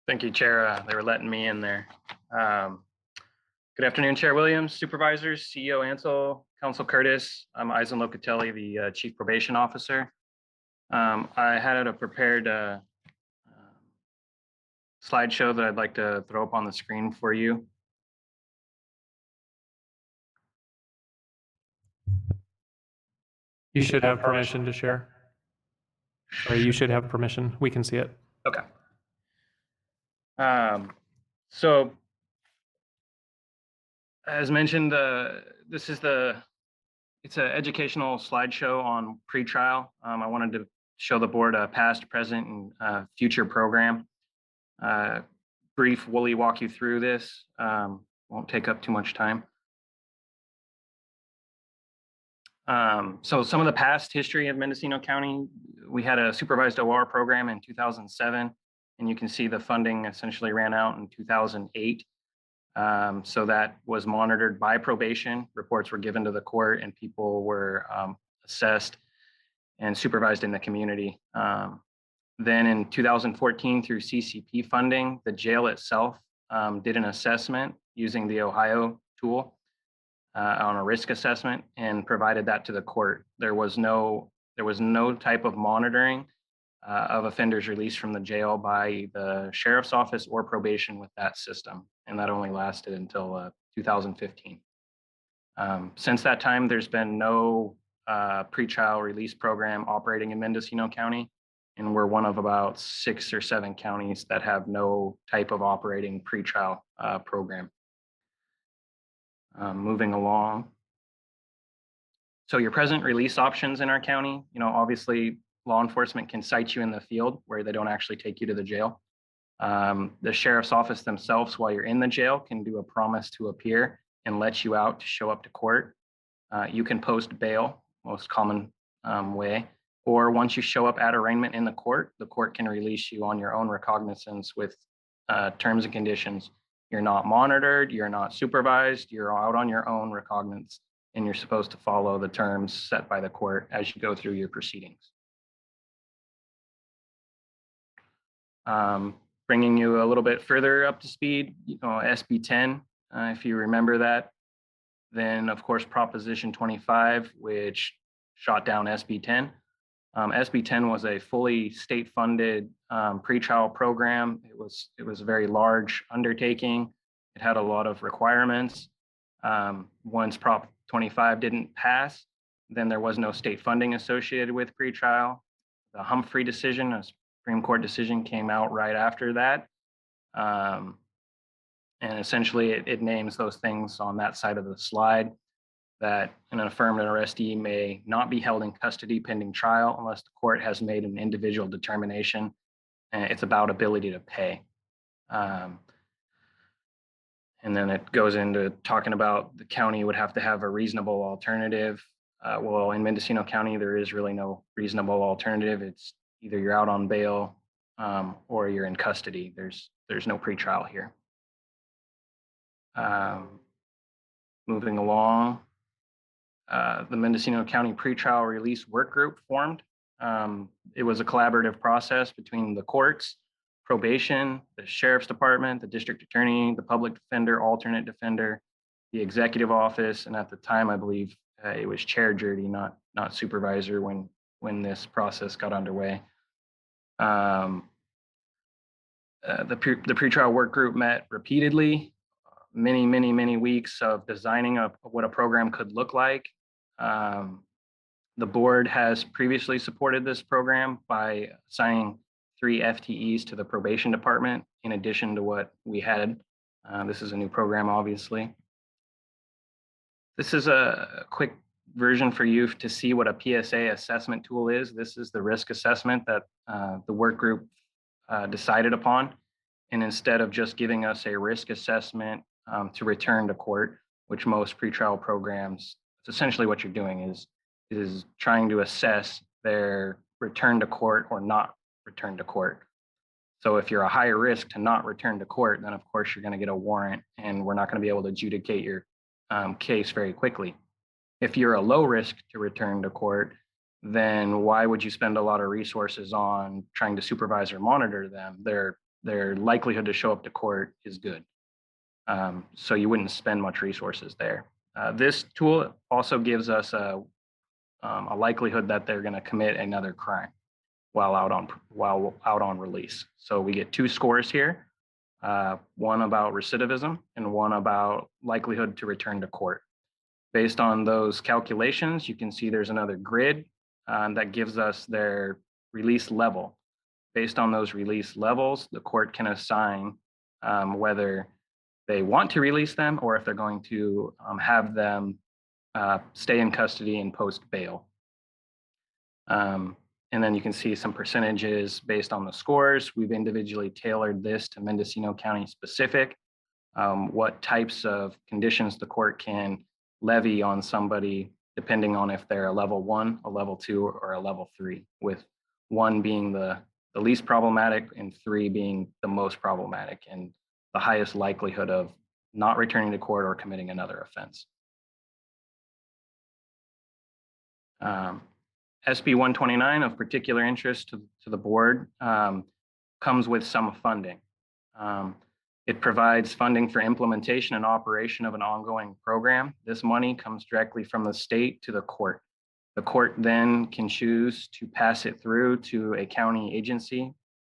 Thank you, Chair. They were letting me in there. Good afternoon, Chair Williams, Supervisors, CEO Ansel, Council Curtis. I'm Eisen Locatelli, the Chief Probation Officer. I had a prepared slideshow that I'd like to throw up on the screen for you. You should have permission to share. Sorry, you should have permission. We can see it. Okay. So, as mentioned, it's an educational slideshow on pretrial. I wanted to show the board a past, present, and future program. Brief, Wooly walk you through this. Won't take up too much time. So some of the past history of Mendocino County, we had a supervised OR program in 2007, and you can see the funding essentially ran out in 2008. So that was monitored by probation. Reports were given to the court, and people were assessed and supervised in the community. Then in 2014, through CCP funding, the jail itself did an assessment using the Ohio tool on a risk assessment and provided that to the court. There was no type of monitoring of offenders released from the jail by the sheriff's office or probation with that system, and that only lasted until 2015. Since that time, there's been no pretrial release program operating in Mendocino County, and we're one of about 6 or 7 counties that have no type of operating pretrial program. Moving along. So your present release options in our county, obviously law enforcement can cite you in the field where they don't actually take you to the jail. The sheriff's office themselves, while you're in the jail, can do a promise to appear and let you out to show up to court. You can post bail, most common way, or once you show up at arraignment in the court can release you on your own recognizance with terms and conditions. You're not monitored, you're not supervised, you're out on your own recognizance, and you're supposed to follow the terms set by the court as you go through your proceedings. Bringing you a little bit further up to speed, SB 10, if you remember that. Then, of course, Proposition 25, which shot down SB 10. SB 10 was a fully state-funded pretrial program. It was a very large undertaking. It had a lot of requirements. Once Prop 25 didn't pass, then there was no state funding associated with pretrial. The Humphrey decision, a Supreme Court decision, came out right after that. And essentially, it names those things on that side of the slide, that an affirmed arrestee may not be held in custody pending trial unless the court has made an individual determination. And it's about ability to pay. And then it goes into talking about the county would have to have a reasonable alternative. Well, in Mendocino County, there is really no reasonable alternative. It's either you're out on bail or you're in custody. There's no pretrial here. Moving along. The Mendocino County Pretrial Release Work Group formed. It was a collaborative process between the courts, probation, the sheriff's department, the district attorney, the public defender, alternate defender, the executive office, and at the time, I believe it was Chair Jurdy, not supervisor, when this process got underway. The pretrial work group met repeatedly, many weeks of designing what a program could look like. The board has previously supported this program by assigning 3 FTEs to the probation department, in addition to what we had This is a new program, obviously. This is a quick version for you to see what a PSA assessment tool is. This is the risk assessment that the work group decided upon. And instead of just giving us a risk assessment to return to court, which most pretrial programs, it's essentially what you're doing is trying to assess their return to court or not return to court. So if you're a higher risk to not return to court, then of course you're going to get a warrant and we're not going to be able to adjudicate your case very quickly. If you're a low risk to return to court, then why would you spend a lot of resources on trying to supervise or monitor them? Their likelihood to show up to court is good. So you wouldn't spend much resources there. This tool also gives us a likelihood that they're going to commit another crime while out on release. So we get 2 scores here, one about recidivism and one about likelihood to return to court. Based on those calculations, you can see there's another grid that gives us their release level. Based on those release levels, the court can assign whether they want to release them or if they're going to have them stay in custody and post bail. And then you can see some percentages based on the scores. We've individually tailored this to Mendocino County specific, what types of conditions the court can levy on somebody depending on if they're a level 1, a level 2, or a level 3, with 1 being the least problematic and 3 being the most problematic and the highest likelihood of not returning to court or committing another offense. SB 129 of particular interest to the board comes with some funding. It provides funding for implementation and operation of an ongoing program. This money comes directly from the state to the court. The court then can choose to pass it through to a county agency.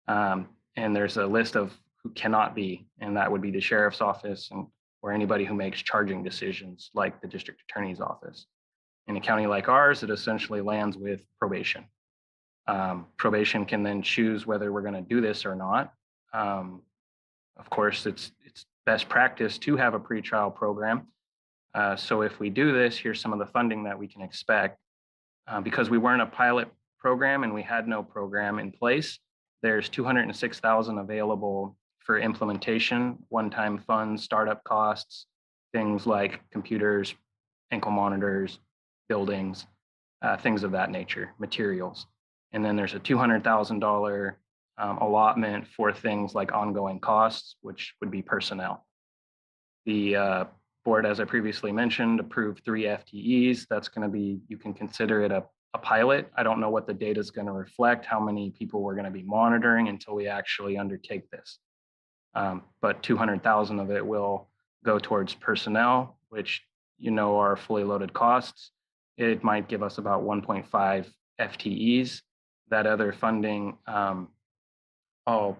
And there's a list of who cannot be, and that would be the sheriff's office or anybody who makes charging decisions like the district attorney's office. In a county like ours, it essentially lands with probation. Probation can then choose whether we're going to do this or not. Of course, it's best practice to have a pretrial program. So if we do this, here's some of the funding that we can expect. Because we weren't a pilot program and we had no program in place, there's $206,000 available for implementation, one-time funds, startup costs, things like computers, ankle monitors, buildings, things of that nature, materials. And then there's a $200,000 allotment for things like ongoing costs, which would be personnel. The board, as I previously mentioned, approved 3 FTEs. That's going to be, you can consider it a pilot. I don't know what the data is going to reflect, how many people we're going to be monitoring until we actually undertake this. But 200,000 of it will go towards personnel, which are fully loaded costs. It might give us about 1.5 FTEs. That other funding, I'll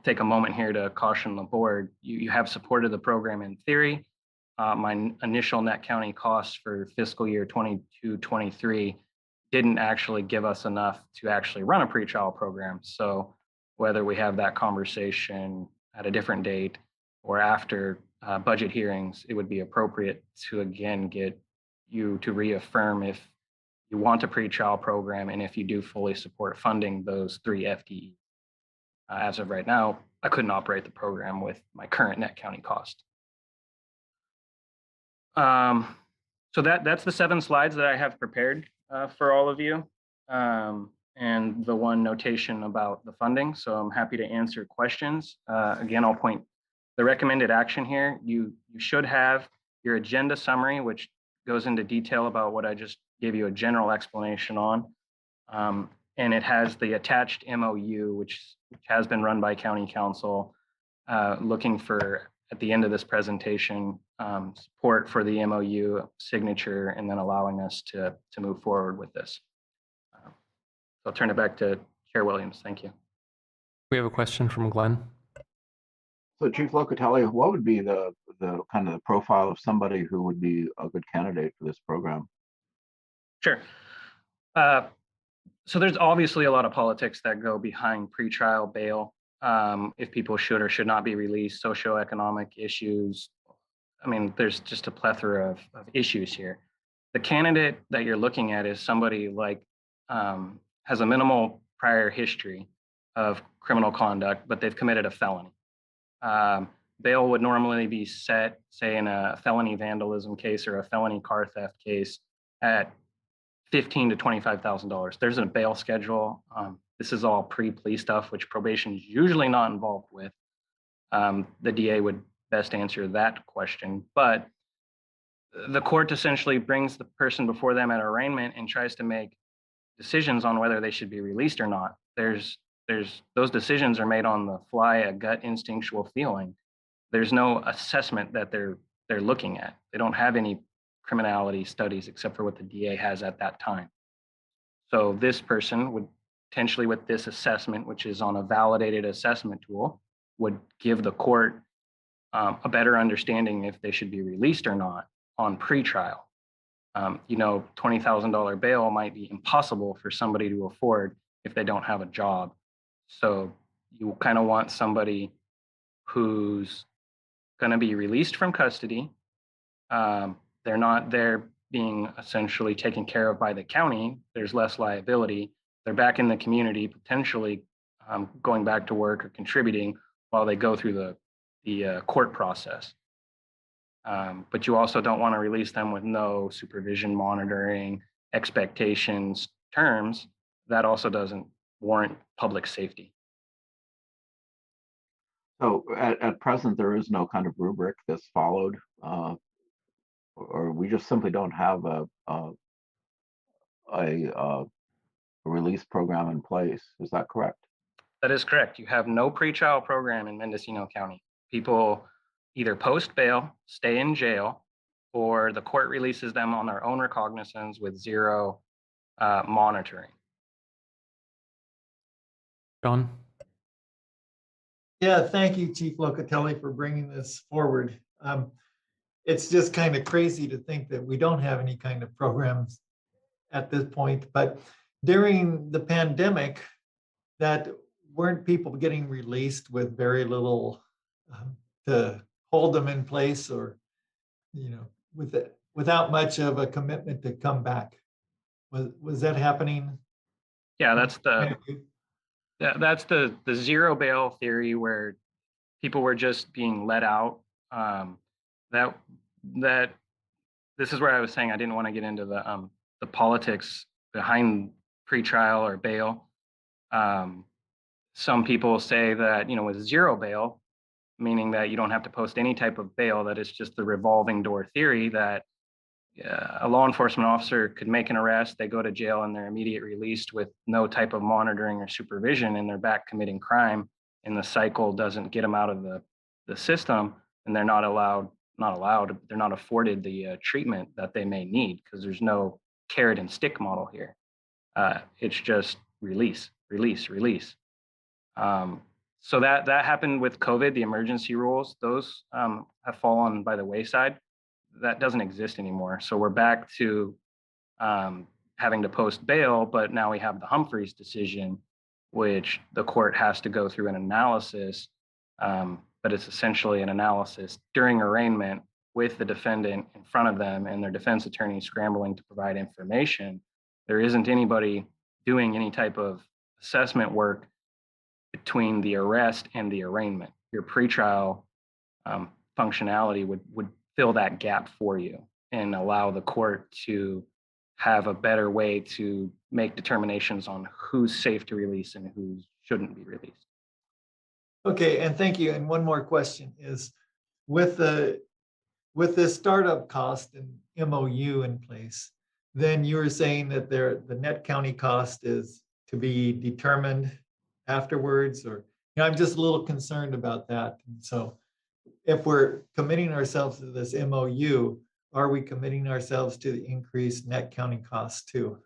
take a moment here to caution the board. You have supported the program in theory. My initial net county costs for fiscal year 22-23 didn't actually give us enough to actually run a pretrial program. So whether we have that conversation at a different date or after budget hearings, it would be appropriate to again get you to reaffirm if you want a pretrial program and if you do fully support funding those 3 FTE. As of right now, I couldn't operate the program with my current net county cost. So that's the 7 slides that I have prepared for all of you, and the one notation about the funding. So I'm happy to answer questions. Again, I'll point the recommended action here. You should have your agenda summary, which goes into detail about what I just gave you a general explanation on. And it has the attached MOU, which has been run by County Council, looking for, at the end of this presentation, support for the MOU signature and then allowing us to move forward with this. So I'll turn it back to Chair Williams. Thank you. We have a question from Glenn. So Chief Locatelli, what would be the kind of the profile of somebody who would be a good candidate for this program? Sure. So there's obviously a lot of politics that go behind pretrial bail. if people should or should not be released, socioeconomic issues. I mean, there's just a plethora of issues here. The candidate that you're looking at is somebody like has a minimal prior history of criminal conduct, but they've committed a felony. Bail would normally be set, say, in a felony vandalism case or a felony car theft case at $15,000 to $25,000. There's a bail schedule. This is all pre-plea stuff, which probation is usually not involved with. The DA would best answer that question, but the court essentially brings the person before them at arraignment and tries to make decisions on whether they should be released or not. Those decisions are made on the fly, a gut instinctual feeling. There's no assessment that they're looking at. They don't have any criminality studies except for what the DA has at that time. So this person would potentially, with this assessment, which is on a validated assessment tool, would give the court a better understanding if they should be released or not on pretrial. $20,000 bail might be impossible for somebody to afford if they don't have a job. So you kind of want somebody who's going to be released from custody. They're not there being essentially taken care of by the county. There's less liability. They're back in the community, potentially going back to work or contributing while they go through the court process. But you also don't want to release them with no supervision, monitoring, expectations, terms. That also doesn't warrant public safety. So at present, there is no kind of rubric that's followed, or we just simply don't have a release program in place. Is that correct? That is correct. You have no pretrial program in Mendocino County. People either post bail, stay in jail, or the court releases them on their own recognizance with zero monitoring. John? Yeah, thank you, Chief Locatelli, for bringing this forward. It's just kind of crazy to think that we don't have any kind of programs at this point, but during the pandemic, that weren't people getting released with very little to hold them in place, or without much of a commitment to come back. Was that happening? Yeah, that's the zero bail theory, where people were just being let out. That this is where I was saying I didn't want to get into the politics behind pretrial or bail. Some people say that, with zero bail, meaning that you don't have to post any type of bail, that it's just the revolving door theory that a law enforcement officer could make an arrest, they go to jail, and they're immediately released with no type of monitoring or supervision, and they're back committing crime, and the cycle doesn't get them out of the system, and they're not afforded the treatment that they may need, because there's no carrot and stick model here. It's just release. So that happened with COVID, the emergency rules, those have fallen by the wayside. That doesn't exist anymore. So we're back to having to post bail, but now we have the Humphreys decision, which the court has to go through an analysis, but it's essentially an analysis during arraignment with the defendant in front of them and their defense attorney scrambling to provide information. There isn't anybody doing any type of assessment work between the arrest and the arraignment. Your pretrial functionality would fill that gap for you and allow the court to have a better way to make determinations on who's safe to release and who shouldn't be released. Okay, and thank you. And one more question is, with the startup cost and MOU in place, then you were saying that the net county cost is to be determined afterwards, or I'm just a little concerned about that. And so if we're committing ourselves to this MOU, are we committing ourselves to the increased net county costs too?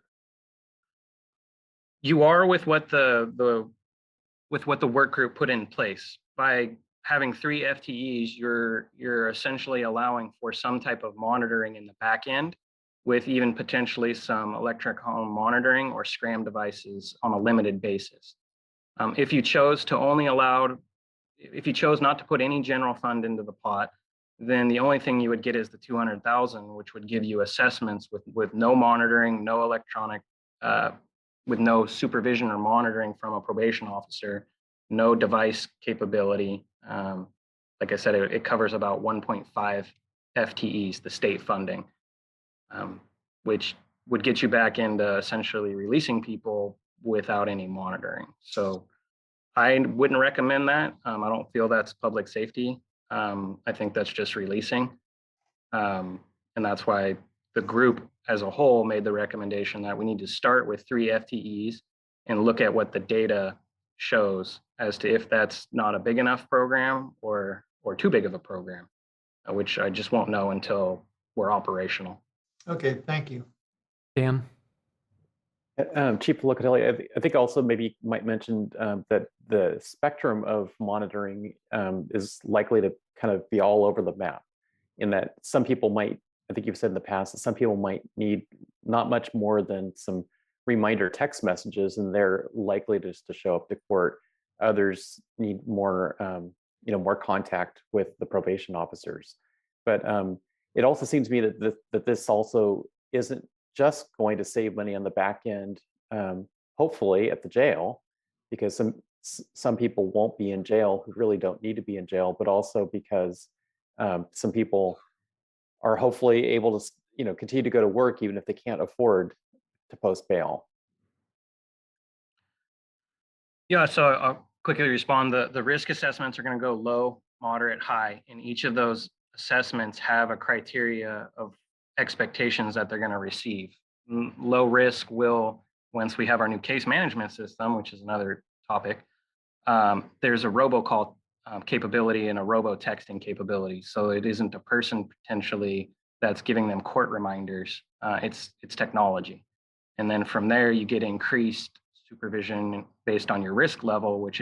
You are with what the work group put in place. By having 3 FTEs, you're essentially allowing for some type of monitoring in the back end, with even potentially some electronic home monitoring or SCRAM devices on a limited basis. If you chose to only allow, if you chose not to put any general fund into the pot, then the only thing you would get is the 200,000, which would give you assessments with no monitoring, no electronic, with no supervision or monitoring from a probation officer, no device capability. Like I said, it covers about 1.5 FTEs, the state funding, which would get you back into essentially releasing people without any monitoring. So I wouldn't recommend that. I don't feel that's public safety. I think that's just releasing. And that's why the group as a whole made the recommendation that we need to start with 3 FTEs and look at what the data shows as to if that's not a big enough program or too big of a program, which I just won't know until we're operational. Okay, thank you. Dan? Chief Locatelli, I think also maybe you might mention that the spectrum of monitoring is likely to kind of be all over the map, in that some people might, I think you've said in the past, that some people might need not much more than some reminder text messages, and they're likely just to show up to court. Others need more, more contact with the probation officers. But it also seems to me that this also isn't just going to save money on the back end, hopefully at the jail, because some people won't be in jail who really don't need to be in jail, but also because some people are hopefully able to continue to go to work even if they can't afford to post bail. Yeah, so I'll quickly respond. The risk assessments are going to go low, moderate, high, and each of those assessments have a criteria of expectations that they're going to receive. Low risk will, once we have our new case management system, which is another topic, there's a robocall capability and a robo texting capability. So it isn't a person potentially that's giving them court reminders. It's technology. And then from there, you get increased supervision based on your risk level, which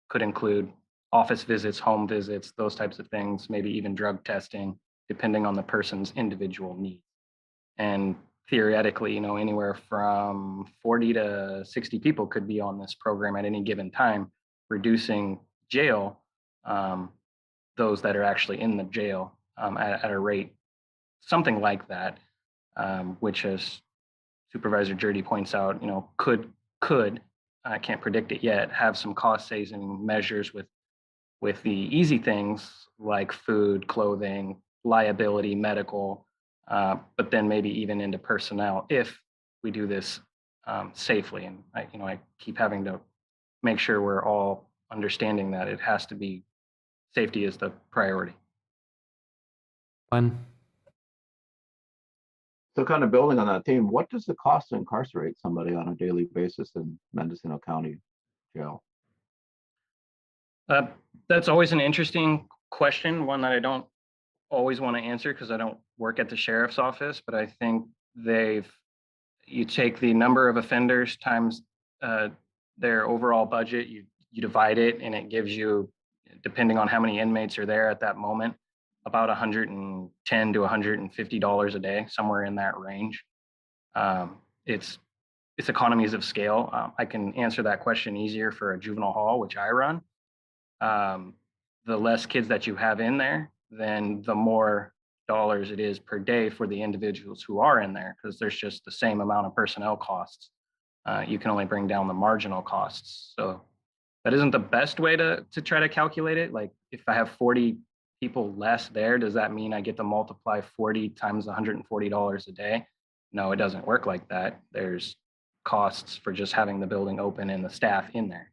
could include office visits, home visits, those types of things, maybe even drug testing, depending on the person's individual needs. And theoretically, anywhere from 40 to 60 people could be on this program at any given time, reducing jail, those that are actually in the jail at a rate, something like that, which as Supervisor Jurdy points out, could, I can't predict it yet, have some cost saving measures with the easy things like food, clothing, liability, medical, but then maybe even into personnel if we do this safely. And I keep having to make sure we're all understanding that it has to be, safety is the priority. So kind of building on that theme, what does it cost to incarcerate somebody on a daily basis in Mendocino County Jail? That's always an interesting question, one that I don't always want to answer because I don't work at the sheriff's office, but I think you take the number of offenders times their overall budget, you divide it, and it gives you, depending on how many inmates are there at that moment, about $110 to $150 a day, somewhere in that range. It's economies of scale. I can answer that question easier for a juvenile hall, which I run. The less kids that you have in there, then the more dollars it is per day for the individuals who are in there, because there's just the same amount of personnel costs. You can only bring down the marginal costs. So that isn't the best way to try to calculate it. Like if I have 40 people less there, does that mean I get to multiply 40 times $140 a day? No, it doesn't work like that. There's costs for just having the building open and the staff in there.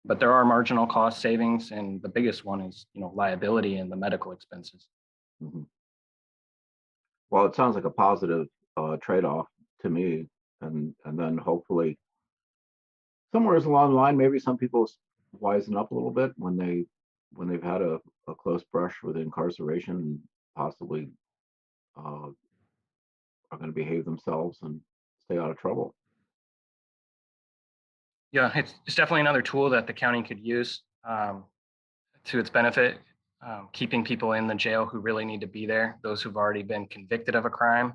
But there are marginal cost savings, and the biggest one is, liability and the medical expenses. Mm-hmm. Well, it sounds like a positive trade-off to me, and then hopefully somewhere along the line, maybe some people wisen up a little bit when they've had a close brush with incarceration and possibly are going to behave themselves and stay out of trouble. Yeah, it's definitely another tool that the county could use to its benefit, keeping people in the jail who really need to be there, those who've already been convicted of a crime.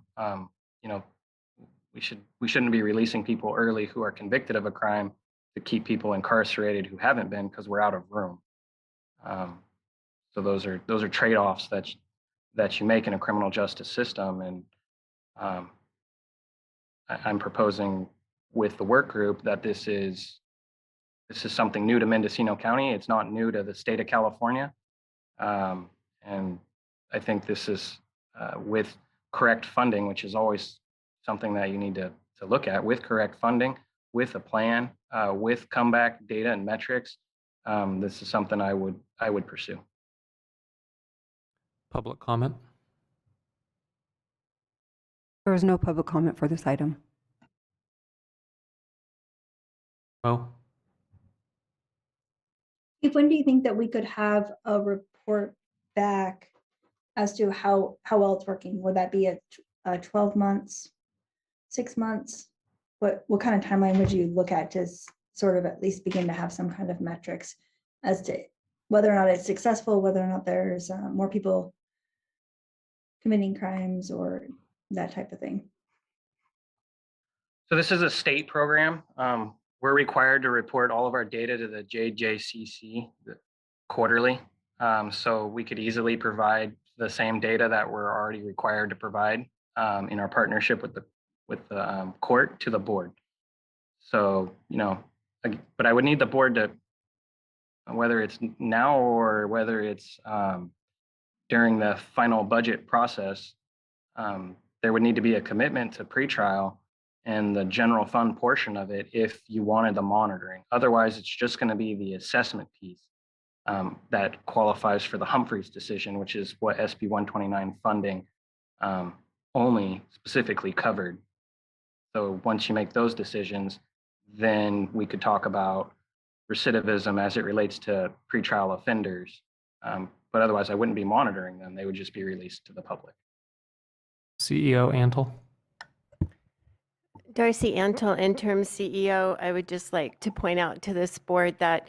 We shouldn't be releasing people early who are convicted of a crime to keep people incarcerated who haven't been because we're out of room. So those are trade-offs that you make in a criminal justice system, and I'm proposing with the work group that this is something new to Mendocino County. It's not new to the state of California, and I think this is with correct funding, which is always something that you need to look at. With correct funding, with a plan, with comeback data and metrics, this is something I would pursue. Public comment? There is no public comment for this item. Oh, When do you think that we could have a report back as to how well it's working? Would that be a 12 months, 6 months? What kind of timeline would you look at to sort of at least begin to have some kind of metrics as to whether or not it's successful, whether or not there's more people committing crimes or that type of thing? So this is a state program. We're required to report all of our data to the JJCC quarterly. So we could easily provide the same data that we're already required to provide in our partnership with the court to the board. So, but I would need the board to, whether it's now or whether it's during the final budget process, there would need to be a commitment to pretrial and the general fund portion of it if you wanted the monitoring. Otherwise, it's just going to be the assessment piece that qualifies for the Humphreys decision, which is what SB 129 funding only specifically covered. So once you make those decisions, then we could talk about recidivism as it relates to pretrial offenders. But otherwise, I wouldn't be monitoring them. They would just be released to the public. CEO Antle. Darcy Antle, interim CEO. I would just like to point out to this board that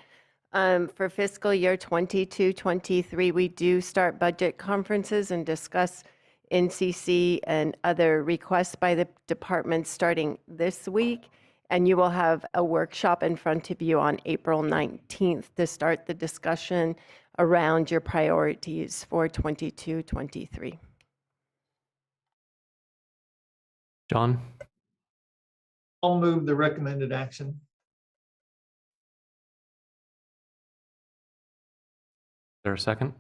for fiscal year 22-23, we do start budget conferences and discuss NCC and other requests by the departments starting this week. And you will have a workshop in front of you on April 19th to start the discussion around your priorities for 22-23. John? I'll move the recommended action. Is there a second?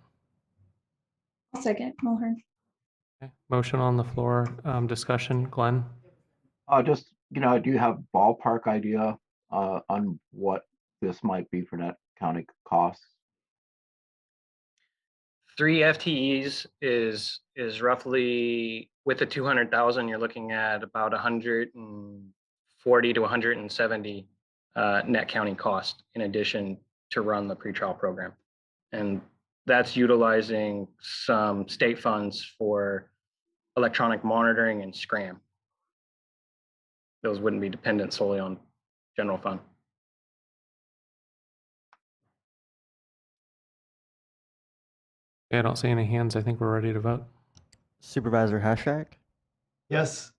I'll second, Mulhern. Okay. Motion on the floor. Discussion, Glenn? Just, do you have ballpark idea on what this might be for net county costs? 3 FTEs is roughly, with the 200,000, you're looking at about 140 to 170 net county cost in addition to run the pretrial program. And that's utilizing some state funds for electronic monitoring and SCRAM. Those wouldn't be dependent solely on general fund. Okay, I don't see any hands. I think we're ready to vote. Supervisor Hashak? Yes.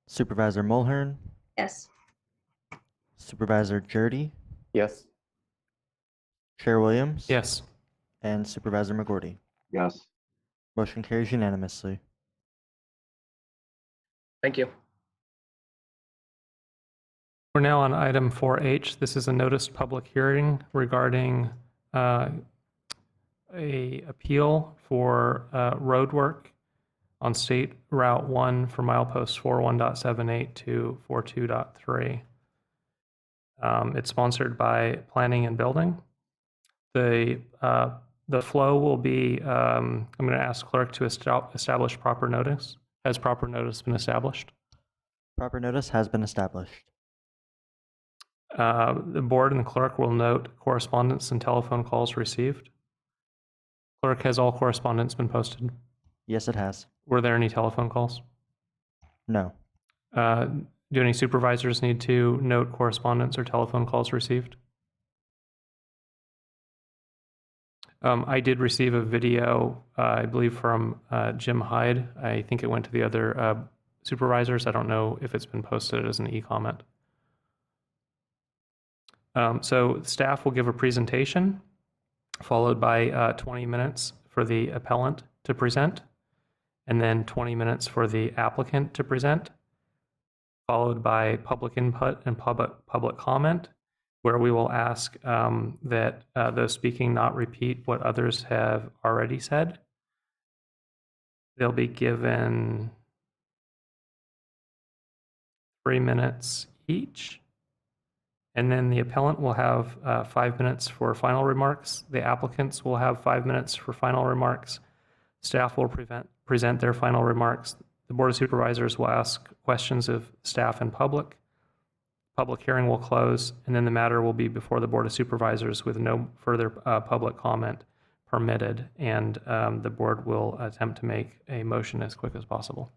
Supervisor Mulhern? Yes. Supervisor Jurdy? Yes. Chair Williams? Yes. And Supervisor McGordy? Yes. Motion carries unanimously. Thank you. We're now on item 4H. This is a noticed public hearing regarding a appeal for road work on State Route 1 for mileposts 41.78 to 42.3. It's sponsored by Planning and Building. The flow will be, I'm going to ask clerk to establish proper notice. Has proper notice been established? Proper notice has been established. The board and the clerk will note correspondence and telephone calls received. Clerk, has all correspondence been posted? Yes, it has. Were there any telephone calls? No. Do any supervisors need to note correspondence or telephone calls received? I did receive a video, I believe from Jim Hyde. I think it went to the other supervisors. I don't know if it's been posted as an e-comment. So staff will give a presentation, followed by 20 minutes for the appellant to present, and then 20 minutes for the applicant to present, followed by public input and public comment, where we will ask that those speaking not repeat what others have already said. They'll be given 3 minutes each. And then the appellant will have 5 minutes for final remarks. The applicants will have 5 minutes for final remarks. Staff will present their final remarks. The Board of Supervisors will ask questions of staff and public. Public hearing will close, and then the matter will be before the Board of Supervisors with no further public comment permitted, and the board will attempt to make a motion as quick as possible.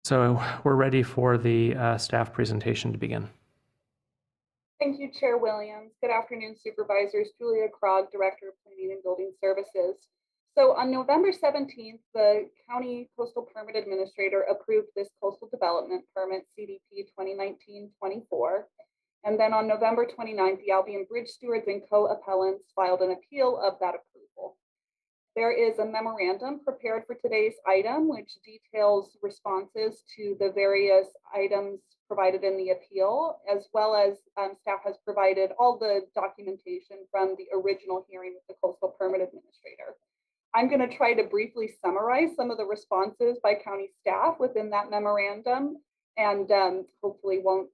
So we're ready for the staff presentation to begin. Thank you, Chair Williams. Good afternoon, Supervisors. Julia Krog, Director of Planning and Building Services. So on November 17th, the County Coastal Permit Administrator approved this Coastal Development Permit, CDP 2019-24. And then on November 29th, the Albion Bridge Stewards and co-appellants filed an appeal of that approval. There is a memorandum prepared for today's item, which details responses to the various items provided in the appeal, as well as staff has provided all the documentation from the original hearing with the Coastal Permit Administrator. I'm going to try to briefly summarize some of the responses by county staff within that memorandum, and hopefully won't,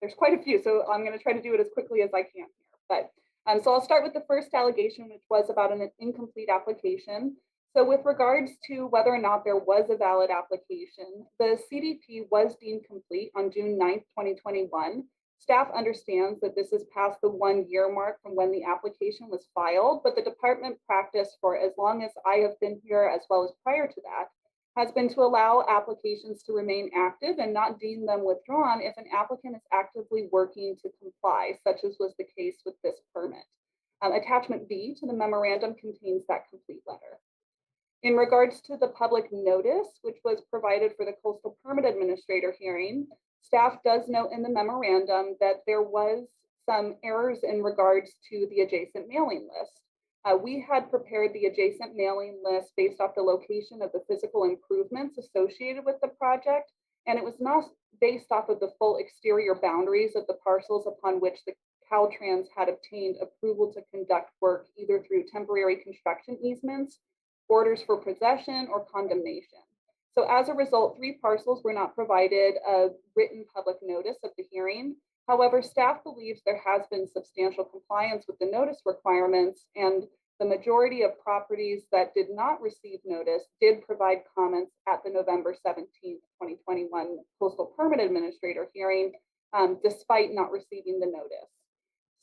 there's quite a few, so I'm going to try to do it as quickly as I can here. But so I'll start with the first allegation, which was about an incomplete application. So with regards to whether or not there was a valid application, the CDP was deemed complete on June 9th, 2021. Staff understands that this is past the 1 year mark from when the application was filed, but the department practice for as long as I have been here, as well as prior to that, has been to allow applications to remain active and not deem them withdrawn if an applicant is actively working to comply, such as was the case with this permit. Attachment B to the memorandum contains that complete letter. In regards to the public notice, which was provided for the Coastal Permit Administrator hearing, staff does note in the memorandum that there was some errors in regards to the adjacent mailing list. We had prepared the adjacent mailing list based off the location of the physical improvements associated with the project, and it was not based off of the full exterior boundaries of the parcels upon which the Caltrans had obtained approval to conduct work either through temporary construction easements, orders for possession, or condemnation. So as a result, 3 parcels were not provided a written public notice of the hearing. However, staff believes there has been substantial compliance with the notice requirements, and the majority of properties that did not receive notice did provide comments at the November 17th, 2021 Coastal Permit Administrator hearing, despite not receiving the notice.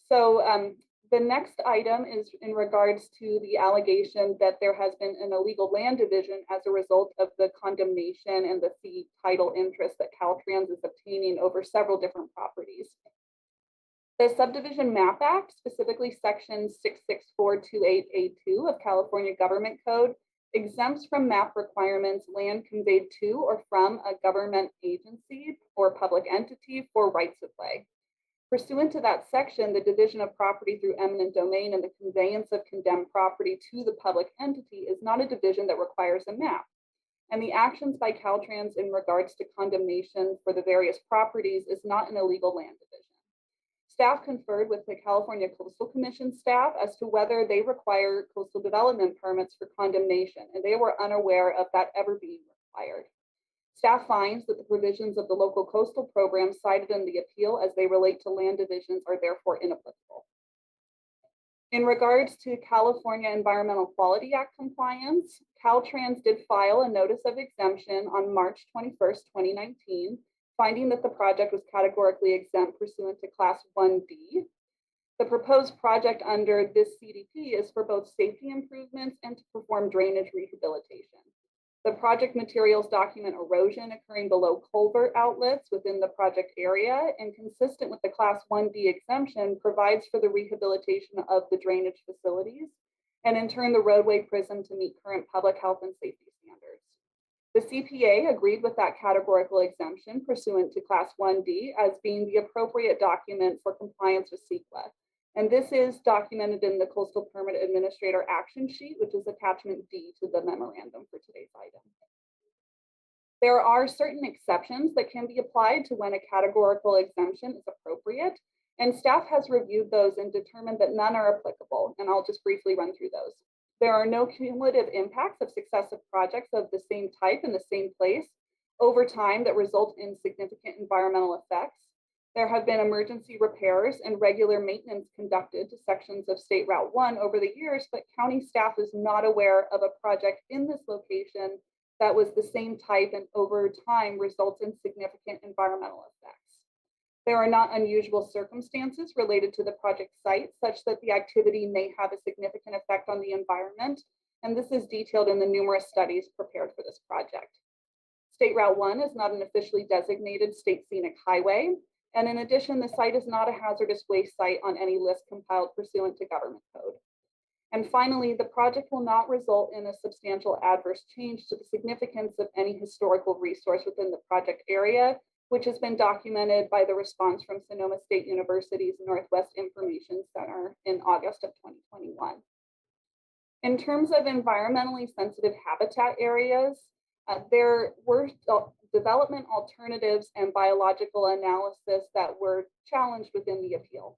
So the next item is in regards to the allegation that there has been an illegal land division as a result of the condemnation and the fee title interest that Caltrans is obtaining over several different properties. The Subdivision Map Act, specifically Section 66428A2 of California Government Code, exempts from map requirements land conveyed to or from a government agency or public entity for rights of way. Pursuant to that section, the division of property through eminent domain and the conveyance of condemned property to the public entity is not a division that requires a map. And the actions by Caltrans in regards to condemnation for the various properties is not an illegal land division. Staff conferred with the California Coastal Commission staff as to whether they require coastal development permits for condemnation, and they were unaware of that ever being required. Staff finds that the provisions of the local coastal program cited in the appeal as they relate to land divisions are therefore inapplicable. In regards to California Environmental Quality Act compliance, Caltrans did file a notice of exemption on March 21st, 2019, finding that the project was categorically exempt pursuant to Class 1D. The proposed project under this CDP is for both safety improvements and to perform drainage rehabilitation. The project materials document erosion occurring below culvert outlets within the project area, and consistent with the Class 1D exemption provides for the rehabilitation of the drainage facilities and in turn the roadway prism to meet current public health and safety standards. The CPA agreed with that categorical exemption pursuant to Class 1D as being the appropriate document for compliance with CEQA. And this is documented in the Coastal Permit Administrator Action Sheet, which is attachment D to the memorandum for today's item. There are certain exceptions that can be applied to when a categorical exemption is appropriate, and staff has reviewed those and determined that none are applicable, and I'll just briefly run through those. There are no cumulative impacts of successive projects of the same type in the same place over time that result in significant environmental effects. There have been emergency repairs and regular maintenance conducted to sections of State Route 1 over the years, but county staff is not aware of a project in this location that was the same type and over time results in significant environmental effects. There are not unusual circumstances related to the project site such that the activity may have a significant effect on the environment, and this is detailed in the numerous studies prepared for this project. State Route 1 is not an officially designated state scenic highway, and in addition, the site is not a hazardous waste site on any list compiled pursuant to government code. And finally, the project will not result in a substantial adverse change to the significance of any historical resource within the project area, which has been documented by the response from Sonoma State University's Northwest Information Center in August of 2021. In terms of environmentally sensitive habitat areas, there were development alternatives and biological analysis that were challenged within the appeal.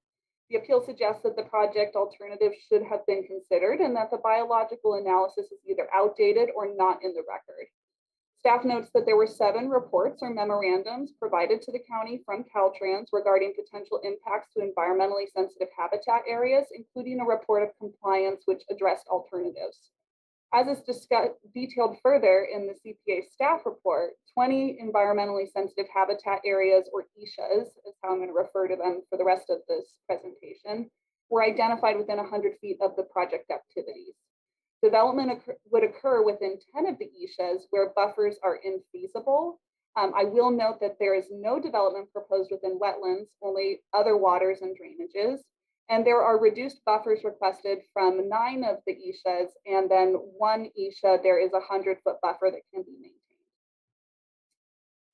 The appeal suggests that the project alternative should have been considered and that the biological analysis is either outdated or not in the record. Staff notes that there were 7 reports or memorandums provided to the county from Caltrans regarding potential impacts to environmentally sensitive habitat areas, including a report of compliance which addressed alternatives. As is detailed further in the CPA staff report, 20 environmentally sensitive habitat areas, or ESHAs, is how I'm going to refer to them for the rest of this presentation, were identified within 100 feet of the project activities. Development would occur within 10 of the ESHAs where buffers are infeasible. I will note that there is no development proposed within wetlands, only other waters and drainages. And there are reduced buffers requested from 9 of the ESHAs, and then 1 ESHA, there is a 100-foot buffer that can be maintained.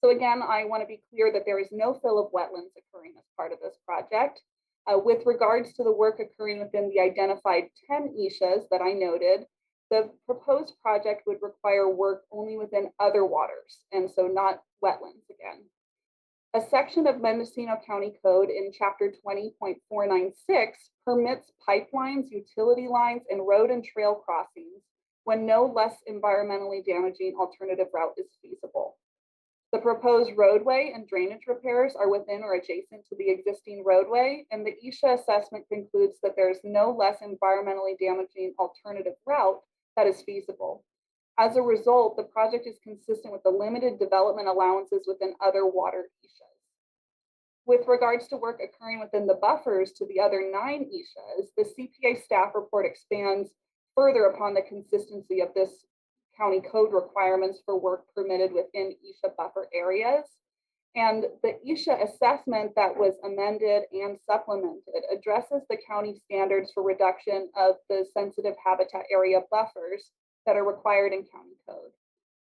So again, I want to be clear that there is no fill of wetlands occurring as part of this project. With regards to the work occurring within the identified 10 ESHAs that I noted, the proposed project would require work only within other waters, and so not wetlands again. A section of Mendocino County Code in Chapter 20.496 permits pipelines, utility lines, and road and trail crossings when no less environmentally damaging alternative route is feasible. The proposed roadway and drainage repairs are within or adjacent to the existing roadway, and the ESHA assessment concludes that there is no less environmentally damaging alternative route that is feasible. As a result, the project is consistent with the limited development allowances within other water ESHAs. With regards to work occurring within the buffers to the other 9 ESHAs, the CPA staff report expands further upon the consistency of this county code requirements for work permitted within ESHA buffer areas. And the ESHA assessment that was amended and supplemented addresses the county standards for reduction of the sensitive habitat area buffers that are required in county code.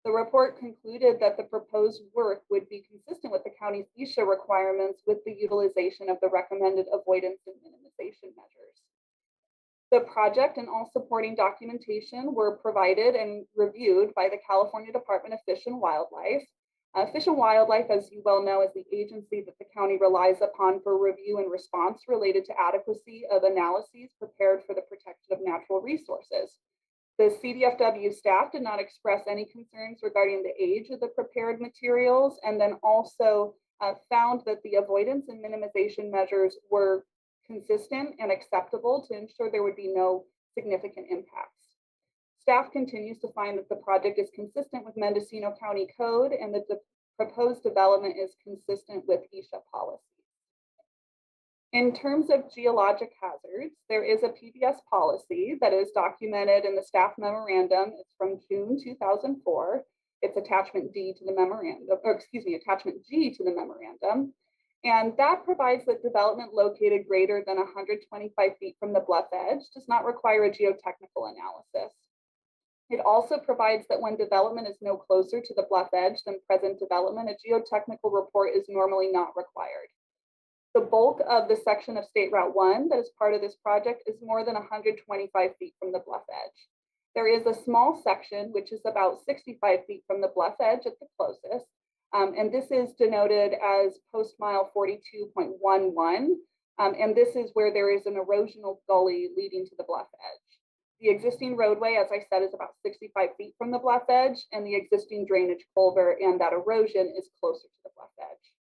The report concluded that the proposed work would be consistent with the county's ESHA requirements with the utilization of the recommended avoidance and minimization measures. The project and all supporting documentation were provided and reviewed by the California Department of Fish and Wildlife. Fish and Wildlife, as you well know, is the agency that the county relies upon for review and response related to adequacy of analyses prepared for the protection of natural resources. The CDFW staff did not express any concerns regarding the age of the prepared materials, and then also found that the avoidance and minimization measures were consistent and acceptable to ensure there would be no significant impacts. Staff continues to find that the project is consistent with Mendocino County Code and that the proposed development is consistent with ESHA policies. In terms of geologic hazards, there is a PBS policy that is documented in the staff memorandum. It's from June 2004. It's attachment D to the memorandum, or excuse me, attachment G to the memorandum. And that provides that development located greater than 125 feet from the bluff edge does not require a geotechnical analysis. It also provides that when development is no closer to the bluff edge than present development, a geotechnical report is normally not required. The bulk of the section of State Route 1 that is part of this project is more than 125 feet from the bluff edge. There is a small section which is about 65 feet from the bluff edge at the closest, and this is denoted as post mile 42.11, and this is where there is an erosional gully leading to the bluff edge. The existing roadway, as I said, is about 65 feet from the bluff edge, and the existing drainage culvert and that erosion is closer to the bluff edge.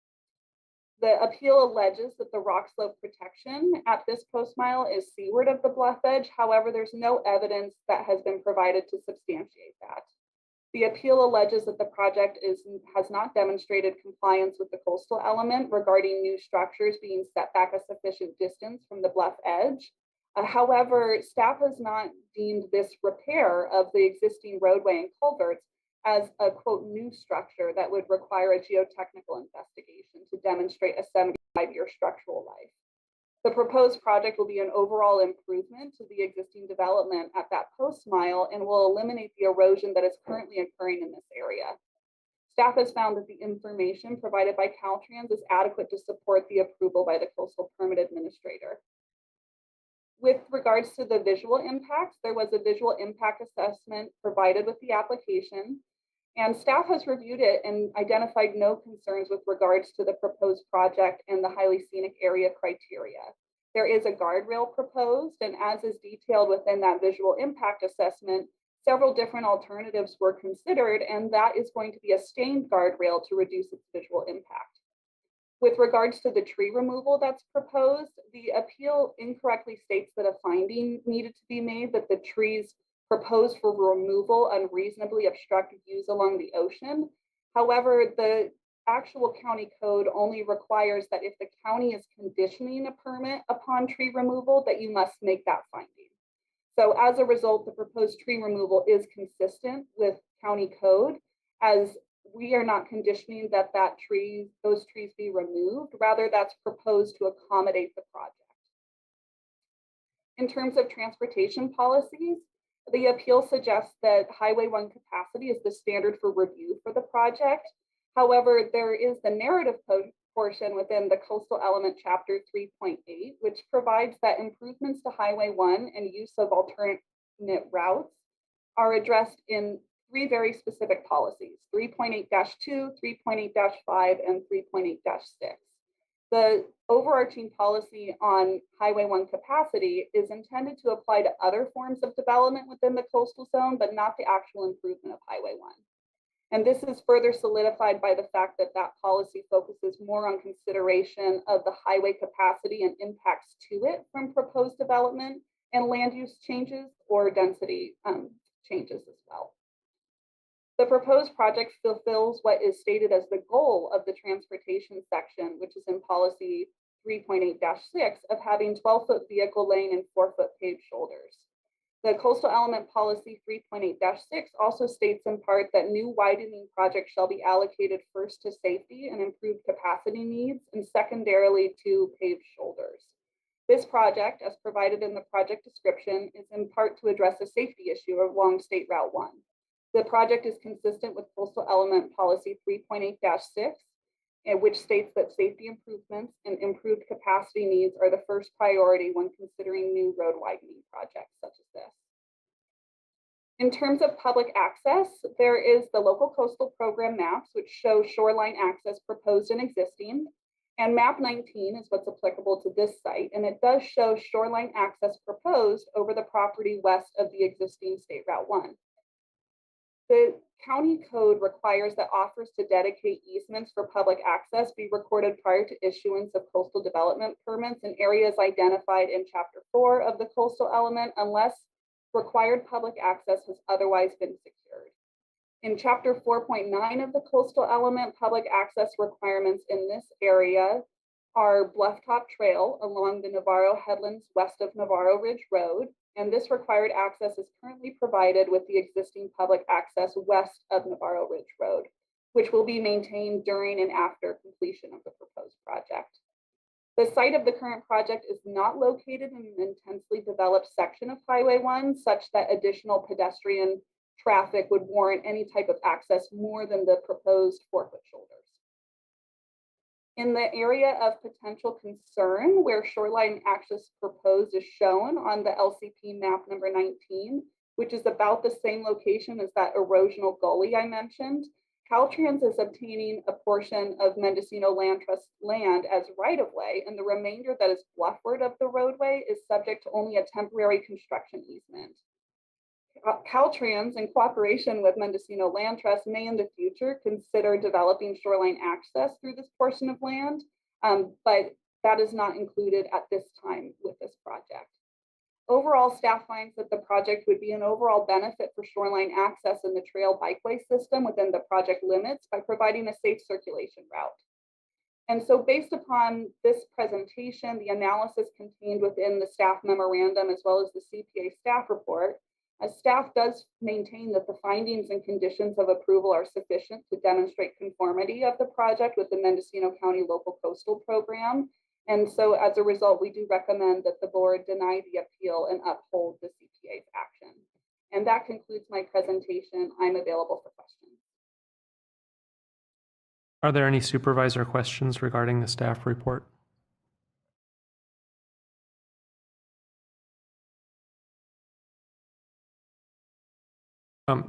The appeal alleges that the rock slope protection at this post mile is seaward of the bluff edge. However, there's no evidence that has been provided to substantiate that. The appeal alleges that the project has not demonstrated compliance with the coastal element regarding new structures being set back a sufficient distance from the bluff edge. However, staff has not deemed this repair of the existing roadway and culverts as a quote new structure that would require a geotechnical investigation to demonstrate a 75-year structural life. The proposed project will be an overall improvement to the existing development at that post mile and will eliminate the erosion that is currently occurring in this area. Staff has found that the information provided by Caltrans is adequate to support the approval by the Coastal Permit Administrator. With regards to the visual impacts, there was a visual impact assessment provided with the application, and staff has reviewed it and identified no concerns with regards to the proposed project and the highly scenic area criteria. There is a guardrail proposed, and as is detailed within that visual impact assessment, several different alternatives were considered, and that is going to be a stained guardrail to reduce its visual impact. With regards to the tree removal that's proposed, the appeal incorrectly states that a finding needed to be made that the trees proposed for removal unreasonably obstruct views along the ocean. However, the actual county code only requires that if the county is conditioning a permit upon tree removal, that you must make that finding. So as a result, the proposed tree removal is consistent with county code, as we are not conditioning that those trees be removed. Rather, that's proposed to accommodate the project. In terms of transportation policies, the appeal suggests that Highway 1 capacity is the standard for review for the project. However, there is the narrative portion within the Coastal Element Chapter 3.8, which provides that improvements to Highway 1 and use of alternate routes are addressed in three very specific policies, 3.8-2, 3.8-5, and 3.8-6. The overarching policy on Highway 1 capacity is intended to apply to other forms of development within the coastal zone, but not the actual improvement of Highway 1. And this is further solidified by the fact that that policy focuses more on consideration of the highway capacity and impacts to it from proposed development and land use changes or density changes as well. The proposed project fulfills what is stated as the goal of the transportation section, which is in policy 3.8-6 of having 12-foot vehicle lane and 4-foot paved shoulders. The Coastal Element Policy 3.8-6 also states in part that new widening projects shall be allocated first to safety and improved capacity needs and secondarily to paved shoulders. This project, as provided in the project description, is in part to address a safety issue along State Route 1. The project is consistent with Coastal Element Policy 3.8-6, which states that safety improvements and improved capacity needs are the first priority when considering new road widening projects such as this. In terms of public access, there is the local coastal program maps, which show shoreline access proposed and existing, and map 19 is what's applicable to this site, and it does show shoreline access proposed over the property west of the existing State Route 1. The county code requires that offers to dedicate easements for public access be recorded prior to issuance of coastal development permits in areas identified in Chapter 4 of the Coastal Element unless required public access has otherwise been secured. In Chapter 4.9 of the Coastal Element, public access requirements in this area are Blufftop Trail along the Navarro Headlands west of Navarro Ridge Road, and this required access is currently provided with the existing public access west of Navarro Ridge Road, which will be maintained during and after completion of the proposed project. The site of the current project is not located in an intensely developed section of Highway 1, such that additional pedestrian traffic would warrant any type of access more than the proposed 4-foot shoulders. In the area of potential concern where shoreline access proposed is shown on the LCP map number 19, which is about the same location as that erosional gully I mentioned, Caltrans is obtaining a portion of Mendocino Land Trust land as right-of-way, and the remainder that is bluffward of the roadway is subject to only a temporary construction easement. Caltrans, in cooperation with Mendocino Land Trust, may in the future consider developing shoreline access through this portion of land, but that is not included at this time with this project. Overall, staff finds that the project would be an overall benefit for shoreline access in the trail bikeway system within the project limits by providing a safe circulation route. And so based upon this presentation, the analysis contained within the staff memorandum, as well as the CPA staff report, as staff does maintain that the findings and conditions of approval are sufficient to demonstrate conformity of the project with the Mendocino County Local Coastal Program. And so as a result, we do recommend that the board deny the appeal and uphold the CPA's action. And that concludes my presentation. I'm available for questions. Are there any supervisor questions regarding the staff report?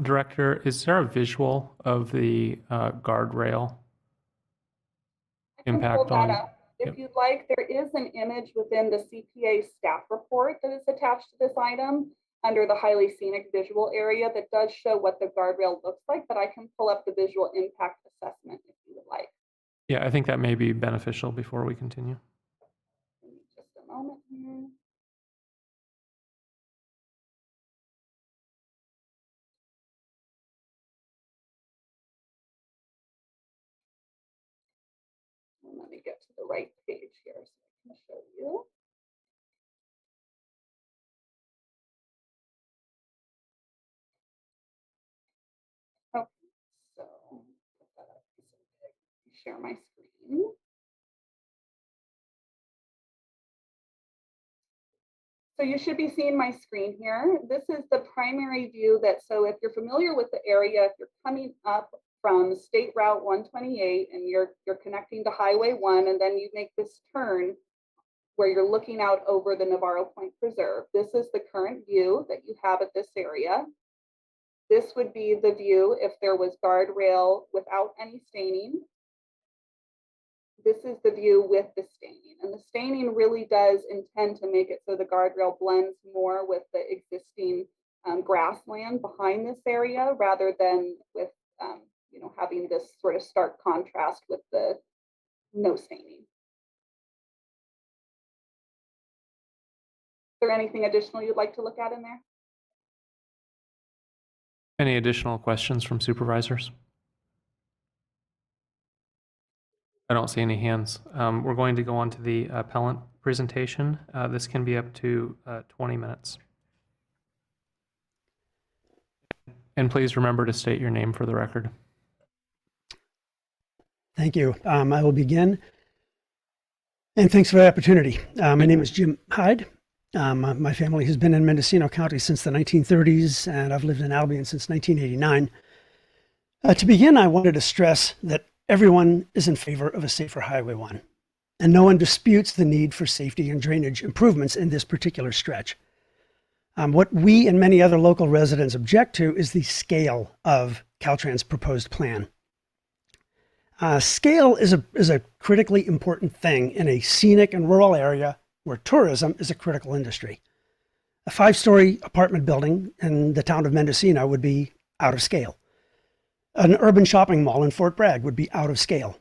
Director, is there a visual of the guardrail impact on? If you'd like, there is an image within the CPA staff report that is attached to this item under the highly scenic visual area that does show what the guardrail looks like, but I can pull up the visual impact assessment if you would like. Yeah, I think that may be beneficial before we continue. Just a moment here. Let me get to the right page here so I can show you. Okay, so put that up so I can share my screen. So you should be seeing my screen here. This is the primary view that, so if you're familiar with the area, if you're coming up from State Route 128 and you're connecting to Highway 1, and then you make this turn where you're looking out over the Navarro Point Preserve. This is the current view that you have at this area. This would be the view if there was guardrail without any staining. This is the view with the staining, and the staining really does intend to make it so the guardrail blends more with the existing grassland behind this area rather than with having this sort of stark contrast with the no staining. Is there anything additional you'd like to look at in there? Any additional questions from supervisors? I don't see any hands. We're going to go on to the appellant presentation. This can be up to 20 minutes. And please remember to state your name for the record. Thank you. I will begin. And thanks for the opportunity. My name is Jim Hyde. My family has been in Mendocino County since the 1930s, and I've lived in Albion since 1989. To begin, I wanted to stress that everyone is in favor of a safer Highway 1, and no one disputes the need for safety and drainage improvements in this particular stretch. What we and many other local residents object to is the scale of Caltrans' proposed plan. Scale is a critically important thing in a scenic and rural area where tourism is a critical industry. A 5-story apartment building in the town of Mendocino would be out of scale. An urban shopping mall in Fort Bragg would be out of scale.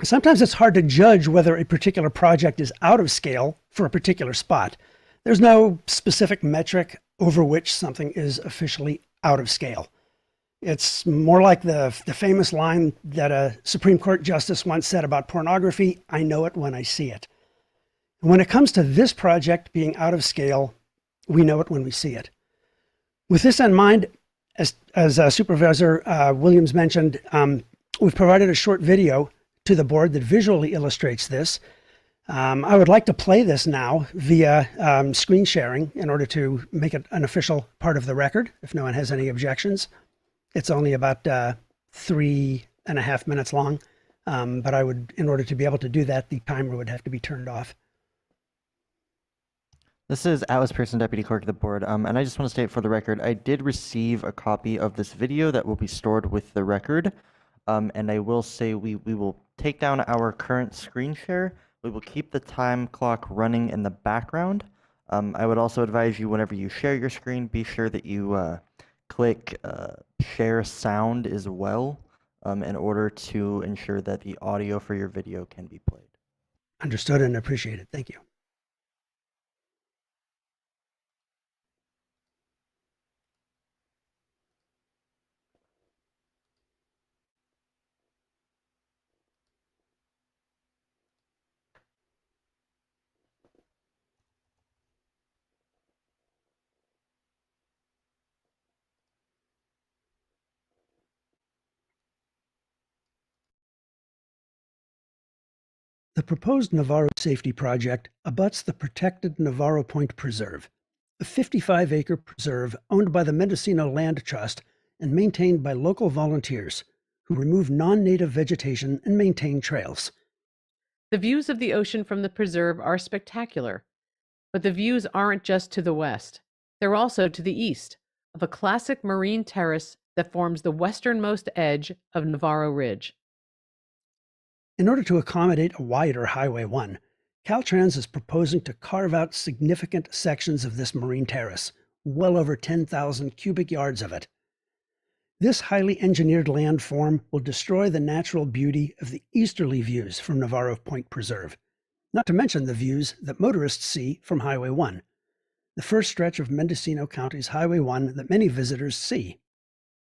Sometimes it's hard to judge whether a particular project is out of scale for a particular spot. There's no specific metric over which something is officially out of scale. It's more like the famous line that a Supreme Court justice once said about pornography: I know it when I see it. When it comes to this project being out of scale, we know it when we see it. With this in mind, as Supervisor Williams mentioned, we've provided a short video to the board that visually illustrates this. I would like to play this now via screen sharing in order to make it an official part of the record, if no one has any objections. It's only about 3.5 minutes long, but I would, in order to be able to do that, the timer would have to be turned off. This is Alice Pearson, Deputy Clerk of the Board, and I just want to state for the record, I did receive a copy of this video that will be stored with the record, and I will say we will take down our current screen share. We will keep the time clock running in the background. I would also advise you, whenever you share your screen, be sure that you click share sound as well, in order to ensure that the audio for your video can be played. Understood and appreciated. Thank you. The proposed Navarro Safety Project abuts the protected Navarro Point Preserve, a 55-acre preserve owned by the Mendocino Land Trust and maintained by local volunteers who remove non-native vegetation and maintain trails. The views of the ocean from the preserve are spectacular, but the views aren't just to the west. They're also to the east of a classic marine terrace that forms the westernmost edge of Navarro Ridge. In order to accommodate a wider Highway 1, Caltrans is proposing to carve out significant sections of this marine terrace, well over 10,000 cubic yards of it. This highly engineered landform will destroy the natural beauty of the easterly views from Navarro Point Preserve, not to mention the views that motorists see from Highway 1, the first stretch of Mendocino County's Highway 1 that many visitors see.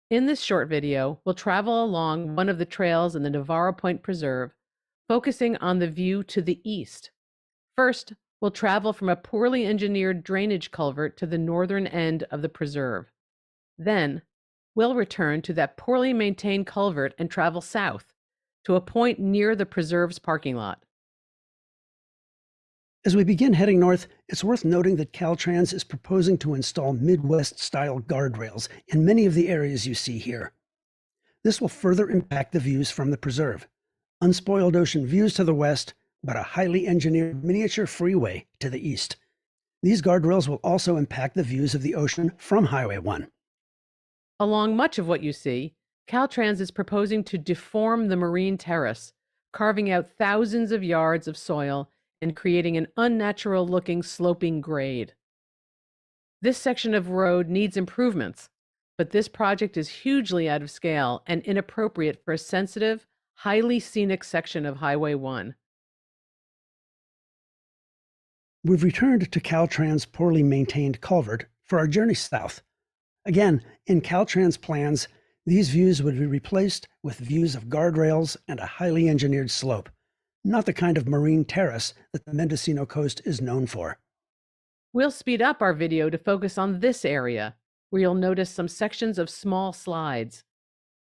In this short video, we'll travel along one of the trails in the Navarro Point Preserve, focusing on the view to the east. First, we'll travel from a poorly engineered drainage culvert to the northern end of the preserve. Then, we'll return to that poorly maintained culvert and travel south to a point near the preserve's parking lot. As we begin heading north, it's worth noting that Caltrans is proposing to install Midwest-style guardrails in many of the areas you see here. This will further impact the views from the preserve. Unspoiled ocean views to the west, but a highly engineered miniature freeway to the east. These guardrails will also impact the views of the ocean from Highway 1. Along much of what you see, Caltrans is proposing to deform the marine terrace, carving out thousands of yards of soil and creating an unnatural-looking sloping grade. This section of road needs improvements, but this project is hugely out of scale and inappropriate for a sensitive, highly scenic section of Highway 1. We've returned to Caltrans' poorly maintained culvert for our journey south. Again, in Caltrans plans, these views would be replaced with views of guardrails and a highly engineered slope, not the kind of marine terrace that the Mendocino coast is known for. We'll speed up our video to focus on this area, where you'll notice some sections of small slides.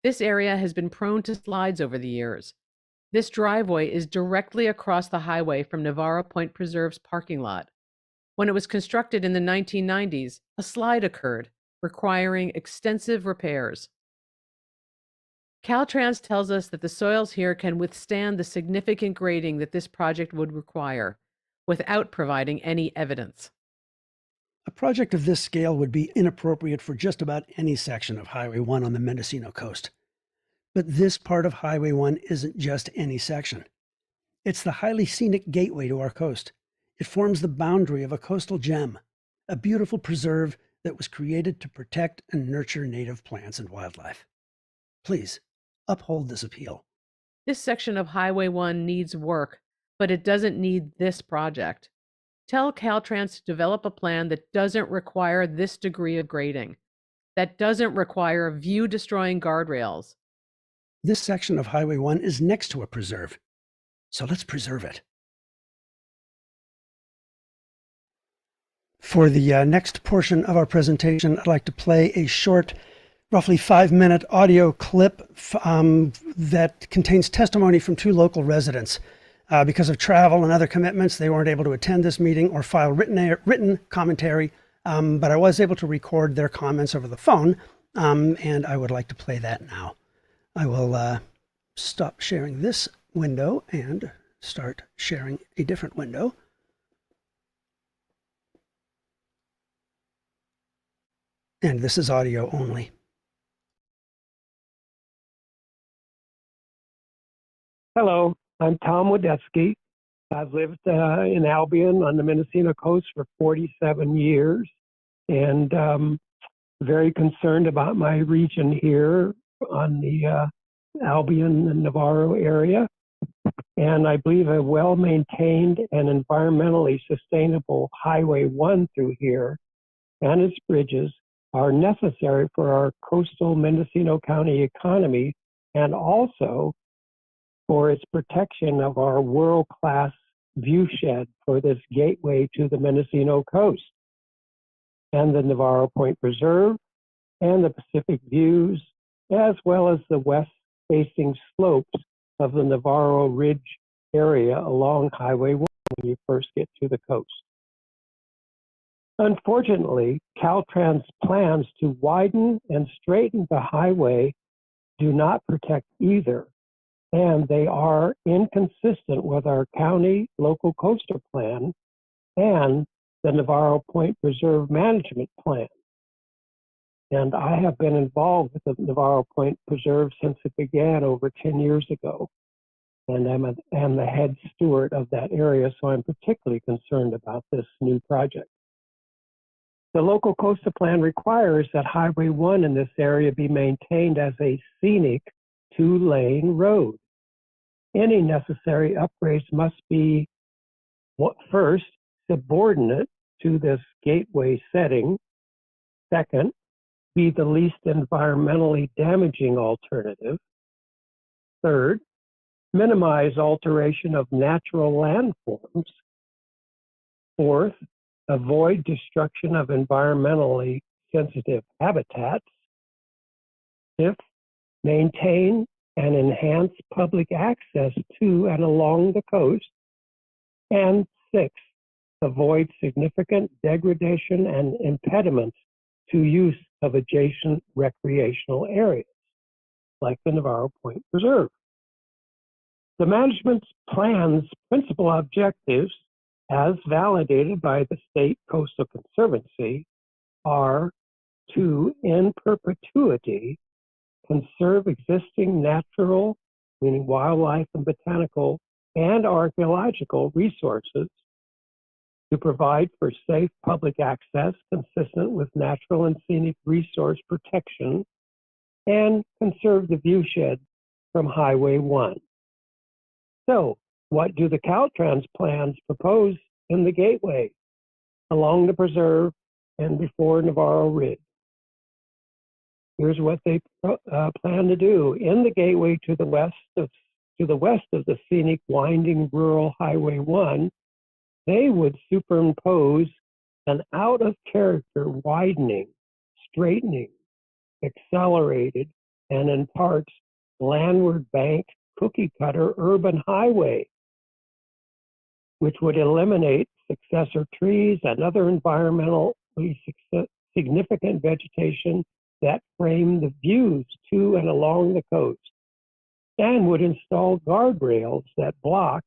This area has been prone to slides over the years. This driveway is directly across the highway from Navarro Point Preserve's parking lot. When it was constructed in the 1990s, a slide occurred, requiring extensive repairs. Caltrans tells us that the soils here can withstand the significant grading that this project would require, without providing any evidence. A project of this scale would be inappropriate for just about any section of Highway 1 on the Mendocino coast. But this part of Highway 1 isn't just any section. It's the highly scenic gateway to our coast. It forms the boundary of a coastal gem, a beautiful preserve that was created to protect and nurture native plants and wildlife. Please, uphold this appeal. This section of Highway 1 needs work, but it doesn't need this project. Tell Caltrans to develop a plan that doesn't require this degree of grading, that doesn't require view-destroying guardrails. This section of Highway 1 is next to a preserve, so let's preserve it. For the next portion of our presentation, I'd like to play a short, roughly 5-minute audio clip that contains testimony from 2 local residents. Because of travel and other commitments, they weren't able to attend this meeting or file written commentary, but I was able to record their comments over the phone, and I would like to play that now. I will stop sharing this window and start sharing a different window. And this is audio only. Hello, I'm Tom Wadetsky. I've lived in Albion on the Mendocino coast for 47 years, and very concerned about my region here on the Albion and Navarro area. And I believe a well-maintained and environmentally sustainable Highway 1 through here and its bridges are necessary for our coastal Mendocino County economy, and also for its protection of our world-class viewshed for this gateway to the Mendocino coast, and the Navarro Point Preserve, and the Pacific views, as well as the west-facing slopes of the Navarro Ridge area along Highway 1 when you first get to the coast. Unfortunately, Caltrans plans to widen and straighten the highway do not protect either, and they are inconsistent with our county local coastal plan and the Navarro Point Preserve Management Plan. And I have been involved with the Navarro Point Preserve since it began over 10 years ago. And I'm the head steward of that area, so I'm particularly concerned about this new project. The local coastal plan requires that Highway 1 in this area be maintained as a scenic 2-lane road. Any necessary upgrades must be, first, subordinate to this gateway setting. Second, be the least environmentally damaging alternative. Third, minimize alteration of natural landforms. Fourth, avoid destruction of environmentally sensitive habitats. Fifth, maintain and enhance public access to and along the coast. And sixth, avoid significant degradation and impediments to use of adjacent recreational areas, like the Navarro Point Preserve. The management plan's principal objectives, as validated by the State Coastal Conservancy, are to, in perpetuity, conserve existing natural, meaning wildlife and botanical and archaeological resources, to provide for safe public access consistent with natural and scenic resource protection, and conserve the viewshed from Highway 1. So, what do the Caltrans plans propose in the gateway along the preserve and before Navarro Ridge? Here's what they plan to do. In the gateway to the west of the scenic winding rural Highway 1, they would superimpose an out-of-character widening, straightening, accelerated, and in parts landward bank cookie-cutter urban highway, which would eliminate successor trees and other environmentally significant vegetation that frame the views to and along the coast, and would install guardrails that block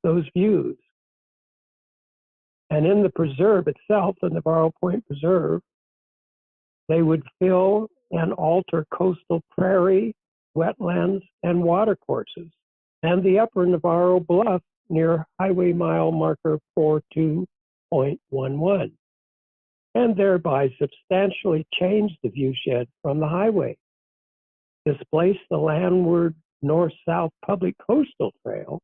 those views. And in the preserve itself, the Navarro Point Preserve, they would fill and alter coastal prairie, wetlands, and watercourses, and the upper Navarro Bluff near highway mile marker 42.11, and thereby substantially change the viewshed from the highway, displace the landward north-south public coastal trail,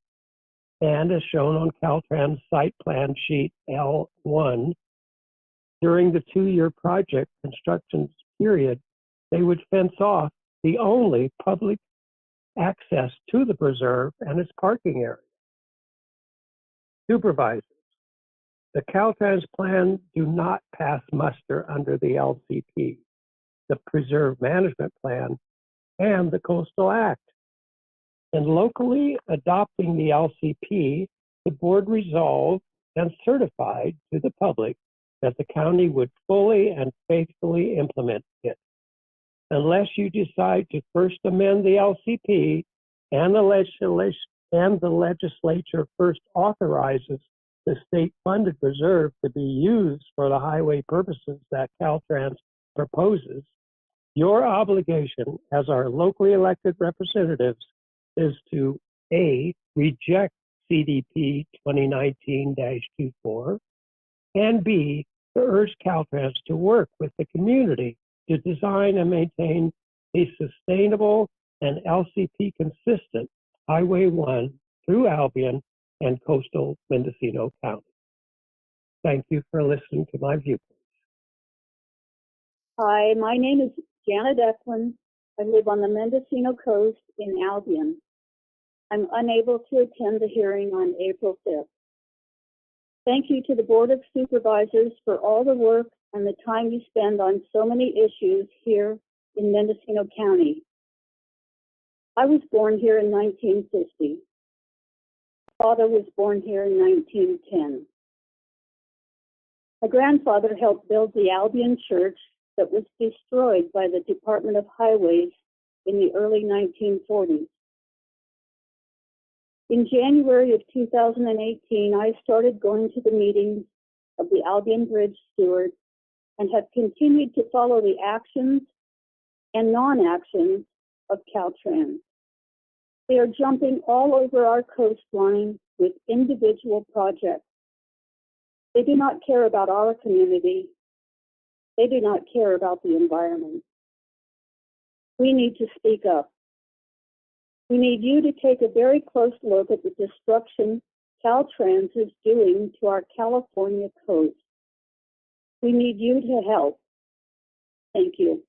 and as shown on Caltrans site plan sheet L1, during the 2-year project construction period, they would fence off the only public access to the preserve and its parking area. Supervisors, the Caltrans plan do not pass muster under the LCP, the Preserve Management Plan, and the Coastal Act. In locally adopting the LCP, the board resolved and certified to the public that the county would fully and faithfully implement it. Unless you decide to first amend the LCP and the legislature first authorizes the state-funded reserve to be used for the highway purposes that Caltrans proposes, your obligation as our locally elected representatives is to A, reject CDP 2019-24, and B, to urge Caltrans to work with the community to design and maintain a sustainable and LCP consistent Highway 1 through Albion and coastal Mendocino County. Thank you for listening to my viewpoints. Hi, my name is Janet Eklund. I live on the Mendocino coast in Albion. I'm unable to attend the hearing on April 5th. Thank you to the Board of Supervisors for all the work and the time you spend on so many issues here in Mendocino County. I was born here in 1950. My father was born here in 1910. My grandfather helped build the Albion Church that was destroyed by the Department of Highways in the early 1940s. In January of 2018, I started going to the meetings of the Albion Bridge Steward and have continued to follow the actions and non-actions of Caltrans. They are jumping all over our coastline with individual projects. They do not care about our community. They do not care about the environment. We need to speak up. We need you to take a very close look at the destruction Caltrans is doing to our California coast. We need you to help. Thank you.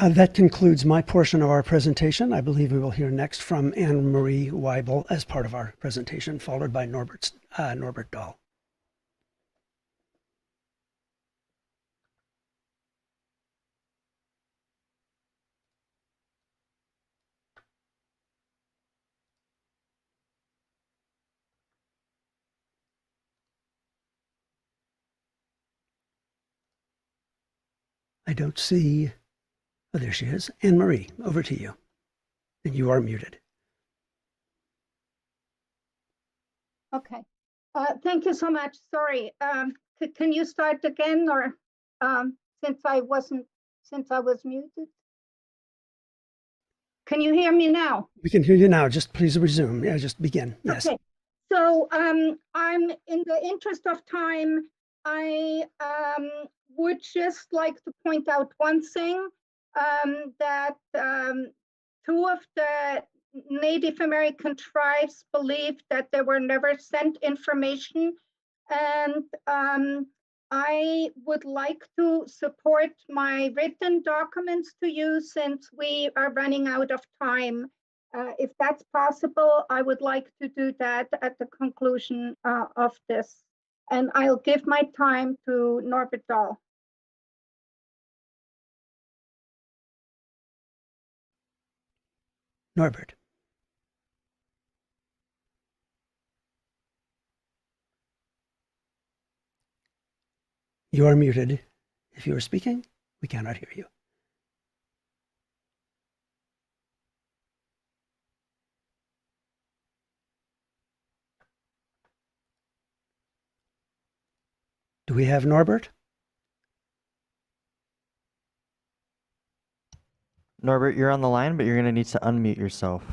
That concludes my portion of our presentation. I believe we will hear next from Anne Marie Weibel as part of our presentation, followed by Norbert Dahl. I don't see, oh, there she is. Anne Marie, over to you. And you are muted. Okay. Thank you so much. Sorry. Can you start again, or since I was muted? Can you hear me now? We can hear you now. Just please resume. Yeah, just begin. Yes. Okay. So I'm in the interest of time, I would just like to point out one thing, that two of the Native American tribes believe that they were never sent information, and I would like to support my written documents to you since we are running out of time. If that's possible, I would like to do that at the conclusion of this. And I'll give my time to Norbert Dahl. Norbert. You are muted. If you are speaking, we cannot hear you. Do we have Norbert? Norbert, you're on the line, but you're going to need to unmute yourself.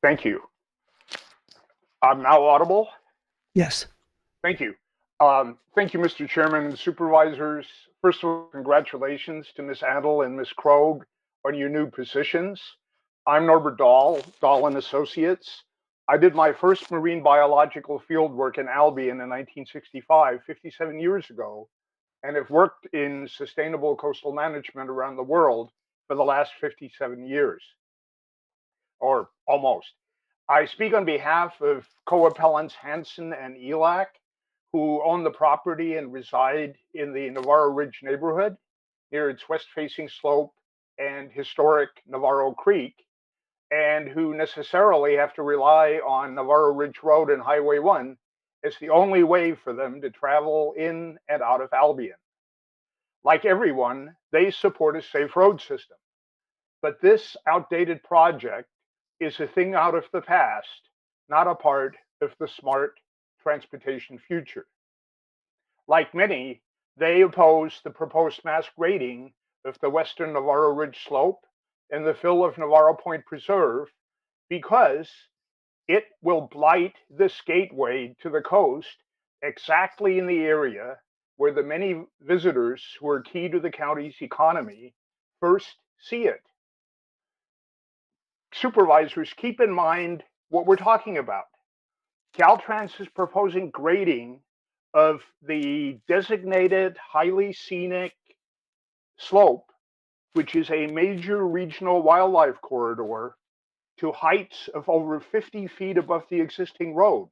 Thank you. I'm now audible? Yes. Thank you. Thank you, Mr. Chairman and supervisors. First of all, congratulations to Ms. Adel and Ms. Krogh on your new positions. I'm Norbert Dahl, Dahl and Associates. I did my first marine biological field work in Albion in 1965, 57 years ago, and have worked in sustainable coastal management around the world for the last 57 years, or almost. I speak on behalf of co-appellants Hansen and Elak, who own the property and reside in the Navarro Ridge neighborhood near its west-facing slope and historic Navarro Creek, and who necessarily have to rely on Navarro Ridge Road and Highway 1 as the only way for them to travel in and out of Albion. Like everyone, they support a safe road system. But this outdated project is a thing out of the past, not a part of the smart transportation future. Like many, they oppose the proposed mass grading of the western Navarro Ridge slope and the fill of Navarro Point Preserve because it will blight this gateway to the coast exactly in the area where the many visitors who are key to the county's economy first see it. Supervisors, keep in mind what we're talking about. Caltrans is proposing grading of the designated highly scenic slope, which is a major regional wildlife corridor, to heights of over 50 feet above the existing road,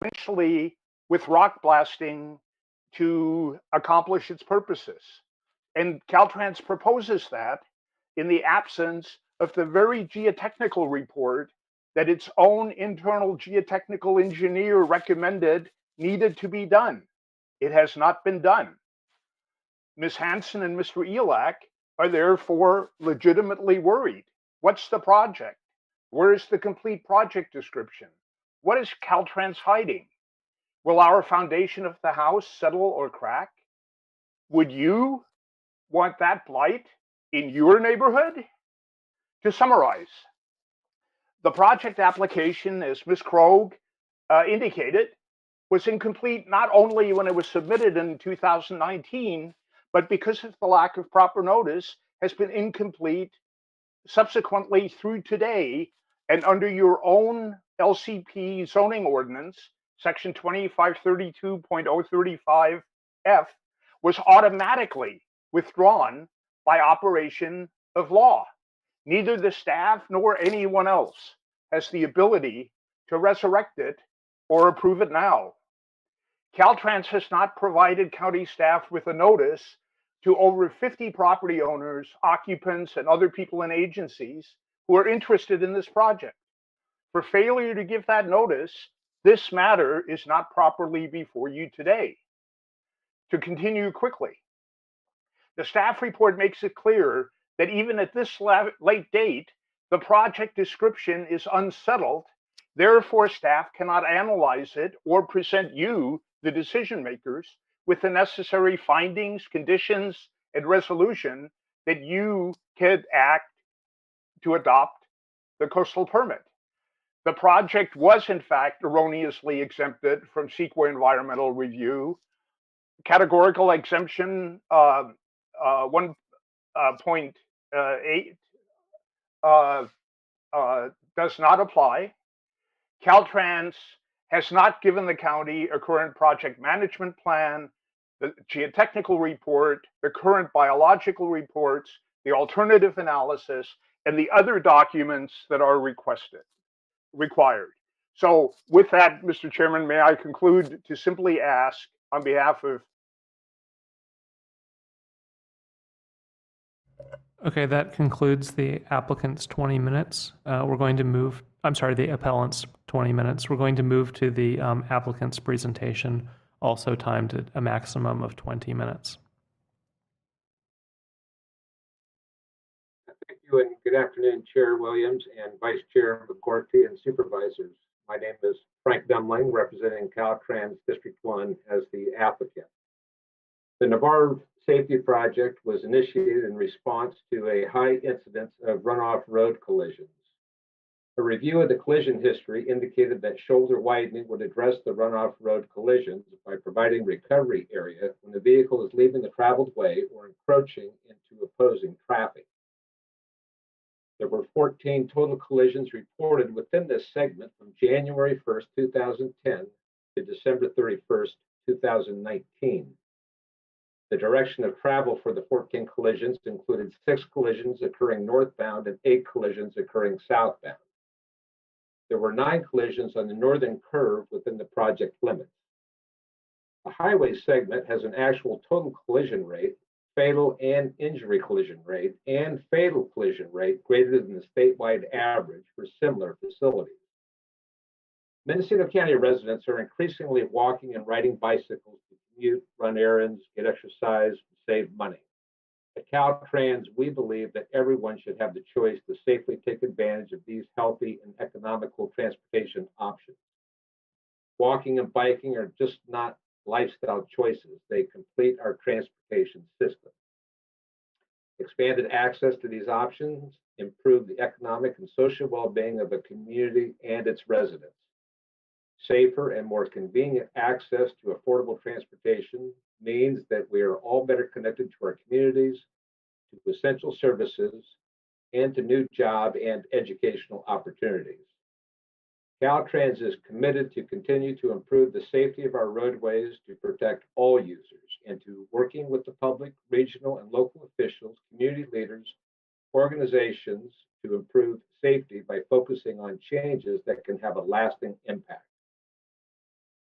potentially with rock blasting to accomplish its purposes. And Caltrans proposes that in the absence of the very geotechnical report that its own internal geotechnical engineer recommended needed to be done. It has not been done. Ms. Hansen and Mr. Elak are therefore legitimately worried. What's the project? Where is the complete project description? What is Caltrans hiding? Will our foundation of the house settle or crack? Would you want that blight in your neighborhood? To summarize, the project application, as Ms. Krogh indicated, was incomplete not only when it was submitted in 2019, but because of the lack of proper notice, has been incomplete subsequently through today, and under your own LCP zoning ordinance, section 2532.035F, was automatically withdrawn by operation of law. Neither the staff nor anyone else has the ability to resurrect it or approve it now. Caltrans has not provided county staff with a notice to over 50 property owners, occupants, and other people and agencies who are interested in this project. For failure to give that notice, this matter is not properly before you today. To continue quickly, the staff report makes it clear that even at this late date, the project description is unsettled. Therefore, staff cannot analyze it or present you, the decision makers, with the necessary findings, conditions, and resolution that you could act to adopt the coastal permit. The project was, in fact, erroneously exempted from CEQA environmental review. Categorical exemption 1.8 does not apply. Caltrans has not given the county a current project management plan, the geotechnical report, the current biological reports, the alternative analysis, and the other documents that are required. So with that, Mr. Chairman, may I conclude to simply ask on behalf of Okay, that concludes the applicant's 20 minutes. We're going to move, I'm sorry, the appellant's 20 minutes. We're going to move to the applicant's presentation, also timed at a maximum of 20 minutes. Thank you and good afternoon, Chair Williams and Vice Chair McCourty and supervisors. My name is Frank Dumling, representing Caltrans District 1 as the applicant. The Navarro Safety Project was initiated in response to a high incidence of runoff road collisions. A review of the collision history indicated that shoulder widening would address the runoff road collisions by providing recovery area when the vehicle is leaving the traveled way or encroaching into opposing traffic. There were 14 total collisions reported within this segment from January 1st, 2010 to December 31st, 2019. The direction of travel for the 14 collisions included 6 collisions occurring northbound and 8 collisions occurring southbound. There were 9 collisions on the northern curve within the project limits. The highway segment has an actual total collision rate, fatal and injury collision rate, and fatal collision rate greater than the statewide average for similar facilities. Mendocino County residents are increasingly walking and riding bicycles to commute, run errands, get exercise, and save money. At Caltrans, we believe that everyone should have the choice to safely take advantage of these healthy and economical transportation options. Walking and biking are just not lifestyle choices. They complete our transportation system. Expanded access to these options improve the economic and social well-being of the community and its residents. Safer and more convenient access to affordable transportation means that we are all better connected to our communities, to essential services, and to new job and educational opportunities. Caltrans is committed to continue to improve the safety of our roadways to protect all users and to working with the public, regional and local officials, community leaders, organizations to improve safety by focusing on changes that can have a lasting impact.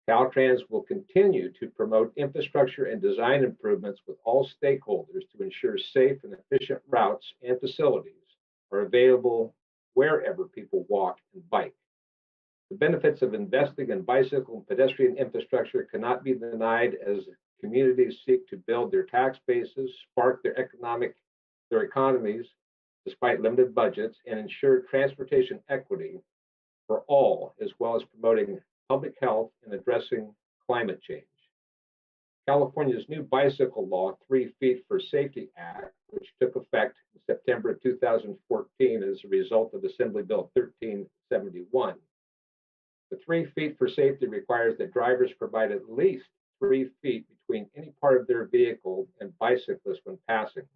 Caltrans will continue to promote infrastructure and design improvements with all stakeholders to ensure safe and efficient routes and facilities are available wherever people walk and bike. The benefits of investing in bicycle and pedestrian infrastructure cannot be denied as communities seek to build their tax bases, spark their economies despite limited budgets, and ensure transportation equity for all, as well as promoting public health and addressing climate change. California's new bicycle law, 3 Feet for Safety Act, which took effect in September of 2014 as a result of Assembly Bill 1371. The 3 feet for safety requires that drivers provide at least 3 feet between any part of their vehicle and bicyclists when passing.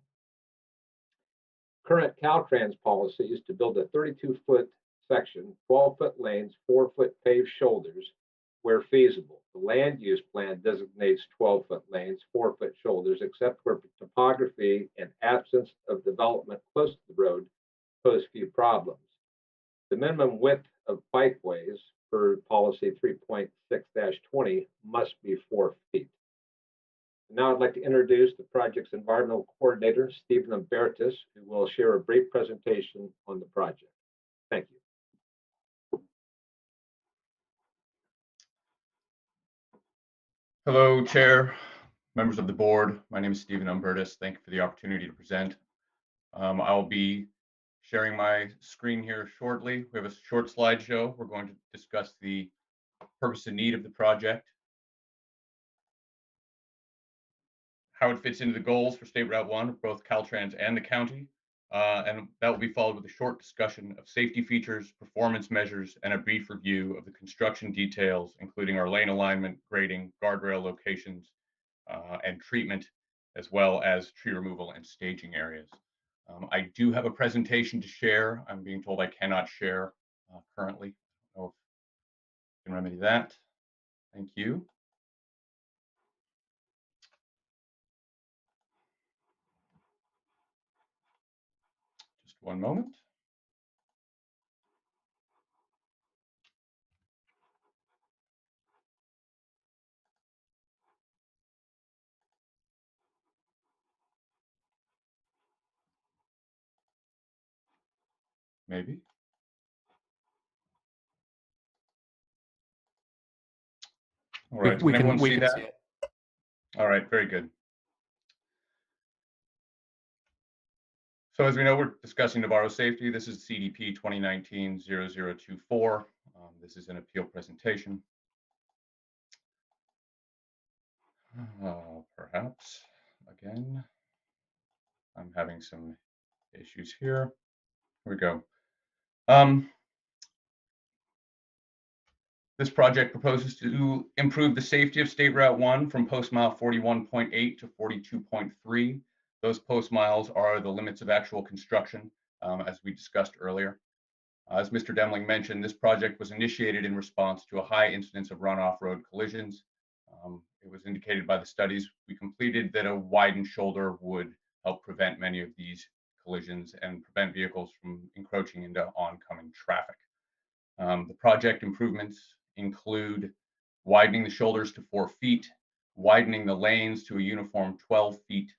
Current Caltrans policy is to build a 32-foot section, 12-foot lanes, 4-foot paved shoulders where feasible. The land use plan designates 12-foot lanes, 4-foot shoulders, except where topography and absence of development close to the road pose few problems. The minimum width of bikeways per policy 3.6-20 must be 4 feet. Now I'd like to introduce the project's environmental coordinator, Stephen Umbertus, who will share a brief presentation on the project. Thank you. Hello, Chair, members of the board. My name is Stephen Umbertus. Thank you for the opportunity to present. I'll be sharing my screen here shortly. We have a short slideshow. We're going to discuss the purpose and need of the project, how it fits into the goals for State Route 1 of both Caltrans and the county, and that will be followed with a short discussion of safety features, performance measures, and a brief review of the construction details, including our lane alignment, grading, guardrail locations, and treatment, as well as tree removal and staging areas. I do have a presentation to share. I'm being told I cannot share currently. I don't know if I can remedy that. Thank you. Just one moment. Maybe. All right, can everyone see that? See all right, very good. So as we know, we're discussing Navarro safety. This is CDP 2019-0024. This is an appeal presentation. Perhaps, again, I'm having some issues here. Here we go. This project proposes to improve the safety of State Route 1 from post mile 41.8 to 42.3. Those post miles are the limits of actual construction, as we discussed earlier. As Mr. Demling mentioned, this project was initiated in response to a high incidence of runoff road collisions. It was indicated by the studies we completed that a widened shoulder would help prevent many of these collisions and prevent vehicles from encroaching into oncoming traffic. The project improvements include widening the shoulders to 4 feet, widening the lanes to a uniform 12 feet,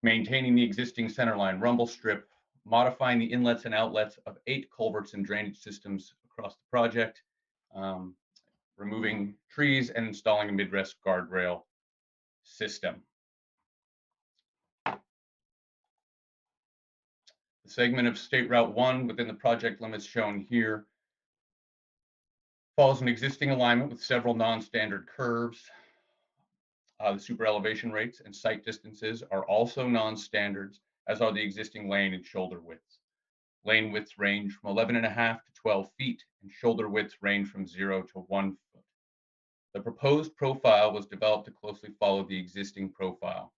maintaining the existing centerline rumble strip, modifying the inlets and outlets of 8 culverts and drainage systems across the project, removing trees, and installing a Midwest guardrail system. The segment of State Route 1 within the project limits shown here follows an existing alignment with several non-standard curves. The super elevation rates and site distances are also non-standards, as are the existing lane and shoulder widths. Lane widths range from 11.5 to 12 feet, and shoulder widths range from 0 to 1 foot. The proposed profile was developed to closely follow the existing profile.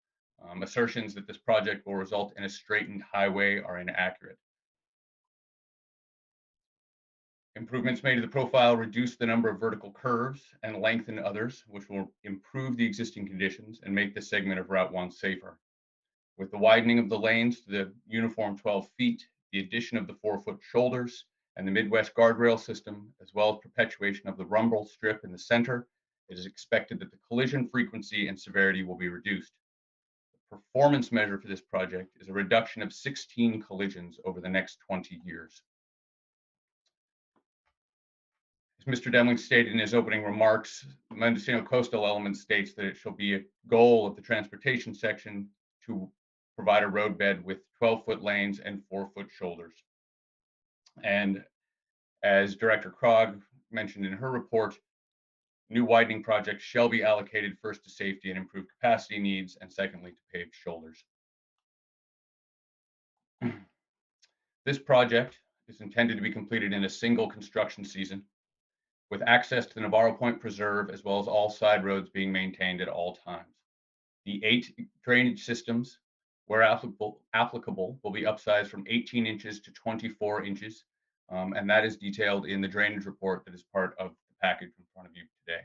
Assertions that this project will result in a straightened highway are inaccurate. Improvements made to the profile reduce the number of vertical curves and lengthen others, which will improve the existing conditions and make the segment of Route 1 safer. With the widening of the lanes to the uniform 12 feet, the addition of the 4-foot shoulders and the Midwest guardrail system, as well as perpetuation of the rumble strip in the center, it is expected that the collision frequency and severity will be reduced. The performance measure for this project is a reduction of 16 collisions over the next 20 years. As Mr. Demling stated in his opening remarks, the Mendocino Coastal Element states that it shall be a goal of the transportation section to provide a roadbed with 12-foot lanes and 4-foot shoulders. And as Director Krog mentioned in her report, new widening projects shall be allocated first to safety and improved capacity needs, and secondly to paved shoulders. This project is intended to be completed in a single construction season, with access to the Navarro Point Preserve, as well as all side roads being maintained at all times. The 8 drainage systems, where applicable, will be upsized from 18 inches to 24 inches, and that is detailed in the drainage report that is part of the package in front of you today.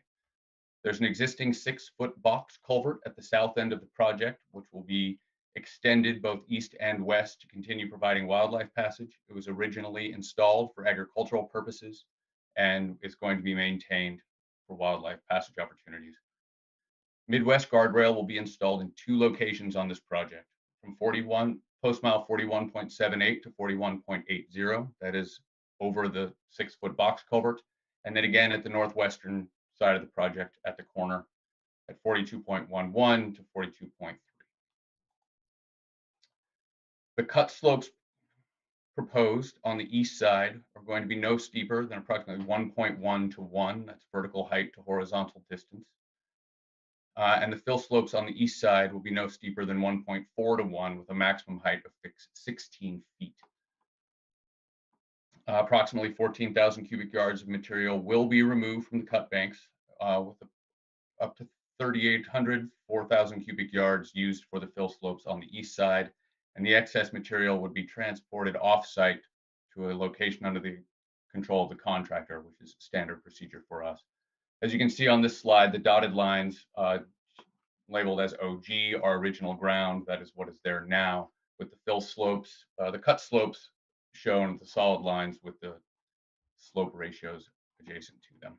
There's an existing 6-foot box culvert at the south end of the project, which will be extended both east and west to continue providing wildlife passage. It was originally installed for agricultural purposes and is going to be maintained for wildlife passage opportunities. Midwest guardrail will be installed in 2 locations on this project, from post mile 41.78 to 41.80. That is over the 6-foot box culvert, and then again at the northwestern side of the project at the corner at 42.11 to 42.3. The cut slopes proposed on the east side are going to be no steeper than approximately 1.1 to 1. That's vertical height to horizontal distance. And the fill slopes on the east side will be no steeper than 1.4 to 1 with a maximum height of 16 feet. Approximately 14,000 cubic yards of material will be removed from the cut banks, with up to 3,800, 4,000 cubic yards used for the fill slopes on the east side, and the excess material would be transported off-site to a location under the control of the contractor, which is standard procedure for us. As you can see on this slide, the dotted lines labeled as OG are original ground. That is what is there now, with the fill slopes, the cut slopes shown, the solid lines with the slope ratios adjacent to them.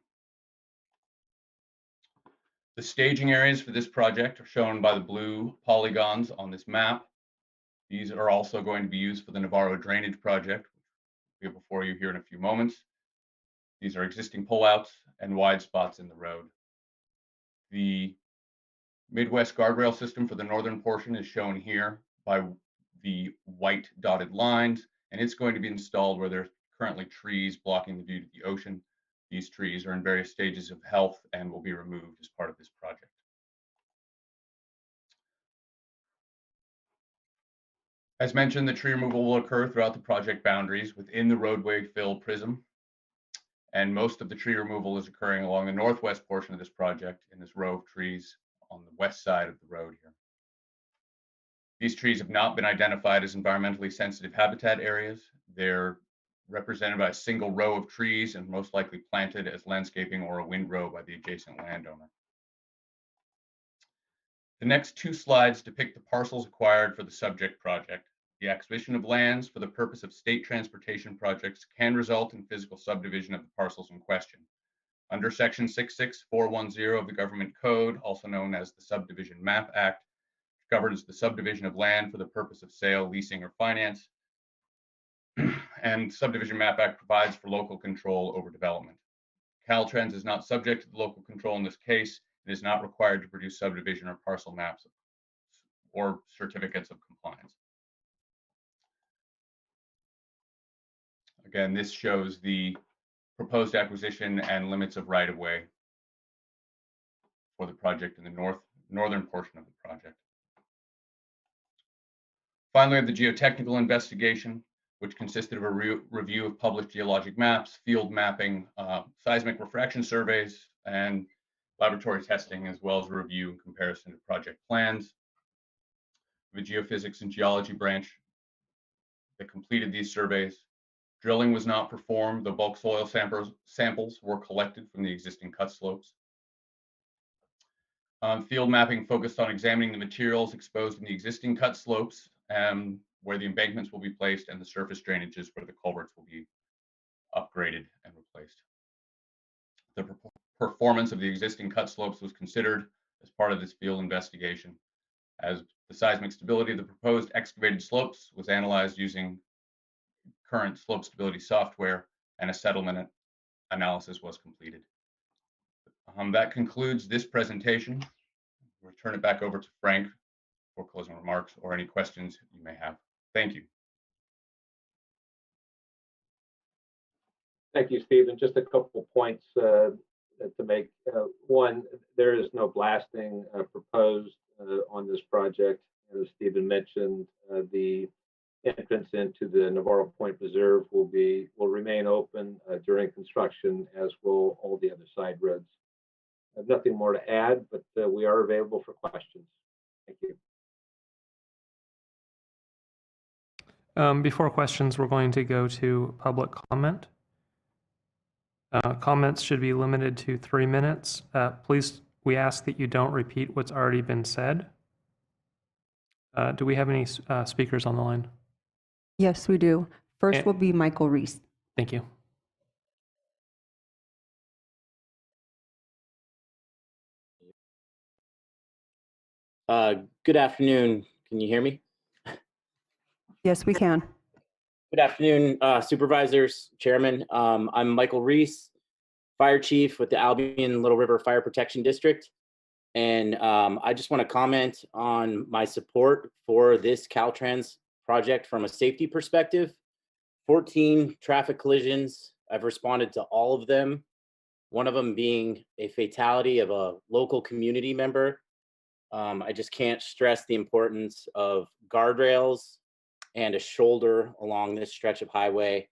The staging areas for this project are shown by the blue polygons on this map. These are also going to be used for the Navarro drainage project, which will be before you here in a few moments. These are existing pullouts and wide spots in the road. The Midwest guardrail system for the northern portion is shown here by the white dotted lines, and it's going to be installed where there's currently trees blocking the view to the ocean. These trees are in various stages of health and will be removed as part of this project. As mentioned, the tree removal will occur throughout the project boundaries within the roadway fill prism, and most of the tree removal is occurring along the northwest portion of this project in this row of trees on the west side of the road here. These trees have not been identified as environmentally sensitive habitat areas. They're represented by a single row of trees and most likely planted as landscaping or a windrow by the adjacent landowner. The next 2 slides depict the parcels acquired for the subject project. The acquisition of lands for the purpose of state transportation projects can result in physical subdivision of the parcels in question. Under Section 66410 of the Government Code, also known as the Subdivision Map Act, which governs the subdivision of land for the purpose of sale, leasing, or finance, and Subdivision Map Act provides for local control over development. Caltrans is not subject to the local control in this case and is not required to produce subdivision or parcel maps or certificates of compliance. Again, this shows the proposed acquisition and limits of right-of-way for the project in the northern portion of the project. Finally, the geotechnical investigation, which consisted of a review of published geologic maps, field mapping, seismic refraction surveys, and laboratory testing, as well as a review and comparison to project plans. The geophysics and geology branch that completed these surveys. Drilling was not performed. The bulk soil samples were collected from the existing cut slopes. Field mapping focused on examining the materials exposed in the existing cut slopes, where the embankments will be placed, and the surface drainages where the culverts will be upgraded and replaced. The performance of the existing cut slopes was considered as part of this field investigation, as the seismic stability of the proposed excavated slopes was analyzed using current slope stability software, and a settlement analysis was completed. That concludes this presentation. We'll turn it back over to Frank for closing remarks or any questions you may have. Thank you. Thank you, Stephen. Just a couple points to make. One, there is no blasting proposed on this project. As Stephen mentioned, the entrance into the Navarro Point Preserve will remain open during construction, as will all the other side roads. I have nothing more to add, but we are available for questions. Thank you. Before questions, we're going to go to public comment. Comments should be limited to 3 minutes. Please, we ask that you don't repeat what's already been said. Do we have any speakers on the line? Yes, we do. First will be Michael Reese. Thank you. Good afternoon. Can you hear me? Yes, we can. Good afternoon, supervisors, chairman. I'm Michael Reese, fire chief with the Albion Little River Fire Protection District. And I just want to comment on my support for this Caltrans project from a safety perspective. 14 traffic collisions. I've responded to all of them. One of them being a fatality of a local community member. I just can't stress the importance of guardrails and a shoulder along this stretch of highway,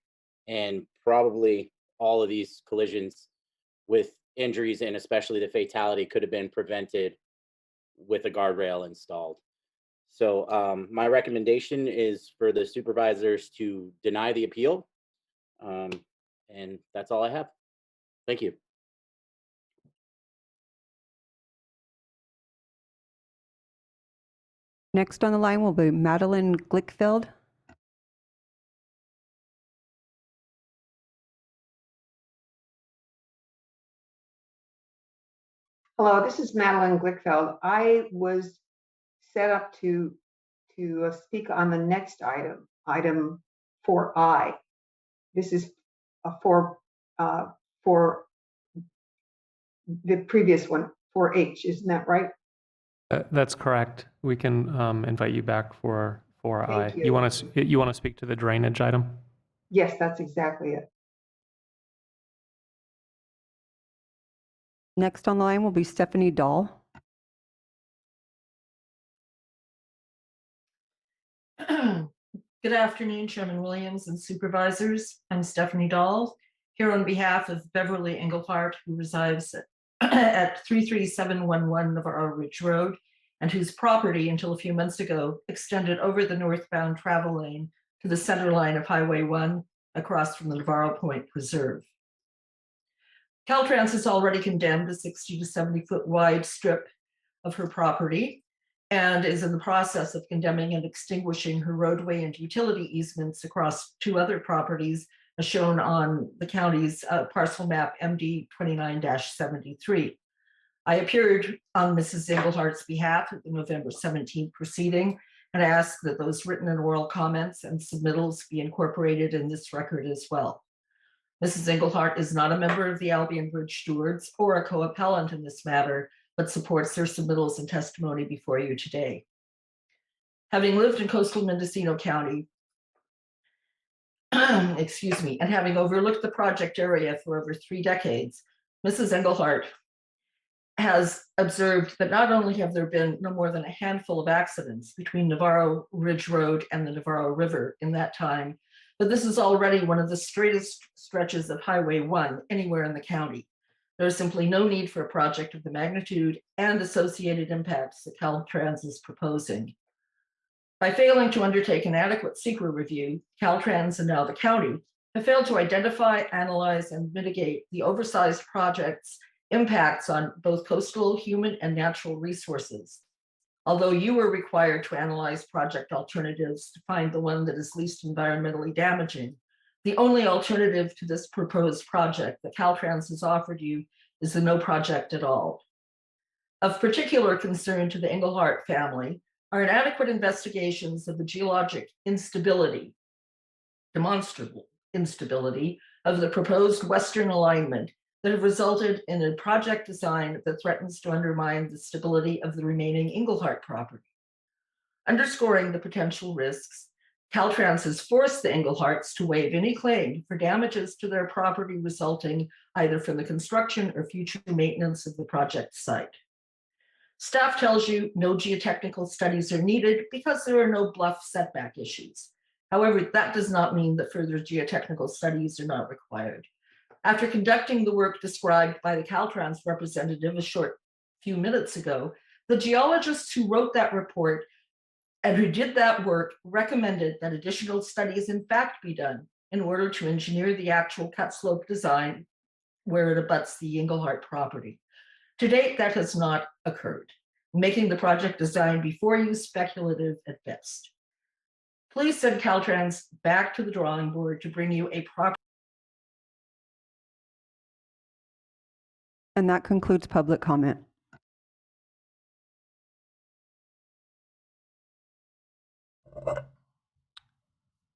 and probably all of these collisions with injuries and especially the fatality could have been prevented with a guardrail installed. So my recommendation is for the supervisors to deny the appeal, and that's all I have. Thank you. Next on the line will be Madeline Glickfeld. Hello, this is Madeline Glickfeld. I was set up to speak on the next item, item 4I. This is for the previous one, 4H, isn't that right? That's correct. We can invite you back for I. Thank you. You want to speak to the drainage item? Yes, that's exactly it. Next on the line will be Stephanie Dahl. Good afternoon, Chairman Williams and supervisors. I'm Stephanie Dahl, here on behalf of Beverly Engelhardt, who resides at 33711 Navarro Ridge Road, and whose property until a few months ago extended over the northbound travel lane to the center line of Highway 1 across from the Navarro Point Preserve. Caltrans has already condemned a 60 to 70 foot wide strip of her property, and is in the process of condemning and extinguishing her roadway and utility easements across 2 other properties, as shown on the county's parcel map MD 29-73. I appeared on Mrs. Englehart's behalf at the November 17th proceeding and asked that those written and oral comments and submittals be incorporated in this record as well. Mrs. Englehart is not a member of the Albion Bridge Stewards or a co-appellant in this matter, but supports their submittals and testimony before you today. Having lived in coastal Mendocino County, excuse me, and having overlooked the project area for over 3 decades, Mrs. Englehart has observed that not only have there been no more than a handful of accidents between Navarro Ridge Road and the Navarro River in that time, but this is already one of the straightest stretches of Highway 1 anywhere in the county. There is simply no need for a project of the magnitude and associated impacts that Caltrans is proposing. By failing to undertake an adequate SEQRA review, Caltrans and now the county have failed to identify, analyze, and mitigate the oversized project's impacts on both coastal, human, and natural resources. Although you are required to analyze project alternatives to find the one that is least environmentally damaging, the only alternative to this proposed project that Caltrans has offered you is the no project at all. Of particular concern to the Englehart family are inadequate investigations of the geologic instability, demonstrable instability of the proposed western alignment that have resulted in a project design that threatens to undermine the stability of the remaining Englehart property. Underscoring the potential risks, Caltrans has forced the Engleharts to waive any claim for damages to their property resulting either from the construction or future maintenance of the project site. Staff tells you no geotechnical studies are needed because there are no bluff setback issues. However, that does not mean that further geotechnical studies are not required. After conducting the work described by the Caltrans representative a short few minutes ago, the geologists who wrote that report and who did that work recommended that additional studies in fact be done in order to engineer the actual cut slope design where it abuts the Englehart property. To date, that has not occurred, making the project design before you speculative at best. Please send Caltrans back to the drawing board to bring you a proper. And that concludes public comment.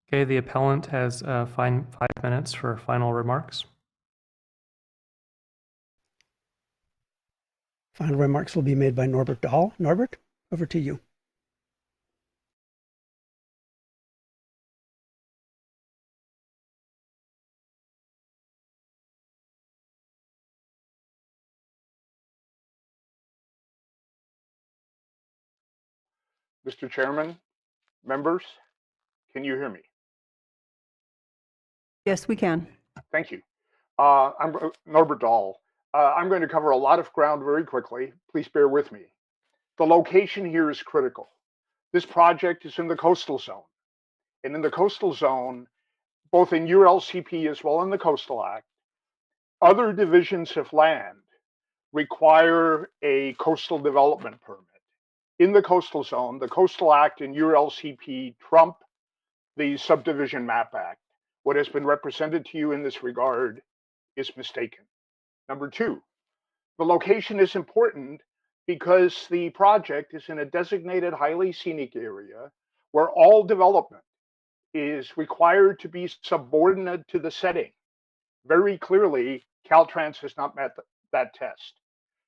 Okay, the appellant has 5 minutes for final remarks. Final remarks will be made by Norbert Dahl. Norbert, over to you. Mr. Chairman, members, can you hear me? Yes, we can. Thank you. I'm Norbert Dahl. I'm going to cover a lot of ground very quickly. Please bear with me. The location here is critical. This project is in the coastal zone. And in the coastal zone, both in your LCP as well in the Coastal Act, other divisions of land require a coastal development permit. In the coastal zone, the Coastal Act and your LCP trump the Subdivision Map Act. What has been represented to you in this regard is mistaken. Number 2, the location is important because the project is in a designated highly scenic area where all development is required to be subordinate to the setting. Very clearly, Caltrans has not met that test.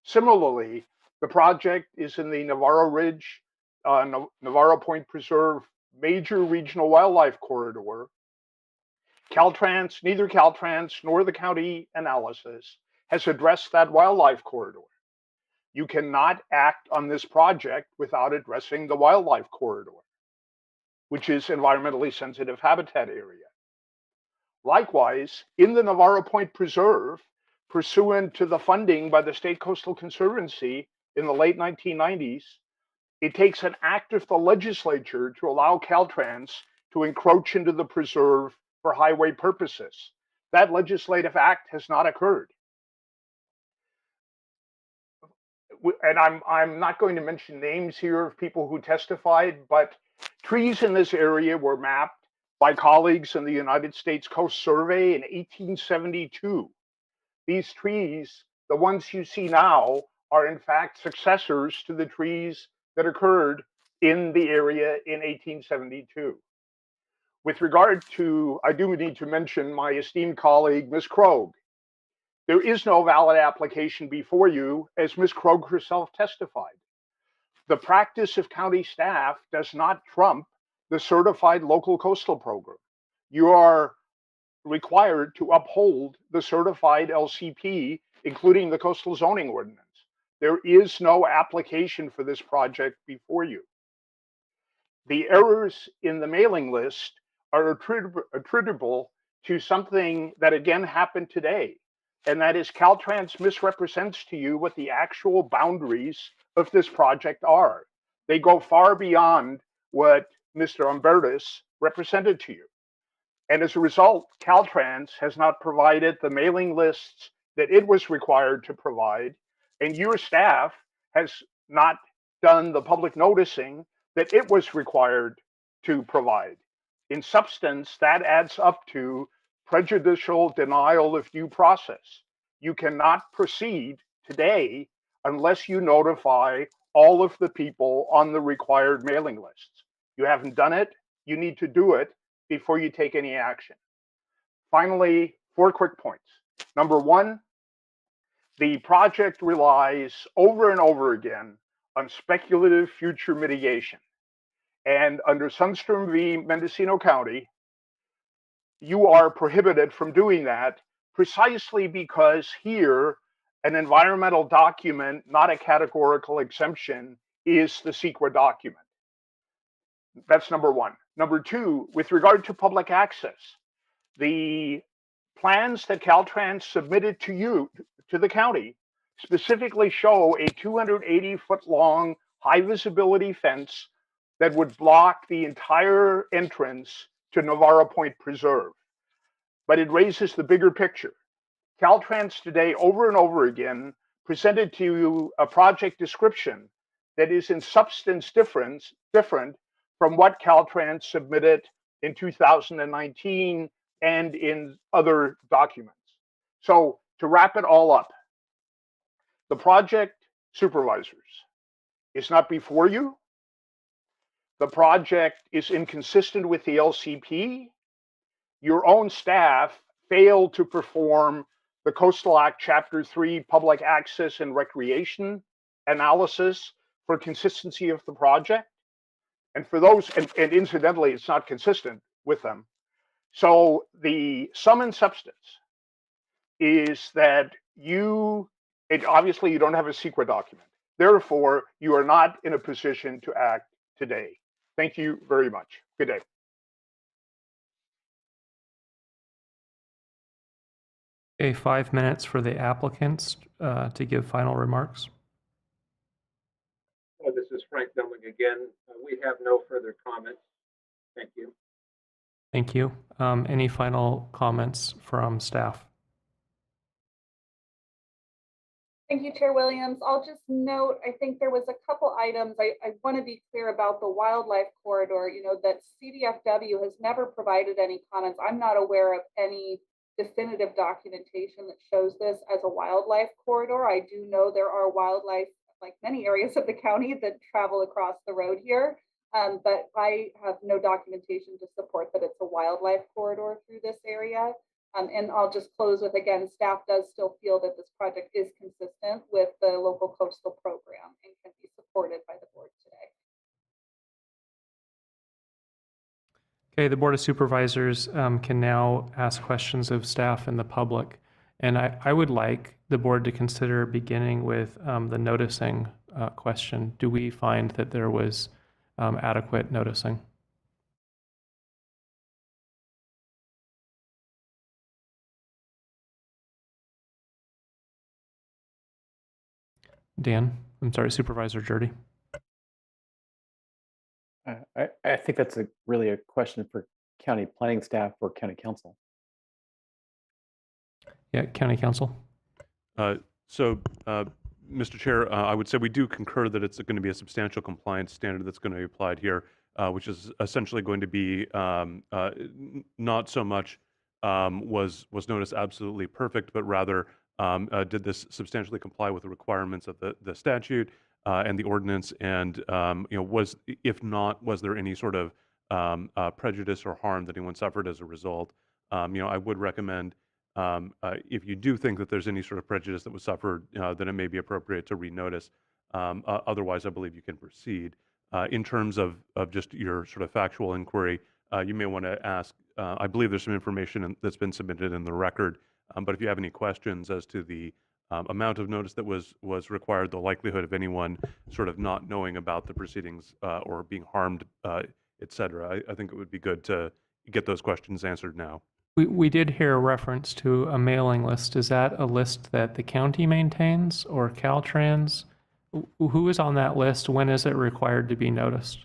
Similarly, the project is in the Navarro Ridge, Navarro Point Preserve major regional wildlife corridor. Neither Caltrans nor the county analysis has addressed that wildlife corridor. You cannot act on this project without addressing the wildlife corridor, which is environmentally sensitive habitat area. Likewise, in the Navarro Point Preserve, pursuant to the funding by the State Coastal Conservancy in the late 1990s, it takes an act of the legislature to allow Caltrans to encroach into the preserve for highway purposes. That legislative act has not occurred. and I'm not going to mention names here of people who testified, but trees in this area were mapped by colleagues in the United States Coast Survey in 1872. These trees, the ones you see now, are in fact successors to the trees that occurred in the area in 1872. With regard to, I do need to mention my esteemed colleague, Ms. Krogh. There is no valid application before you, as Ms. Krogh herself testified. The practice of county staff does not trump the Certified Local Coastal Program. You are required to uphold the certified LCP, including the Coastal Zoning Ordinance. There is no application for this project before you. The errors in the mailing list are attributable to something that again happened today, and that is Caltrans misrepresents to you what the actual boundaries of this project are. They go far beyond what Mr. Umbertus represented to you. And as a result, Caltrans has not provided the mailing lists that it was required to provide, and your staff has not done the public noticing that it was required to provide. In substance, that adds up to prejudicial denial of due process. You cannot proceed today unless you notify all of the people on the required mailing lists. You haven't done it, you need to do it before you take any action. Finally, 4 quick points. Number 1, the project relies over and over again on speculative future mitigation. And under Sundstrom v. Mendocino County, you are prohibited from doing that precisely because here, an environmental document, not a categorical exemption, is the SEQA document. That's number 1. Number 2, with regard to public access, the plans that Caltrans submitted to you, to the county, specifically show a 280-foot long high visibility fence that would block the entire entrance to Navarro Point Preserve. But it raises the bigger picture. Caltrans today, over and over again, presented to you a project description that is in substance different from what Caltrans submitted in 2019 and in other documents. So to wrap it all up, the project, supervisors, is not before you. The project is inconsistent with the LCP. Your own staff failed to perform the Coastal Act Chapter 3 public access and recreation analysis for consistency of the project. And for those, and incidentally, it's not consistent with them. So the sum and substance is that obviously you don't have a secret document. Therefore, you are not in a position to act today. Thank you very much. Good day. Okay, 5 minutes for the applicants to give final remarks. This is Frank Dumling again. We have no further comments. Thank you. Thank you. Any final comments from staff? Thank you, Chair Williams. I'll just note, I think there was a couple items. I want to be clear about the wildlife corridor, that CDFW has never provided any comments. I'm not aware of any definitive documentation that shows this as a wildlife corridor. I do know there are wildlife, like many areas of the county, that travel across the road here, but I have no documentation to support that it's a wildlife corridor through this area. And I'll just close with, again, staff does still feel that this project is consistent with the local coastal program and can be supported by the board today. Okay, the Board of Supervisors can now ask questions of staff and the public. And I would like the board to consider beginning with the noticing question. Do we find that there was adequate noticing? Dan, I'm sorry, Supervisor Jurdy. I think that's really a question for county planning staff or county council. Yeah, county council. Mr. Chair, I would say we do concur that it's going to be a substantial compliance standard that's going to be applied here, which is essentially going to be not so much was notice absolutely perfect, but rather did this substantially comply with the requirements of the statute and the ordinance, and was, if not, was there any sort of prejudice or harm that anyone suffered as a result? I would recommend, if you do think that there's any sort of prejudice that was suffered, then it may be appropriate to renotice. Otherwise, I believe you can proceed. In terms of just your sort of factual inquiry, you may want to ask, I believe there's some information that's been submitted in the record, but if you have any questions as to the amount of notice that was required, the likelihood of anyone sort of not knowing about the proceedings or being harmed, et cetera, I think it would be good to get those questions answered now. We did hear a reference to a mailing list. Is that a list that the county maintains or Caltrans? Who is on that list? When is it required to be noticed?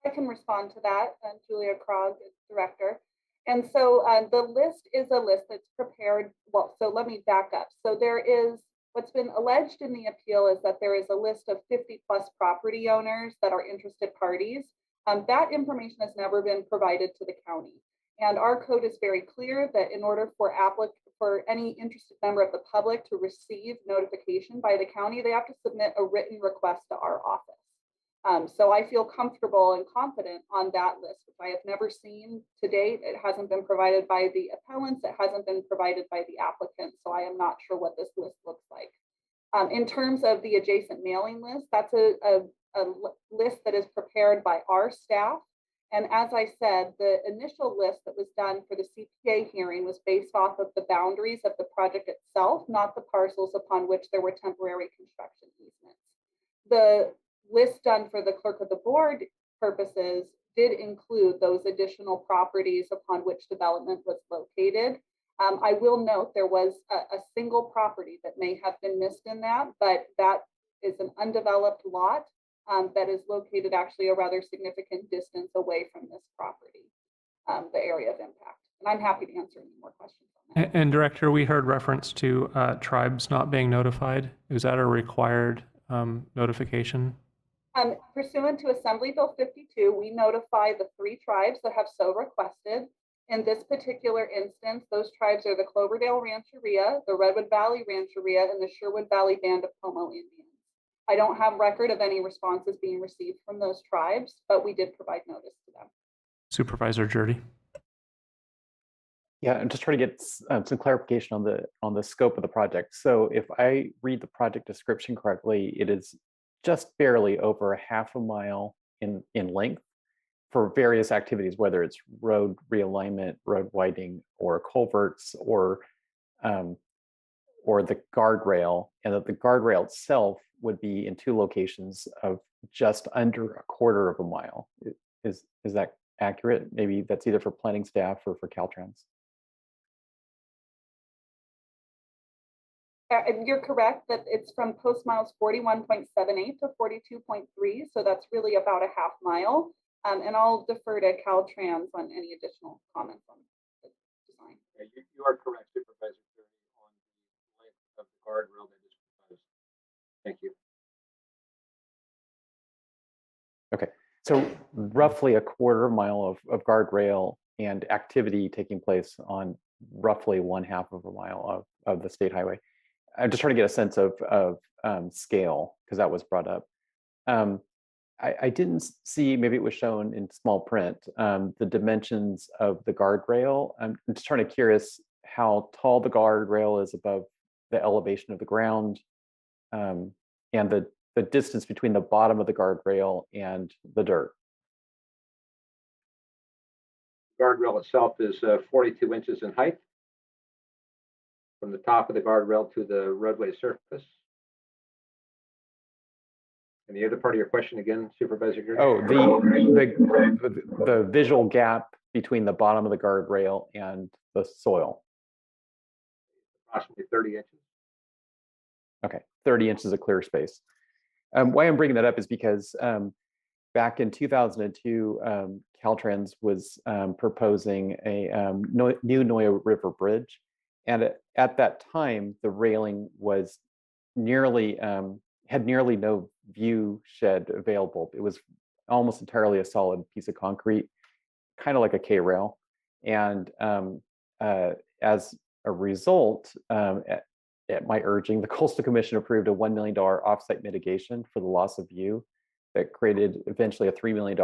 I can respond to that. Julia Krog is director. And so the list is a list that's prepared. Well, so let me back up. So there is, what's been alleged in the appeal is that there is a list of 50+ property owners that are interested parties. That information has never been provided to the county. And our code is very clear that in order for any interested member of the public to receive notification by the county, they have to submit a written request to our office. So I feel comfortable and confident on that list, which I have never seen to date. It hasn't been provided by the appellants. It hasn't been provided by the applicant. So I am not sure what this list looks like. In terms of the adjacent mailing list, that's a list that is prepared by our staff. And as I said, the initial list that was done for the CPA hearing was based off of the boundaries of the project itself, not the parcels upon which there were temporary construction easements. The list done for the clerk of the board purposes did include those additional properties upon which development was located. I will note there was a single property that may have been missed in that, but that is an undeveloped lot that is located actually a rather significant distance away from this property, the area of impact. And I'm happy to answer any more questions on that. And Director, we heard reference to tribes not being notified. Is that a required notification? Pursuant to Assembly Bill 52, we notify the 3 tribes that have so requested. In this particular instance, those tribes are the Cloverdale Rancheria, the Redwood Valley Rancheria, and the Sherwood Valley Band of Pomo Indians. I don't have record of any responses being received from those tribes, but we did provide notice to them. Supervisor Jurdy. Yeah, I'm just trying to get some clarification on the scope of the project. So if I read the project description correctly, it is just barely over ½ a mile in length for various activities, whether it's road realignment, road widening, or culverts, or the guardrail, and that the guardrail itself would be in 2 locations of just under ½ a mile. Is that accurate? Maybe that's either for planning staff or for Caltrans. You're correct that it's from post miles 41.78 to 42.3, so that's really about a ½ mile. And I'll defer to Caltrans on any additional comments on the design. You are correct, Supervisor, on the length of the guardrail that is proposed. Thank you. Okay, so roughly ½ mile of guardrail and activity taking place on roughly ½ of a mile of the state highway. I'm just trying to get a sense of scale, because that was brought up. I didn't see, maybe it was shown in small print, the dimensions of the guardrail. I'm just trying to curious how tall the guardrail is above the elevation of the ground, and the distance between the bottom of the guardrail and the dirt. The guardrail itself is 42 inches in height from the top of the guardrail to the roadway surface. And the other part of your question again, Supervisor Gurley? Oh, the visual gap between the bottom of the guardrail and the soil. Approximately 30 inches. Okay, 30 inches of clear space. Why I'm bringing that up is because back in 2002, Caltrans was proposing a new Noyo River Bridge, And at that time, the railing was nearly had nearly no view shed available. It was almost entirely a solid piece of concrete, kind of like a K-rail. And as a result, at my urging, the Coastal Commission approved a $1 million offsite mitigation for the loss of view that created eventually a $3 million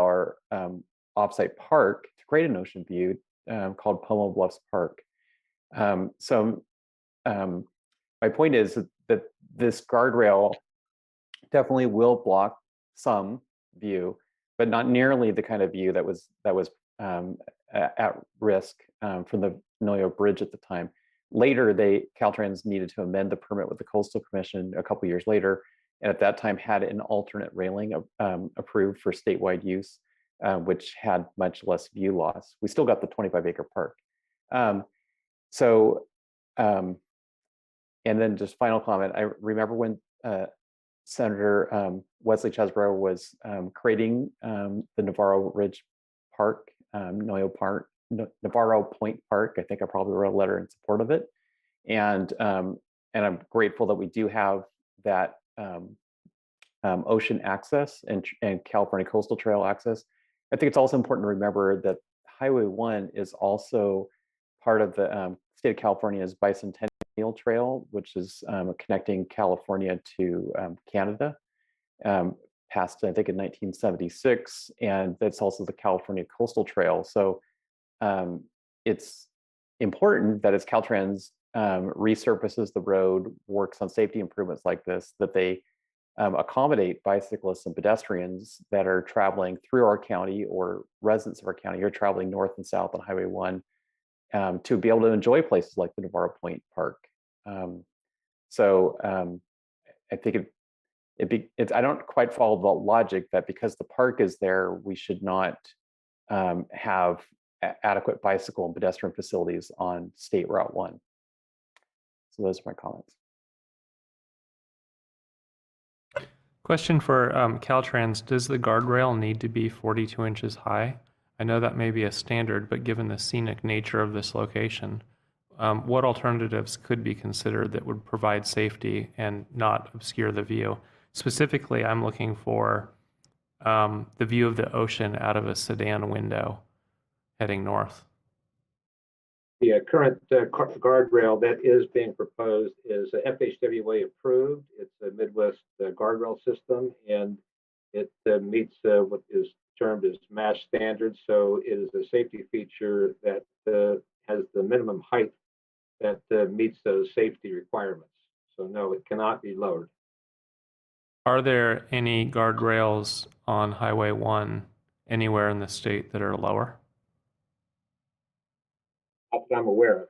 offsite park to create an ocean view called Pomo Bluffs Park. My point is that this guardrail definitely will block some view, but not nearly the kind of view that was at risk from the Noyo Bridge at the time. Later, Caltrans needed to amend the permit with the Coastal Commission a couple years later, and at that time had an alternate railing approved for statewide use, which had much less view loss. We still got the 25-acre park. And then just final comment, I remember when Senator Wesley Chesbrough was creating the Navarro Ridge Park, Navarro Point Park. I think I probably wrote a letter in support of it. And I'm grateful that we do have that ocean access and California Coastal Trail access. I think it's also important to remember that Highway 1 is also part of the state of California's Bicentennial Trail, which is connecting California to Canada, passed, I think, in 1976, and that's also the California Coastal Trail. So it's important that as Caltrans resurfaces the road, works on safety improvements like this, that they accommodate bicyclists and pedestrians that are traveling through our county or residents of our county who are traveling north and south on Highway 1 to be able to enjoy places like the Navarro Point Park. I think I don't quite follow the logic that because the park is there, we should not have adequate bicycle and pedestrian facilities on State Route 1. So those are my comments. Question for Caltrans, does the guardrail need to be 42 inches high? I know that may be a standard, but given the scenic nature of this location, what alternatives could be considered that would provide safety and not obscure the view? Specifically, I'm looking for the view of the ocean out of a sedan window heading north. The current guardrail that is being proposed is FHWA approved. It's a Midwest guardrail system, and it meets what is termed as MASH standards. So it is a safety feature that has the minimum height that meets those safety requirements. So no, it cannot be lowered. Are there any guardrails on Highway 1 anywhere in the state that are lower? Not that I'm aware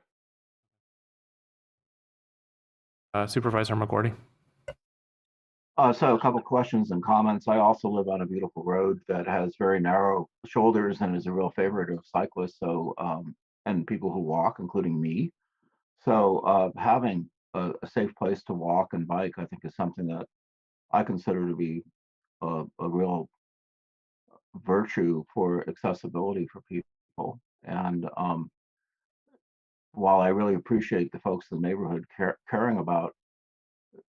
of. Supervisor McGordy. So a couple questions and comments. I also live on a beautiful road that has very narrow shoulders and is a real favorite of cyclists, so and people who walk, including me. So having a safe place to walk and bike, I think, is something that I consider to be a real virtue for accessibility for people. And while I really appreciate the folks in the neighborhood caring about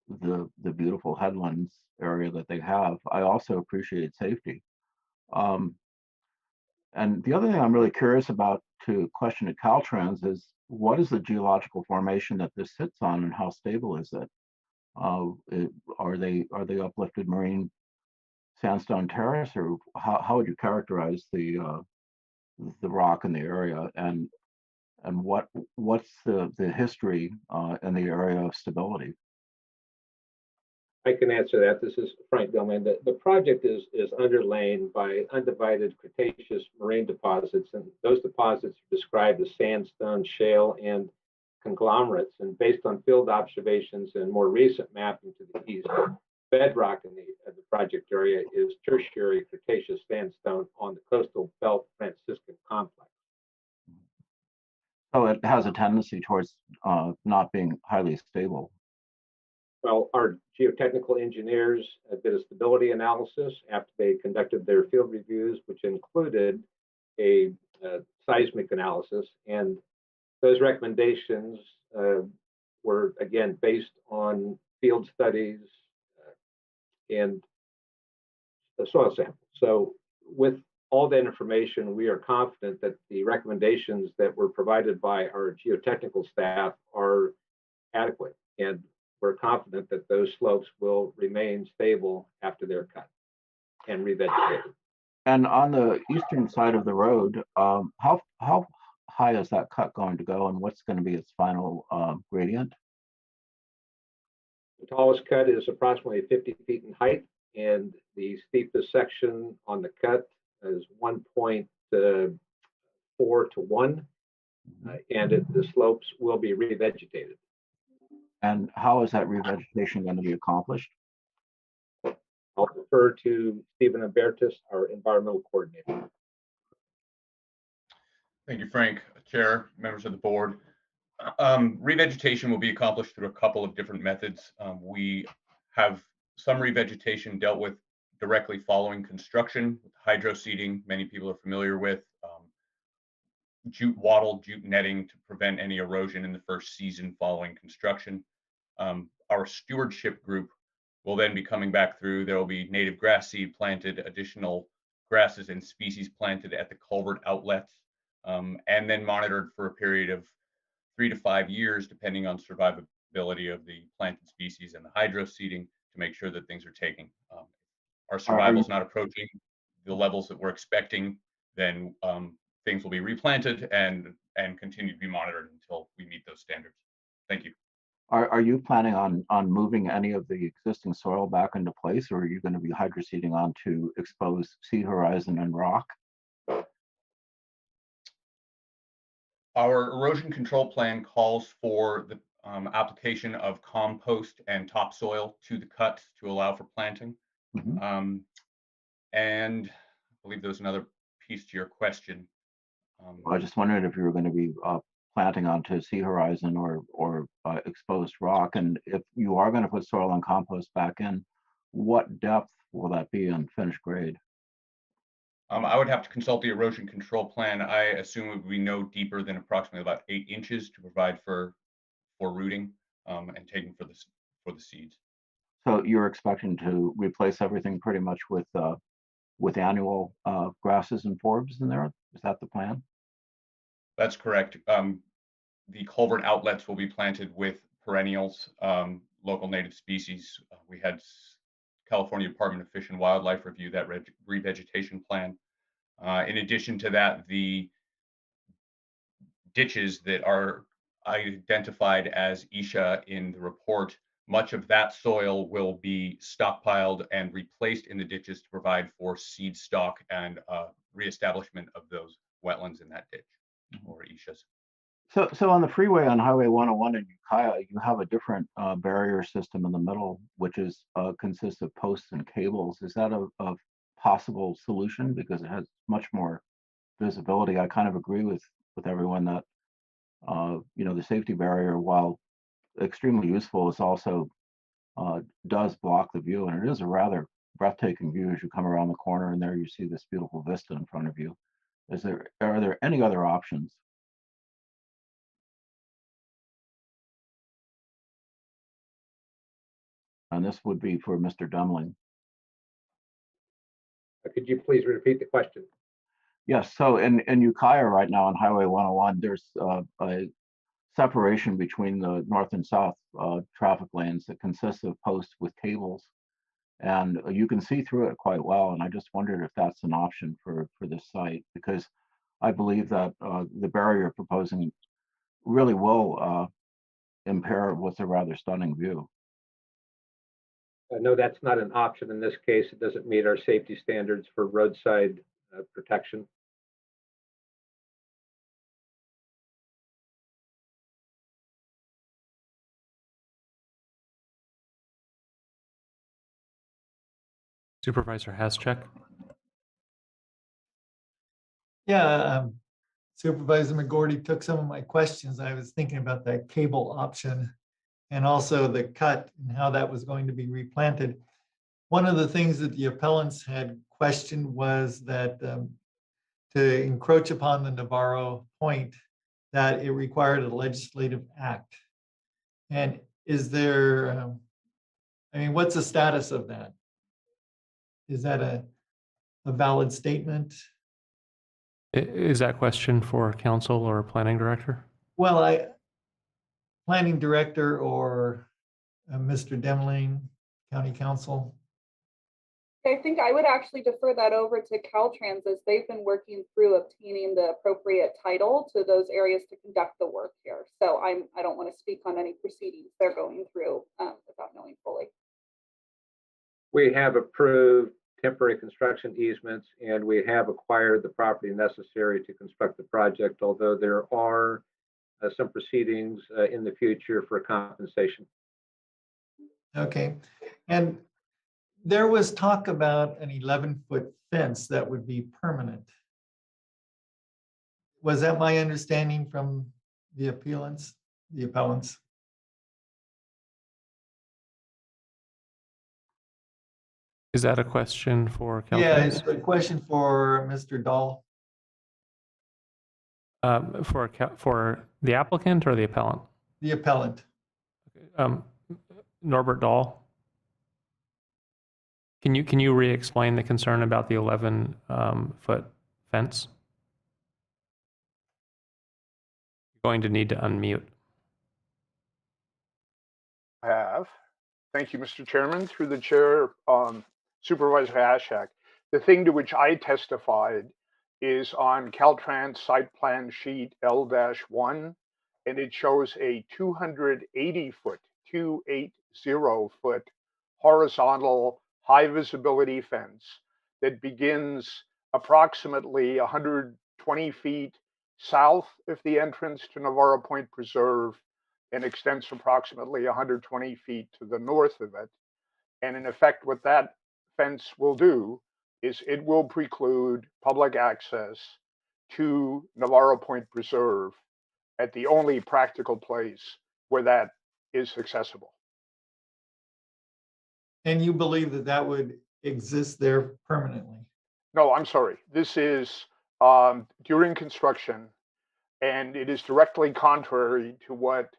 the beautiful headlands area that they have, I also appreciate safety. And the other thing I'm really curious about to question at Caltrans is, what is the geological formation that this sits on, and how stable is it? Are they uplifted marine sandstone terrace, or how would you characterize the rock in the area, and what's the history in the area of stability? I can answer that. This is Frank Dillman. The project is underlain by undivided Cretaceous marine deposits, and those deposits are described as sandstone, shale, and conglomerates. And based on field observations and more recent mapping to the east, bedrock in the project area is tertiary Cretaceous sandstone on the coastal belt Franciscan complex. So it has a tendency towards not being highly stable. Well, our geotechnical engineers did a stability analysis after they conducted their field reviews, which included a seismic analysis, and those recommendations were, again, based on field studies and the soil sample. So with all that information, we are confident that the recommendations that were provided by our geotechnical staff are adequate. And we're confident that those slopes will remain stable after they're cut and revegetated. And on the eastern side of the road, how high is that cut going to go, and what's going to be its final gradient? The tallest cut is approximately 50 feet in height, and the steepest section on the cut is 1.4 to 1, and the slopes will be revegetated. And how is that revegetation going to be accomplished? I'll defer to Stephen Umbertus, our environmental coordinator. Thank you, Frank, Chair, members of the board. Revegetation will be accomplished through a couple of different methods. We have some revegetation dealt with directly following construction, with hydro seeding, many people are familiar with, jute wattle, jute netting to prevent any erosion in the first season following construction. Our stewardship group will then be coming back through. There will be native grass seed planted, additional grasses and species planted at the culvert outlets, and then monitored for a period of 3 to 5 years, depending on survivability of the planted species and the hydro seeding, to make sure that things are taking. Our survival is not approaching the levels that we're expecting, then things will be replanted and continue to be monitored until we meet those standards. Thank you. Are you planning on moving any of the existing soil back into place, or are you going to be hydroseeding onto exposed sea horizon and rock? Our erosion control plan calls for the application of compost and topsoil to the cut to allow for planting. And I believe there was another piece to your question. I just wondered if you were going to be planting onto sea horizon or exposed rock, and if you are going to put soil and compost back in, what depth will that be in finished grade? I would have to consult the erosion control plan. I assume it would be no deeper than approximately about 8 inches to provide for rooting and taking for the seeds. So you're expecting to replace everything pretty much with annual grasses and forbs in there? Is that the plan? That's correct. The culvert outlets will be planted with perennials, local native species. We had California Department of Fish and Wildlife review that revegetation plan. In addition to that, the ditches that are identified as Isha in the report, much of that soil will be stockpiled and replaced in the ditches to provide for seed stock and reestablishment of those wetlands in that ditch or Ishas. So on the freeway on Highway 101 in Ukiah, you have a different barrier system in the middle, which is consists of posts and cables. Is that a possible solution, because it has much more visibility? I kind of agree with everyone that the safety barrier, while extremely useful, is also does block the view, and it is a rather breathtaking view as you come around the corner, and there you see this beautiful vista in front of you. Are there any other options? And this would be for Mr. Dumling. Could you please repeat the question? Yes, so in Ukiah right now on Highway 101, there's a separation between the north and south traffic lanes that consists of posts with cables, and you can see through it quite well. And I just wondered if that's an option for this site, because I believe that the barrier proposing really will impair what's a rather stunning view. No, that's not an option in this case. It doesn't meet our safety standards for roadside protection. Supervisor Hascheck. Yeah, Supervisor McGordy took some of my questions. I was thinking about that cable option and also the cut and how that was going to be replanted. One of the things that the appellants had questioned was that to encroach upon the Navarro point, that it required a legislative act. And is there, I mean, what's the status of that? Is that a valid statement? Is that question for council or planning director? Well, planning director or Mr. Demling, county council? I think I would actually defer that over to Caltrans, as they've been working through obtaining the appropriate title to those areas to conduct the work here. So I don't want to speak on any proceedings they're going through without knowing fully. We have approved temporary construction easements, and we have acquired the property necessary to construct the project, although there are some proceedings in the future for compensation. Okay. And there was talk about an 11-foot fence that would be permanent. Was that my understanding from the appellants? Is that a question for Caltrans? Yeah, it's a question for Mr. Dahl. For the applicant or the appellant? The appellant. Norbert Dahl. Can you re-explain the concern about the 11-foot fence? You're going to need to unmute. I have. Thank you, Mr. Chairman. Through the chair, Supervisor Hashak. The thing to which I testified is on Caltrans site plan sheet L-1, and it shows a 280-foot, 280-foot horizontal high visibility fence that begins approximately 120 feet south of the entrance to Navarro Point Preserve and extends approximately 120 feet to the north of it. And in effect, what that fence will do is it will preclude public access to Navarro Point Preserve at the only practical place where that is accessible. And you believe that that would exist there permanently? No, I'm sorry. This is during construction, and it is directly contrary to what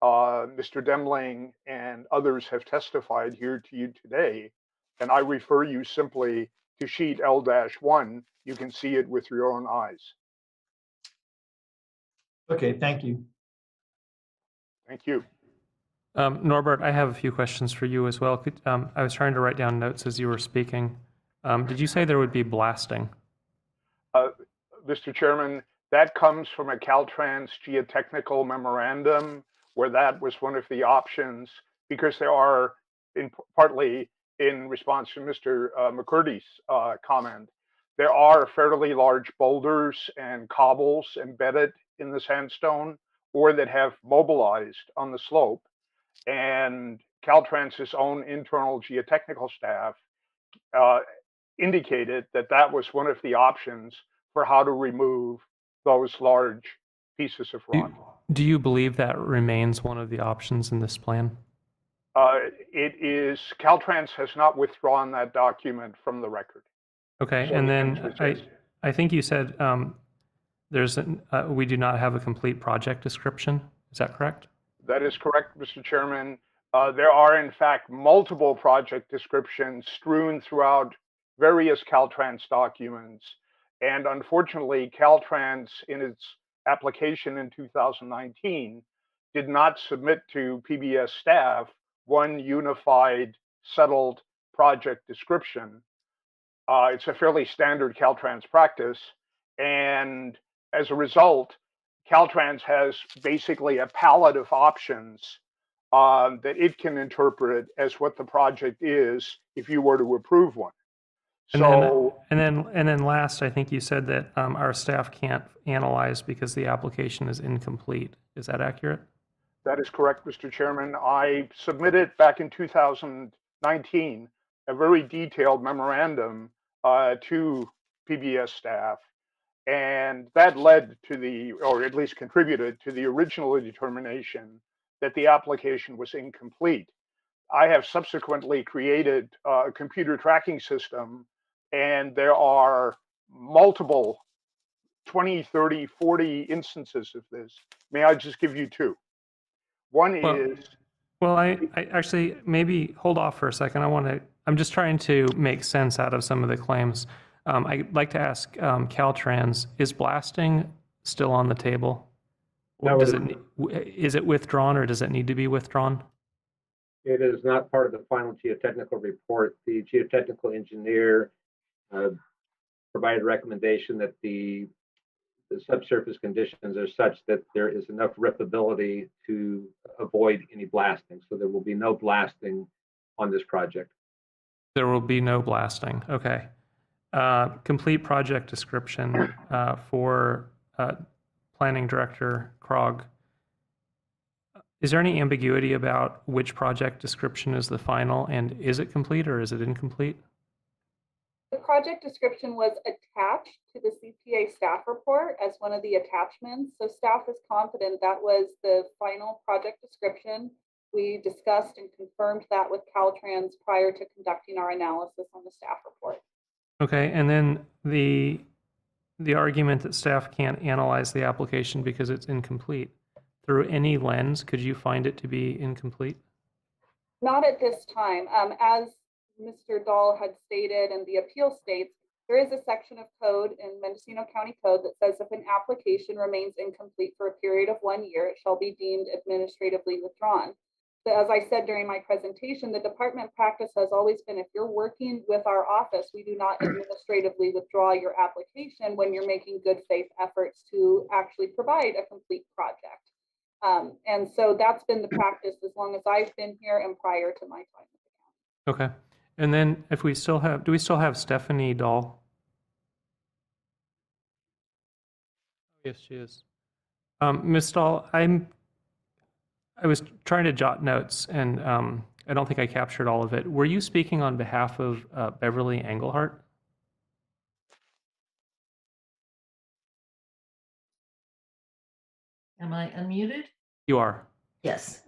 Mr. Demling and others have testified here to you today. And I refer you simply to sheet L-1. You can see it with your own eyes. Okay, thank you. Thank you. Norbert, I have a few questions for you as well. I was trying to write down notes as you were speaking. Did you say there would be blasting? Mr. Chairman, that comes from a Caltrans geotechnical memorandum where that was one of the options, because there are, partly in response to Mr. McCurdy's comment, there are fairly large boulders and cobbles embedded in the sandstone or that have mobilized on the slope. And Caltrans's own internal geotechnical staff indicated that that was one of the options for how to remove those large pieces of rock. Do you believe that remains one of the options in this plan? It is, Caltrans has not withdrawn that document from the record. Okay, So and the then answer is yes. I think you said we do not have a complete project description. Is that correct? That is correct, Mr. Chairman. There are, in fact, multiple project descriptions strewn throughout various Caltrans documents. And unfortunately, Caltrans, in its application in 2019, did not submit to PBS staff one unified, settled project description. It's a fairly standard Caltrans practice. And as a result, Caltrans has basically a palette of options that it can interpret as what the project is if you were to approve one. And then last, I think you said that our staff can't analyze because the application is incomplete. Is that accurate? That is correct, Mr. Chairman. I submitted back in 2019 a very detailed memorandum to PBS staff, and that led to the, or at least contributed to the original determination that the application was incomplete. I have subsequently created a computer tracking system, and there are multiple 20, 30, 40 instances of this. May I just give you two? One Well, is, well, I actually maybe hold off for a second. I'm just trying to make sense out of some of the claims. I'd like to ask Caltrans, is blasting still on the table? Or No, does is it withdrawn or does it need to be withdrawn? it is not part of the final geotechnical report. The geotechnical engineer provided recommendation that the subsurface conditions are such that there is enough rippability to avoid any blasting. So there will be no blasting on this project. There will be no blasting. Okay. Complete project description for Planning Director Krog. Is there any ambiguity about which project description is the final, and is it complete or is it incomplete? The project description was attached to the CPA staff report as one of the attachments. So staff is confident that was the final project description. We discussed and confirmed that with Caltrans prior to conducting our analysis on the staff report. Okay, and then the argument that staff can't analyze the application because it's incomplete. Through any lens, could you find it to be incomplete? Not at this time. As Mr. Dahl had stated and the appeal states, there is a section of code in Mendocino County Code that says if an application remains incomplete for a period of 1 year, it shall be deemed administratively withdrawn. So as I said during my presentation, the department practice has always been if you're working with our office, we do not administratively withdraw your application when you're making good faith efforts to actually provide a complete project. And so that's been the practice as long as I've been here and prior to my time with the county. Okay. And then if we still have, do we still have Stephanie Dahl? Yes, she is. Ms. Dahl, I was trying to jot notes and I don't think I captured all of it. Were you speaking on behalf of Beverly Engelhart? Am I unmuted? You are. Yes.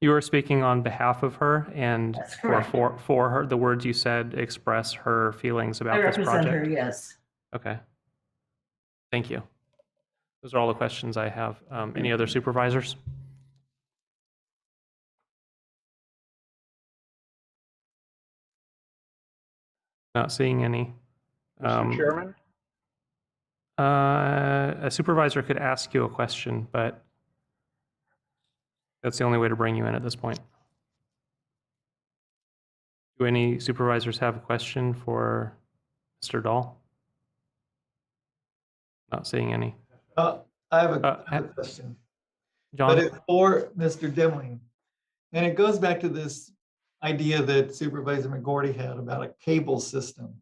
You were speaking on behalf of her, and That's correct. for her, the words you said express her feelings about I this represent project. her, yes. Okay. Thank you. Those are all the questions I have. Any other supervisors? Not seeing any. Mr. Chairman? A supervisor could ask you a question, but that's the only way to bring you in at this point. Do any supervisors have a question for Mr. Dahl? Not seeing any. I have a question. John? But it's for Mr. Demling. And it goes back to this idea that Supervisor McGordy had about a cable system.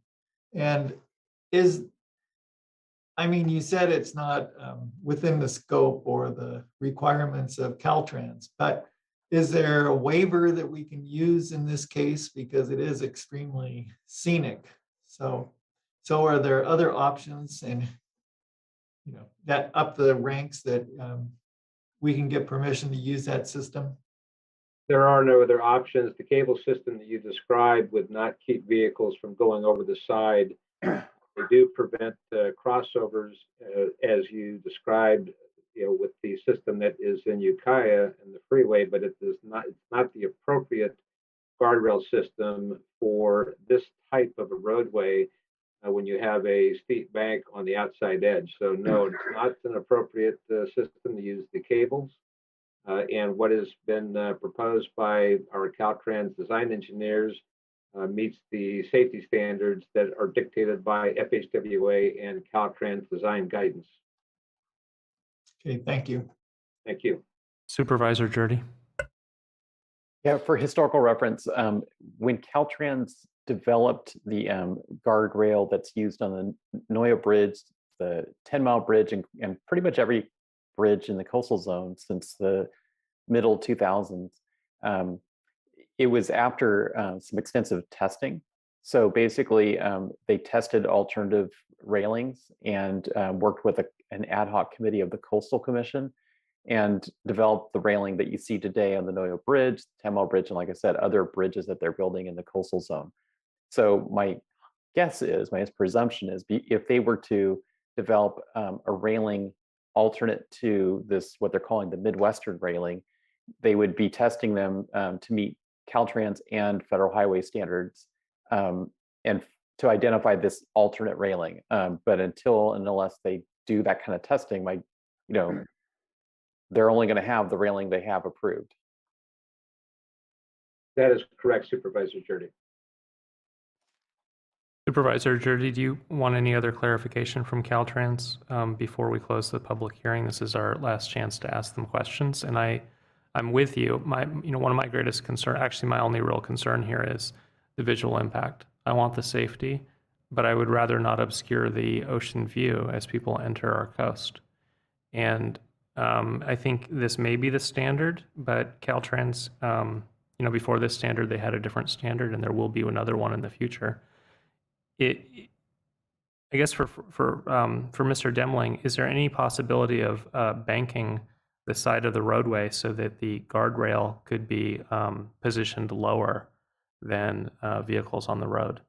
And I mean, you said it's not within the scope or the requirements of Caltrans, but is there a waiver that we can use in this case? Because it is extremely scenic. So are there other options and, you know, that up the ranks that we can get permission to use that system? There are no other options. The cable system that you described would not keep vehicles from going over the side. They do prevent crossovers, as you described, you know, with the system that is in Ukiah and the freeway, but it is not. It's not the appropriate guardrail system for this type of a roadway when you have a steep bank on the outside edge. So no, it's not an appropriate system to use the cables. And what has been proposed by our Caltrans design engineers meets the safety standards that are dictated by FHWA and Caltrans design guidance. Okay, thank you. Thank you. Supervisor Jurdy. Yeah, for historical reference, when Caltrans developed the guardrail that's used on the Noyo Bridge, the 10-mile bridge, and pretty much every bridge in the coastal zone since the middle 2000s, it was after some extensive testing. So basically, they tested alternative railings and worked with an ad hoc committee of the Coastal Commission and developed the railing that you see today on the Noyo Bridge, 10-mile bridge, and like I said, other bridges that they're building in the coastal zone. So my guess is, my presumption is, if they were to develop a railing alternate to this, what they're calling the Midwestern railing, they would be testing them to meet Caltrans and federal highway standards, and to identify this alternate railing. But until and unless they do that kind of testing, they're only going to have the railing they have approved. That is correct, Supervisor Jordy. Supervisor Jordy, do you want any other clarification from Caltrans before we close the public hearing? This is our last chance to ask them questions, and I'm with you. One of my greatest concern, actually my only real concern here, is the visual impact. I want the safety, but I would rather not obscure the ocean view as people enter our coast. And I think this may be the standard, but Caltrans, before this standard, they had a different standard, and there will be another one in the future. I guess for Mr. Demling, is there any possibility of banking the side of the roadway so that the guardrail could be positioned lower than vehicles on the road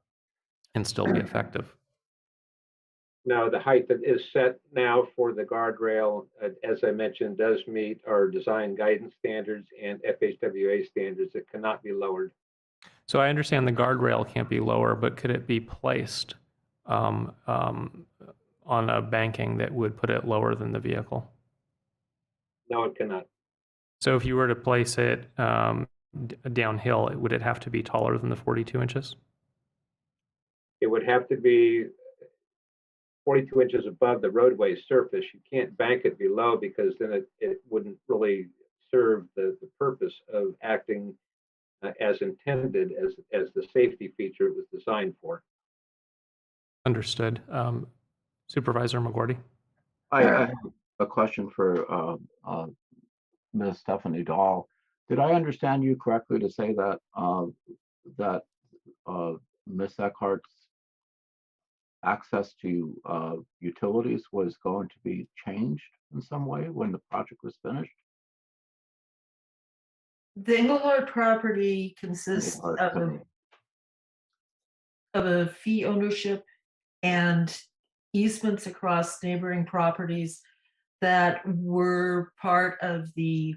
and still be effective? No, the height that is set now for the guardrail, as I mentioned, does meet our design guidance standards and FHWA standards. It cannot be lowered. So I understand the guardrail can't be lower, but could it be placed on a banking that would put it lower than the vehicle? No, it cannot. So if you were to place it downhill, would it have to be taller than the 42 inches? It would have to be 42 inches above the roadway surface. You can't bank it below because then it wouldn't really serve the purpose of acting as intended as the safety feature it was designed for. Understood. Supervisor McGordy? I have a question for Ms. Stephanie Dahl. Did I understand you correctly to say that Ms. Eckhart's access to utilities was going to be changed in some way when the project was finished? The Englehart property consists of a fee ownership and easements across neighboring properties that were part of the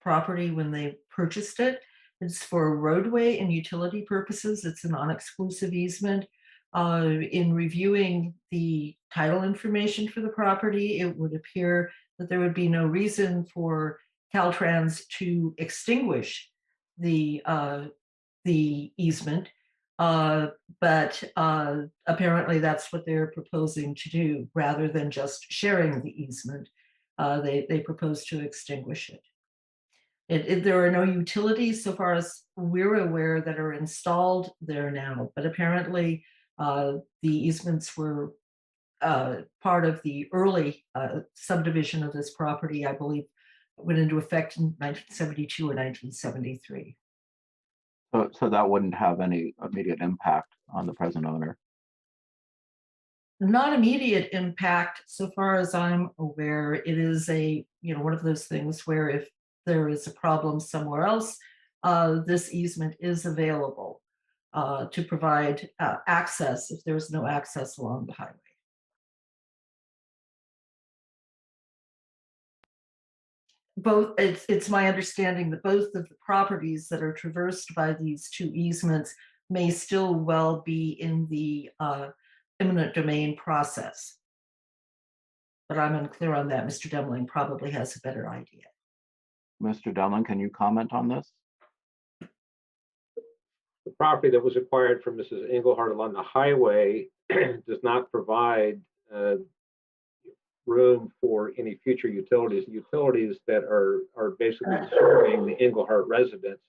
property when they purchased it. It's for roadway and utility purposes. It's a non-exclusive easement. In reviewing the title information for the property, it would appear that there would be no reason for Caltrans to extinguish the easement, but apparently that's what they're proposing to do. Rather than just sharing the easement, they propose to extinguish it. There are no utilities, so far as we're aware, that are installed there now, but apparently the easements were part of the early subdivision of this property. I believe went into effect in 1972 or 1973. So that wouldn't have any immediate impact on the present owner? Not immediate impact, so far as I'm aware. It is one of those things where if there is a problem somewhere else, this easement is available to provide access if there's no access along the highway. It's my understanding that both of the properties that are traversed by these two easements may still well be in the eminent domain process. But I'm unclear on that. Mr. Demling probably has a better idea. Mr. Demling, can you comment on this? The property that was acquired from Mrs. Englehart along the highway does not provide room for any future utilities. The utilities that are basically serving the Englehart residents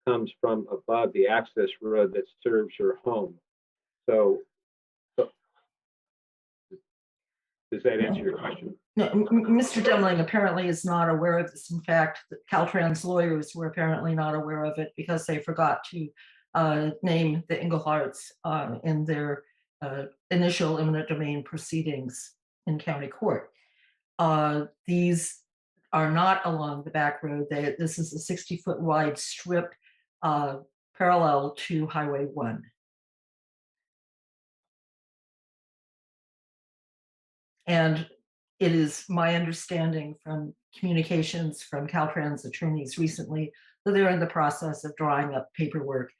comes from above the access road that serves her home. So does that answer your question? No, Mr. Demling apparently is not aware of this. In fact, the Caltrans lawyers were apparently not aware of it because they forgot to name the Engleharts in their initial eminent domain proceedings in county court. These are not along the back road. This is a 60-foot wide strip parallel to Highway 1. And it is my understanding from communications from Caltrans attorneys recently that they're in the process of drawing up paperwork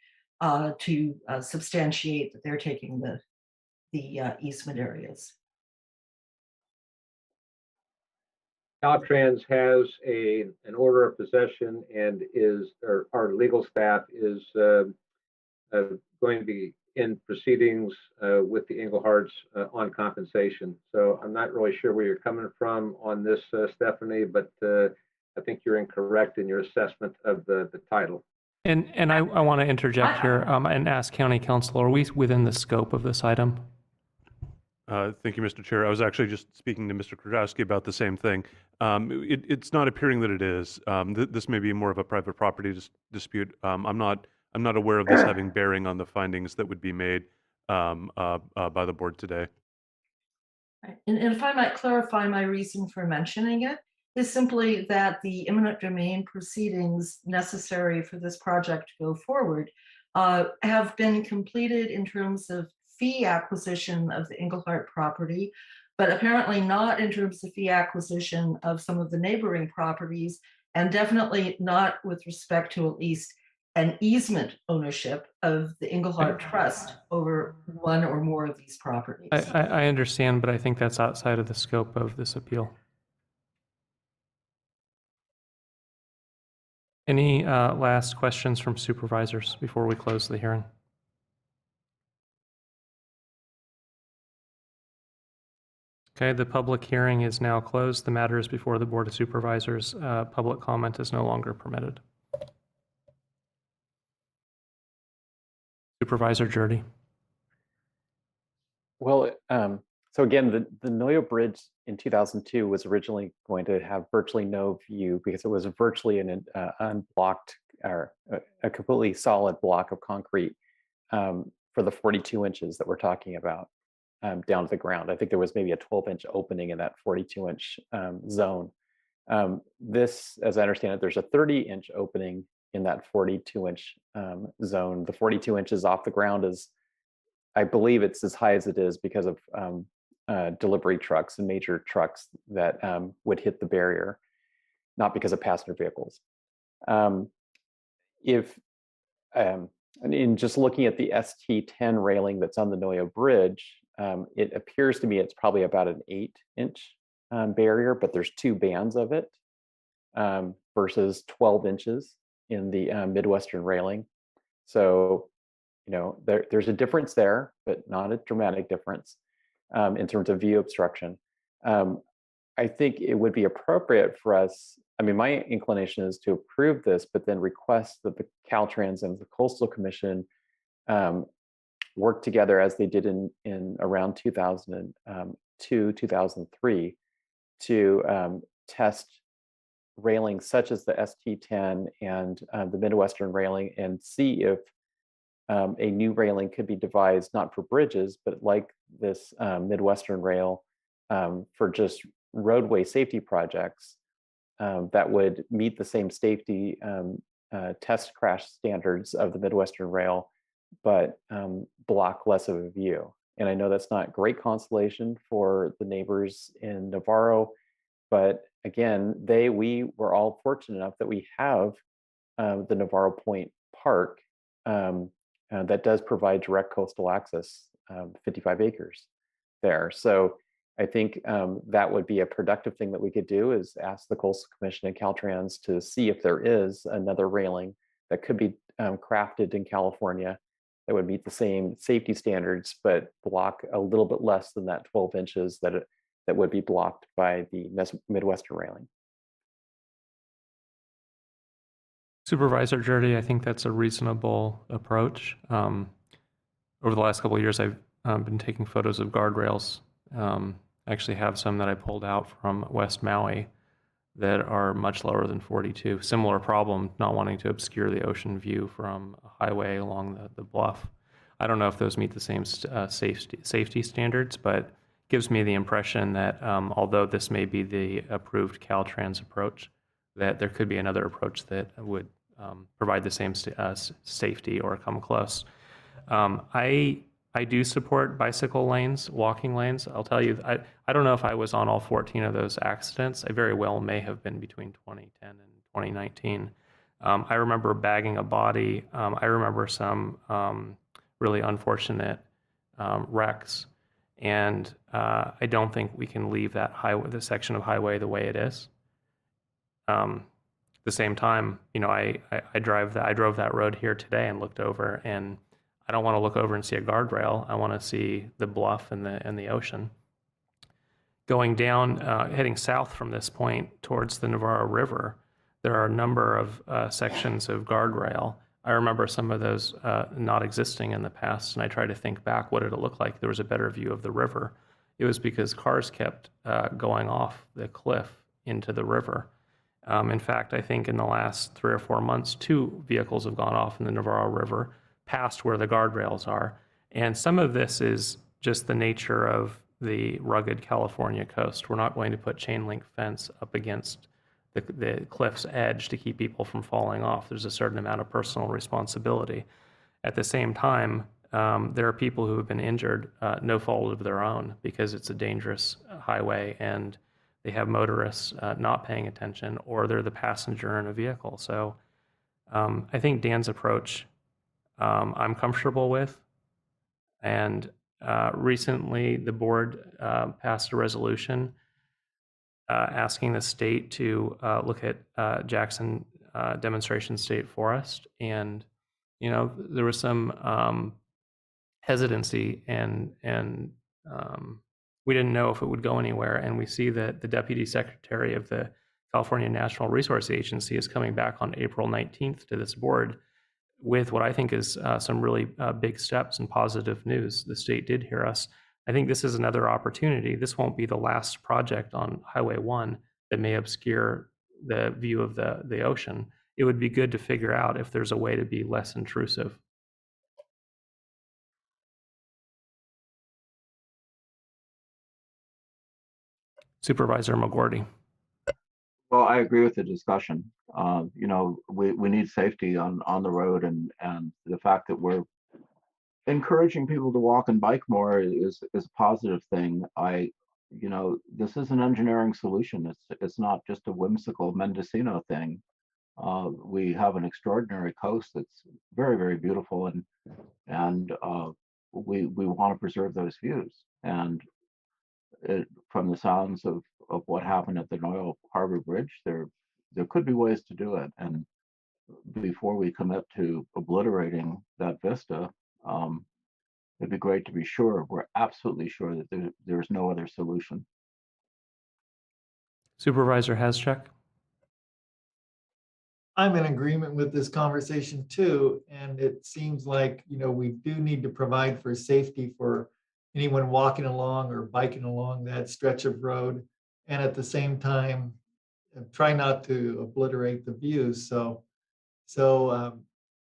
to substantiate that they're taking the easement areas. Caltrans has an order of possession and our legal staff is going to be in proceedings with the Engleharts on compensation. So I'm not really sure where you're coming from on this, Stephanie, but I think you're incorrect in your assessment of the title. And I want to interject here and ask County Council, are we within the scope of this item? Thank you, Mr. Chair. I was actually just speaking to Mr. Krajewski about the same thing. It's not appearing that it is. This may be more of a private property dispute. I'm not aware of this having bearing on the findings that would be made by the board today. And if I might clarify, my reason for mentioning it is simply that the eminent domain proceedings necessary for this project to go forward have been completed in terms of fee acquisition of the Englehart property, but apparently not in terms of fee acquisition of some of the neighboring properties, and definitely not with respect to at least an easement ownership of the Englehart Trust over one or more of these properties. I understand, but I think that's outside of the scope of this appeal. Any last questions from supervisors before we close the hearing? Okay, the public hearing is now closed. The matter is before the Board of Supervisors. Public comment is no longer permitted. Supervisor Jurdy. Well, so again, the Noyo Bridge in 2002 was originally going to have virtually no view because it was virtually an unblocked or a completely solid block of concrete for the 42 inches that we're talking about down to the ground. I think there was maybe a 12-inch opening in that 42-inch zone. This, as I understand it, there's a 30-inch opening in that 42-inch zone. The 42 inches off the ground is, I believe it's as high as it is because of delivery trucks and major trucks that would hit the barrier, not because of passenger vehicles. In just looking at the ST10 railing that's on the Noyo Bridge, it appears to me it's probably about an 8-inch barrier, but there's 2 bands of it versus 12 inches in the Midwestern railing. So, you know, there's a difference there, but not a dramatic difference in terms of view obstruction. I think it would be appropriate for us, I mean, my inclination is to approve this, but then request that the Caltrans and the Coastal Commission work together as they did in around 2002, 2003 to test railings such as the ST10 and the Midwestern railing and see if a new railing could be devised, not for bridges, but like this Midwestern rail for just roadway safety projects that would meet the same safety test crash standards of the Midwestern rail, but block less of a view. And I know that's not great consolation for the neighbors in Navarro, but again, we were all fortunate enough that we have the Navarro Point Park that does provide direct coastal access, 55 acres there. So I think that would be a productive thing that we could do is ask the Coastal Commission and Caltrans to see if there is another railing that could be crafted in California that would meet the same safety standards, but block a little bit less than that 12 inches that would be blocked by the Midwestern railing. Supervisor Jurdy, I think that's a reasonable approach. Over the last couple of years, I've been taking photos of guardrails. I actually have some that I pulled out from West Maui that are much lower than 42. Similar problem, not wanting to obscure the ocean view from a highway along the bluff. I don't know if those meet the same safety standards, but gives me the impression that although this may be the approved Caltrans approach, that there could be another approach that would provide the same safety or come close. I I do support bicycle lanes, walking lanes. I'll tell you, I don't know if I was on all 14 of those accidents. I very well may have been between 2010 and 2019. I remember bagging a body. I remember some really unfortunate wrecks. And I don't think we can leave that highway, the section of highway, the way it is. At the same time, you know, I drove that road here today and looked over, and I don't want to look over and see a guardrail. I want to see the bluff and the ocean. Going down, heading south from this point towards the Navarro River, there are a number of sections of guardrail. I remember some of those not existing in the past, and I try to think back, what did it look like? There was a better view of the river. It was because cars kept going off the cliff into the river. In fact, I think in the last 3 or 4 months, 2 vehicles have gone off in the Navarro River, past where the guardrails are. And some of this is just the nature of the rugged California coast. We're not going to put chain link fence up against the cliff's edge to keep people from falling off. There's a certain amount of personal responsibility. At the same time, there are people who have been injured, no fault of their own, because it's a dangerous highway and they have motorists not paying attention, or they're the passenger in a vehicle. So I think Dan's approach I'm comfortable with. And recently the board passed a resolution asking the state to look at Jackson Demonstration State Forest. And, you know, there was some hesitancy and we didn't know if it would go anywhere. And we see that the Deputy Secretary of the California National Resource Agency is coming back on April 19th to this board with what I think is some really big steps and positive news. The state did hear us. I think this is another opportunity. This won't be the last project on Highway 1 that may obscure the view of the ocean. It would be good to figure out if there's a way to be less intrusive. Supervisor McGordy. Well, I agree with the discussion. You know, we need safety on the road, and the fact that we're encouraging people to walk and bike more is a positive thing. You know, this is an engineering solution. It's not just a whimsical Mendocino thing. We have an extraordinary coast that's very, very beautiful, and we want to preserve those views. And from the sounds of what happened at the Noyle Harbor Bridge, there could be ways to do it. And before we commit to obliterating that vista, it'd be great to be sure, we're absolutely sure that there's no other solution. Supervisor Haschek. I'm in agreement with this conversation too. And it seems like, you know, we do need to provide for safety for anyone walking along or biking along that stretch of road. And at the same time, try not to obliterate the views. So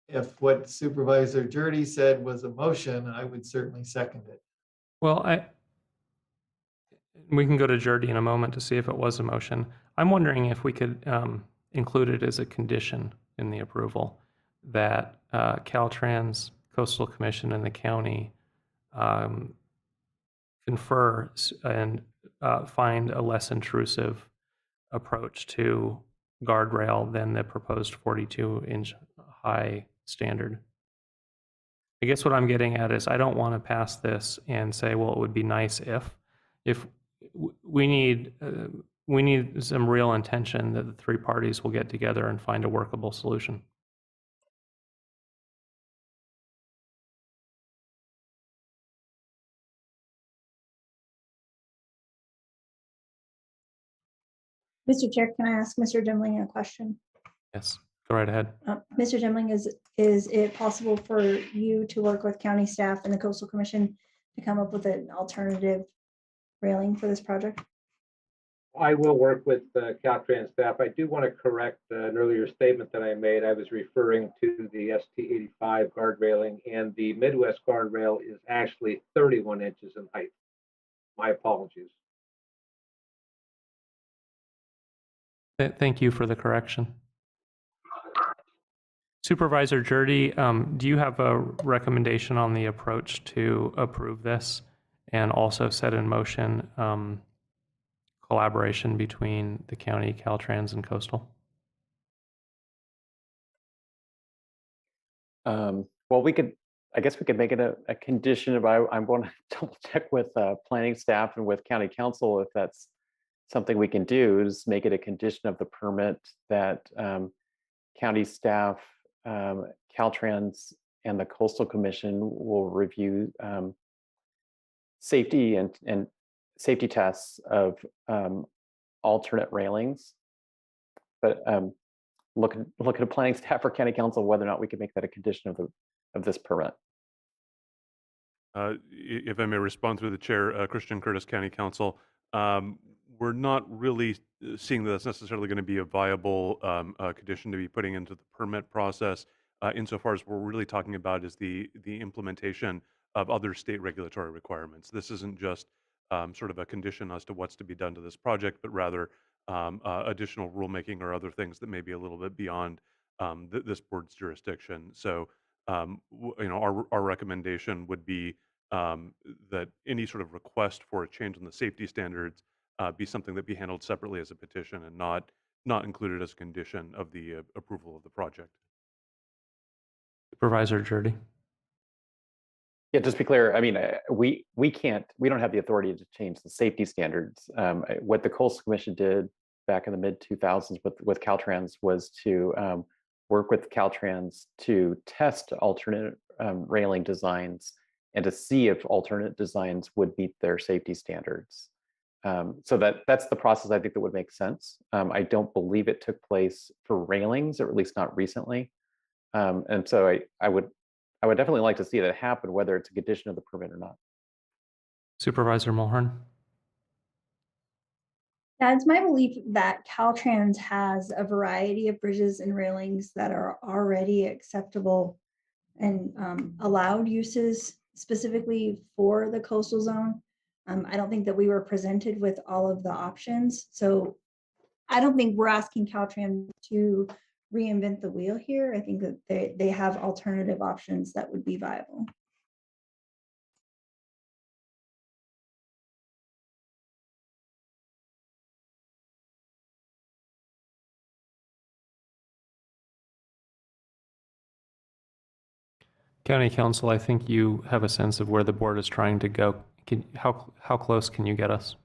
if what Supervisor Jurdy said was a motion, I would certainly second it. Well, we can go to Jurdy in a moment to see if it was a motion. I'm wondering if we could include it as a condition in the approval that Caltrans, Coastal Commission, and the county confer and find a less intrusive approach to guardrail than the proposed 42-inch high standard. I guess what I'm getting at is I don't want to pass this and say, well, it would be nice if we need some real intention that the 3 parties will get together and find a workable solution. Mr. Chair, can I ask Mr. Demling a question? Yes, go right ahead. Mr. Demling, is it possible for you to work with county staff and the Coastal Commission to come up with an alternative railing for this project? I will work with Caltrans staff. I do want to correct an earlier statement that I made. I was referring to the ST-85 guard railing, and the Midwest guardrail is actually 31 inches in height. My apologies. Thank you for the correction. Supervisor Jurdy, do you have a recommendation on the approach to approve this and also set in motion collaboration between the county, Caltrans, and Coastal? Well, I guess we could make it a condition, but I'm going to double check with planning staff and with county council if that's something we can do, is make it a condition of the permit that county staff, Caltrans, and the Coastal Commission will review safety and safety tests of alternate railings. But look at a planning staff or county council whether or not we can make that a condition of this permit. If I may respond through the chair, Christian Curtis, County Council, we're not really seeing that that's necessarily going to be a viable condition to be putting into the permit process. Insofar as what we're really talking about is the implementation of other state regulatory requirements. This isn't just sort of a condition as to what's to be done to this project, but rather additional rulemaking or other things that may be a little bit beyond this board's jurisdiction. So, our recommendation would be that any sort of request for a change in the safety standards be something that be handled separately as a petition and not included as a condition of the approval of the project. Supervisor Jurdy. Yeah, just to be clear, I mean, we don't have the authority to change the safety standards. What the Coastal Commission did back in the mid 2000s with Caltrans was to work with Caltrans to test alternate railing designs and to see if alternate designs would meet their safety standards. So that's the process I think that would make sense. I don't believe it took place for railings, or at least not recently. And so I would definitely like to see that happen, whether it's a condition of the permit or not. Supervisor Mulhern. Yeah, it's my belief that Caltrans has a variety of bridges and railings that are already acceptable and allowed uses specifically for the coastal zone. I don't think that we were presented with all of the options. So I don't think we're asking Caltrans to reinvent the wheel here. I think that they have alternative options that would be viable. County Council, I think you have a sense of where the board is trying to go. How close can you get us?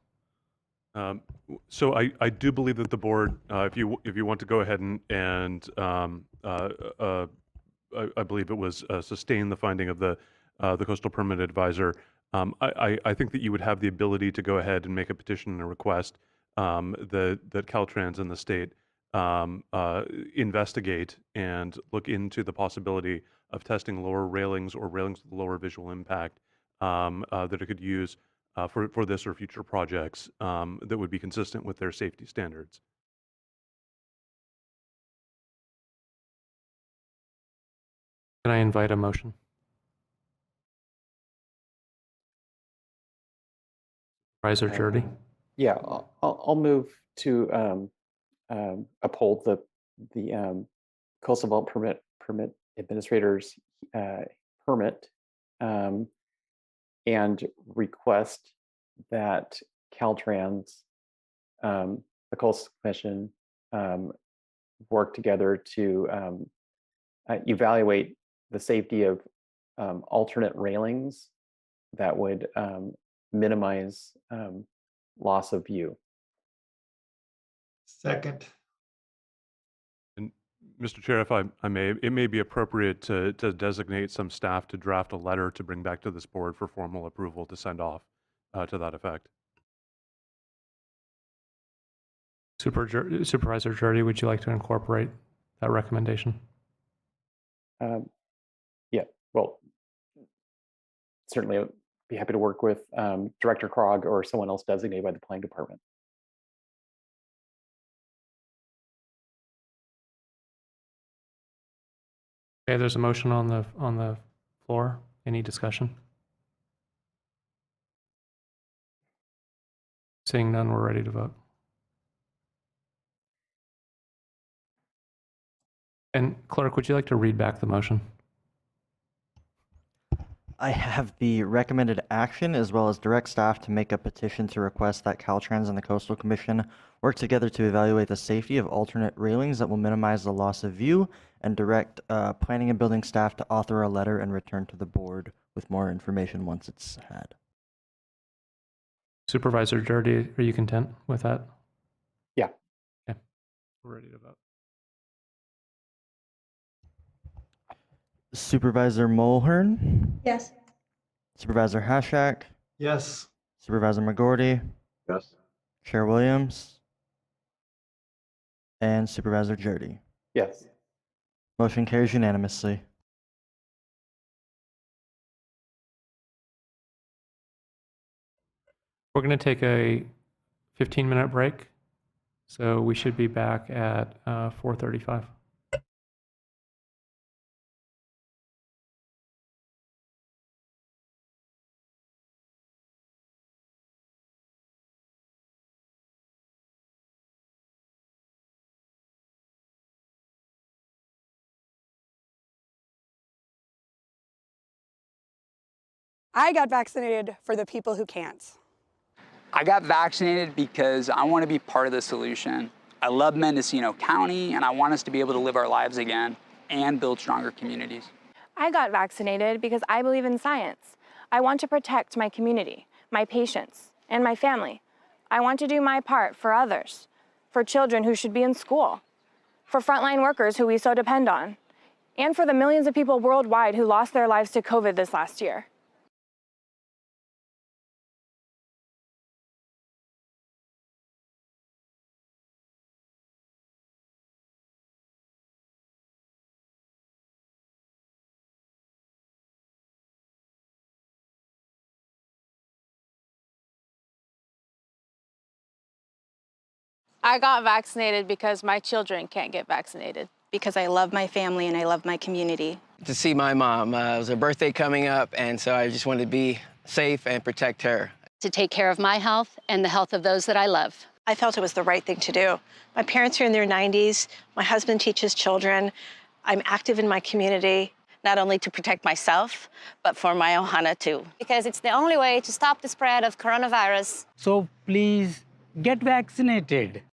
So I do believe that the board, if you want to go ahead and I believe it was sustain the finding of the Coastal Permit Advisor. I think that you would have the ability to go ahead and make a petition and a request that Caltrans and the state investigate and look into the possibility of testing lower railings or railings with lower visual impact that it could use for this or future projects that would be consistent with their safety standards. Can I invite a motion? Supervisor Jurdy. Yeah, I'll move to uphold the coastal development permit administrator's permit and request that Caltrans, the Coastal Commission, work together to evaluate the safety of alternate railings that would minimize loss of view. Second. And Mr. Chair, if I may, it may be appropriate to designate some staff to draft a letter to bring back to this board for formal approval to send off to that effect. Supervisor Jurdy, would you like to incorporate that recommendation? Yeah, well, certainly I'd be happy to work with Director Krog or someone else designated by the planning department. Okay, there's a motion on the floor. Any discussion? Seeing none, we're ready to vote. And clerk, would you like to read back the motion? I have the recommended action as well as direct staff to make a petition to request that Caltrans and the Coastal Commission work together to evaluate the safety of alternate railings that will minimize the loss of view and direct planning and building staff to author a letter and return to the board with more information once it's had. Supervisor Jordy, are you content with that? Yeah. Okay. We're ready to vote. Supervisor Mulhern, Yes. Supervisor Hashak, Yes. Supervisor McGordy, Yes. Chair Williams, and Supervisor Jordy. Yes. Motion carries unanimously. We're going to take a 15-minute break. So we should be back at 4:35. I got vaccinated for the people who can't. I got vaccinated because I want to be part of the solution. I love Mendocino County, and I want us to be able to live our lives again and build stronger communities. I got vaccinated because I believe in science. I want to protect my community, my patients, and my family. I want to do my part for others, for children who should be in school, for frontline workers who we so depend on, and for the millions of people worldwide who lost their lives to COVID this last year. I got vaccinated because my children can't get vaccinated. Because I love my family and I love my community. To see my mom. It was her birthday coming up, and so I just wanted to be safe and protect her. To take care of my health and the health of those that I love. I felt it was the right thing to do. My parents are in their 90s. My husband teaches children. I'm active in my community. Not only to protect myself, but for my ohana too. Because it's the only way to stop the spread of coronavirus. So please get vaccinated.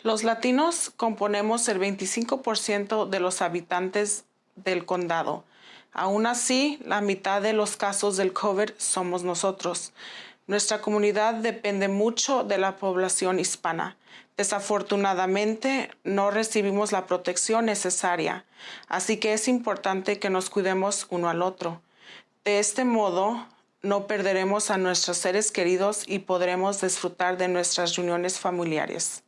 Los latinos componemos el 25% de los habitantes del condado. Aún así, la mitad de los casos del COVID somos nosotros. Nuestra comunidad depende mucho de la población hispana. Desafortunadamente, no recibimos la protección necesaria, así que es importante que nos cuidemos uno al otro. De este modo, no perderemos a nuestros seres queridos y podremos disfrutar de nuestras reuniones familiares.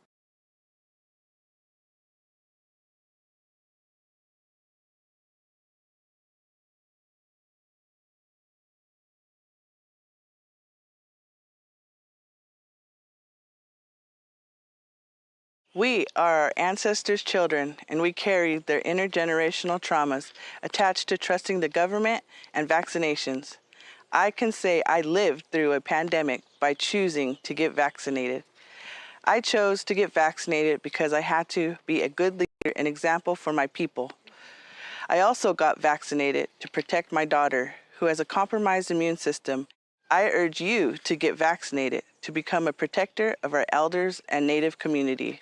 We are our ancestors' children, and we carry their intergenerational traumas attached to trusting the government and vaccinations. I can say I lived through a pandemic by choosing to get vaccinated. I chose to get vaccinated because I had to be a good leader and example for my people. I also got vaccinated to protect my daughter, who has a compromised immune system. I urge you to get vaccinated to become a protector of our elders and Native community.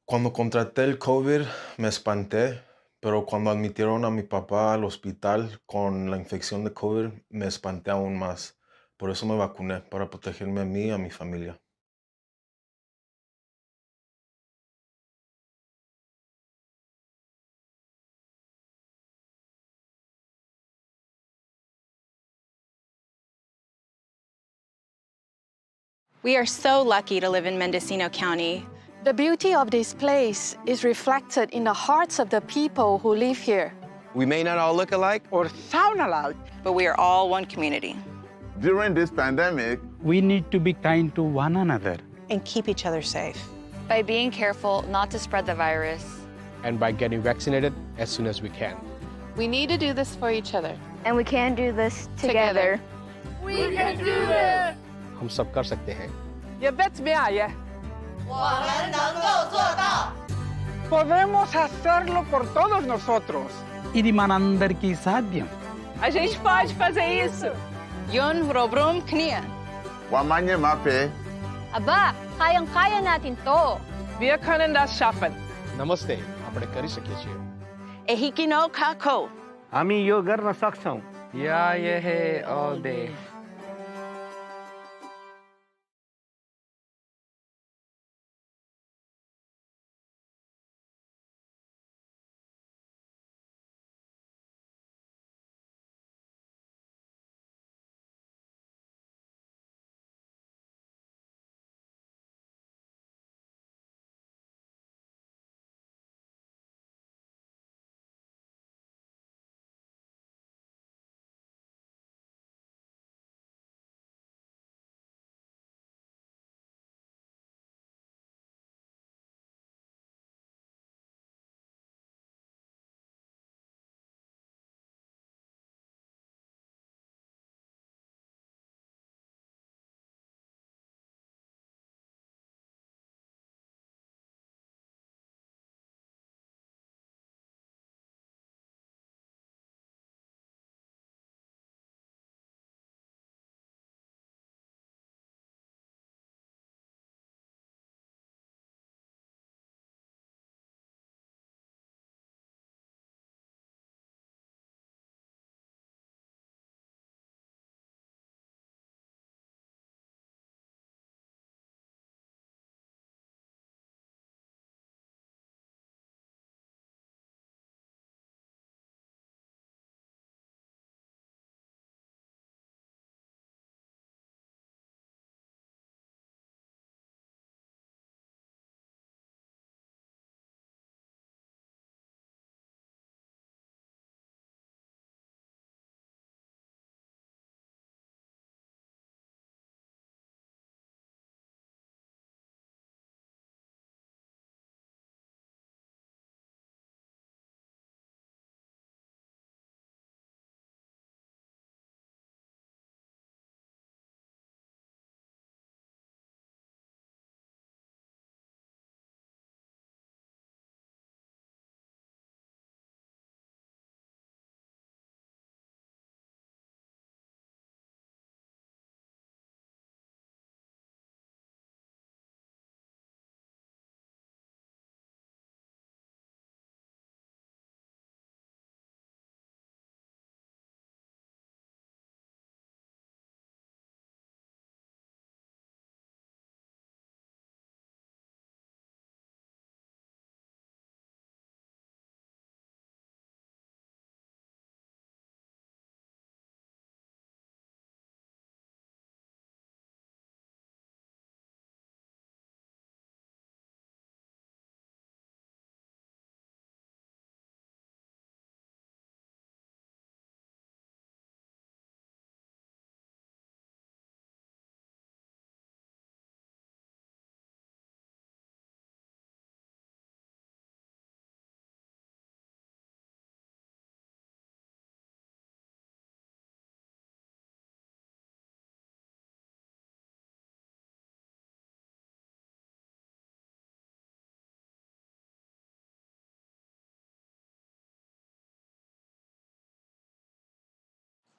Cuando contraté el COVID me espanté, pero cuando admitieron a mi papá al hospital con la infección de COVID me espanté aún más. Por eso me vacuné, para protegerme a mí y a mi familia. We are so lucky to live in Mendocino County. The beauty of this place is reflected in the hearts of the people who live here. We may not all look alike or sound alike, but we are all one community. During this pandemic, we need to be kind to one another and keep each other safe. By being careful not to spread the virus. And by getting vaccinated as soon as we can. We need to do this for each other. And we can do this together. We can do this! हम सब कर सकते हैं. ये bet में आया. 我们能够做到. Podemos hacerlo por todos nosotros. ఇది మనందరికీ సాధ్యం. A gente pode fazer isso. Yun robrum knia. Wamanye mape. Aba, kayang-kaya natin to. Wir können das schaffen. नमस्ते, આપણે કરી શકીએ છીએ. Ehikino kako. हामी यो गर्न सक्छौं. Yeah, yeah, all day.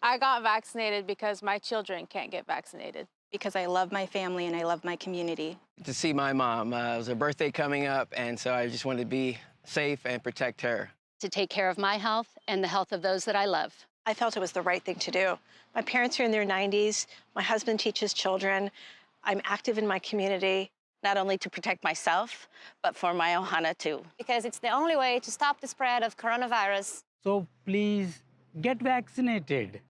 I got vaccinated because my children can't get vaccinated. Because I love my family and I love my community. To see my mom. It was her birthday coming up, and so I just wanted to be safe and protect her. To take care of my health and the health of those that I love. I felt it was the right thing to do. My parents are in their 90s. My husband teaches children. I'm active in my community. Not only to protect myself, but for my ohana too. Because it's the only way to stop the spread of coronavirus. So please get vaccinated.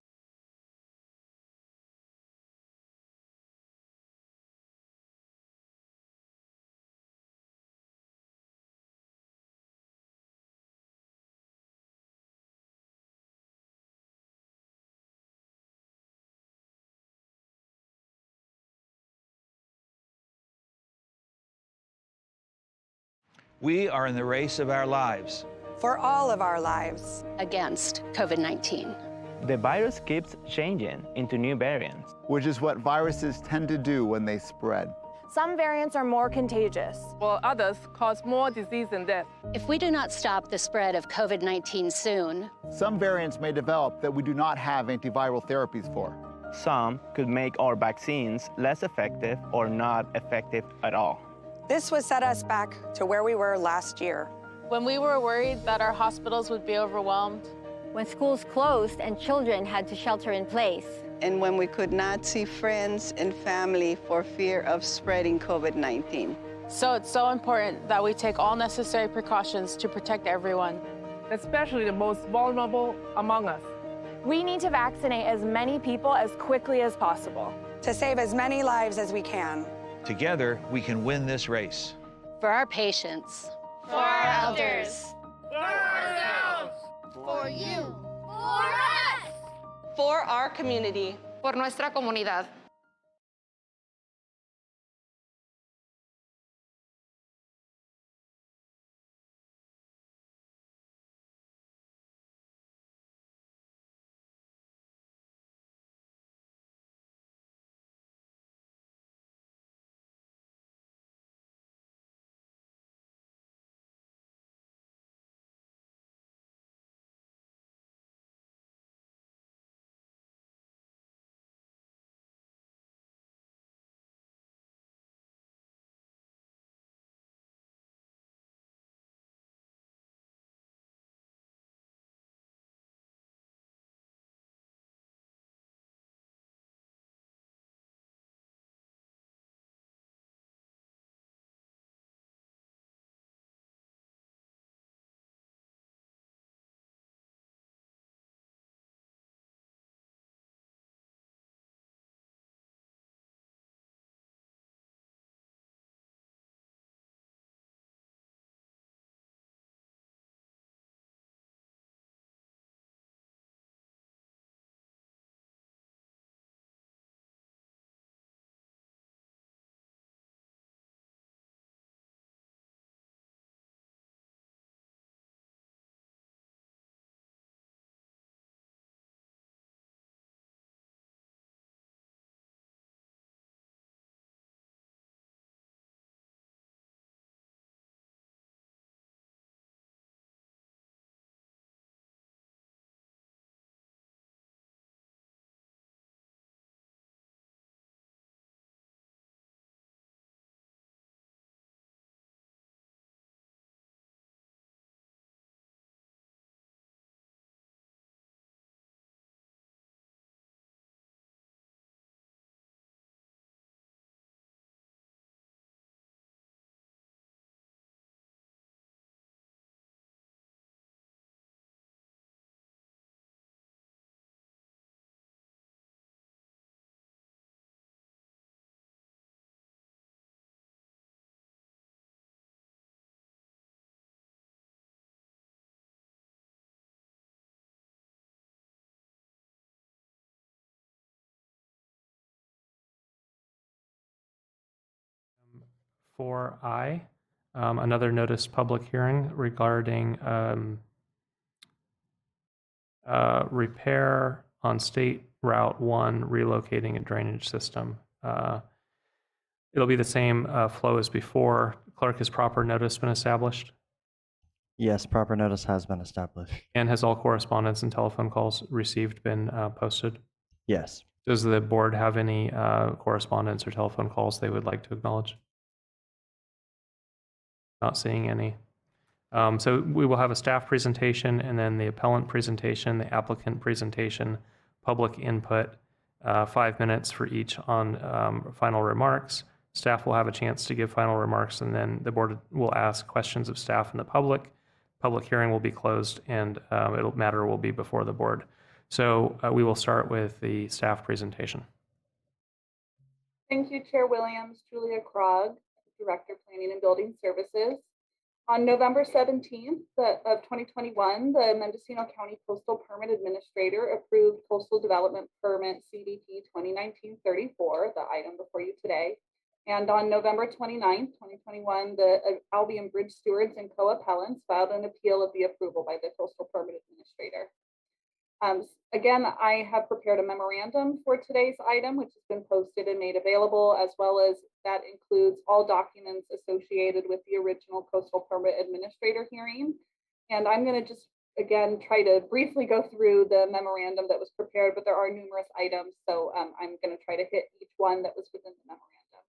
We are in the race of our lives. For all of our lives. Against COVID-19. The virus keeps changing into new variants, which is what viruses tend to do when they spread. Some variants are more contagious, while others cause more disease and death. If we do not stop the spread of COVID-19 soon, some variants may develop that we do not have antiviral therapies for. Some could make our vaccines less effective or not effective at all. This would set us back to where we were last year. When we were worried that our hospitals would be overwhelmed. When schools closed and children had to shelter in place. And when we could not see friends and family for fear of spreading COVID-19. So it's so important that we take all necessary precautions to protect everyone, especially the most vulnerable among us. We need to vaccinate as many people as quickly as possible. To save as many lives as we can. Together, we can win this race. For our patients. For our elders. For ourselves. For you. For us. For our community. Por nuestra comunidad. For I, another notice public hearing regarding repair on State Route 1 relocating a drainage system. It'll be the same flow as before. Clerk, has proper notice been established? Yes, proper notice has been established. And has all correspondence and telephone calls received been posted? Yes. Does the board have any correspondence or telephone calls they would like to acknowledge? Not seeing any. So we will have a staff presentation and then the appellant presentation, the applicant presentation, public input, 5 minutes for each on final remarks. Staff will have a chance to give final remarks and then the board will ask questions of staff and the public. Public hearing will be closed and matter will be before the board. So we will start with the staff presentation. Thank you, Chair Williams. Julia Krog, Director, Planning and Building Services. On November 17th of 2021, the Mendocino County Coastal Permit Administrator approved Coastal Development Permit CDP 2019-34, the item before you today, And on November 29th, 2021, the Albion Bridge stewards and co-appellants filed an appeal of the approval by the Coastal Permit Administrator. Again, I have prepared a memorandum for today's item, which has been posted and made available, as well as that includes all documents associated with the original Coastal Permit Administrator hearing. And I'm going to just, again, try to briefly go through the memorandum that was prepared, but there are numerous items, so I'm going to try to hit each one that was within the memorandum.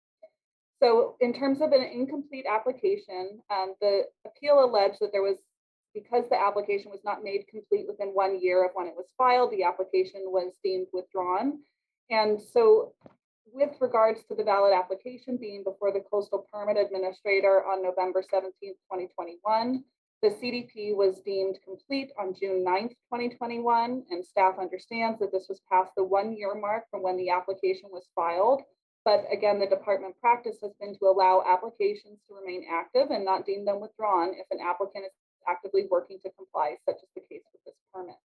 So in terms of an incomplete application, the appeal alleged that there was, because the application was not made complete within 1 year of when it was filed, the application was deemed withdrawn. And so with regards to the valid application being before the Coastal Permit Administrator on November 17th, 2021, the CDP was deemed complete on June 9th, 2021, and staff understands that this was past the 1 year mark from when the application was filed. But again, the department practice has been to allow applications to remain active and not deem them withdrawn if an applicant is actively working to comply, such as the case with this permit.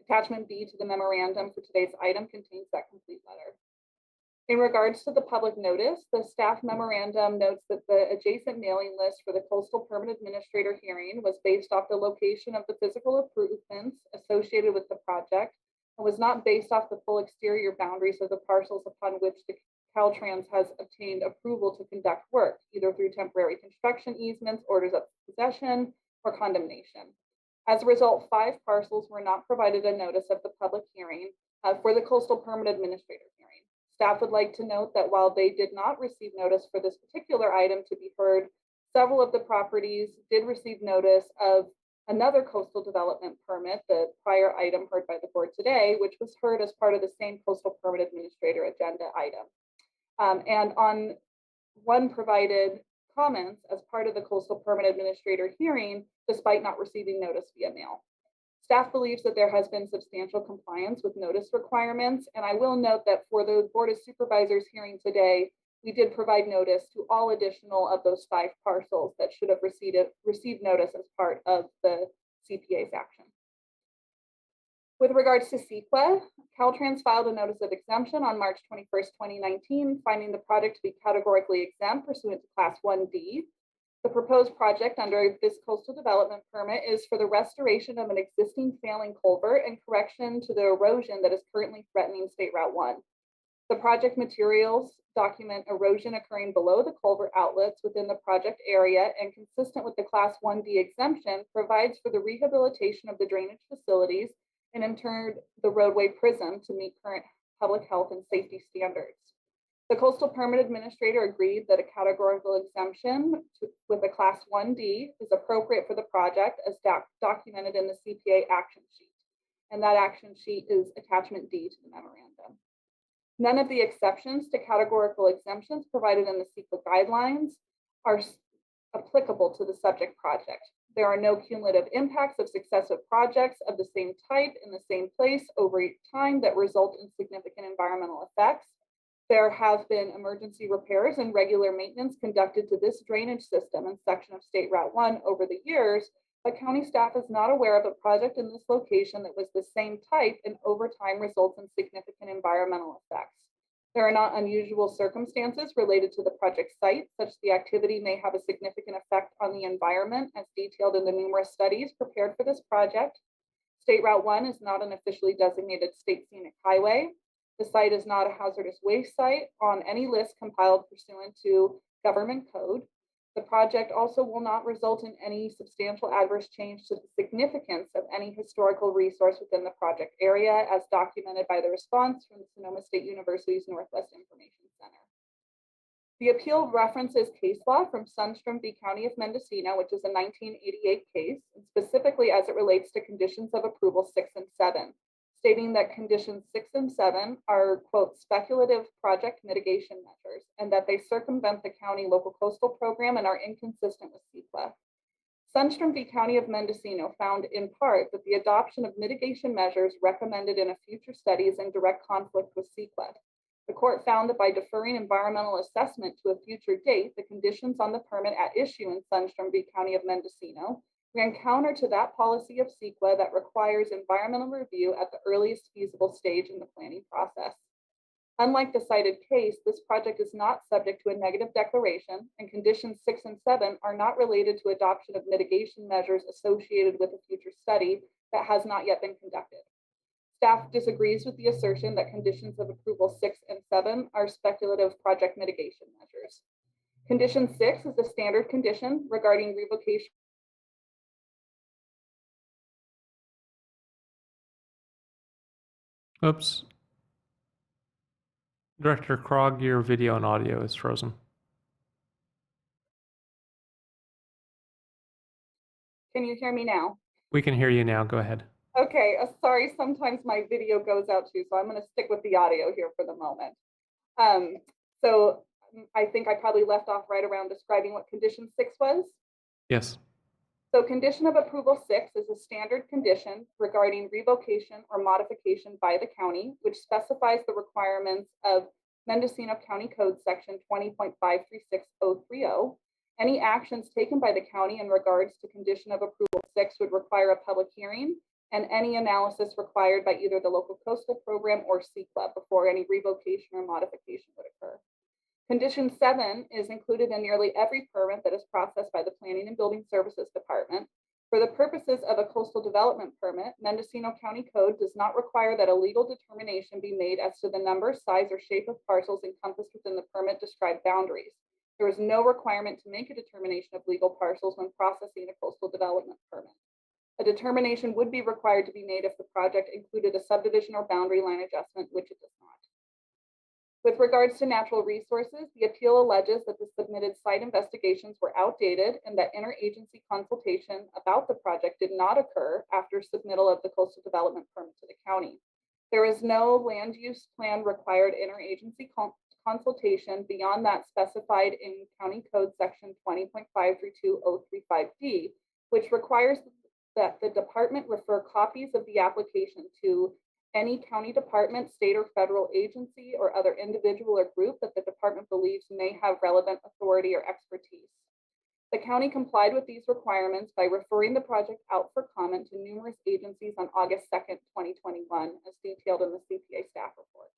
Attachment B to the memorandum for today's item contains that complete letter. In regards to the public notice, the staff memorandum notes that the adjacent mailing list for the Coastal Permit Administrator hearing was based off the location of the physical improvements associated with the project and was not based off the full exterior boundaries of the parcels upon which the Caltrans has obtained approval to conduct work, either through temporary construction easements, orders of possession, or condemnation. As a result, 5 parcels were not provided a notice of the public hearing for the Coastal Permit Administrator hearing. Staff would like to note that while they did not receive notice for this particular item to be heard, several of the properties did receive notice of another coastal development permit, the prior item heard by the board today, which was heard as part of the same Coastal Permit Administrator agenda item. And on one provided comments as part of the Coastal Permit Administrator hearing, despite not receiving notice via mail. Staff believes that there has been substantial compliance with notice requirements, and I will note that for the Board of Supervisors hearing today, we did provide notice to all additional of those 5 parcels that should have received notice as part of the CPA's action. With regards to CEQA, Caltrans filed a notice of exemption on March 21st, 2019, finding the project to be categorically exempt pursuant to Class 1D. The proposed project under this coastal development permit is for the restoration of an existing failing culvert and correction to the erosion that is currently threatening State Route 1. The project materials document erosion occurring below the culvert outlets within the project area, and consistent with the Class 1D exemption, provides for the rehabilitation of the drainage facilities and in turn the roadway prism to meet current public health and safety standards. The Coastal Permit Administrator agreed that a categorical exemption with a Class 1D is appropriate for the project as documented in the CPA action sheet. And that action sheet is attachment D to the memorandum. None of the exceptions to categorical exemptions provided in the CEQA guidelines are applicable to the subject project. There are no cumulative impacts of successive projects of the same type in the same place over time that result in significant environmental effects. There have been emergency repairs and regular maintenance conducted to this drainage system and section of State Route 1 over the years, but county staff is not aware of a project in this location that was the same type and over time results in significant environmental effects. There are not unusual circumstances related to the project site, such the activity may have a significant effect on the environment as detailed in the numerous studies prepared for this project. State Route 1 is not an officially designated state scenic highway. The site is not a hazardous waste site on any list compiled pursuant to government code. The project also will not result in any substantial adverse change to the significance of any historical resource within the project area, as documented by the response from the Sonoma State University's Northwest Information Center. The appeal references case law from Sundstrom v. County of Mendocino, which is a 1988 case, and specifically as it relates to conditions of approval 6 and 7. Stating that conditions 6 and 7 are, quote, speculative project mitigation measures, and that they circumvent the county local coastal program and are inconsistent with CEQA. Sundstrom v. County of Mendocino found in part that the adoption of mitigation measures recommended in a future study is in direct conflict with CEQA. The court found that by deferring environmental assessment to a future date, the conditions on the permit at issue in Sundstrom v. County of Mendocino ran counter to that policy of CEQA that requires environmental review at the earliest feasible stage in the planning process. Unlike the cited case, this project is not subject to a negative declaration, and conditions 6 and 7 are not related to adoption of mitigation measures associated with a future study that has not yet been conducted. Staff disagrees with the assertion that conditions of approval 6 and 7 are speculative project mitigation measures. Condition 6 is a standard condition regarding revocation. Oops. Director Krog, your video and audio is frozen. Can you hear me now? We can hear you now. Go ahead. Okay, sorry, sometimes my video goes out too, so I'm going to stick with the audio here for the moment. So I think I probably left off right around describing what condition 6 was. Yes. So condition of approval 6 is a standard condition regarding revocation or modification by the county, which specifies the requirements of Mendocino County Code section 20.536030. Any actions taken by the county in regards to condition of approval 6 would require a public hearing and any analysis required by either the local coastal program or CCLUB before any revocation or modification would occur. Condition 7 is included in nearly every permit that is processed by the Planning and Building Services Department. For the purposes of a coastal development permit, Mendocino County Code does not require that a legal determination be made as to the number, size, or shape of parcels encompassed within the permit described boundaries. There is no requirement to make a determination of legal parcels when processing a coastal development permit. A determination would be required to be made if the project included a subdivision or boundary line adjustment, which it does not. With regards to natural resources, the appeal alleges that the submitted site investigations were outdated and that interagency consultation about the project did not occur after submittal of the coastal development permit to the county. There is no land use plan required interagency consultation beyond that specified in County Code section 20.532035D, which requires that the department refer copies of the application to any county department, state or federal agency, or other individual or group that the department believes may have relevant authority or expertise. The county complied with these requirements by referring the project out for comment to numerous agencies on August 2nd, 2021, as detailed in the CPA staff report.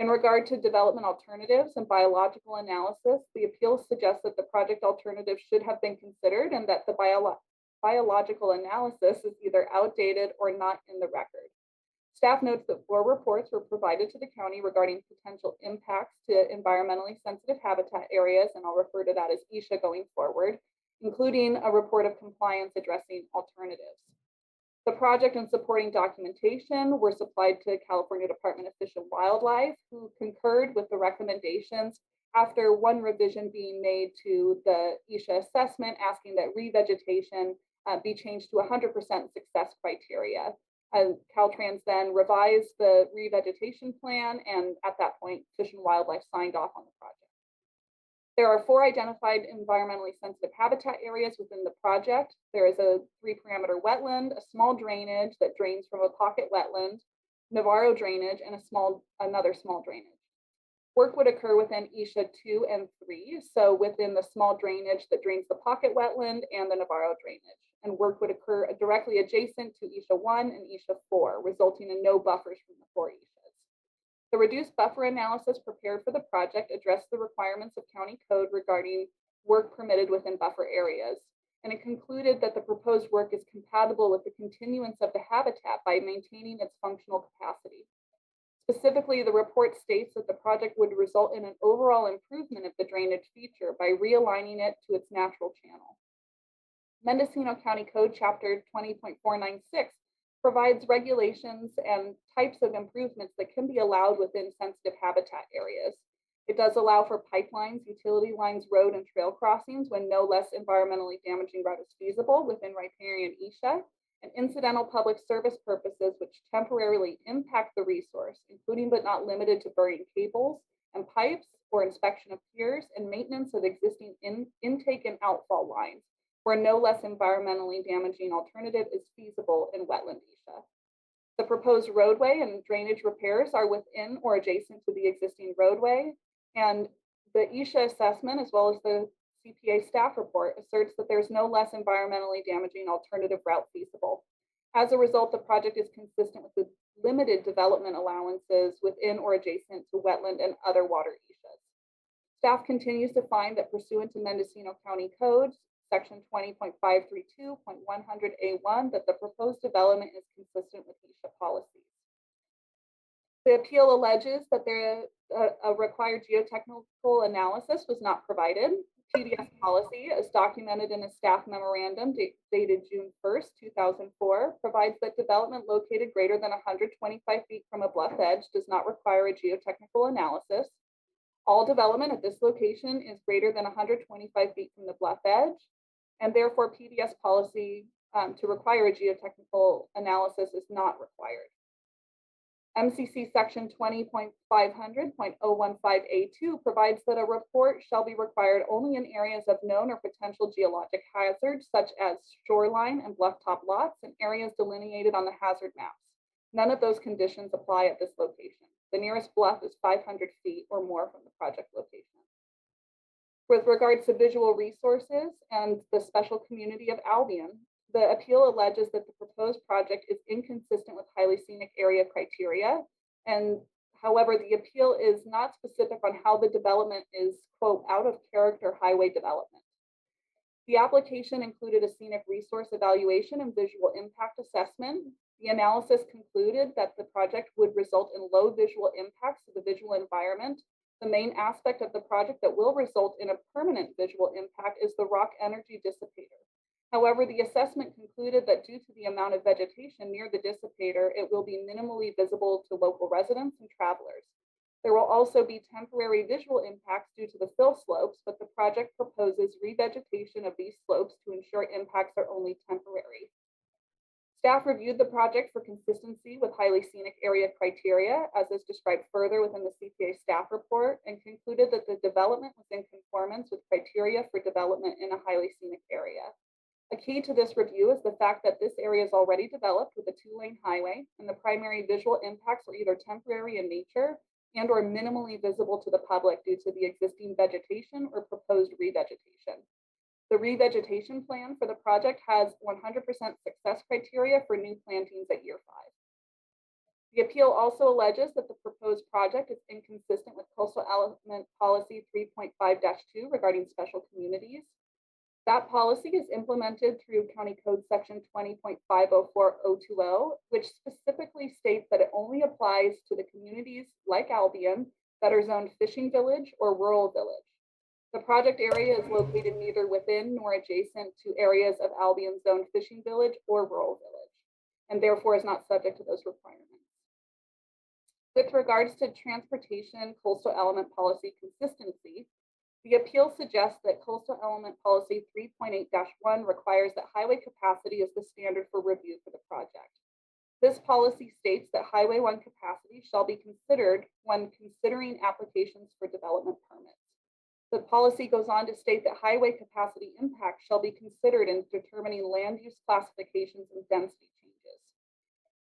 In regard to development alternatives and biological analysis, the appeal suggests that the project alternatives should have been considered and that the biological analysis is either outdated or not in the record. Staff notes that 4 reports were provided to the county regarding potential impacts to environmentally sensitive habitat areas, and I'll refer to that as ESHA going forward, including a report of compliance addressing alternatives. The project and supporting documentation were supplied to California Department of Fish and Wildlife, who concurred with the recommendations after one revision being made to the ESHA assessment, asking that revegetation be changed to 100% success criteria. Caltrans then revised the revegetation plan, and at that point, Fish and Wildlife signed off on the project. There are 4 identified environmentally sensitive habitat areas within the project. There is a 3-parameter wetland, a small drainage that drains from a pocket wetland, Navarro drainage, and another small drainage. Work would occur within ESHA 2 and 3, so within the small drainage that drains the pocket wetland and the Navarro drainage. And work would occur directly adjacent to ESHA 1 and ESHA 4, resulting in no buffers from the 4 ESHAs. The reduced buffer analysis prepared for the project addressed the requirements of county code regarding work permitted within buffer areas, and it concluded that the proposed work is compatible with the continuance of the habitat by maintaining its functional capacity. Specifically, the report states that the project would result in an overall improvement of the drainage feature by realigning it to its natural channel. Mendocino County Code Chapter 20.496 provides regulations and types of improvements that can be allowed within sensitive habitat areas. It does allow for pipelines, utility lines, road and trail crossings when no less environmentally damaging route is feasible within riparian ESHA, and incidental public service purposes which temporarily impact the resource, including but not limited to burying cables and pipes or inspection of piers and maintenance of existing intake and outfall lines, where no less environmentally damaging alternative is feasible in wetland ESHA. The proposed roadway and drainage repairs are within or adjacent to the existing roadway, and the ESHA assessment, as well as the CPA staff report, asserts that there's no less environmentally damaging alternative route feasible. As a result, the project is consistent with the limited development allowances within or adjacent to wetland and other water issues. Staff continues to find that pursuant to Mendocino County Code, Section 20.532.100A1, that the proposed development is consistent with ESHA policies. The appeal alleges that a required geotechnical analysis was not provided. PDS policy, as documented in a staff memorandum dated June 1st, 2004, provides that development located greater than 125 feet from a bluff edge does not require a geotechnical analysis. All development at this location is greater than 125 feet from the bluff edge, and therefore PDS policy to require a geotechnical analysis is not required. MCC section 20.500.015A2 provides that a report shall be required only in areas of known or potential geologic hazards, such as shoreline and bluff-top lots and areas delineated on the hazard maps. None of those conditions apply at this location. The nearest bluff is 500 feet or more from the project location. With regards to visual resources and the special community of Albion, the appeal alleges that the proposed project is inconsistent with highly scenic area criteria. And however, the appeal is not specific on how the development is, quote, out of character highway development. The application included a scenic resource evaluation and visual impact assessment. The analysis concluded that the project would result in low visual impacts to the visual environment. The main aspect of the project that will result in a permanent visual impact is the rock energy dissipator. However, the assessment concluded that due to the amount of vegetation near the dissipator, it will be minimally visible to local residents and travelers. There will also be temporary visual impacts due to the fill slopes, but the project proposes revegetation of these slopes to ensure impacts are only temporary. Staff reviewed the project for consistency with highly scenic area criteria, as is described further within the CPA staff report, and concluded that the development was in conformance with criteria for development in a highly scenic area. A key to this review is the fact that this area is already developed with a 2-lane highway, and the primary visual impacts are either temporary in nature and or minimally visible to the public due to the existing vegetation or proposed revegetation. The revegetation plan for the project has 100% success criteria for new plantings at year 5. The appeal also alleges that the proposed project is inconsistent with Coastal Element Policy 3.5-2 regarding special communities. That policy is implemented through County Code Section 20.504020, which specifically states that it only applies to the communities like Albion that are zoned fishing village or rural village. The project area is located neither within nor adjacent to areas of Albion's zoned fishing village or rural village, and therefore is not subject to those requirements. With regards to transportation coastal element policy consistency, the appeal suggests that Coastal Element Policy 3.8-1 requires that highway capacity is the standard for review for the project. This policy states that Highway 1 capacity shall be considered when considering applications for development permits. The policy goes on to state that highway capacity impact shall be considered in determining land use classifications and density changes.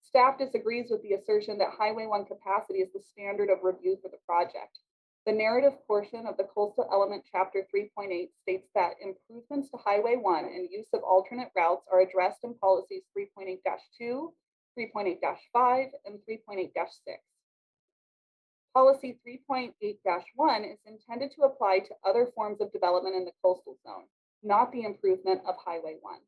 Staff disagrees with the assertion that Highway 1 capacity is the standard of review for the project. The narrative portion of the Coastal Element Chapter 3.8 states that improvements to Highway 1 and use of alternate routes are addressed in policies 3.8-2, 3.8-5, and 3.8-6. Policy 3.8-1 is intended to apply to other forms of development in the coastal zone, not the improvement of Highway 1.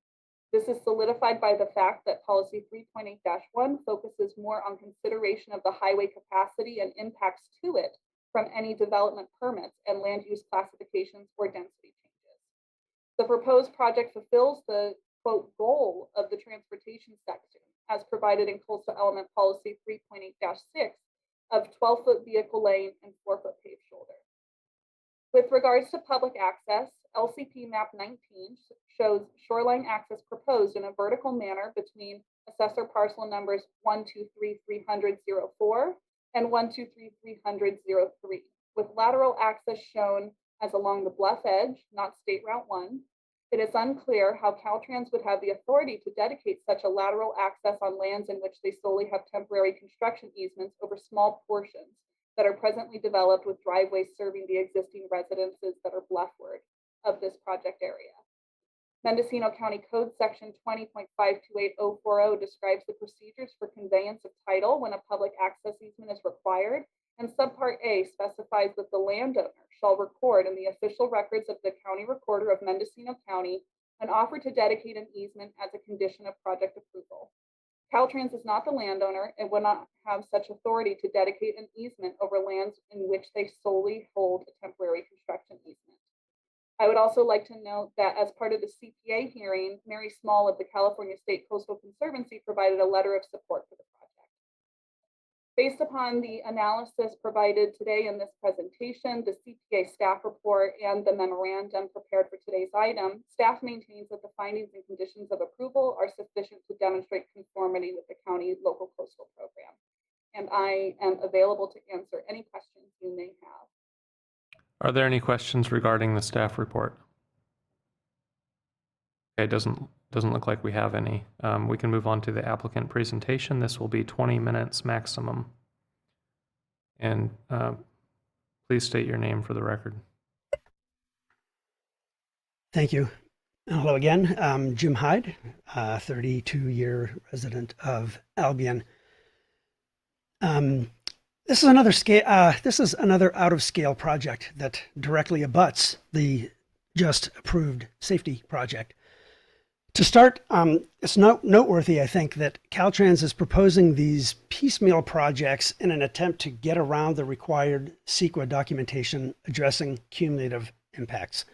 This is solidified by the fact that Policy 3.8-1 focuses more on consideration of the highway capacity and impacts to it from any development permits and land use classifications or density changes. The proposed project fulfills the, quote, goal of the transportation section as provided in Coastal Element Policy 3.8-6 of 12-foot vehicle lane and 4-foot paved shoulder. With regards to public access, LCP Map 19 shows shoreline access proposed in a vertical manner between assessor parcel numbers 123-300-04 and 123-300-03, with lateral access shown as along the bluff edge, not State Route 1. It is unclear how Caltrans would have the authority to dedicate such a lateral access on lands in which they solely have temporary construction easements over small portions that are presently developed with driveways serving the existing residences that are bluffward of this project area. Mendocino County Code Section 20.528040 describes the procedures for conveyance of title when a public access easement is required, and Subpart A specifies that the landowner shall record in the official records of the County Recorder of Mendocino County an offer to dedicate an easement as a condition of project approval. Caltrans is not the landowner and would not have such authority to dedicate an easement over lands in which they solely hold a temporary construction easement. I would also like to note that as part of the CPA hearing, Mary Small of the California State Coastal Conservancy provided a letter of support for the project. Based upon the analysis provided today in this presentation, the CPA staff report, and the memorandum prepared for today's item, staff maintains that the findings and conditions of approval are sufficient to demonstrate conformity with the county local coastal program. And I am available to answer any questions you may have. Are there any questions regarding the staff report? Okay, it doesn't look like we have any. We can move on to the applicant presentation. This will be 20 minutes maximum. And please state your name for the record. Thank you. Hello again. I'm Jim Hyde, 32-year resident of Albion. This is another out-of-scale project that directly abuts the just approved safety project. To start, it's noteworthy, I think, that Caltrans is proposing these piecemeal projects in an attempt to get around the required CEQA documentation addressing cumulative impacts.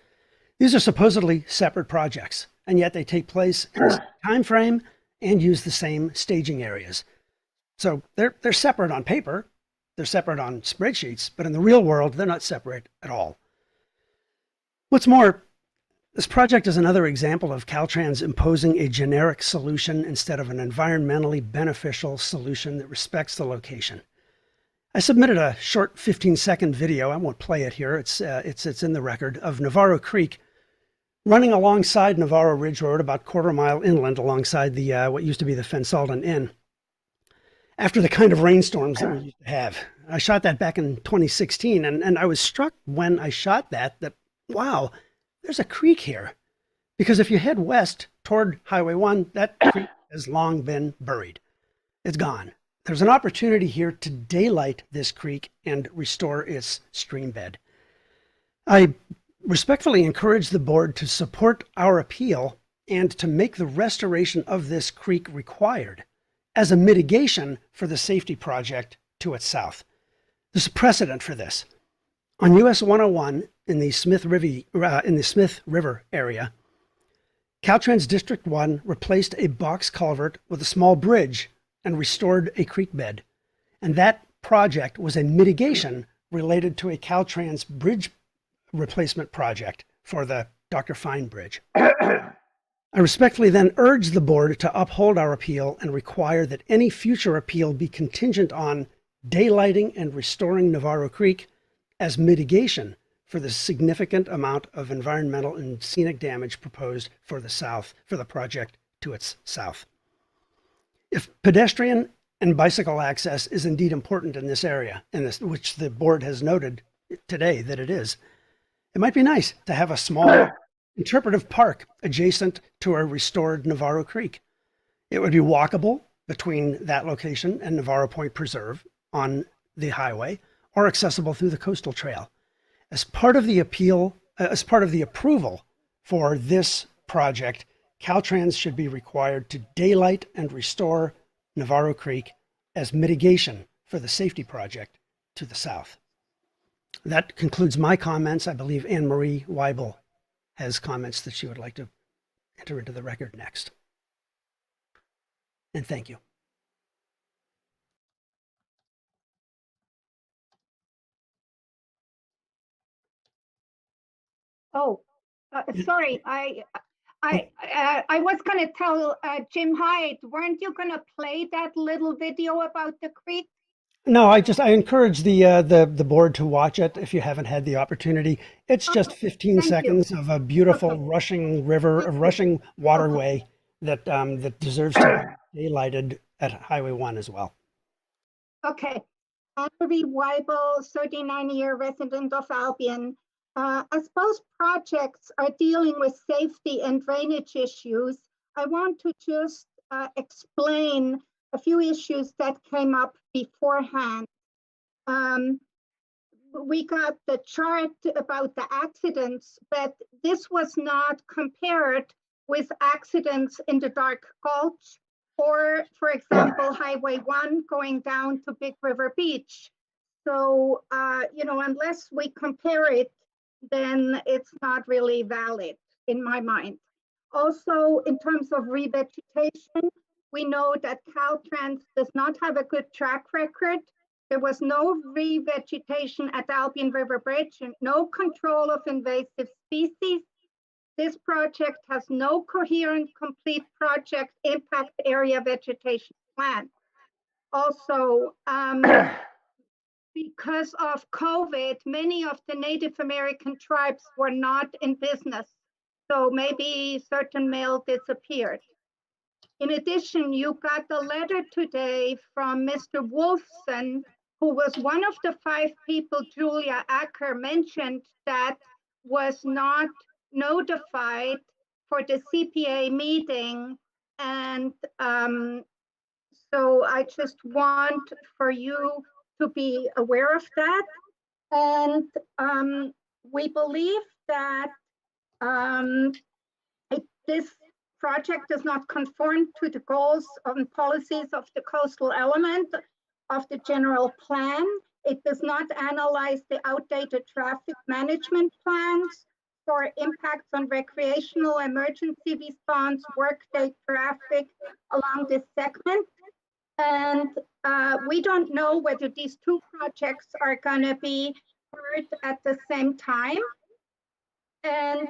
These are supposedly separate projects, and yet they take place in the same time frame and use the same staging areas. So they're separate on paper, they're separate on spreadsheets, but in the real world, they're not separate at all. What's more, this project is another example of Caltrans imposing a generic solution instead of an environmentally beneficial solution that respects the location. I submitted a short 15-second video, I won't play it here, it's in the record, of Navarro Creek running alongside Navarro Ridge Road about quarter mile inland alongside the what used to be the Fensalden Inn. After the kind of rainstorms that we used to have. I shot that back in 2016, and I was struck when I shot that, wow, there's a creek here. Because if you head west toward Highway 1, that creek has long been buried. It's gone. There's an opportunity here to daylight this creek and restore its stream bed. I respectfully encourage the board to support our appeal and to make the restoration of this creek required as a mitigation for the safety project to its south. There's a precedent for this. On US 101 in the Smith River area, Caltrans District 1 replaced a box culvert with a small bridge and restored a creek bed. And that project was a mitigation related to a Caltrans bridge replacement project for the Dr. Fine Bridge. I respectfully then urge the board to uphold our appeal and require that any future appeal be contingent on daylighting and restoring Navarro Creek as mitigation for the significant amount of environmental and scenic damage proposed for the project to its south. If pedestrian and bicycle access is indeed important in this area, which the board has noted today that it is, it might be nice to have a small interpretive park adjacent to a restored Navarro Creek. It would be walkable between that location and Navarro Point Preserve on the highway, or accessible through the coastal trail. As part of the approval for this project, Caltrans should be required to daylight and restore Navarro Creek as mitigation for the safety project to the south. That concludes my comments. I believe Anne Marie Weibel has comments that she would like to enter into the record next. And thank you. Oh, sorry. I was going to tell Jim Hyde, weren't you going to play that little video about the creek? No, I encourage the board to watch it if you haven't had the opportunity. It's just 15 seconds of a beautiful rushing river, a rushing waterway that deserves to be daylighted at Highway 1 as well. Okay. Anne Marie Weibel, 39-year resident of Albion. as both projects are dealing with safety and drainage issues, I want to just explain a few issues that came up beforehand. We got the chart about the accidents, but this was not compared with accidents in the Dark Gulch or, for example, Highway 1 going down to Big River Beach. So, unless we compare it, then it's not really valid in my mind. Also, in terms of revegetation, we know that Caltrans does not have a good track record. There was no revegetation at Albion River Bridge and no control of invasive species. This project has no coherent, complete project impact area vegetation plan. Also, because of COVID, many of the Native American tribes were not in business. So maybe certain mail disappeared. In addition, you got a letter today from Mr. Wolfson, who was one of the 5 people Julia Acker mentioned that was not notified for the CPA meeting. And so I just want for you to be aware of that. And we believe that this project does not conform to the goals and policies of the coastal element of the general plan. It does not analyze the outdated traffic management plans for impacts on recreational emergency response, workday traffic along this segment. And we don't know whether these 2 projects are going to be heard at the same time. And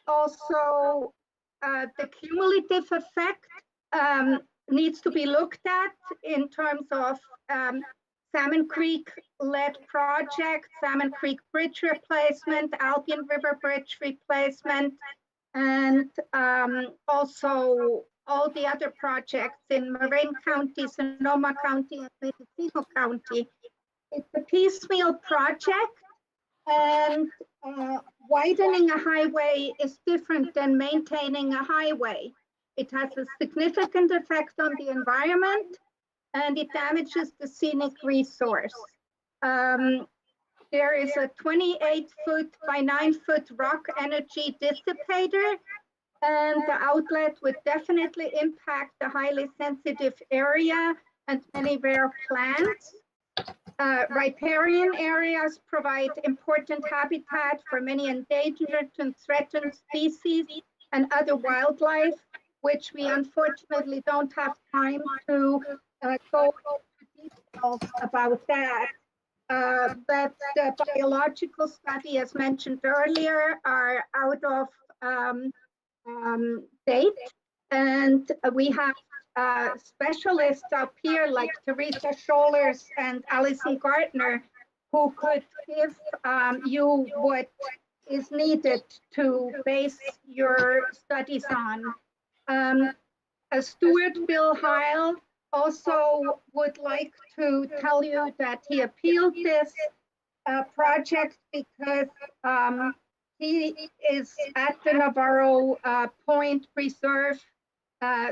also, the cumulative effect needs to be looked at in terms of Salmon Creek-led project, Salmon Creek Bridge replacement, Albion River Bridge replacement, and also all the other projects in Marin County, Sonoma County, and Mendocino County. It's a piecemeal project, and widening a highway is different than maintaining a highway. It has a significant effect on the environment, and it damages the scenic resource. There is a 28-foot by 9-foot rock energy dissipator, and the outlet would definitely impact the highly sensitive area and many rare plants. Riparian areas provide important habitat for many endangered and threatened species and other wildlife, which we unfortunately don't have time to go into details about that. But the biological study, as mentioned earlier, are out of date, and we have specialists up here like Teresa Scholars and Alison Gardner, who could give you what is needed to base your studies on. Stuart Bill Heil also would like to tell you that he appealed this project because he is at the Navarro Point Preserve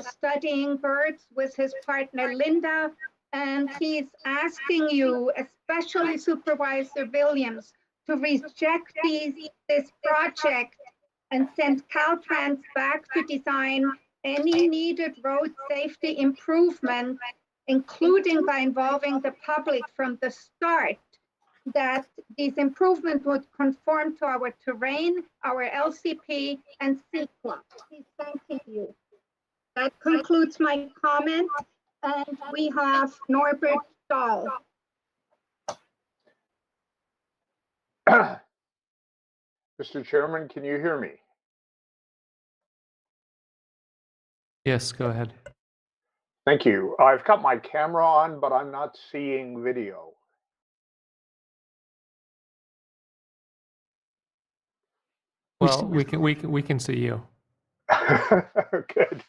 studying birds with his partner Linda, and he's asking you, especially Supervisor Williams, to reject this project and send Caltrans back to design any needed road safety improvement, including by involving the public from the start, that these improvements would conform to our terrain, our LCP, and CEQA. He's thanking you. That concludes my comment, and we have Norbert Dahl. Mr. Chairman, can you hear me? Yes, go ahead. Thank you. I've got my camera on, but I'm not seeing video. Well, we can see you. Good.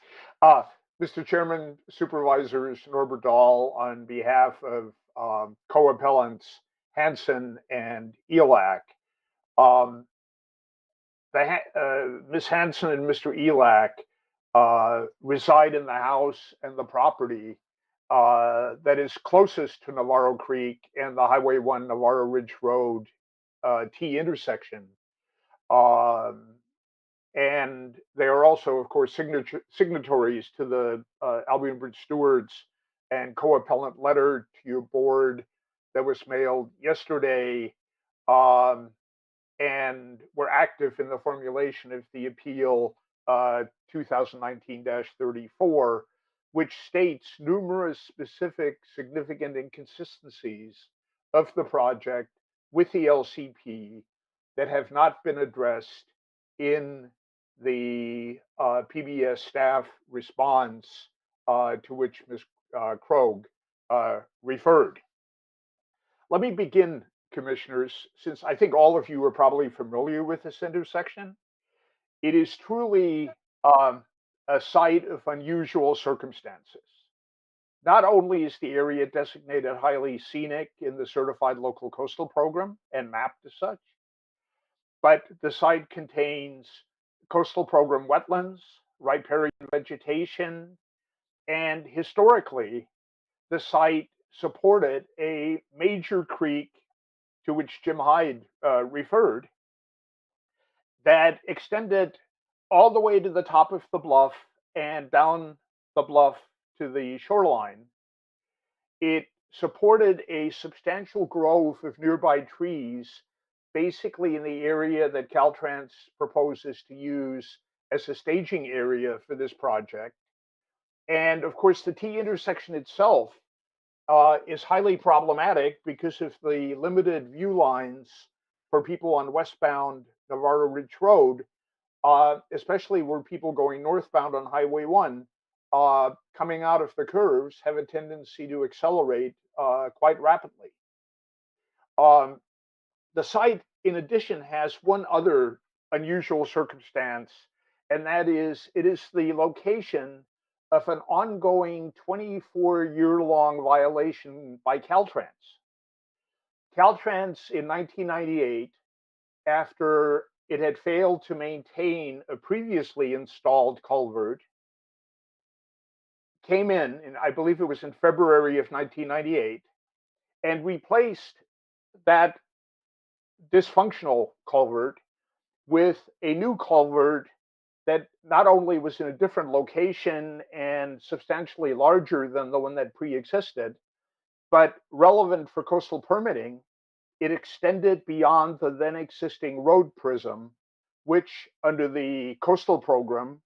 Mr. Chairman, Supervisors Norbert Dahl, on behalf of co-appellants Hansen and Elak. Ms. Hansen and Mr. Elak reside in the house and the property that is closest to Navarro Creek and the Highway 1 Navarro Ridge Road T intersection. And they are also, of course, signatories to the Albion Bridge Stewards and co-appellant letter to your board that was mailed yesterday. And were active in the formulation of the appeal 2019-34, which states numerous specific significant inconsistencies of the project with the LCP that have not been addressed in the PBS staff response to which Ms. Krogh referred. Let me begin, Commissioners, since I think all of you are probably familiar with this intersection. It is truly a site of unusual circumstances. Not only is the area designated highly scenic in the Certified Local Coastal Program and mapped as such, but the site contains coastal program wetlands, riparian vegetation, and historically, the site supported a major creek to which Jim Hyde referred that extended all the way to the top of the bluff and down the bluff to the shoreline. It supported a substantial grove of nearby trees, basically in the area that Caltrans proposes to use as a staging area for this project. And of course, the T intersection itself is highly problematic because of the limited view lines for people on westbound Navarro Ridge Road, especially where people going northbound on Highway 1 coming out of the curves have a tendency to accelerate quite rapidly. The site, in addition, has one other unusual circumstance, and that is it is the location of an ongoing 24-year-long violation by Caltrans. Caltrans in 1998, after it had failed to maintain a previously installed culvert, came in, and I believe it was in February of 1998, and replaced that dysfunctional culvert with a new culvert that not only was in a different location and substantially larger than the one that pre-existed, but relevant for coastal permitting, it extended beyond the then existing road prism, which under the coastal program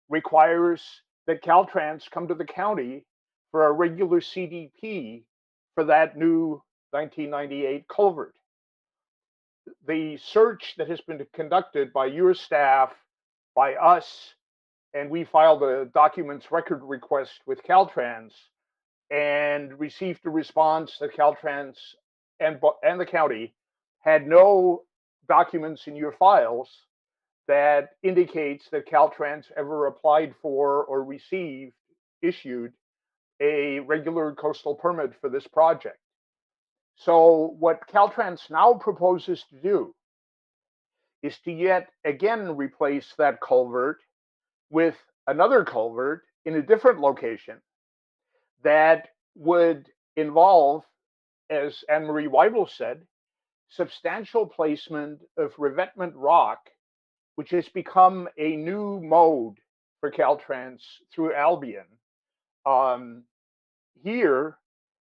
requires that Caltrans come to the county for a regular CDP for that new 1998 culvert. The search that has been conducted by your staff, by us, and we filed a documents record request with Caltrans and received a response that Caltrans and the county had no documents in your files that indicates that Caltrans ever applied for or issued a regular coastal permit for this project. So what Caltrans now proposes to do is to yet again replace that culvert with another culvert in a different location that would involve, as Anne-Marie Weibel said, substantial placement of revetment rock, which has become a new mode for Caltrans through Albion. Here,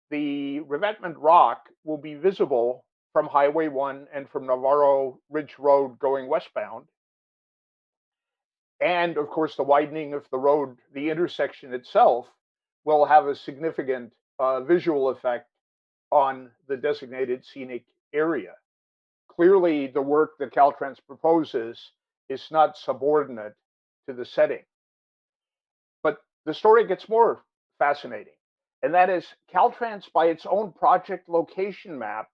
the revetment rock will be visible from Highway 1 and from Navarro Ridge Road going westbound. And of course, the widening of the road, the intersection itself, will have a significant visual effect on the designated scenic area. Clearly, the work that Caltrans proposes is not subordinate to the setting. But the story gets more fascinating, and that is Caltrans, by its own project location map,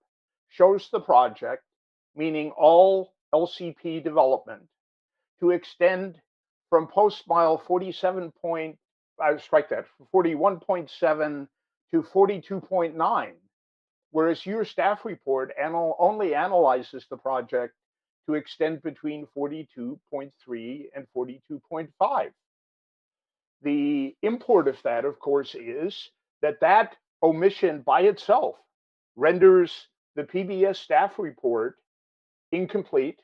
shows the project, meaning all LCP development, to extend from post mile 41.7 to 42.9, whereas your staff report only analyzes the project to extend between 42.3 and 42.5. The import of that, of course, is that that omission by itself renders the PBS staff report incomplete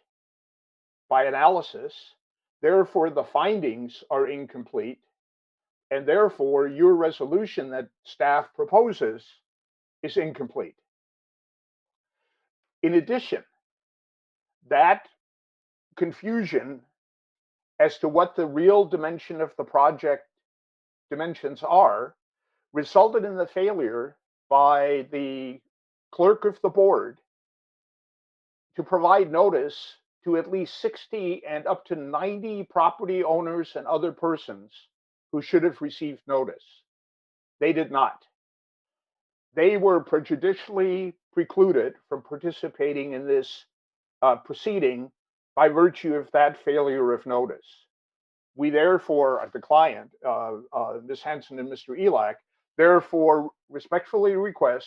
by analysis. Therefore, the findings are incomplete, and therefore your resolution that staff proposes is incomplete. In addition, that confusion as to what the real dimension of the project dimensions are resulted in the failure by the clerk of the board to provide notice to at least 60 and up to 90 property owners and other persons who should have received notice. They did not. They were prejudicially precluded from participating in this proceeding by virtue of that failure of notice. We therefore, the client, Ms. Hansen and Mr. Elak, therefore respectfully request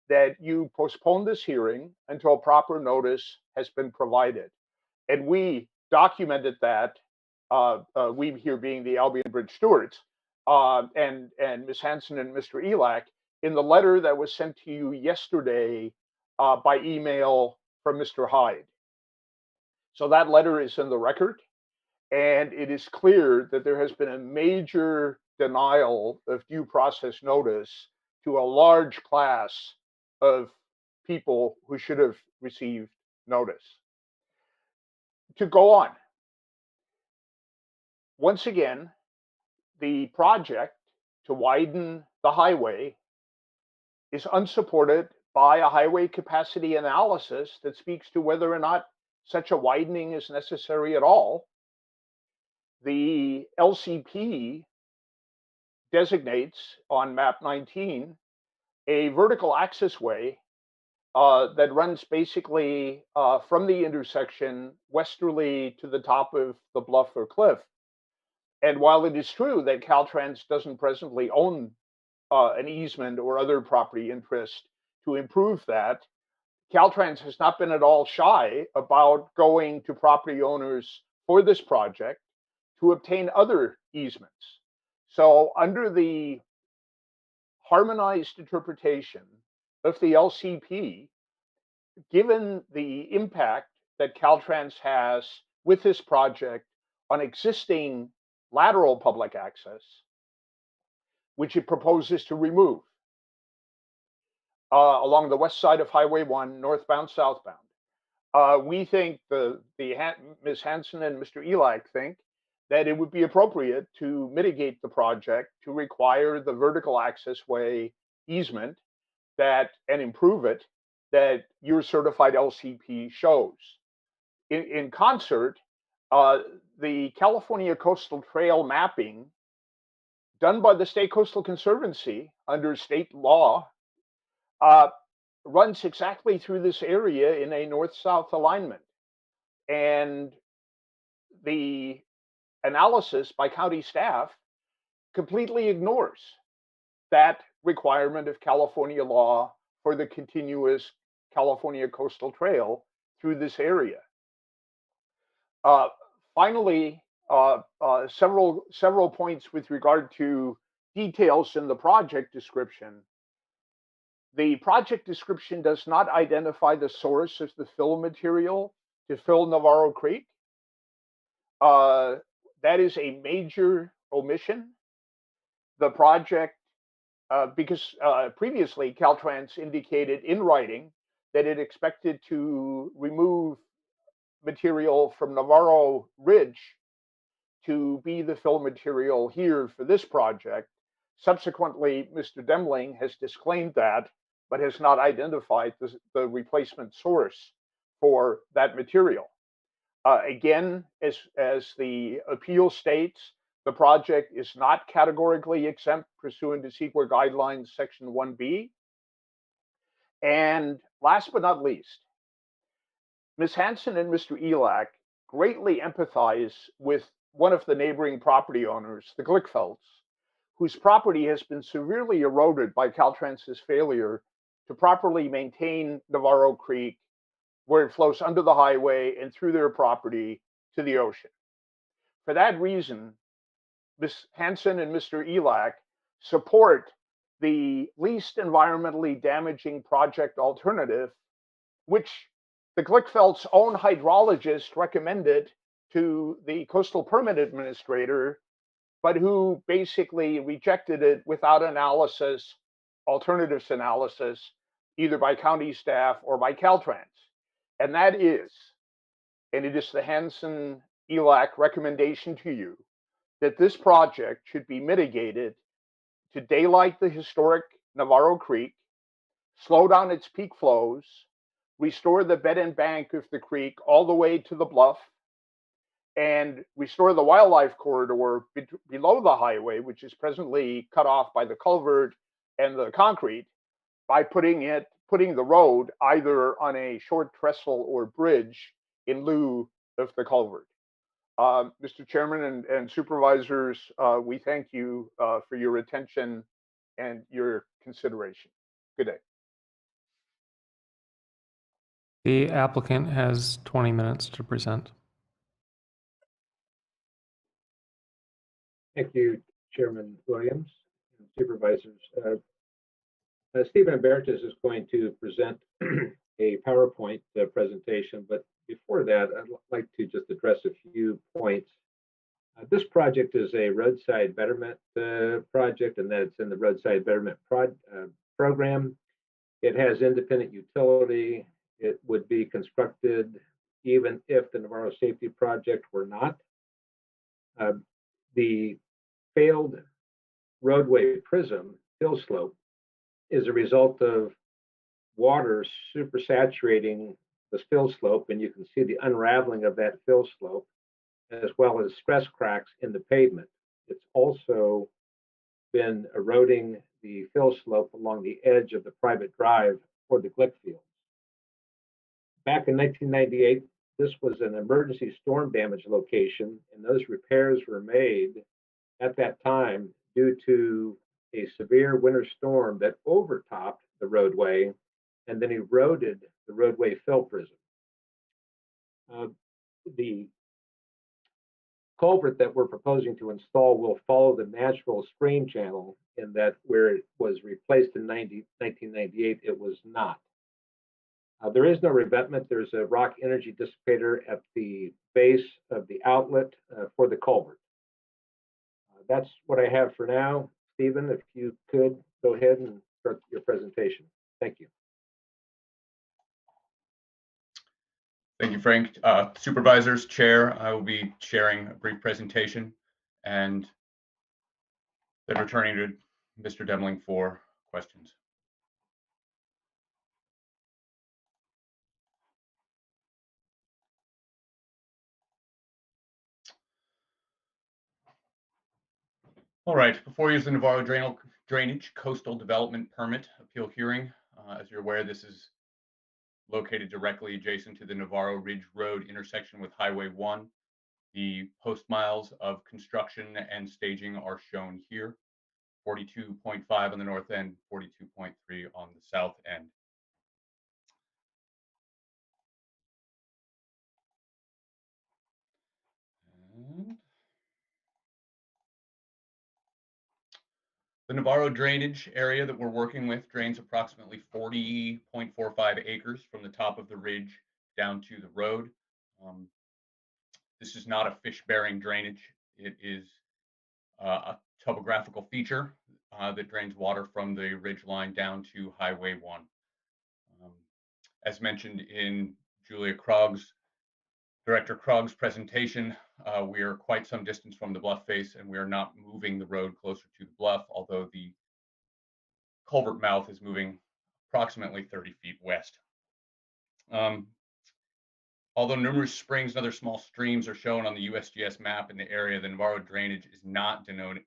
that you postpone this hearing until proper notice has been provided. And we documented that, we here being the Albion Bridge stewards, and Ms. Hansen and Mr. Elak, in the letter that was sent to you yesterday by email from Mr. Hyde. So that letter is in the record, and it is clear that there has been a major denial of due process notice to a large class of people who should have received notice. To go on, once again, the project to widen the highway is unsupported by a highway capacity analysis that speaks to whether or not such a widening is necessary at all. The LCP designates on map 19 a vertical access way that runs basically from the intersection westerly to the top of the bluff or cliff. And while it is true that Caltrans doesn't presently own an easement or other property interest to improve that, Caltrans has not been at all shy about going to property owners for this project to obtain other easements. So under the harmonized interpretation of the LCP, given the impact that Caltrans has with this project on existing lateral public access, which it proposes to remove along the west side of Highway 1, northbound, southbound. We think Ms. Hansen and Mr. Elak think that it would be appropriate to mitigate the project to require the vertical access way easement and improve it that your certified LCP shows. In concert, the California Coastal Trail mapping done by the State Coastal Conservancy under state law runs exactly through this area in a north-south alignment. And the analysis by county staff completely ignores that requirement of California law for the continuous California Coastal Trail through this area. Finally, several points with regard to details in the project description. The project description does not identify the source of the fill material to fill Navarro Creek. That is a major omission. The project, because previously Caltrans indicated in writing that it expected to remove material from Navarro Ridge to be the fill material here for this project. Subsequently, Mr. Demling has disclaimed that, but has not identified the replacement source for that material. Again, as the appeal states, the project is not categorically exempt pursuant to CEQA guidelines section 1B. And last but not least, Ms. Hansen and Mr. Elak greatly empathize with one of the neighboring property owners, the Glickfelds, whose property has been severely eroded by Caltrans's failure to properly maintain Navarro Creek, where it flows under the highway and through their property to the ocean. For that reason, Ms. Hansen and Mr. Elak support the least environmentally damaging project alternative, which the Glickfeld's own hydrologist recommended to the Coastal Permit Administrator, but who basically rejected it without analysis, alternatives analysis, either by county staff or by Caltrans. And that is, and it is the Hansen-Elak recommendation to you, that this project should be mitigated to daylight the historic Navarro Creek, slow down its peak flows, restore the bed and bank of the creek all the way to the bluff, and restore the wildlife corridor below the highway, which is presently cut off by the culvert and the concrete, by putting the road either on a short trestle or bridge in lieu of the culvert. Mr. Chairman and supervisors, we thank you for your attention and your consideration. Good day. The applicant has 20 minutes to present. Thank you, Chairman Williams and supervisors. Stephen Emeritus is going to present a PowerPoint presentation, but before that, I'd like to just address a few points. This project is a roadside betterment project, and that it's in the roadside betterment program. It has independent utility. It would be constructed even if the Navarro Safety Project were not. The failed roadway prism hill slope is a result of water supersaturating the fill slope, and you can see the unraveling of that fill slope, as well as stress cracks in the pavement. It's also been eroding the fill slope along the edge of the private drive for the Glick fields. Back in 1998, this was an emergency storm damage location, and those repairs were made at that time due to a severe winter storm that overtopped the roadway and then eroded the roadway fill prism. The culvert that we're proposing to install will follow the natural stream channel, in that where it was replaced in 1998, it was not. There is no revetment. There's a rock energy dissipator at the base of the outlet for the culvert. That's what I have for now. Stephen, if you could go ahead and start your presentation. Thank you. Thank you, Frank. Supervisors, Chair, I will be sharing a brief presentation and then returning to Mr. Demling for questions. All right, before you is the Navarro Drainage Coastal Development Permit Appeal Hearing. As you're aware, this is located directly adjacent to the Navarro Ridge Road intersection with Highway 1. The post miles of construction and staging are shown here. 42.5 on the north end, 42.3 on the south end. The Navarro drainage area that we're working with drains approximately 40.45 acres from the top of the ridge down to the road. This is not a fish-bearing drainage. It is a topographical feature that drains water from the ridge line down to Highway 1. As mentioned in Director Krog's presentation, we are quite some distance from the bluff face, and we are not moving the road closer to the bluff, although the culvert mouth is moving approximately 30 feet west. Although numerous springs and other small streams are shown on the USGS map in the area, the Navarro drainage is not denoted.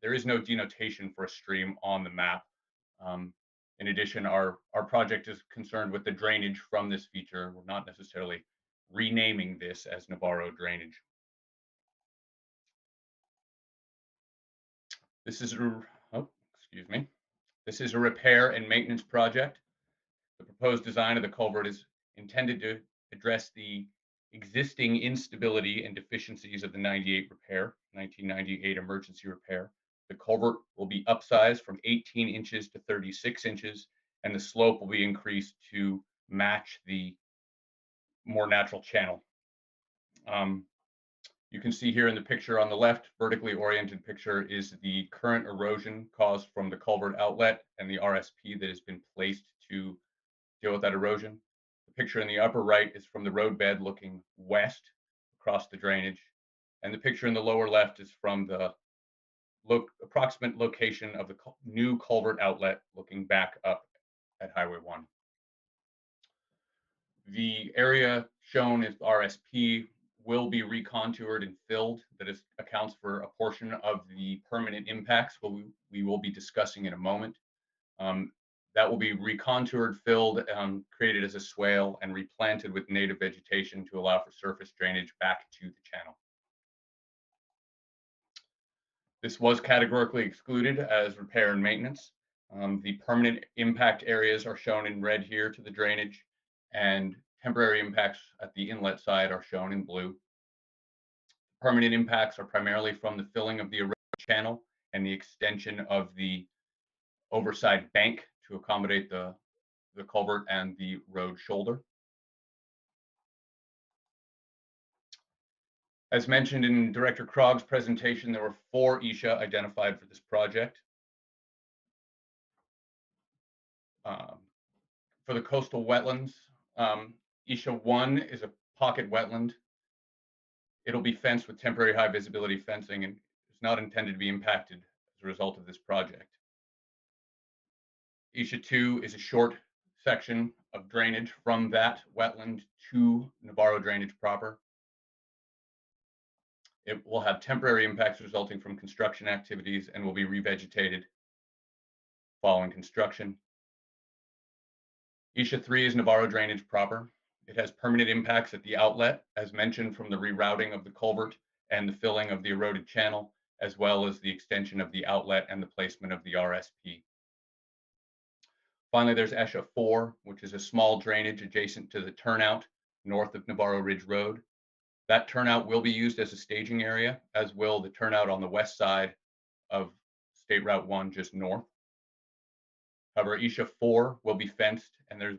There is no denotation for a stream on the map. In addition, our project is concerned with the drainage from this feature. We're not necessarily renaming this as Navarro drainage. This is, excuse me. This is a repair and maintenance project. The proposed design of the culvert is intended to address the existing instability and deficiencies of the 1998 emergency repair. The culvert will be upsized from 18 inches to 36 inches, and the slope will be increased to match the more natural channel. You can see here in the picture on the left, vertically oriented picture, is the current erosion caused from the culvert outlet and the RSP that has been placed to deal with that erosion. The picture in the upper right is from the roadbed looking west across the drainage. And the picture in the lower left is from the approximate location of the new culvert outlet looking back up at Highway 1. The area shown as RSP will be recontoured and filled. That accounts for a portion of the permanent impacts we will be discussing in a moment. That will be recontoured, filled, created as a swale, and replanted with native vegetation to allow for surface drainage back to the channel. This was categorically excluded as repair and maintenance. The permanent impact areas are shown in red here to the drainage, and temporary impacts at the inlet side are shown in blue. Permanent impacts are primarily from the filling of the erosion channel and the extension of the overside bank to accommodate the culvert and the road shoulder. As mentioned in Director Krog's presentation, there were 4 ISHA identified for this project. For the coastal wetlands, ISHA 1 is a pocket wetland. It'll be fenced with temporary high visibility fencing and is not intended to be impacted as a result of this project. ISHA 2 is a short section of drainage from that wetland to Navarro drainage proper. It will have temporary impacts resulting from construction activities and will be revegetated following construction. ISHA 3 is Navarro drainage proper. It has permanent impacts at the outlet, as mentioned, from the rerouting of the culvert and the filling of the eroded channel, as well as the extension of the outlet and the placement of the RSP. Finally, there's ISHA 4, which is a small drainage adjacent to the turnout north of Navarro Ridge Road. That turnout will be used as a staging area, as will the turnout on the west side of State Route 1 just north. However, ISHA 4 will be fenced, and there's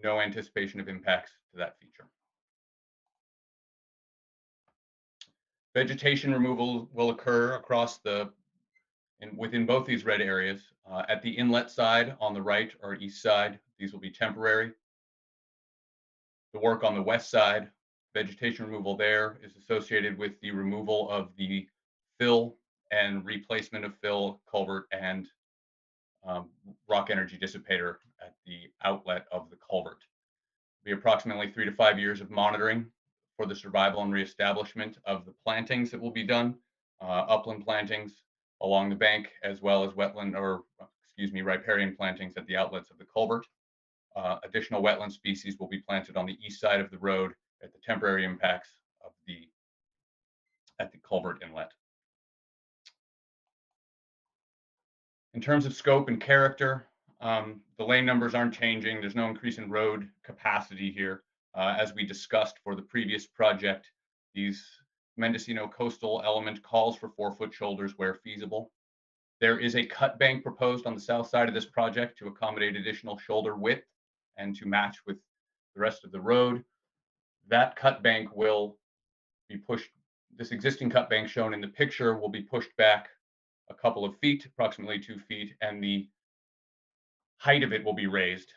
no anticipation of impacts to that feature. Vegetation removal will occur across within both these red areas. At the inlet side on the right or east side, these will be temporary. The work on the west side, vegetation removal there is associated with the removal of the fill and replacement of fill, culvert, and rock energy dissipator at the outlet of the culvert. It'll be approximately 3 to 5 years of monitoring for the survival and reestablishment of the plantings that will be done, upland plantings along the bank, as well as riparian plantings at the outlets of the culvert. Additional wetland species will be planted on the east side of the road at the temporary impacts of at the culvert inlet. In terms of scope and character, the lane numbers aren't changing. There's no increase in road capacity here. As we discussed for the previous project, these Mendocino coastal element calls for 4-foot shoulders where feasible. There is a cut bank proposed on the south side of this project to accommodate additional shoulder width and to match with the rest of the road. That cut bank will be pushed. This existing cut bank shown in the picture will be pushed back a couple of feet, approximately 2 feet, and the height of it will be raised,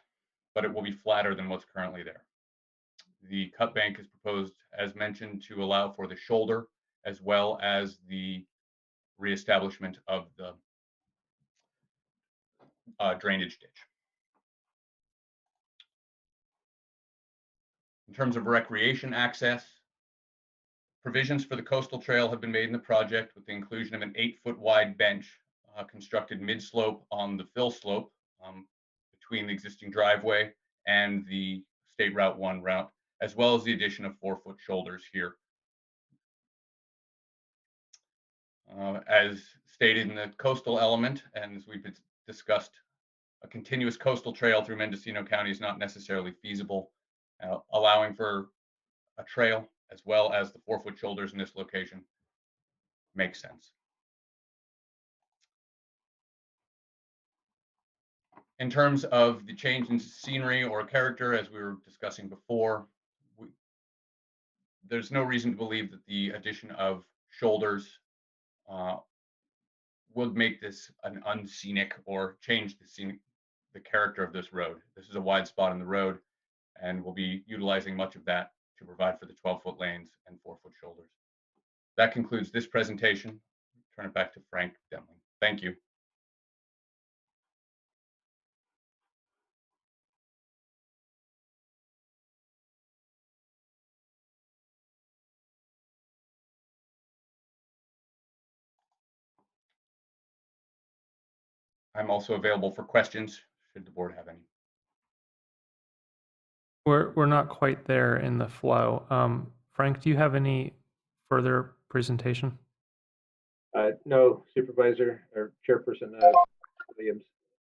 but it will be flatter than what's currently there. The cut bank is proposed, as mentioned, to allow for the shoulder as well as the reestablishment of the drainage ditch. In terms of recreation access, provisions for the coastal trail have been made in the project with the inclusion of an 8-foot wide bench constructed mid-slope on the fill slope between the existing driveway and the State Route 1 route, as well as the addition of 4-foot shoulders here. As stated in the coastal element, and as we've discussed a continuous coastal trail through Mendocino County is not necessarily feasible. Allowing for a trail as well as the 4-foot shoulders in this location makes sense. In terms of the change in scenery or character, as we were discussing before, there's no reason to believe that the addition of shoulders would make this an unscenic or change the character of this road. This is a wide spot in the road, and we'll be utilizing much of that to provide for the 12-foot lanes and 4-foot shoulders. That concludes this presentation. Turn it back to Frank Demling. Thank you. I'm also available for questions, should the board have any. We're not quite there in the flow. Frank, do you have any further presentation? No, Supervisor or Chairperson Williams.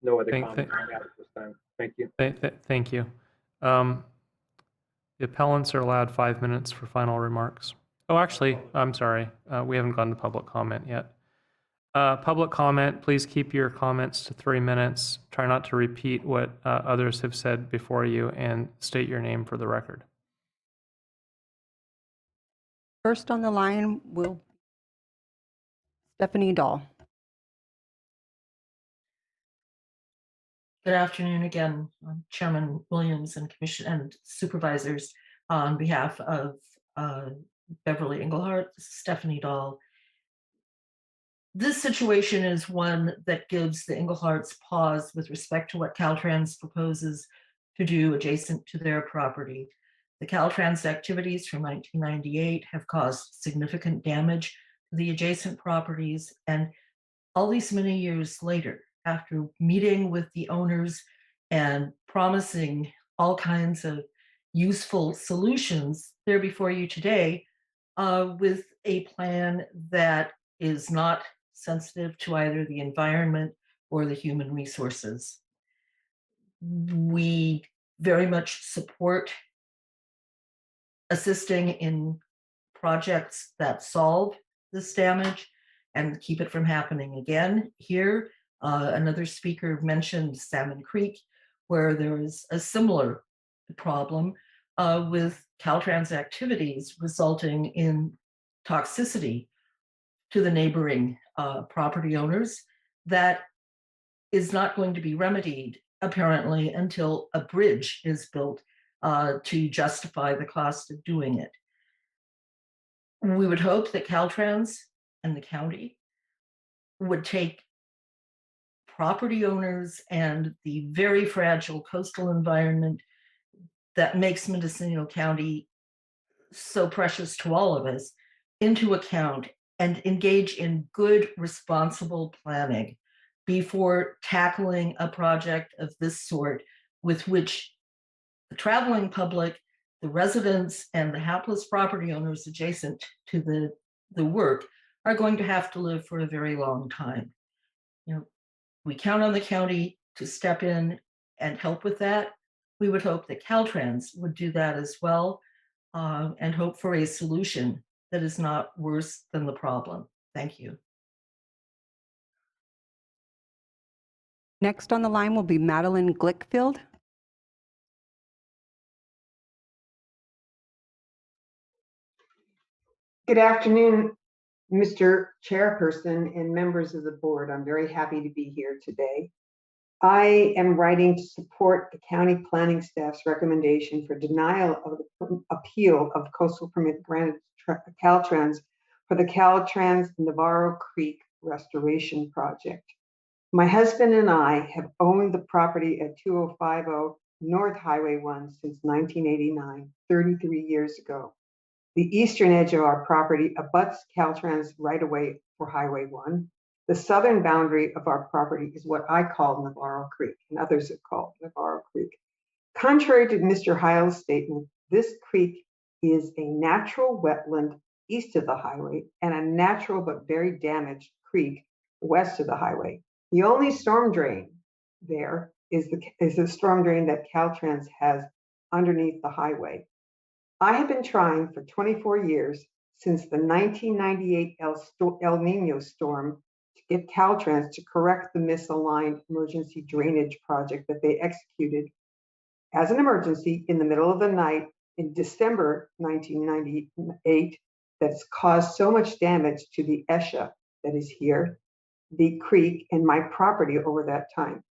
No other comments at this time. Thank you. Thank you. The appellants are allowed 5 minutes for final remarks. Oh, actually, I'm sorry. We haven't gone to public comment yet. Public comment, please keep your comments to 3 minutes. Try not to repeat what others have said before you, and state your name for the record. First on the line will Stephanie Dahl. Good afternoon again, Chairman Williams and Commission and Supervisors. On behalf of Beverly Engelhardt, Stephanie Dahl. This situation is one that gives the Engelhardts pause with respect to what Caltrans proposes to do adjacent to their property. The Caltrans activities from 1998 have caused significant damage to the adjacent properties, and all these many years later, after meeting with the owners and promising all kinds of useful solutions, they're before you today with a plan that is not sensitive to either the environment or the human resources. We very much support assisting in projects that solve this damage and keep it from happening again. Here, another speaker mentioned Salmon Creek, where there is a similar problem with Caltrans activities resulting in toxicity to the neighboring property owners that is not going to be remedied, apparently, until a bridge is built to justify the cost of doing it. We would hope that Caltrans and the county would take property owners and the very fragile coastal environment that makes Mendocino County so precious to all of us into account and engage in good, responsible planning before tackling a project of this sort, with which the traveling public, the residents, and the hapless property owners adjacent to the work are going to have to live for a very long time. You know, we count on the county to step in and help with that. We would hope that Caltrans would do that as well, and hope for a solution that is not worse than the problem. Thank you. Next on the line will be Madeline Glickfield. Good afternoon, Mr. Chairperson and members of the board. I'm very happy to be here today. I am writing to support the county planning staff's recommendation for denial of the appeal of coastal permit granted to Caltrans for the Caltrans Navarro Creek Restoration Project. My husband and I have owned the property at 2050 North Highway 1 since 1989, 33 years ago. The eastern edge of our property abuts Caltrans right-of-way for Highway 1. The southern boundary of our property is what I call Navarro Creek, and others have called Navarro Creek. Contrary to Mr. Heil's statement, this creek is a natural wetland east of the highway and a natural but very damaged creek west of the highway. The only storm drain there is the storm drain that Caltrans has underneath the highway. I have been trying for 24 years, since the 1998 El Nino storm, to get Caltrans to correct the misaligned emergency drainage project that they executed as an emergency in the middle of the night in December 1998 that's caused so much damage to the ESHA that is here, the creek, and my property over that time.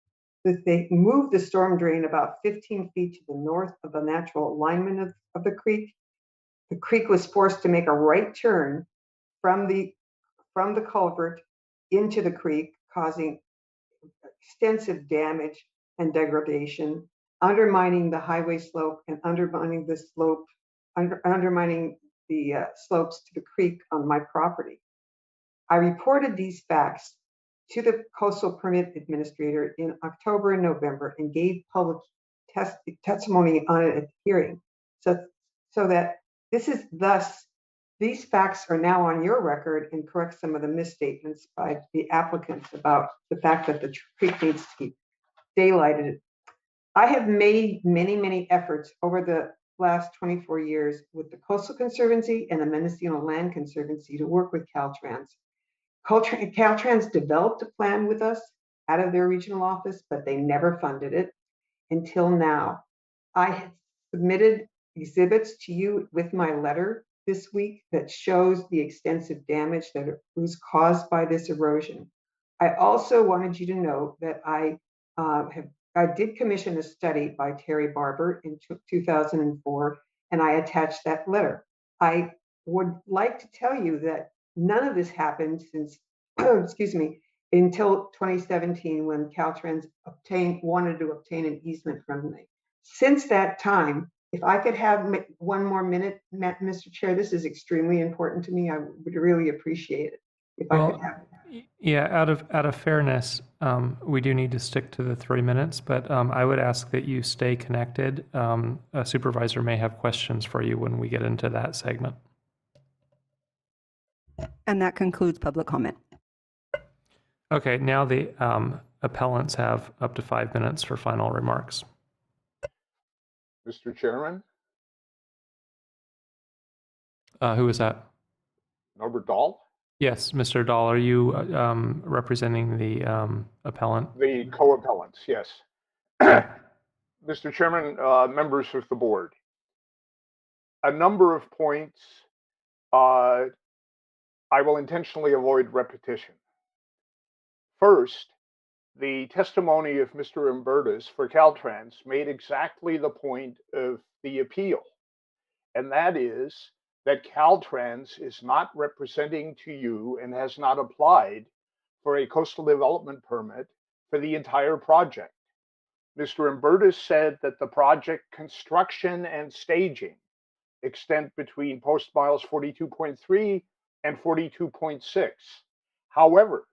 That they moved the storm drain about 15 feet to the north of the natural alignment of the creek. The creek was forced to make a right turn from the culvert into the creek, causing extensive damage and degradation, undermining the highway slope and undermining the slopes to the creek on my property. I reported these facts to the Coastal Permit Administrator in October and November and gave public testimony on it at the hearing. So that these facts are now on your record and correct some of the misstatements by the applicants about the fact that the creek needs to be daylighted. I have made many, many efforts over the last 24 years with the Coastal Conservancy and the Mendocino Land Conservancy to work with Caltrans. Caltrans developed a plan with us out of their regional office, but they never funded it until now. I have submitted exhibits to you with my letter this week that shows the extensive damage that was caused by this erosion. I also wanted you to know that I did commission a study by Terry Barber in 2004, and I attached that letter. I would like to tell you that none of this happened since, excuse me, until 2017 when Caltrans wanted to obtain an easement from me. Since that time, if I could have one more minute, Mr. Chair, this is extremely important to me. I would really appreciate it if I could have it. Yeah, out of fairness, we do need to stick to the 3 minutes, but I would ask that you stay connected. A supervisor may have questions for you when we get into that segment. And that concludes public comment. Okay, now the appellants have up to 5 minutes for final remarks. Mr. Chairman? Who is that? Norbert Dahl? Yes, Mr. Dahl, are you representing the appellant? The co-appellants, yes. Mr. Chairman, members of the board, a number of points I will intentionally avoid repetition. First, the testimony of Mr. Umbertus for Caltrans made exactly the point of the appeal, and that is that Caltrans is not representing to you and has not applied for a coastal development permit for the entire project. Mr. Umbertus said that the project construction and staging extend between post miles 42.3 and 42.6. However,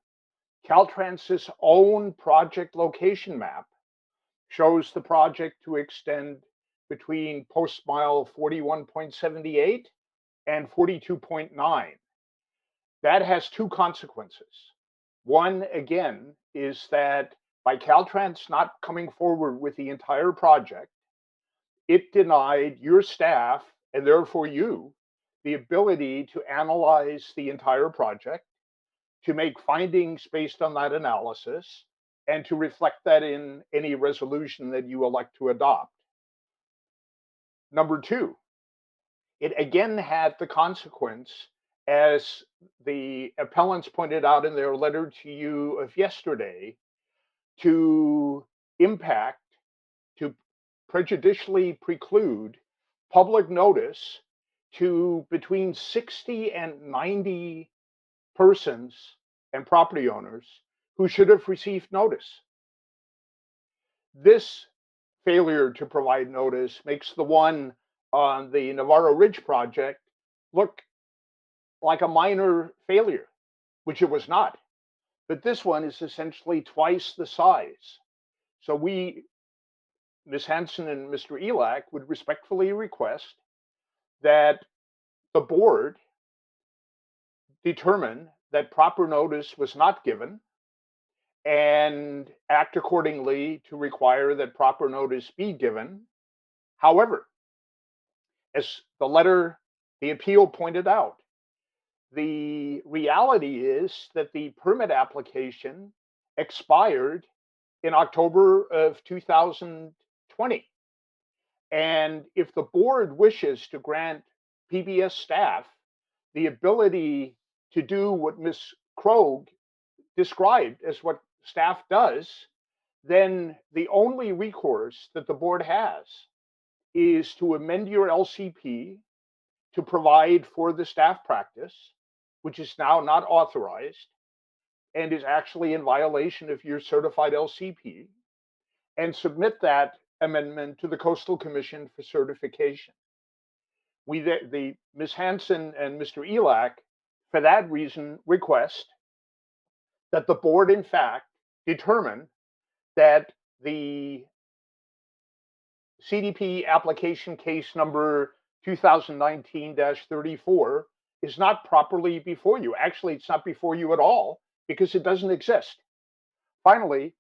Caltrans's own project location map shows the project to extend between post mile 41.78 and 42.9. That has two consequences. One, again, is that by Caltrans not coming forward with the entire project, it denied your staff, and therefore you, the ability to analyze the entire project, to make findings based on that analysis, and to reflect that in any resolution that you elect to adopt. Number two, it again had the consequence, as the appellants pointed out in their letter to you of yesterday, to impact, to prejudicially preclude public notice to between 60 and 90 persons and property owners who should have received notice. This failure to provide notice makes the one on the Navarro Ridge project look like a minor failure, which it was not. But this one is essentially twice the size. So we, Ms. Hanson and Mr. Elak, would respectfully request that the board determine that proper notice was not given and act accordingly to require that proper notice be given. However, as the appeal pointed out, the reality is that the permit application expired in October of 2020. And if the board wishes to grant PBS staff the ability to do what Ms. Krogh described as what staff does, then the only recourse that the board has is to amend your LCP to provide for the staff practice, which is now not authorized and is actually in violation of your certified LCP, and submit that amendment to the Coastal Commission for certification. Ms. Hansen and Mr. Elak, for that reason, request that the board, in fact, determine that the CDP application case number 2019-34 is not properly before you. Actually, it's not before you at all because it doesn't exist. Finally,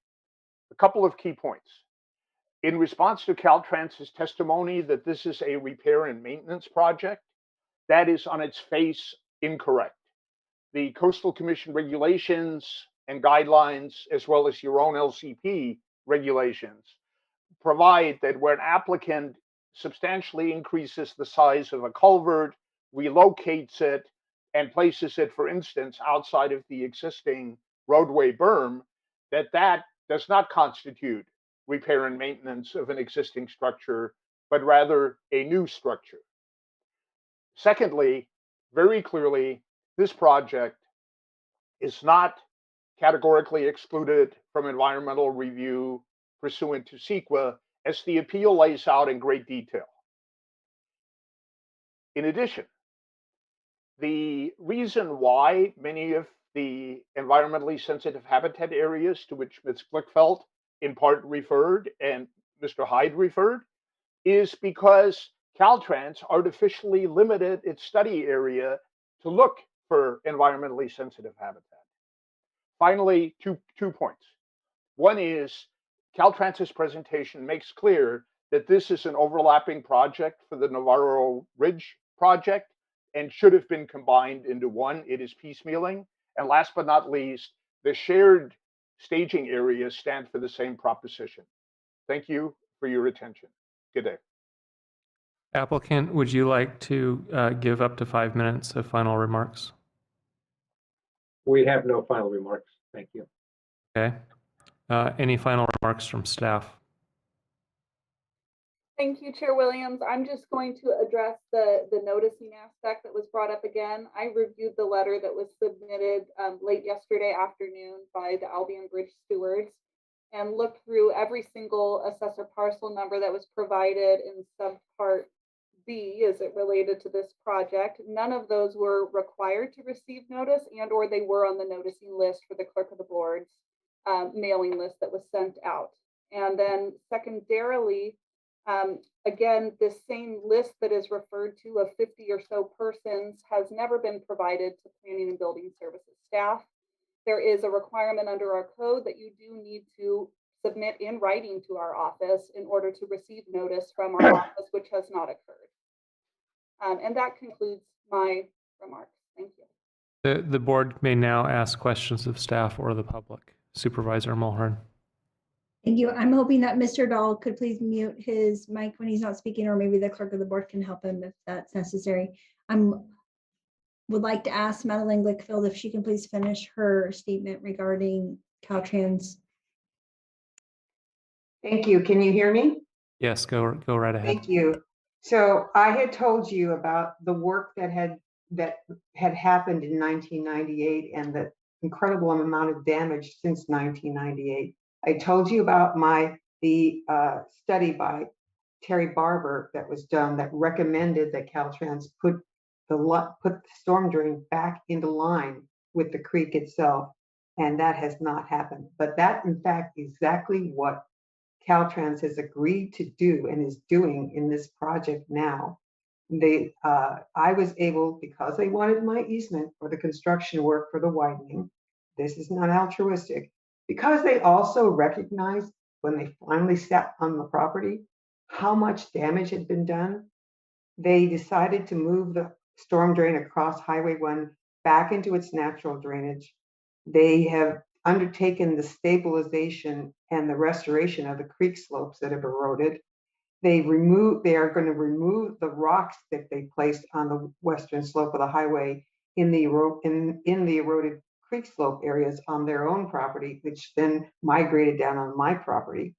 a couple of key points. In response to Caltrans's testimony that this is a repair and maintenance project, that is on its face incorrect. The Coastal Commission regulations and guidelines, as well as your own LCP regulations, provide that where an applicant substantially increases the size of a culvert, relocates it, and places it, for instance, outside of the existing roadway berm, that does not constitute repair and maintenance of an existing structure, but rather a new structure. Secondly, very clearly, this project is not categorically excluded from environmental review pursuant to CEQA, as the appeal lays out in great detail. In addition, the reason why many of the environmentally sensitive habitat areas to which Ms. Blickfeld in part referred and Mr. Hyde referred is because Caltrans artificially limited its study area to look for environmentally sensitive habitat. Finally, two points. One is Caltrans's presentation makes clear that this is an overlapping project for the Navarro Ridge project and should have been combined into one. It is piecemealing. And last but not least, the shared staging areas stand for the same proposition. Thank you for your attention. Good day. Applicant, would you like to give up to 5 minutes of final remarks? We have no final remarks. Thank you. Okay. Any final remarks from staff? Thank you, Chair Williams. I'm just going to address the noticing aspect that was brought up again. I reviewed the letter that was submitted late yesterday afternoon by the Albion Bridge stewards and looked through every single assessor parcel number that was provided in subpart B as it related to this project. None of those were required to receive notice or they were on the noticing list for the clerk of the board's mailing list that was sent out. And then secondarily, again, this same list that is referred to of 50 or so persons has never been provided to Planning and Building Services staff. There is a requirement under our code that you do need to submit in writing to our office in order to receive notice from our office, which has not occurred. And that concludes my remarks. Thank you. The board may now ask questions of staff or the public. Supervisor Mulhern. Thank you. I'm hoping that Mr. Dahl could please mute his mic when he's not speaking, or maybe the clerk of the board can help him if that's necessary. Would like to ask Madeline Glickfield if she can please finish her statement regarding Caltrans. Thank you. Can you hear me? Yes, go right ahead. Thank you. So I had told you about the work that had happened in 1998 and the incredible amount of damage since 1998. I told you about the study by Terry Barber that was done that recommended that Caltrans put the storm drain back into line with the creek itself, and that has not happened. But that, in fact, exactly what Caltrans has agreed to do and is doing in this project now. I was able, because they wanted my easement for the construction work for the widening, this is not altruistic, Because they also recognized when they finally sat on the property how much damage had been done, they decided to move the storm drain across Highway 1 back into its natural drainage. They have undertaken the stabilization and the restoration of the creek slopes that have eroded. They are going to remove the rocks that they placed on the western slope of the highway in the eroded creek slope areas on their own property, which then migrated down on my property.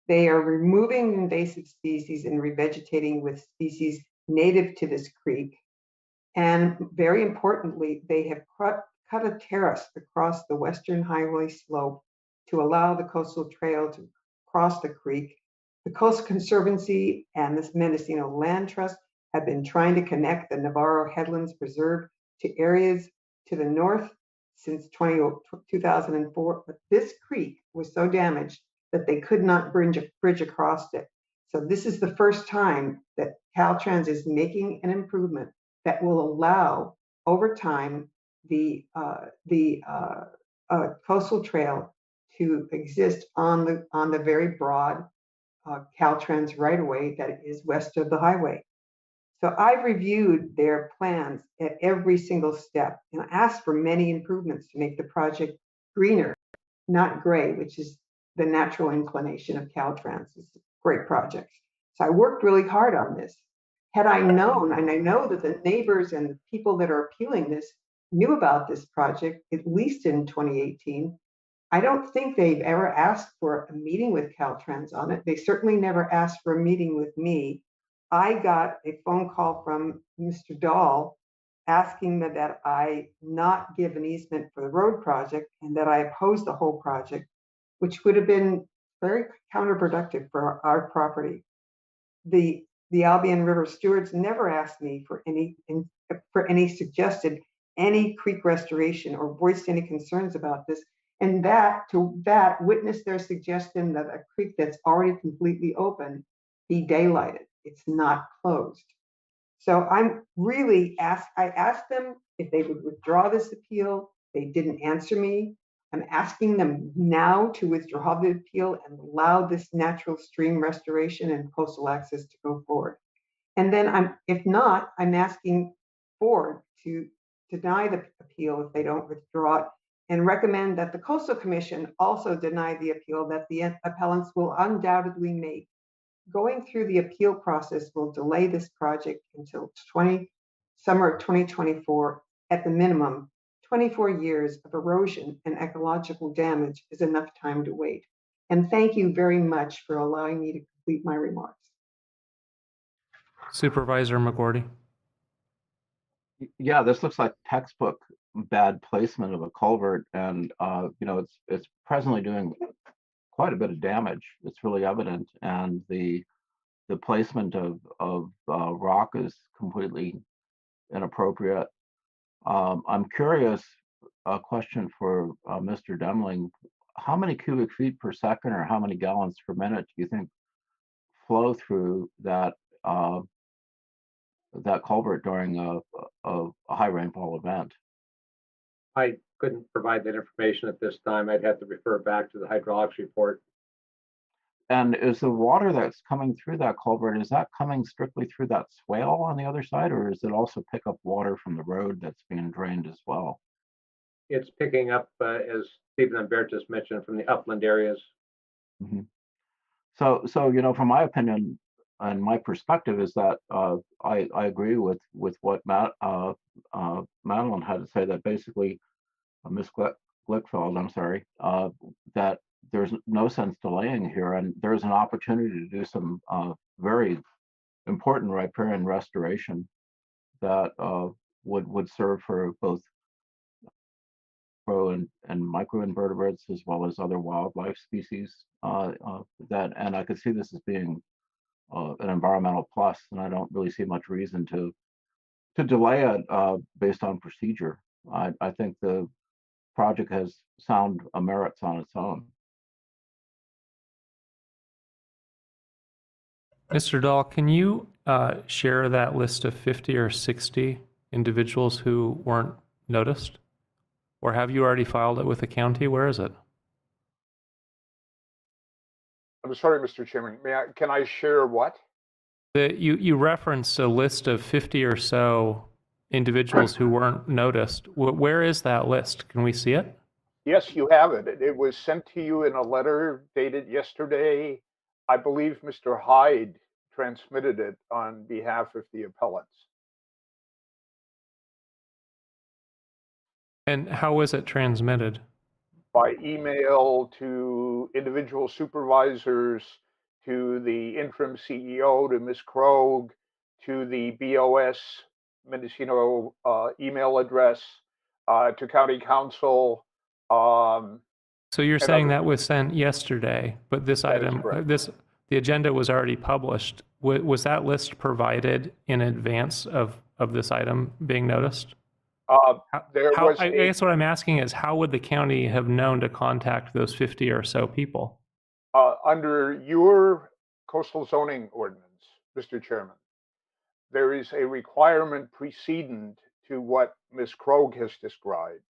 They are removing invasive species and revegetating with species native to this creek. And very importantly, they have cut a terrace across the western highway slope to allow the coastal trail to cross the creek. The Coast Conservancy and this Mendocino Land Trust have been trying to connect the Navarro Headlands Preserve to areas to the north since 2004, but this creek was so damaged that they could not bridge across it. So this is the first time that Caltrans is making an improvement that will allow, over time, the coastal trail to exist on the very broad Caltrans right-of-way that is west of the highway. So I've reviewed their plans at every single step and asked for many improvements to make the project greener, not gray, which is the natural inclination of Caltrans. It's a great project. So I worked really hard on this. Had I known, and I know that the neighbors and the people that are appealing this knew about this project, at least in 2018, I don't think they've ever asked for a meeting with Caltrans on it. They certainly never asked for a meeting with me. I got a phone call from Mr. Dahl asking me that I not give an easement for the road project and that I oppose the whole project, which would have been very counterproductive for our property. The Albion River stewards never asked me for any suggested any creek restoration or voiced any concerns about this. And that witnessed their suggestion that a creek that's already completely open be daylighted. It's not closed. So I'm really I asked them if they would withdraw this appeal. They didn't answer me. I'm asking them now to withdraw the appeal and allow this natural stream restoration and coastal access to go forward. And then if not, I'm asking Ford to deny the appeal if they don't withdraw it and recommend that the Coastal Commission also deny the appeal that the appellants will undoubtedly make. Going through the appeal process will delay this project until summer of 2024 at the minimum. 24 years of erosion and ecological damage is enough time to wait. And thank you very much for allowing me to complete my remarks. Supervisor McGordy. Yeah, this looks like textbook bad placement of a culvert, and it's presently doing quite a bit of damage. It's really evident, and the placement of rock is completely inappropriate. I'm curious, a question for Mr. Demling, how many cubic feet per second or how many gallons per minute do you think flow through that culvert during a high rainfall event? I couldn't provide that information at this time. I'd have to refer back to the hydraulics report. And is the water that's coming through that culvert, is that coming strictly through that swale on the other side, or does it also pick up water from the road that's being drained as well? It's picking up, as Stephen and Bert just mentioned, from the upland areas. Mm-hmm. So from my opinion and my perspective is that I agree with what Madeline had to say, that basically, Ms. Glickfeld, I'm sorry, that there's no sense delaying here, and there's an opportunity to do some very important riparian restoration that would serve for both macro and microinvertebrates as well as other wildlife species. And I could see this as being an environmental plus, and I don't really see much reason to delay it based on procedure. I think the project has sound merits on its own. Mr. Dahl, can you share that list of 50 or 60 individuals who weren't noticed? Or have you already filed it with the county? Where is it? I'm sorry, Mr. Chairman. Can I share what? You referenced a list of 50 or so individuals who weren't noticed. Where is that list? Can we see it? Yes, you have it. It was sent to you in a letter dated yesterday. I believe Mr. Hyde transmitted it on behalf of the appellants. And how was it transmitted? By email to individual supervisors, to the interim CEO, to Ms. Krogh, to the BOS Mendocino email address, to county council. So you're saying that was sent yesterday, but this item, the agenda was already published. Was that list provided in advance of this item being noticed? I guess what I'm asking is, how would the county have known to contact those 50 or so people? Under your coastal zoning ordinance, Mr. Chairman, there is a requirement precedent to what Ms. Krogh has described,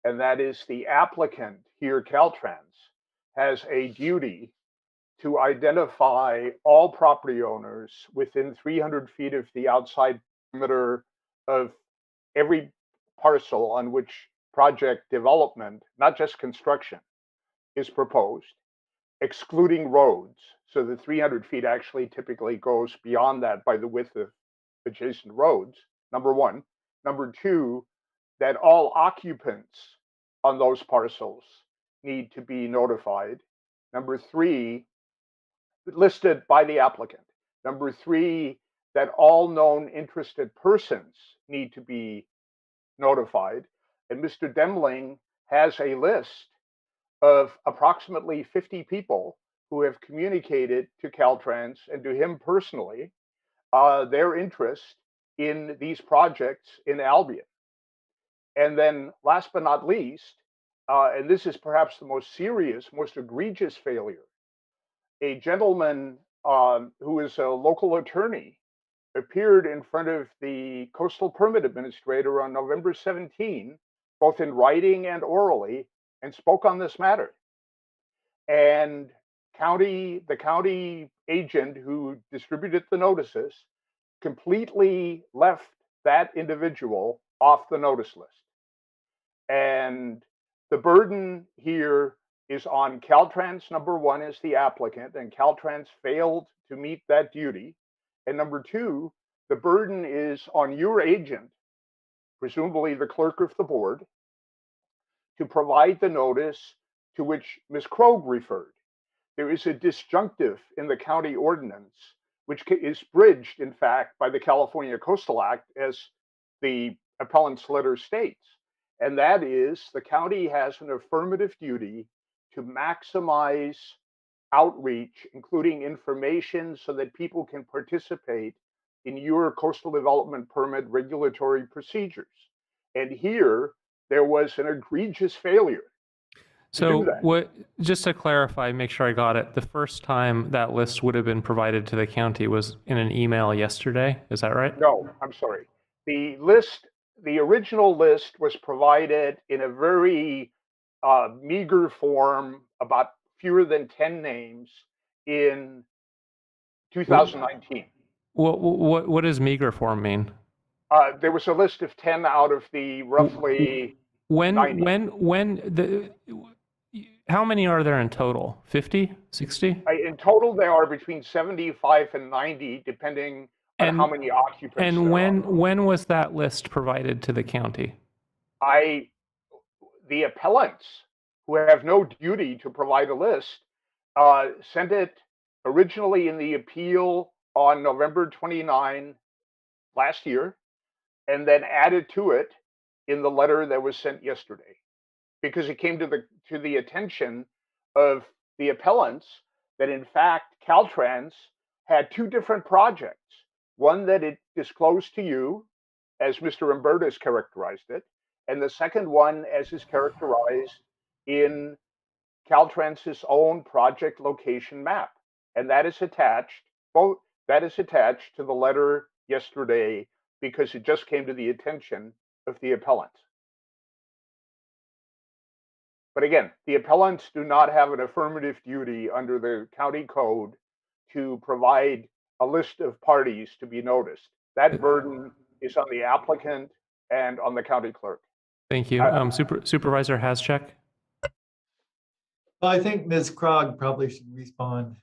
and that is the applicant here, Caltrans, has a duty to identify all property owners within 300 feet of the outside perimeter of every parcel on which project development, not just construction, is proposed, excluding roads. So the 300 feet actually typically goes beyond that by the width of adjacent roads, number one. Number two, that all occupants on those parcels need to be notified. Number three, listed by the applicant. Number three, that all known interested persons need to be notified. And Mr. Demling has a list of approximately 50 people who have communicated to Caltrans and to him personally their interest in these projects in Albion. And then last but not least, and this is perhaps the most serious, most egregious failure, a gentleman who is a local attorney appeared in front of the Coastal Permit Administrator on November 17, both in writing and orally, and spoke on this matter. And the county agent who distributed the notices completely left that individual off the notice list. And the burden here is on Caltrans, number one, as the applicant, and Caltrans failed to meet that duty. And number two, the burden is on your agent, presumably the clerk of the board, to provide the notice to which Ms. Krogh referred. There is a disjunctive in the county ordinance, which is bridged, in fact, by the California Coastal Act, as the appellant's letter states. And that is, the county has an affirmative duty to maximize outreach, including information, so that people can participate in your coastal development permit regulatory procedures. And here, there was an egregious failure. So just to clarify, make sure I got it, the first time that list would have been provided to the county was in an email yesterday, is that right? No, I'm sorry. The original list was provided in a very meager form, about fewer than 10 names, in 2019. What does meager form mean? There was a list of 10 out of the roughly 90. How many are there in total? 50, 60? In total, there are between 75 and 90, depending on how many occupants there are. When was that list provided to the county? The appellants, who have no duty to provide a list, sent it originally in the appeal on November 29 last year, and then added to it in the letter that was sent yesterday, because it came to the attention of the appellants that, in fact, Caltrans had two different projects. One that it disclosed to you, as Mr. Umberto has characterized it, and the second one as is characterized in Caltrans's own project location map. And that is attached, to the letter yesterday, because it just came to the attention of the appellant. But again, the appellants do not have an affirmative duty under the county code to provide a list of parties to be noticed. That burden is on the applicant and on the county clerk. Thank you. Supervisor Hascheck? Well, I think Ms. Krog probably should respond.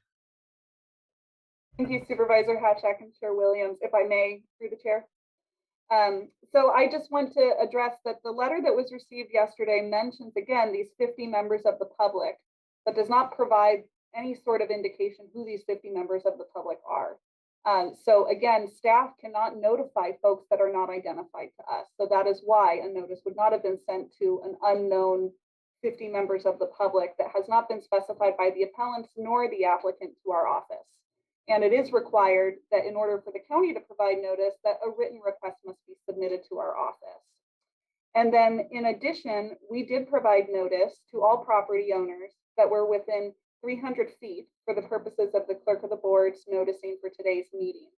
Thank you, Supervisor Hatchak and Chair Williams, if I may, through the chair. So I just want to address that the letter that was received yesterday mentions, again, these 50 members of the public, but does not provide any sort of indication who these 50 members of the public are. So again, staff cannot notify folks that are not identified to us. So that is why a notice would not have been sent to an unknown 50 members of the public that has not been specified by the appellants nor the applicant to our office. And it is required that in order for the county to provide notice, that a written request must be submitted to our office. And then in addition, we did provide notice to all property owners that were within 300 feet for the purposes of the clerk of the board's noticing for today's meeting.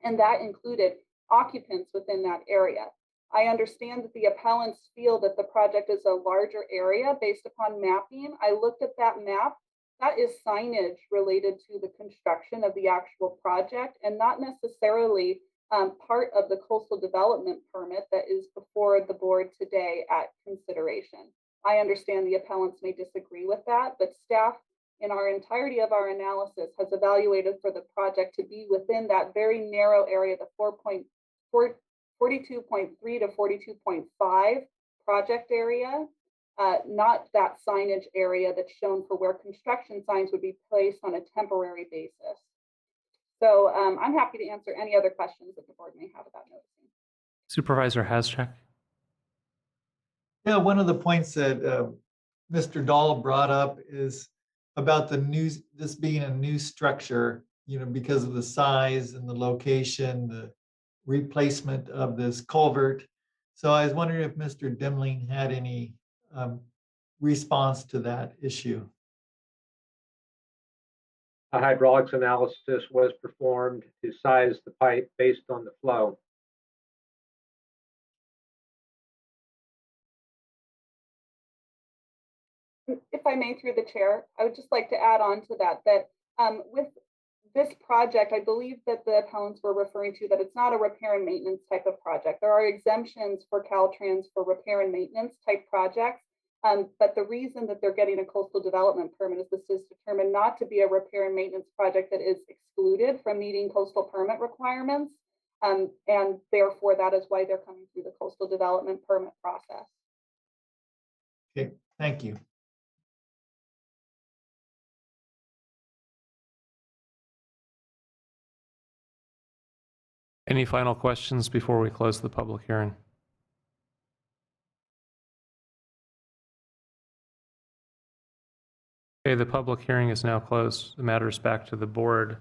And that included occupants within that area. I understand that the appellants feel that the project is a larger area based upon mapping. I looked at that map. That is signage related to the construction of the actual project and not necessarily part of the coastal development permit that is before the board today at consideration. I understand the appellants may disagree with that, but staff in our entirety of our analysis has evaluated for the project to be within that very narrow area, the 42.3 to 42.5 project area. Not that signage area that's shown for where construction signs would be placed on a temporary basis. So I'm happy to answer any other questions that the board may have about noticing. Supervisor Hascheck? Yeah, one of the points that Mr. Dahl brought up is about this being a new structure, because of the size and the location, the replacement of this culvert. So I was wondering if Mr. Dimling had any response to that issue. A hydraulics analysis was performed to size the pipe based on the flow. If I may, through the chair, I would just like to add on to that, with this project, I believe that the appellants were referring to that it's not a repair and maintenance type of project. There are exemptions for Caltrans for repair and maintenance type projects. But the reason that they're getting a coastal development permit is this is determined not to be a repair and maintenance project that is excluded from meeting coastal permit requirements. And therefore, that is why they're coming through the coastal development permit process. Okay, thank you. Any final questions before we close the public hearing? Okay, the public hearing is now closed. The matter is back to the board.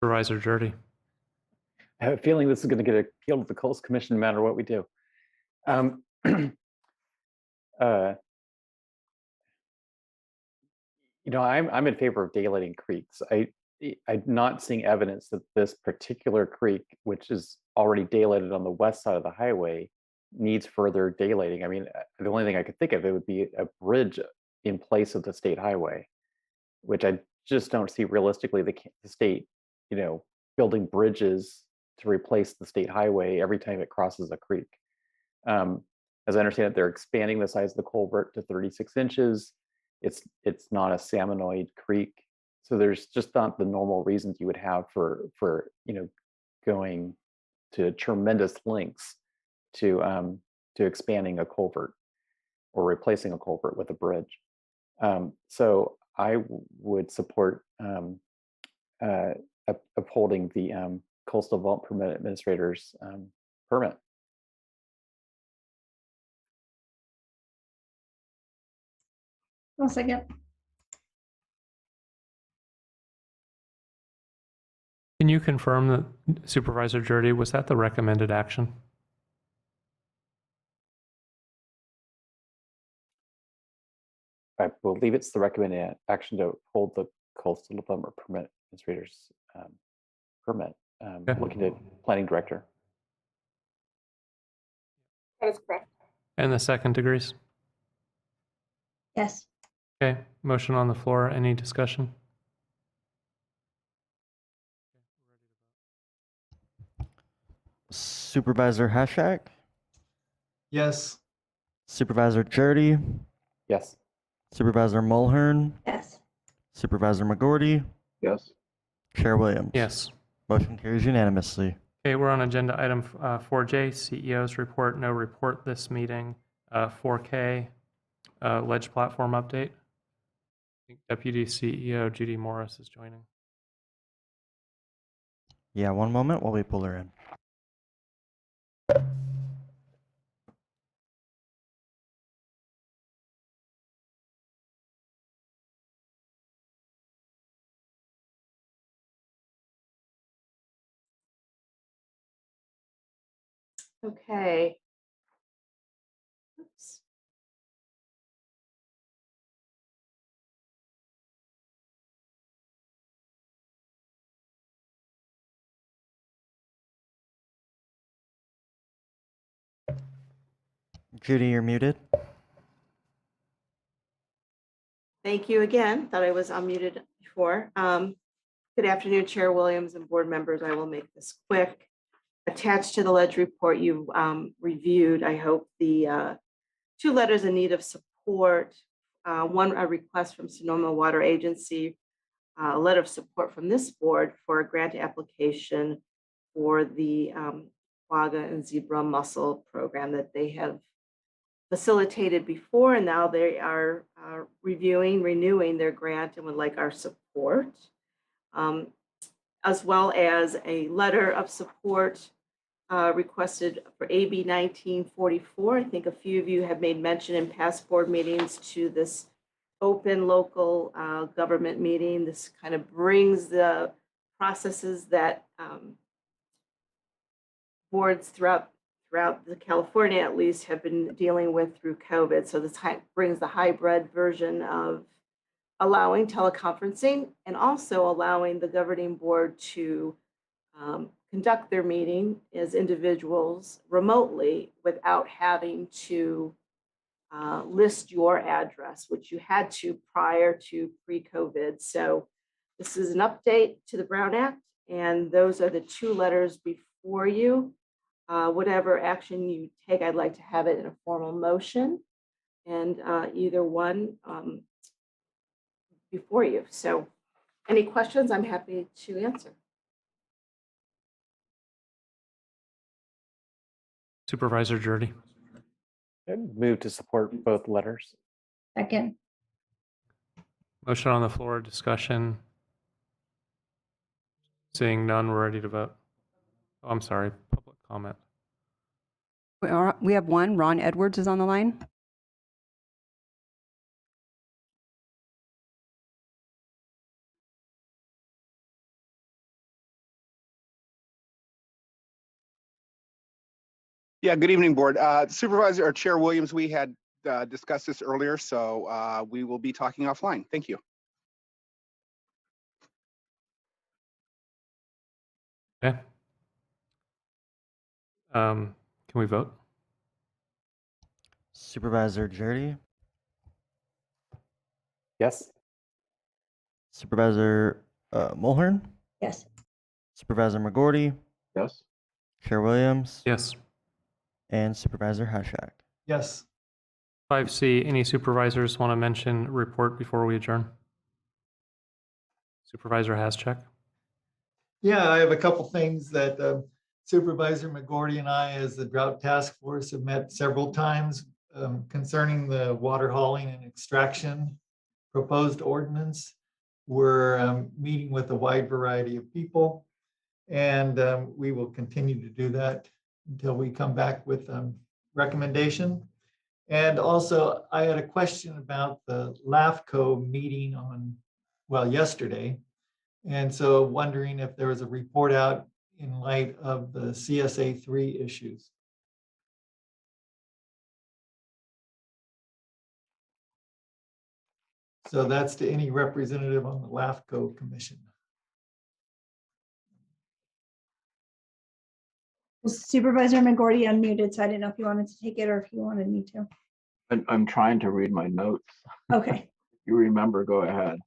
Supervisor Jurdy. I have a feeling this is going to get appealed to the Coastal Commission no matter what we do. I'm in favor of daylighting creeks. I'm not seeing evidence that this particular creek, which is already daylighted on the west side of the highway, needs further daylighting. I mean, the only thing I could think of, it would be a bridge in place of the state highway, which I just don't see realistically the state, building bridges to replace the state highway every time it crosses a creek. As I understand it, they're expanding the size of the culvert to 36 inches. It's not a salmonoid creek, so there's just not the normal reasons you would have for going to tremendous lengths to expanding a culvert or replacing a culvert with a bridge. So I would support upholding the Coastal Development Permit Administrator's permit. I'll second. Can you confirm that Supervisor Jurdy, was that the recommended action? I believe it's the recommended action to hold the coastal development permit administrator's permit. Looking at planning director. That is correct. And the second degrees? Yes. Okay, motion on the floor. Any discussion? Supervisor Hashak, Yes. Supervisor Jurdy, Yes. Supervisor Mulhern, Yes. Supervisor McGorty, Yes. Chair Williams. Yes. Motion carries unanimously. Okay, we're on agenda item 4J, CEO's report. No report this meeting. 4K, ledge platform update. I think Deputy CEO Judy Morris is joining. Yeah, one moment while we pull her in. Okay. Oops. Judy, you're muted. Thank you again. Thought I was unmuted before. Good afternoon, Chair Williams and board members. I will make this quick. Attached to the ledge report you've reviewed, I hope the 2 letters in need of support. One, a request from Sonoma Water Agency, a letter of support from this board for a grant application for the quagga and zebra mussel program that they have facilitated before, and now they are renewing their grant and would like our support, as well as a letter of support requested for AB 1944. I think a few of you have made mention in past board meetings to this open local government meeting. This kind of brings the processes that boards throughout the California at least have been dealing with through COVID. So this brings the hybrid version of allowing teleconferencing and also allowing the governing board to conduct their meeting as individuals remotely without having to list your address, which you had to prior to pre-COVID. So this is an update to the Brown Act, and those are the 2 letters before you. Whatever action you take, I'd like to have it in a formal motion, and either one before you. So any questions, I'm happy to answer. Supervisor Jurdy. Move to support both letters. Second. Motion on the floor, discussion. Seeing none, we're ready to vote. Oh, I'm sorry, public comment. We have one. Ron Edwards is on the line. Yeah, good evening, board. Supervisor or Chair Williams, we had discussed this earlier, so we will be talking offline. Thank you. Okay. Can we vote? Supervisor Jurdy, Yes. Supervisor Mulhern, Yes. Supervisor McGorty, Yes. Chair Williams, Yes. and Supervisor Hashak. Yes. 5C, any supervisors want to mention report before we adjourn? Supervisor Haschak. Yeah, I have a couple things that Supervisor McGorty and I, as the Drought Task Force, have met several times concerning the water hauling and extraction proposed ordinance. We're meeting with a wide variety of people, and we will continue to do that until we come back with recommendation. And also, I had a question about the LAFCO meeting on, well, yesterday. And so wondering if there was a report out in light of the CSA3 issues. So that's to any representative on the LAFCO commission. Supervisor McGordy unmuted, so I didn't know if you wanted to take it or if you wanted me to. I'm trying to read my notes. Okay. If you remember, go ahead.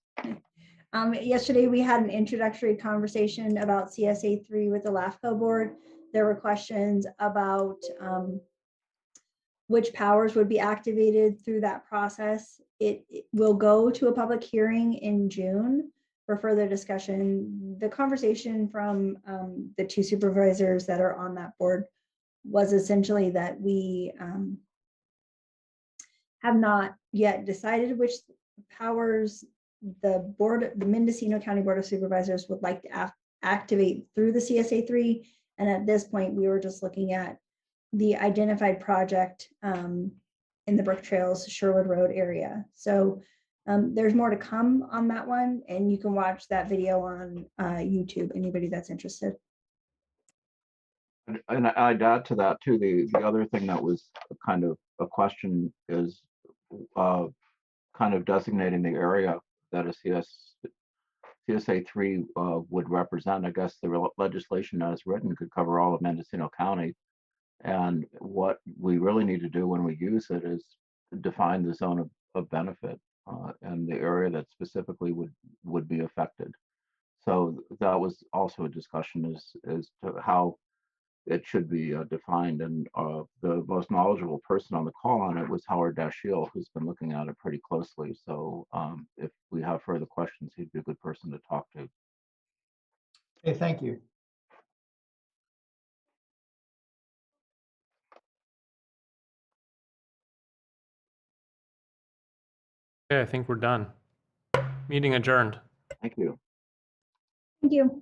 Yesterday, we had an introductory conversation about CSA3 with the LAFCO board. There were questions about which powers would be activated through that process. It will go to a public hearing in June for further discussion. The conversation from the two supervisors that are on that board was essentially that we have not yet decided which powers the Mendocino County Board of Supervisors would like to activate through the CSA3. And at this point, we were just looking at the identified project in the Brook Trails Sherwood Road area. So there's more to come on that one, and you can watch that video on YouTube, anybody that's interested. And I'd add to that too, the other thing that was kind of a question is kind of designating the area that a CSA3 would represent. I guess the legislation as written could cover all of Mendocino County. And what we really need to do when we use it is define the zone of benefit and the area that specifically would be affected. So that was also a discussion as to how it should be defined. And the most knowledgeable person on the call on it was Howard Dashiell, who's been looking at it pretty closely. So if we have further questions, he'd be a good person to talk to. Okay, thank you. Okay, I think we're done. Meeting adjourned. Thank you. Thank you.